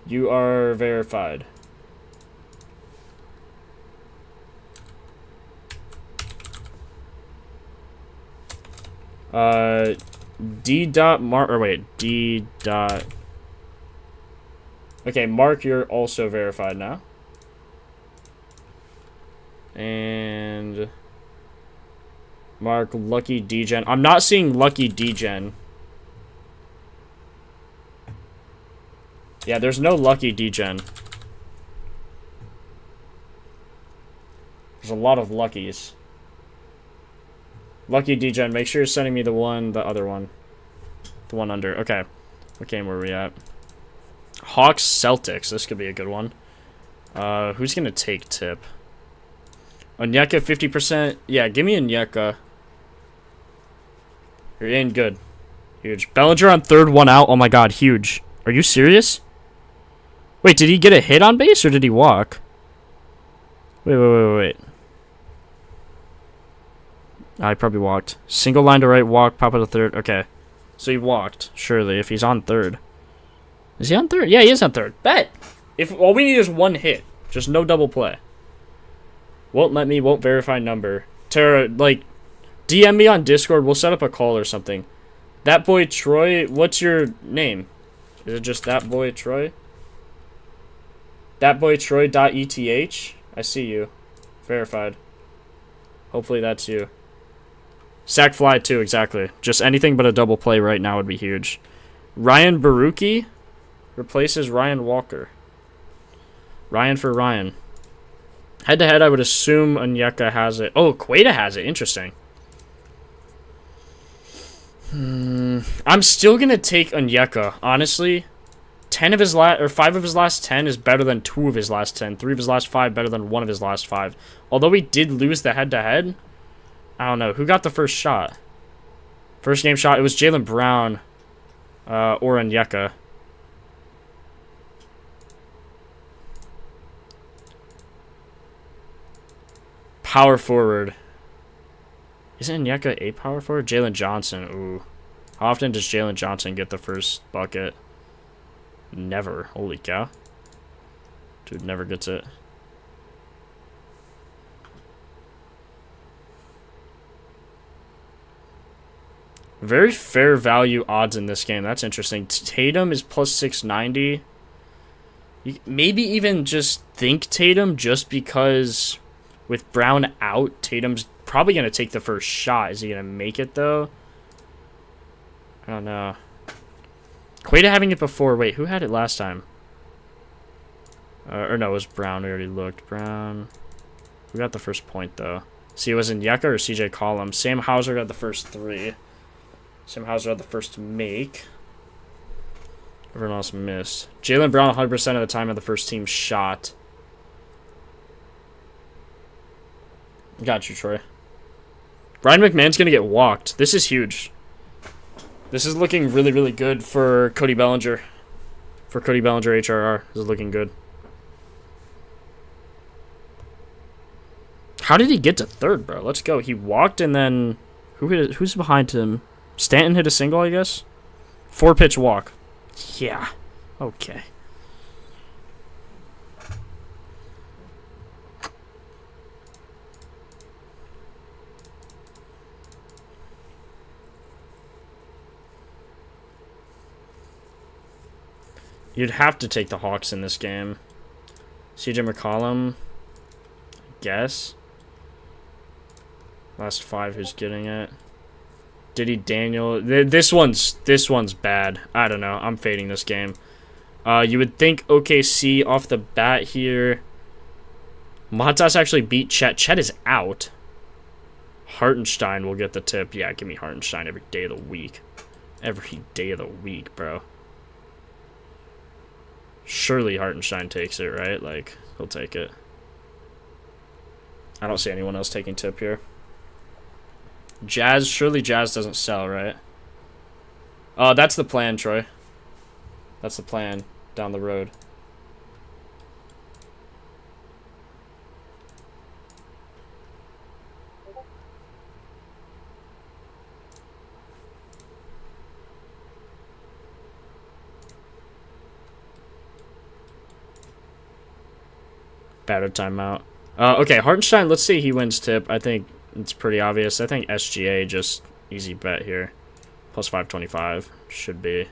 you are verified. D dot Mark, or wait, D dot. Okay, Mark, you're also verified now. And Mark, Lucky Degen. I'm not seeing Lucky Degen. Yeah, there's no Lucky Degen. There's a lot of Luckies. Lucky Degen, make sure you're sending me the other one. The one under. Okay. What game were we at? Hawks Celtics. This could be a good one. Who's gonna take tip? Onyeka 50%. Yeah, give me Onyeka. You're in good. Huge. Bellinger on third, one out. Oh my god, huge. Are you serious? Wait, did he get a hit on base or did he walk? Wait. I probably walked. Single line to right, walk, pop out to third. Okay. So he walked, surely, if he's on third. Is he on third? Yeah, he is on third. Bet! If all we need is one hit. Just no double play. Won't let me, won't verify number. Tara, like, DM me on Discord. We'll set up a call or something. That boy Troy, what's your name? Is it just that boy Troy? Thatboytroy.eth. I see you. Verified. Hopefully that's you. Sack fly too, exactly. Just anything but a double play right now would be huge. Ryan Baruki replaces Ryan Walker. Ryan for Ryan. Head to head, I would assume Onyeka has it. Oh, Queta has it. Interesting. I'm still gonna take Onyeka, honestly. 5 of his last 10 is better than 2 of his last 10. 3 of his last 5 better than 1 of his last 5. Although he did lose the head-to-head, I don't know. Who got the first shot? First game shot, it was Jaylen Brown or Onyeka. Power forward. Isn't Onyeka a power forward? Jalen Johnson. Ooh. How often does Jalen Johnson get the first bucket? Never. Holy cow. Dude never gets it. Very fair value odds in this game. That's interesting. Tatum is plus 690. Maybe even just think Tatum just because with Brown out, Tatum's probably going to take the first shot. Is he going to make it, though? I don't know. Queta having it before. Wait, who had it last time? Or no, it was Brown. We already looked. Brown. Who got the first point, though? See, it was Onyeka or CJ Collum. Sam Hauser got the first 3. Sam Hauser had the first to make. Everyone else missed. Jaylen Brown 100% of the time had the first team shot. Got you, Troy. Ryan McMahon's going to get walked. This is huge. This is looking really, really good for Cody Bellinger. For Cody Bellinger, HRR. This is looking good. How did he get to third, bro? Let's go. He walked and then... Who's behind him? Stanton hit a single, I guess? 4-pitch walk. Yeah. Okay. You'd have to take the Hawks in this game. CJ McCollum, I guess. Last 5, who's getting it? Diddy Daniel. This one's bad. I don't know. I'm fading this game. You would think OKC off the bat here. Montas actually beat Chet. Chet is out. Hartenstein will get the tip. Yeah, give me Hartenstein every day of the week. Every day of the week, bro. Surely Hartenstein takes it, right? Like, he'll take it. I don't see anyone else taking tip here. Jazz, surely Jazz doesn't sell, right? That's the plan, Troy. That's the plan down the road. Batter timeout. Okay, Hartenstein, let's see he wins tip. I think it's pretty obvious. I think SGA just easy bet here. Plus 525 should be.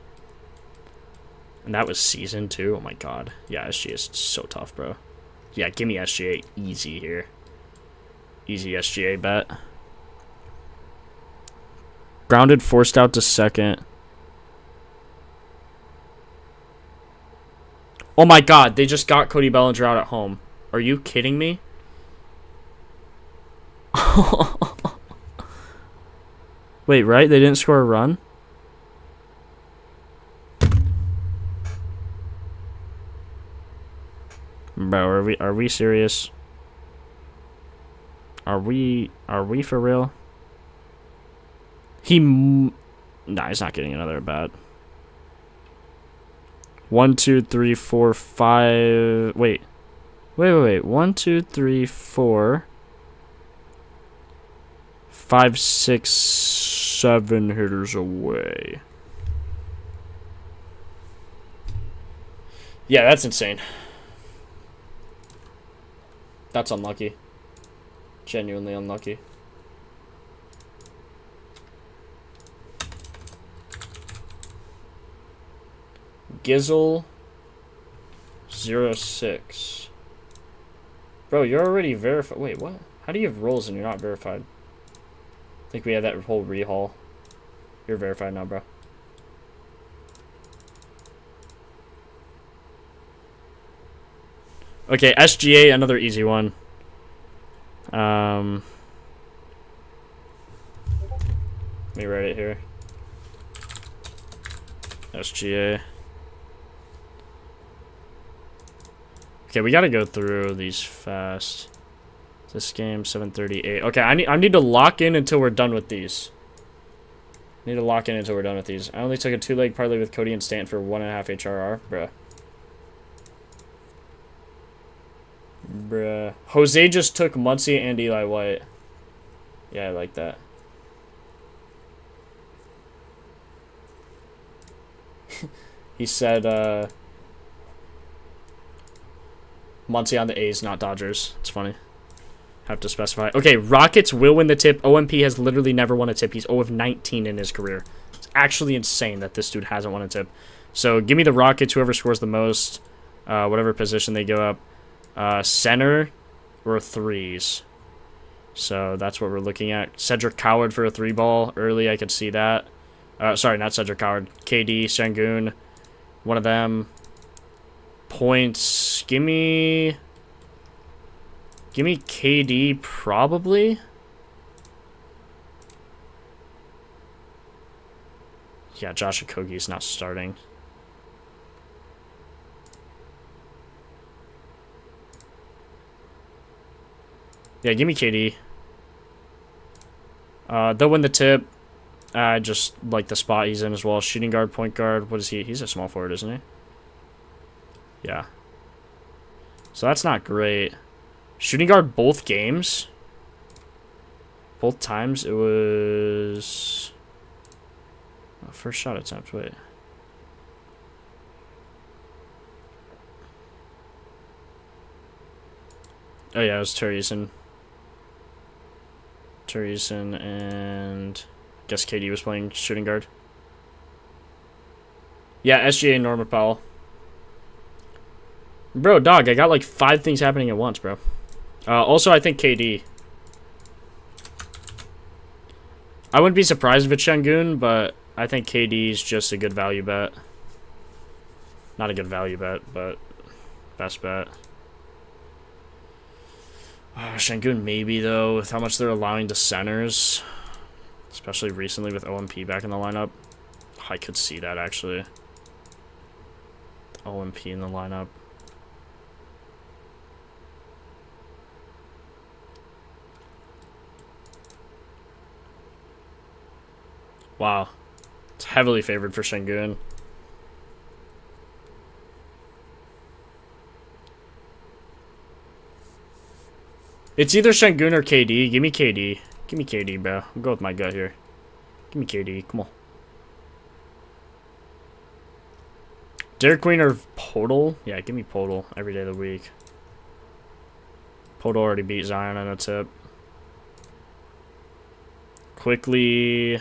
And that was season 2. Oh my god. Yeah, SGA is so tough, bro. Yeah, give me SGA easy here. Easy SGA bet. Grounded, forced out to second. Oh my god, they just got Cody Bellinger out at home. Are you kidding me? Wait, right? They didn't score a run? Bro, are we serious? Are we for real? Nah, he's not getting another at bat. 1, 2, 3, 4, 5. Wait. 1, 2, 3, 4, 5, 6, 7 hitters away. Yeah, that's insane. That's unlucky. Genuinely unlucky. Gizzle 06. Bro, you're already verified. Wait, what? How do you have rolls and you're not verified? I think we had that whole rehaul. You're verified now, bro. Okay, SGA, another easy one. Let me write it here. SGA. Okay, we gotta go through these fast. This game, 738. Okay, I need to lock in until we're done with these. I need to lock in until we're done with these. I only took a 2-leg parlay with Cody and Stanton for 1.5 HRR. Bruh. Jose just took Muncy and Eli White. Yeah, I like that. He said, Muncy on the A's, not Dodgers. It's funny. Have to specify. Okay, Rockets will win the tip. OMP has literally never won a tip. He's 0 of 19 in his career. It's actually insane that this dude hasn't won a tip. So give me the Rockets, whoever scores the most, whatever position they go up. Center or threes. So that's what we're looking at. Cedric Coward for a 3-ball early. I could see that. Sorry, not Cedric Coward. KD, Sengun. One of them. Points. Give me KD probably. Yeah, Josh Okogie's not starting. Yeah, give me KD. They'll win the tip. I just like the spot he's in as well. Shooting guard, point guard. What is he? He's a small forward, isn't he? Yeah. So that's not great. Shooting guard both games. Both times it was... Oh, first shot attempt, wait. Oh yeah, it was Teresen. And... I guess KD was playing shooting guard. Yeah, SGA Norma Powell. Bro, dog, I got like 5 things happening at once, bro. Also, I think KD. I wouldn't be surprised if it's Şengün, but I think KD's just a good value bet. Not a good value bet, but best bet. Şengün maybe, though, with how much they're allowing to centers. Especially recently with OMP back in the lineup. I could see that, actually. OMP in the lineup. Wow. It's heavily favored for Şengün. It's either Şengün or KD. Give me KD. Give me KD, bro. I'll go with my gut here. Give me KD. Come on. Derek Queen or Podol? Yeah, give me Podol every day of the week. Podol already beat Zion on a tip. Quickly.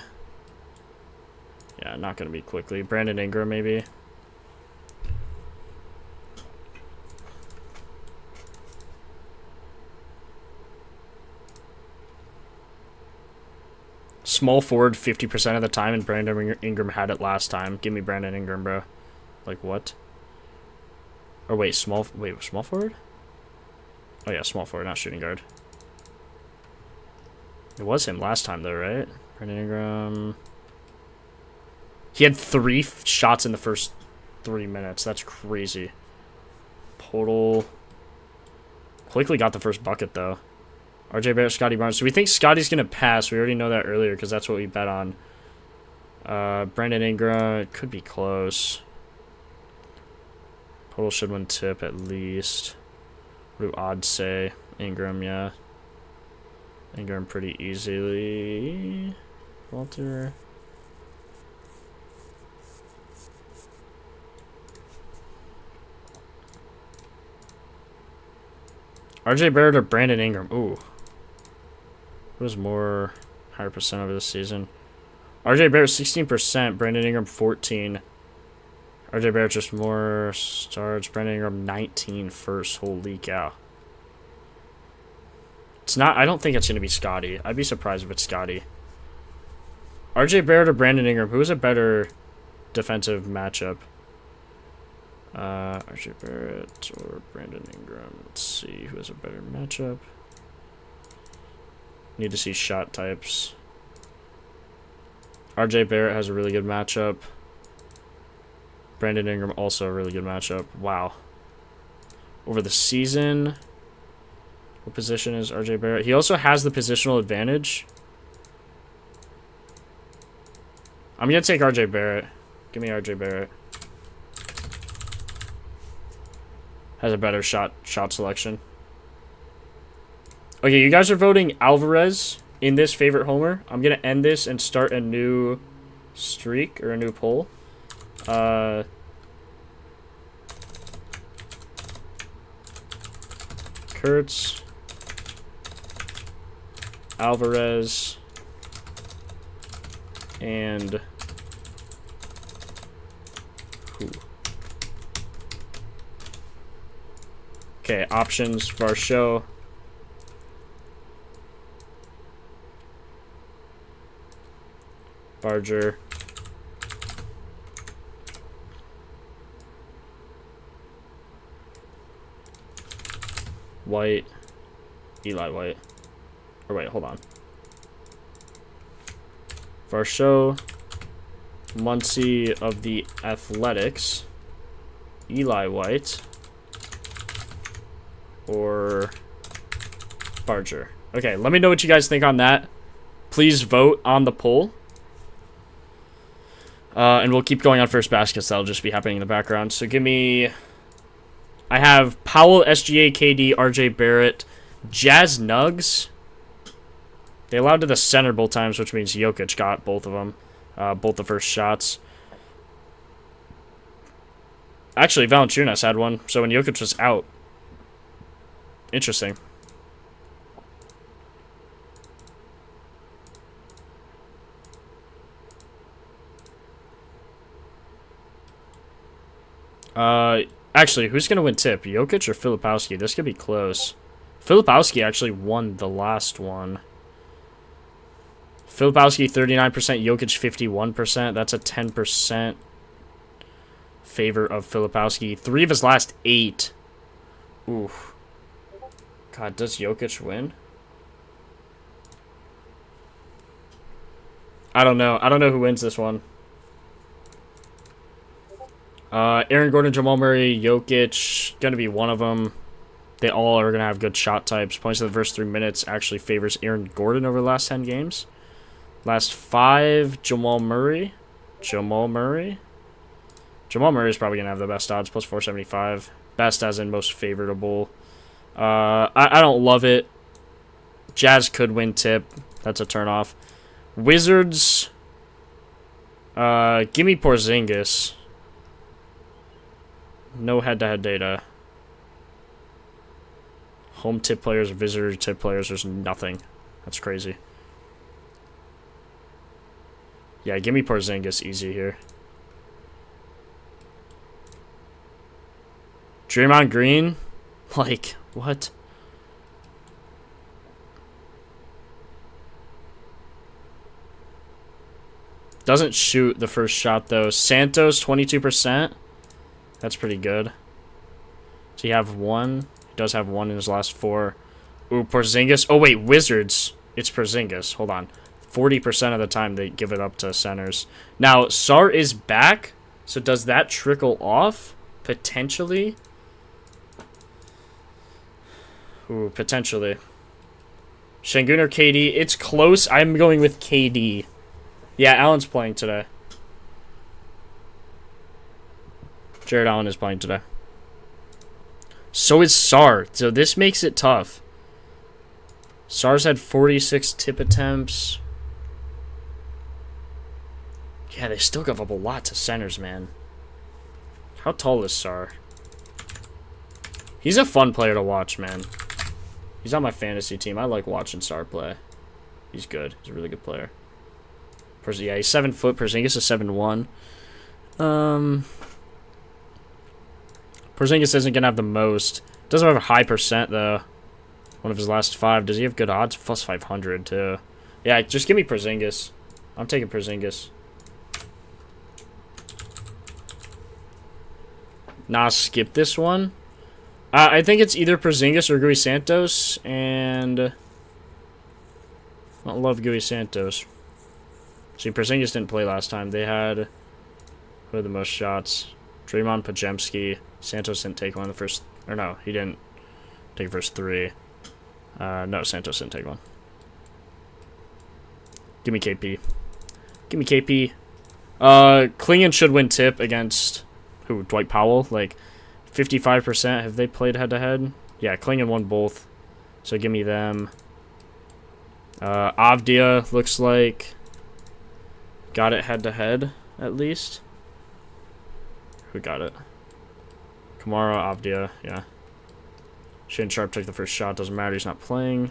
Yeah, not going to be quickly. Brandon Ingram, maybe. Small forward 50% of the time, and Brandon Ingram had it last time. Give me Brandon Ingram, bro. Like, what? Or wait, small forward? Oh, yeah, small forward, not shooting guard. It was him last time, though, right? Brandon Ingram... He had 3 shots in the first 3 minutes. That's crazy. Podol. Quickly got the first bucket, though. RJ Barrett, Scotty Barnes. So we think Scotty's going to pass. We already know that earlier because that's what we bet on. Brandon Ingram. It could be close. Podol should win tip at least. What do odds say? Ingram, yeah. Ingram pretty easily. Walter... RJ Barrett or Brandon Ingram? Ooh. Who was more higher percent over the season? RJ Barrett 16%, Brandon Ingram 14. RJ Barrett just more starts, Brandon Ingram 19 first. Holy cow. It's not, I don't think it's going to be Scotty. I'd be surprised if it's Scotty. RJ Barrett or Brandon Ingram? Who is a better defensive matchup? RJ Barrett or Brandon Ingram. Let's see who has a better matchup. Need to see shot types. RJ Barrett has a really good matchup. Brandon Ingram also a really good matchup. Wow. Over the season, what position is RJ Barrett? He also has the positional advantage. I'm going to take RJ Barrett. Give me RJ Barrett. Has a better shot selection. Okay, you guys are voting Alvarez in this favorite homer. I'm going to end this and start a new streak or a new poll. Kurtz, Alvarez, and who? Okay, options, Varsho. Barger. White. Eli White. Or wait, hold on. Varsho. Muncy of the Athletics, Eli White, or Barger. Okay, let me know what you guys think on that. Please vote on the poll. And we'll keep going on first baskets. That'll just be happening in the background. So give me... I have Powell, SGA, KD, RJ Barrett, Jazz Nugs. They allowed to the center both times, which means Jokic got both of them. Both the first shots. Actually, Valanciunas had one. So when Jokic was out. Interesting. Actually, who's going to win tip? Jokic or Filipowski? This could be close. Filipowski actually won the last one. Filipowski 39%, Jokic 51%. That's a 10% favor of Filipowski. 3 of his last 8. Ooh. God, does Jokic win? I don't know. I don't know who wins this one. Aaron Gordon, Jamal Murray, Jokic, gonna be one of them. They all are gonna have good shot types. Points in the first 3 minutes actually favors Aaron Gordon over the last 10 games. Last 5, Jamal Murray. Jamal Murray is probably gonna have the best odds, plus 475. Best as in most favorable. I don't love it. Jazz could win tip. That's a turnoff. Wizards. Give me Porzingis. No head-to-head data. Home tip players, visitor tip players, there's nothing. That's crazy. Yeah, give me Porzingis easy here. Draymond Green? Like, what? Doesn't shoot the first shot, though. Santos, 22%. That's pretty good. So you have one. He does have one in his last 4. Ooh, Porzingis. Oh, wait, Wizards. It's Porzingis. Hold on. 40% of the time they give it up to centers. Now, Sar is back. So does that trickle off? Potentially. Ooh, potentially. Şengün or KD? It's close. I'm going with KD. Yeah, Allen's playing today. Jared Allen is playing today. So is Sar. So this makes it tough. Sar's had 46 tip attempts. Yeah, they still give up a lot to centers, man. How tall is Sar? He's a fun player to watch, man. He's on my fantasy team. I like watching Sar play. He's good. He's a really good player. Yeah, he's 7 foot. Porzingis is 7'1". Porzingis isn't going to have the most. Doesn't have a high percent, though. One of his last 5. Does he have good odds? Plus 500, too. Yeah, just give me Porzingis. I'm taking Porzingis. Nah, skip this one. I think it's either Porzingis or Gui Santos, and I don't love Gui Santos. See, Porzingis didn't play last time. They had, who had the most shots? Draymond, Pajemski. Santos didn't take one in the first, or no, he didn't take the first 3. No, Santos didn't take one. Give me KP. Give me KP. Klingon should win tip against, who, Dwight Powell? Like, 55%. Have they played head-to-head? Yeah, Klingon won both. So give me them. Avdia looks like got it head-to-head, at least. Who got it? Kamara, Avdia, yeah. Shane Sharp took the first shot. Doesn't matter, he's not playing.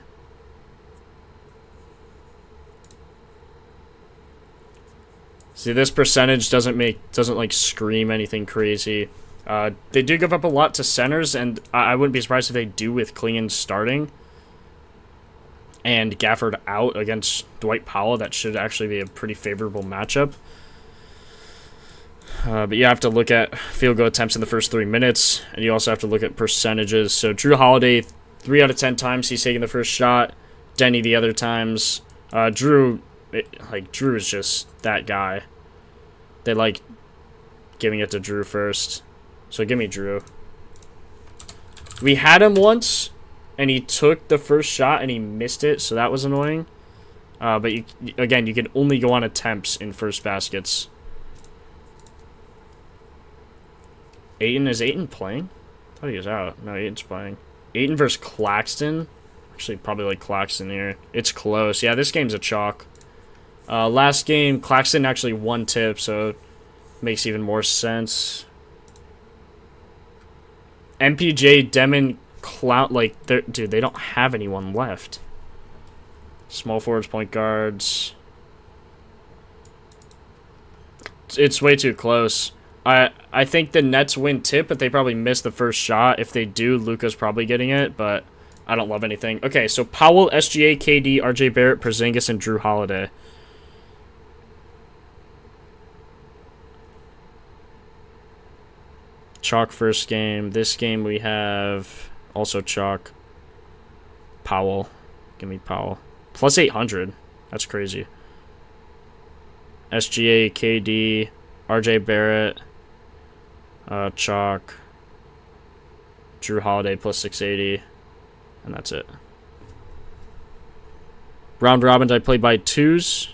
See, this percentage doesn't like scream anything crazy. They do give up a lot to centers, and I wouldn't be surprised if they do with Klingon starting and Gafford out against Dwight Powell. That should actually be a pretty favorable matchup. But you have to look at field goal attempts in the first 3 minutes, and you also have to look at percentages. So Drew Holiday, 3 out of 10 times he's taking the first shot. Denny the other times. Drew is just that guy. They like giving it to Drew first. So give me Drew. We had him once, and he took the first shot, and he missed it, so that was annoying. But, again, you can only go on attempts in first baskets. Ayton, is Ayton playing? I thought he was out. No, Ayton's playing. Ayton versus Claxton. Actually, probably like Claxton here. It's close. Yeah, this game's a chalk. Last game, Claxton actually won tip, so it makes even more sense. MPJ, Demon, Clout, like, dude, they don't have anyone left. Small forwards, point guards. It's way too close. I think the Nets win tip, but they probably miss the first shot. If they do, Luka's probably getting it, but I don't love anything. Okay, so Powell, SGA, KD, RJ Barrett, Porzingis, and Drew Holiday. Chalk first game. This game we have also chalk. Powell. Give me Powell. Plus 800. That's crazy. SGA, KD, RJ Barrett, chalk. Drew Holiday plus 680. And that's it. Round robins, I played by twos.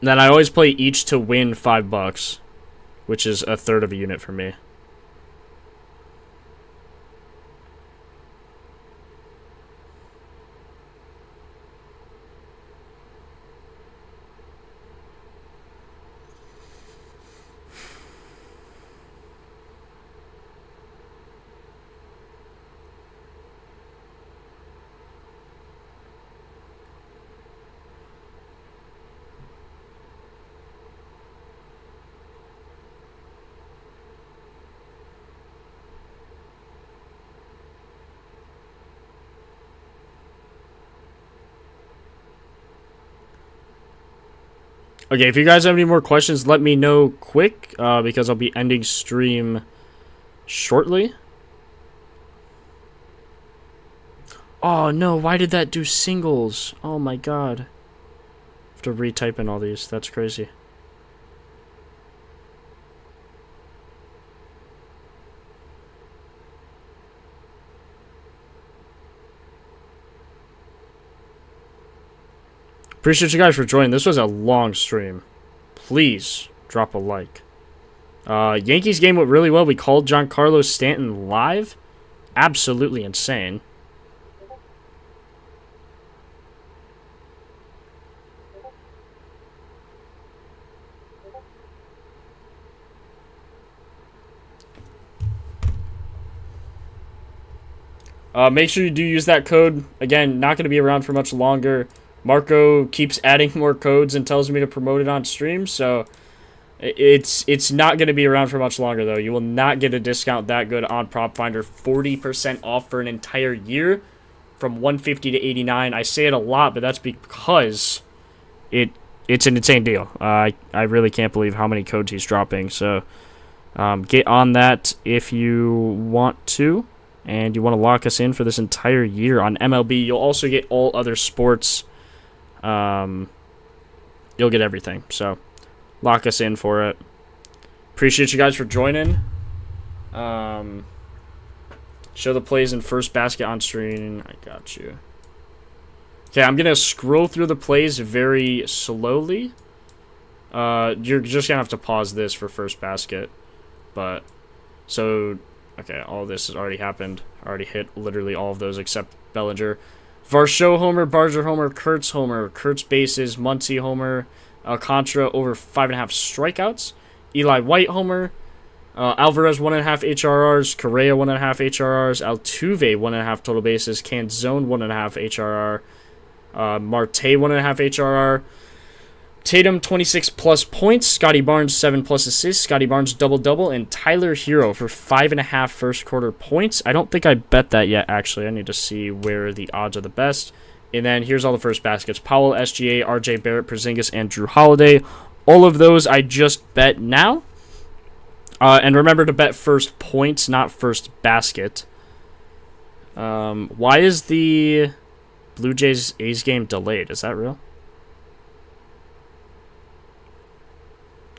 And then I always play each to win $5, which is a third of a unit for me. Okay, if you guys have any more questions, let me know quick, because I'll be ending stream shortly. Oh, no, why did that do singles? Oh, my God. I have to retype in all these. That's crazy. Appreciate you guys for joining. This was a long stream. Please drop a like. Yankees game went really well. We called Giancarlo Stanton live. Absolutely insane. Make sure you do use that code. Again, not going to be around for much longer. Marco keeps adding more codes and tells me to promote it on stream, so it's not going to be around for much longer, though. You will not get a discount that good on Propfinder. 40% off for an entire year from $150 to $89. I say it a lot, but that's because it's an insane deal. I really can't believe how many codes he's dropping, so get on that if you want to, and you want to lock us in for this entire year on MLB. You'll also get all other sports. You'll get everything, so lock us in for it. Appreciate you guys for joining. Show the plays in first basket on screen. I got you. Okay, I'm gonna scroll through the plays very slowly. You're just gonna have to pause this for first basket, but so okay, all this has already happened. I already hit literally all of those except Bellinger. Varsho homer, Barger homer, Kurtz homer, Kurtz bases, Muncy homer, Alcantara over 5.5 strikeouts, Eli White homer, Alvarez 1.5 HRRs, Correa 1.5 HRRs, Altuve 1.5 total bases, Canzone 1.5 HRR, Marte 1.5 HRR, Tatum 26 plus points, Scotty Barnes 7 plus assists, Scotty Barnes double-double, and Tyler Hero for 5.5 first quarter points. I don't think I bet that yet, actually. I need to see where the odds are the best. And then here's all the first baskets. Powell, SGA, RJ Barrett, Porzingis, and Drew Holiday. All of those I just bet now. And remember to bet first points, not first basket. Why is the Blue Jays A's game delayed? Is that real?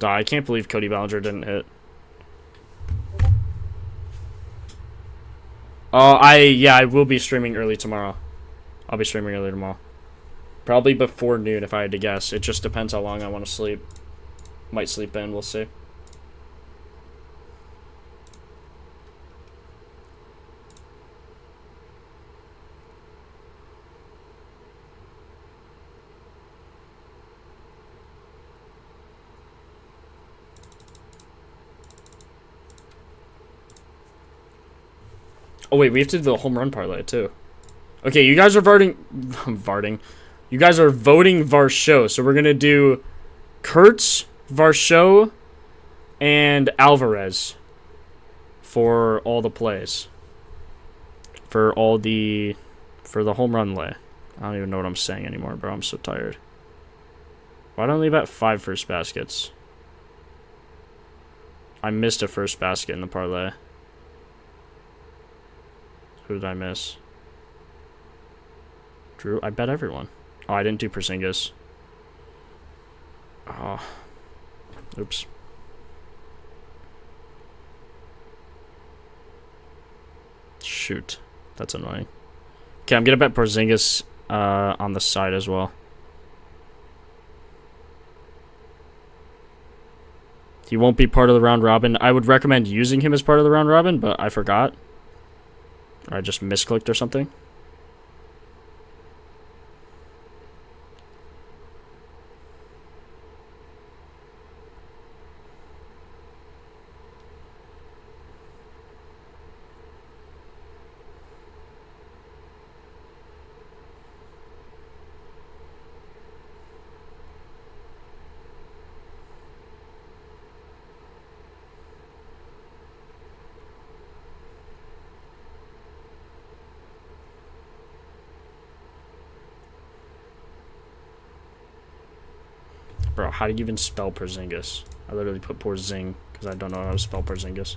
I can't believe Cody Bellinger didn't hit. I will be streaming early tomorrow. I'll be streaming early tomorrow. Probably before noon if I had to guess. It just depends how long I want to sleep. Might sleep in, we'll see. Oh wait, we have to do the home run parlay too. Okay, you guys are voting. You guys are voting Varsho, so we're gonna do Kurtz, Varsho, and Alvarez for all the plays. For the home run lay. I don't even know what I'm saying anymore, bro. I'm so tired. Why don't we bet 5 first baskets? I missed a first basket in the parlay. Who did I miss? Drew? I bet everyone. Oh, I didn't do Porzingis. Oh. Oops. Shoot. That's annoying. Okay, I'm going to bet Porzingis on the side as well. He won't be part of the round robin. I would recommend using him as part of the round robin, but I forgot. Or I just misclicked or something. Bro, how do you even spell Porzingis? I literally put Porzing because I don't know how to spell Porzingis.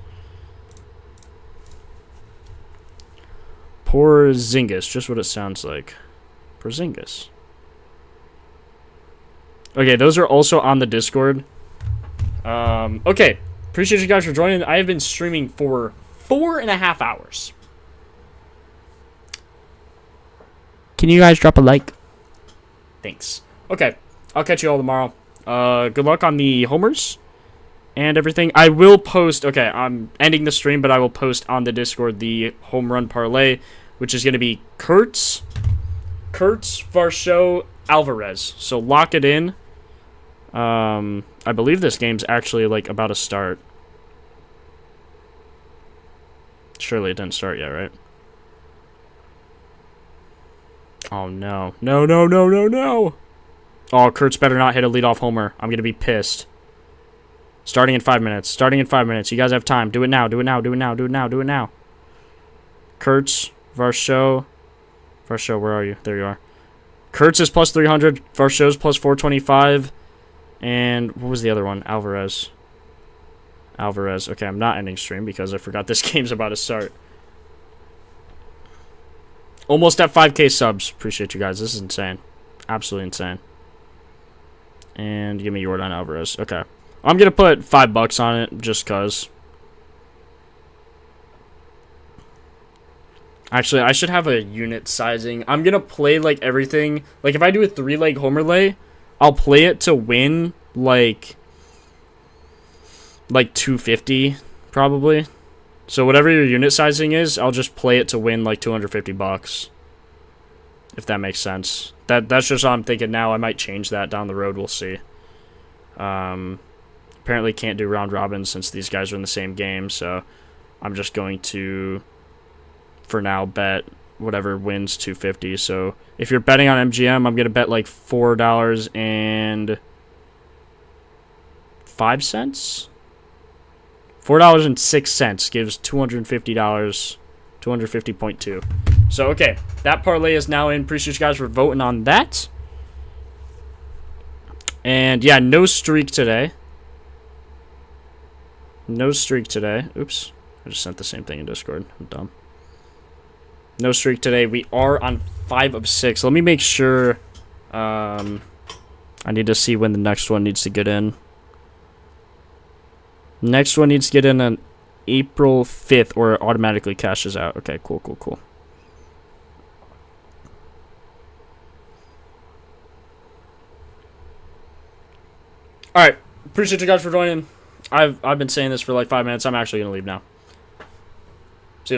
Porzingis, just what it sounds like. Porzingis. Okay, those are also on the Discord. Okay, appreciate you guys for joining. I have been streaming for 4.5 hours. Can you guys drop a like? Thanks. Okay, I'll catch you all tomorrow. Good luck on the homers and everything. I will post, okay, I'm ending the stream, but I will post on the Discord the home run parlay, which is going to be Kurtz, Varsho, Alvarez. So lock it in. I believe this game's actually, like, about to start. Surely it didn't start yet, right? Oh, no. No. Oh, Kurtz better not hit a leadoff homer. I'm going to be pissed. Starting in 5 minutes. You guys have time. Do it now. Kurtz, Varsho. Varsho, where are you? There you are. Kurtz is plus 300. Varsho's plus 425. And what was the other one? Alvarez. Okay, I'm not ending stream because I forgot this game's about to start. Almost at 5K subs. Appreciate you guys. This is insane. Absolutely insane. And give me Yordan Alvarez. Okay. I'm going to put $5 on it just because. Actually, I should have a unit sizing. I'm going to play, like, everything. Like, if I do a 3-leg homer lay, I'll play it to win, like 250, probably. So whatever your unit sizing is, I'll just play it to win, like, $250. If that makes sense. That's just what I'm thinking now. I might change that down the road. We'll see. Apparently can't do round robin since these guys are in the same game, so I'm just going to, for now, bet whatever wins 250. So if you're betting on MGM, I'm going to bet like $4.05. $4.06 gives $250. 250.2. So, okay, that parlay is now in. Appreciate you guys for voting on that. And, yeah, no streak today. No streak today. Oops. I just sent the same thing in Discord. I'm dumb. No streak today. We are on 5 of 6. Let me make sure. I need to see when the next one needs to get in. Next one needs to get in on April 5th or it automatically cashes out. Okay, cool. Alright. Appreciate you guys for joining. I've been saying this for like 5 minutes. I'm actually going to leave now.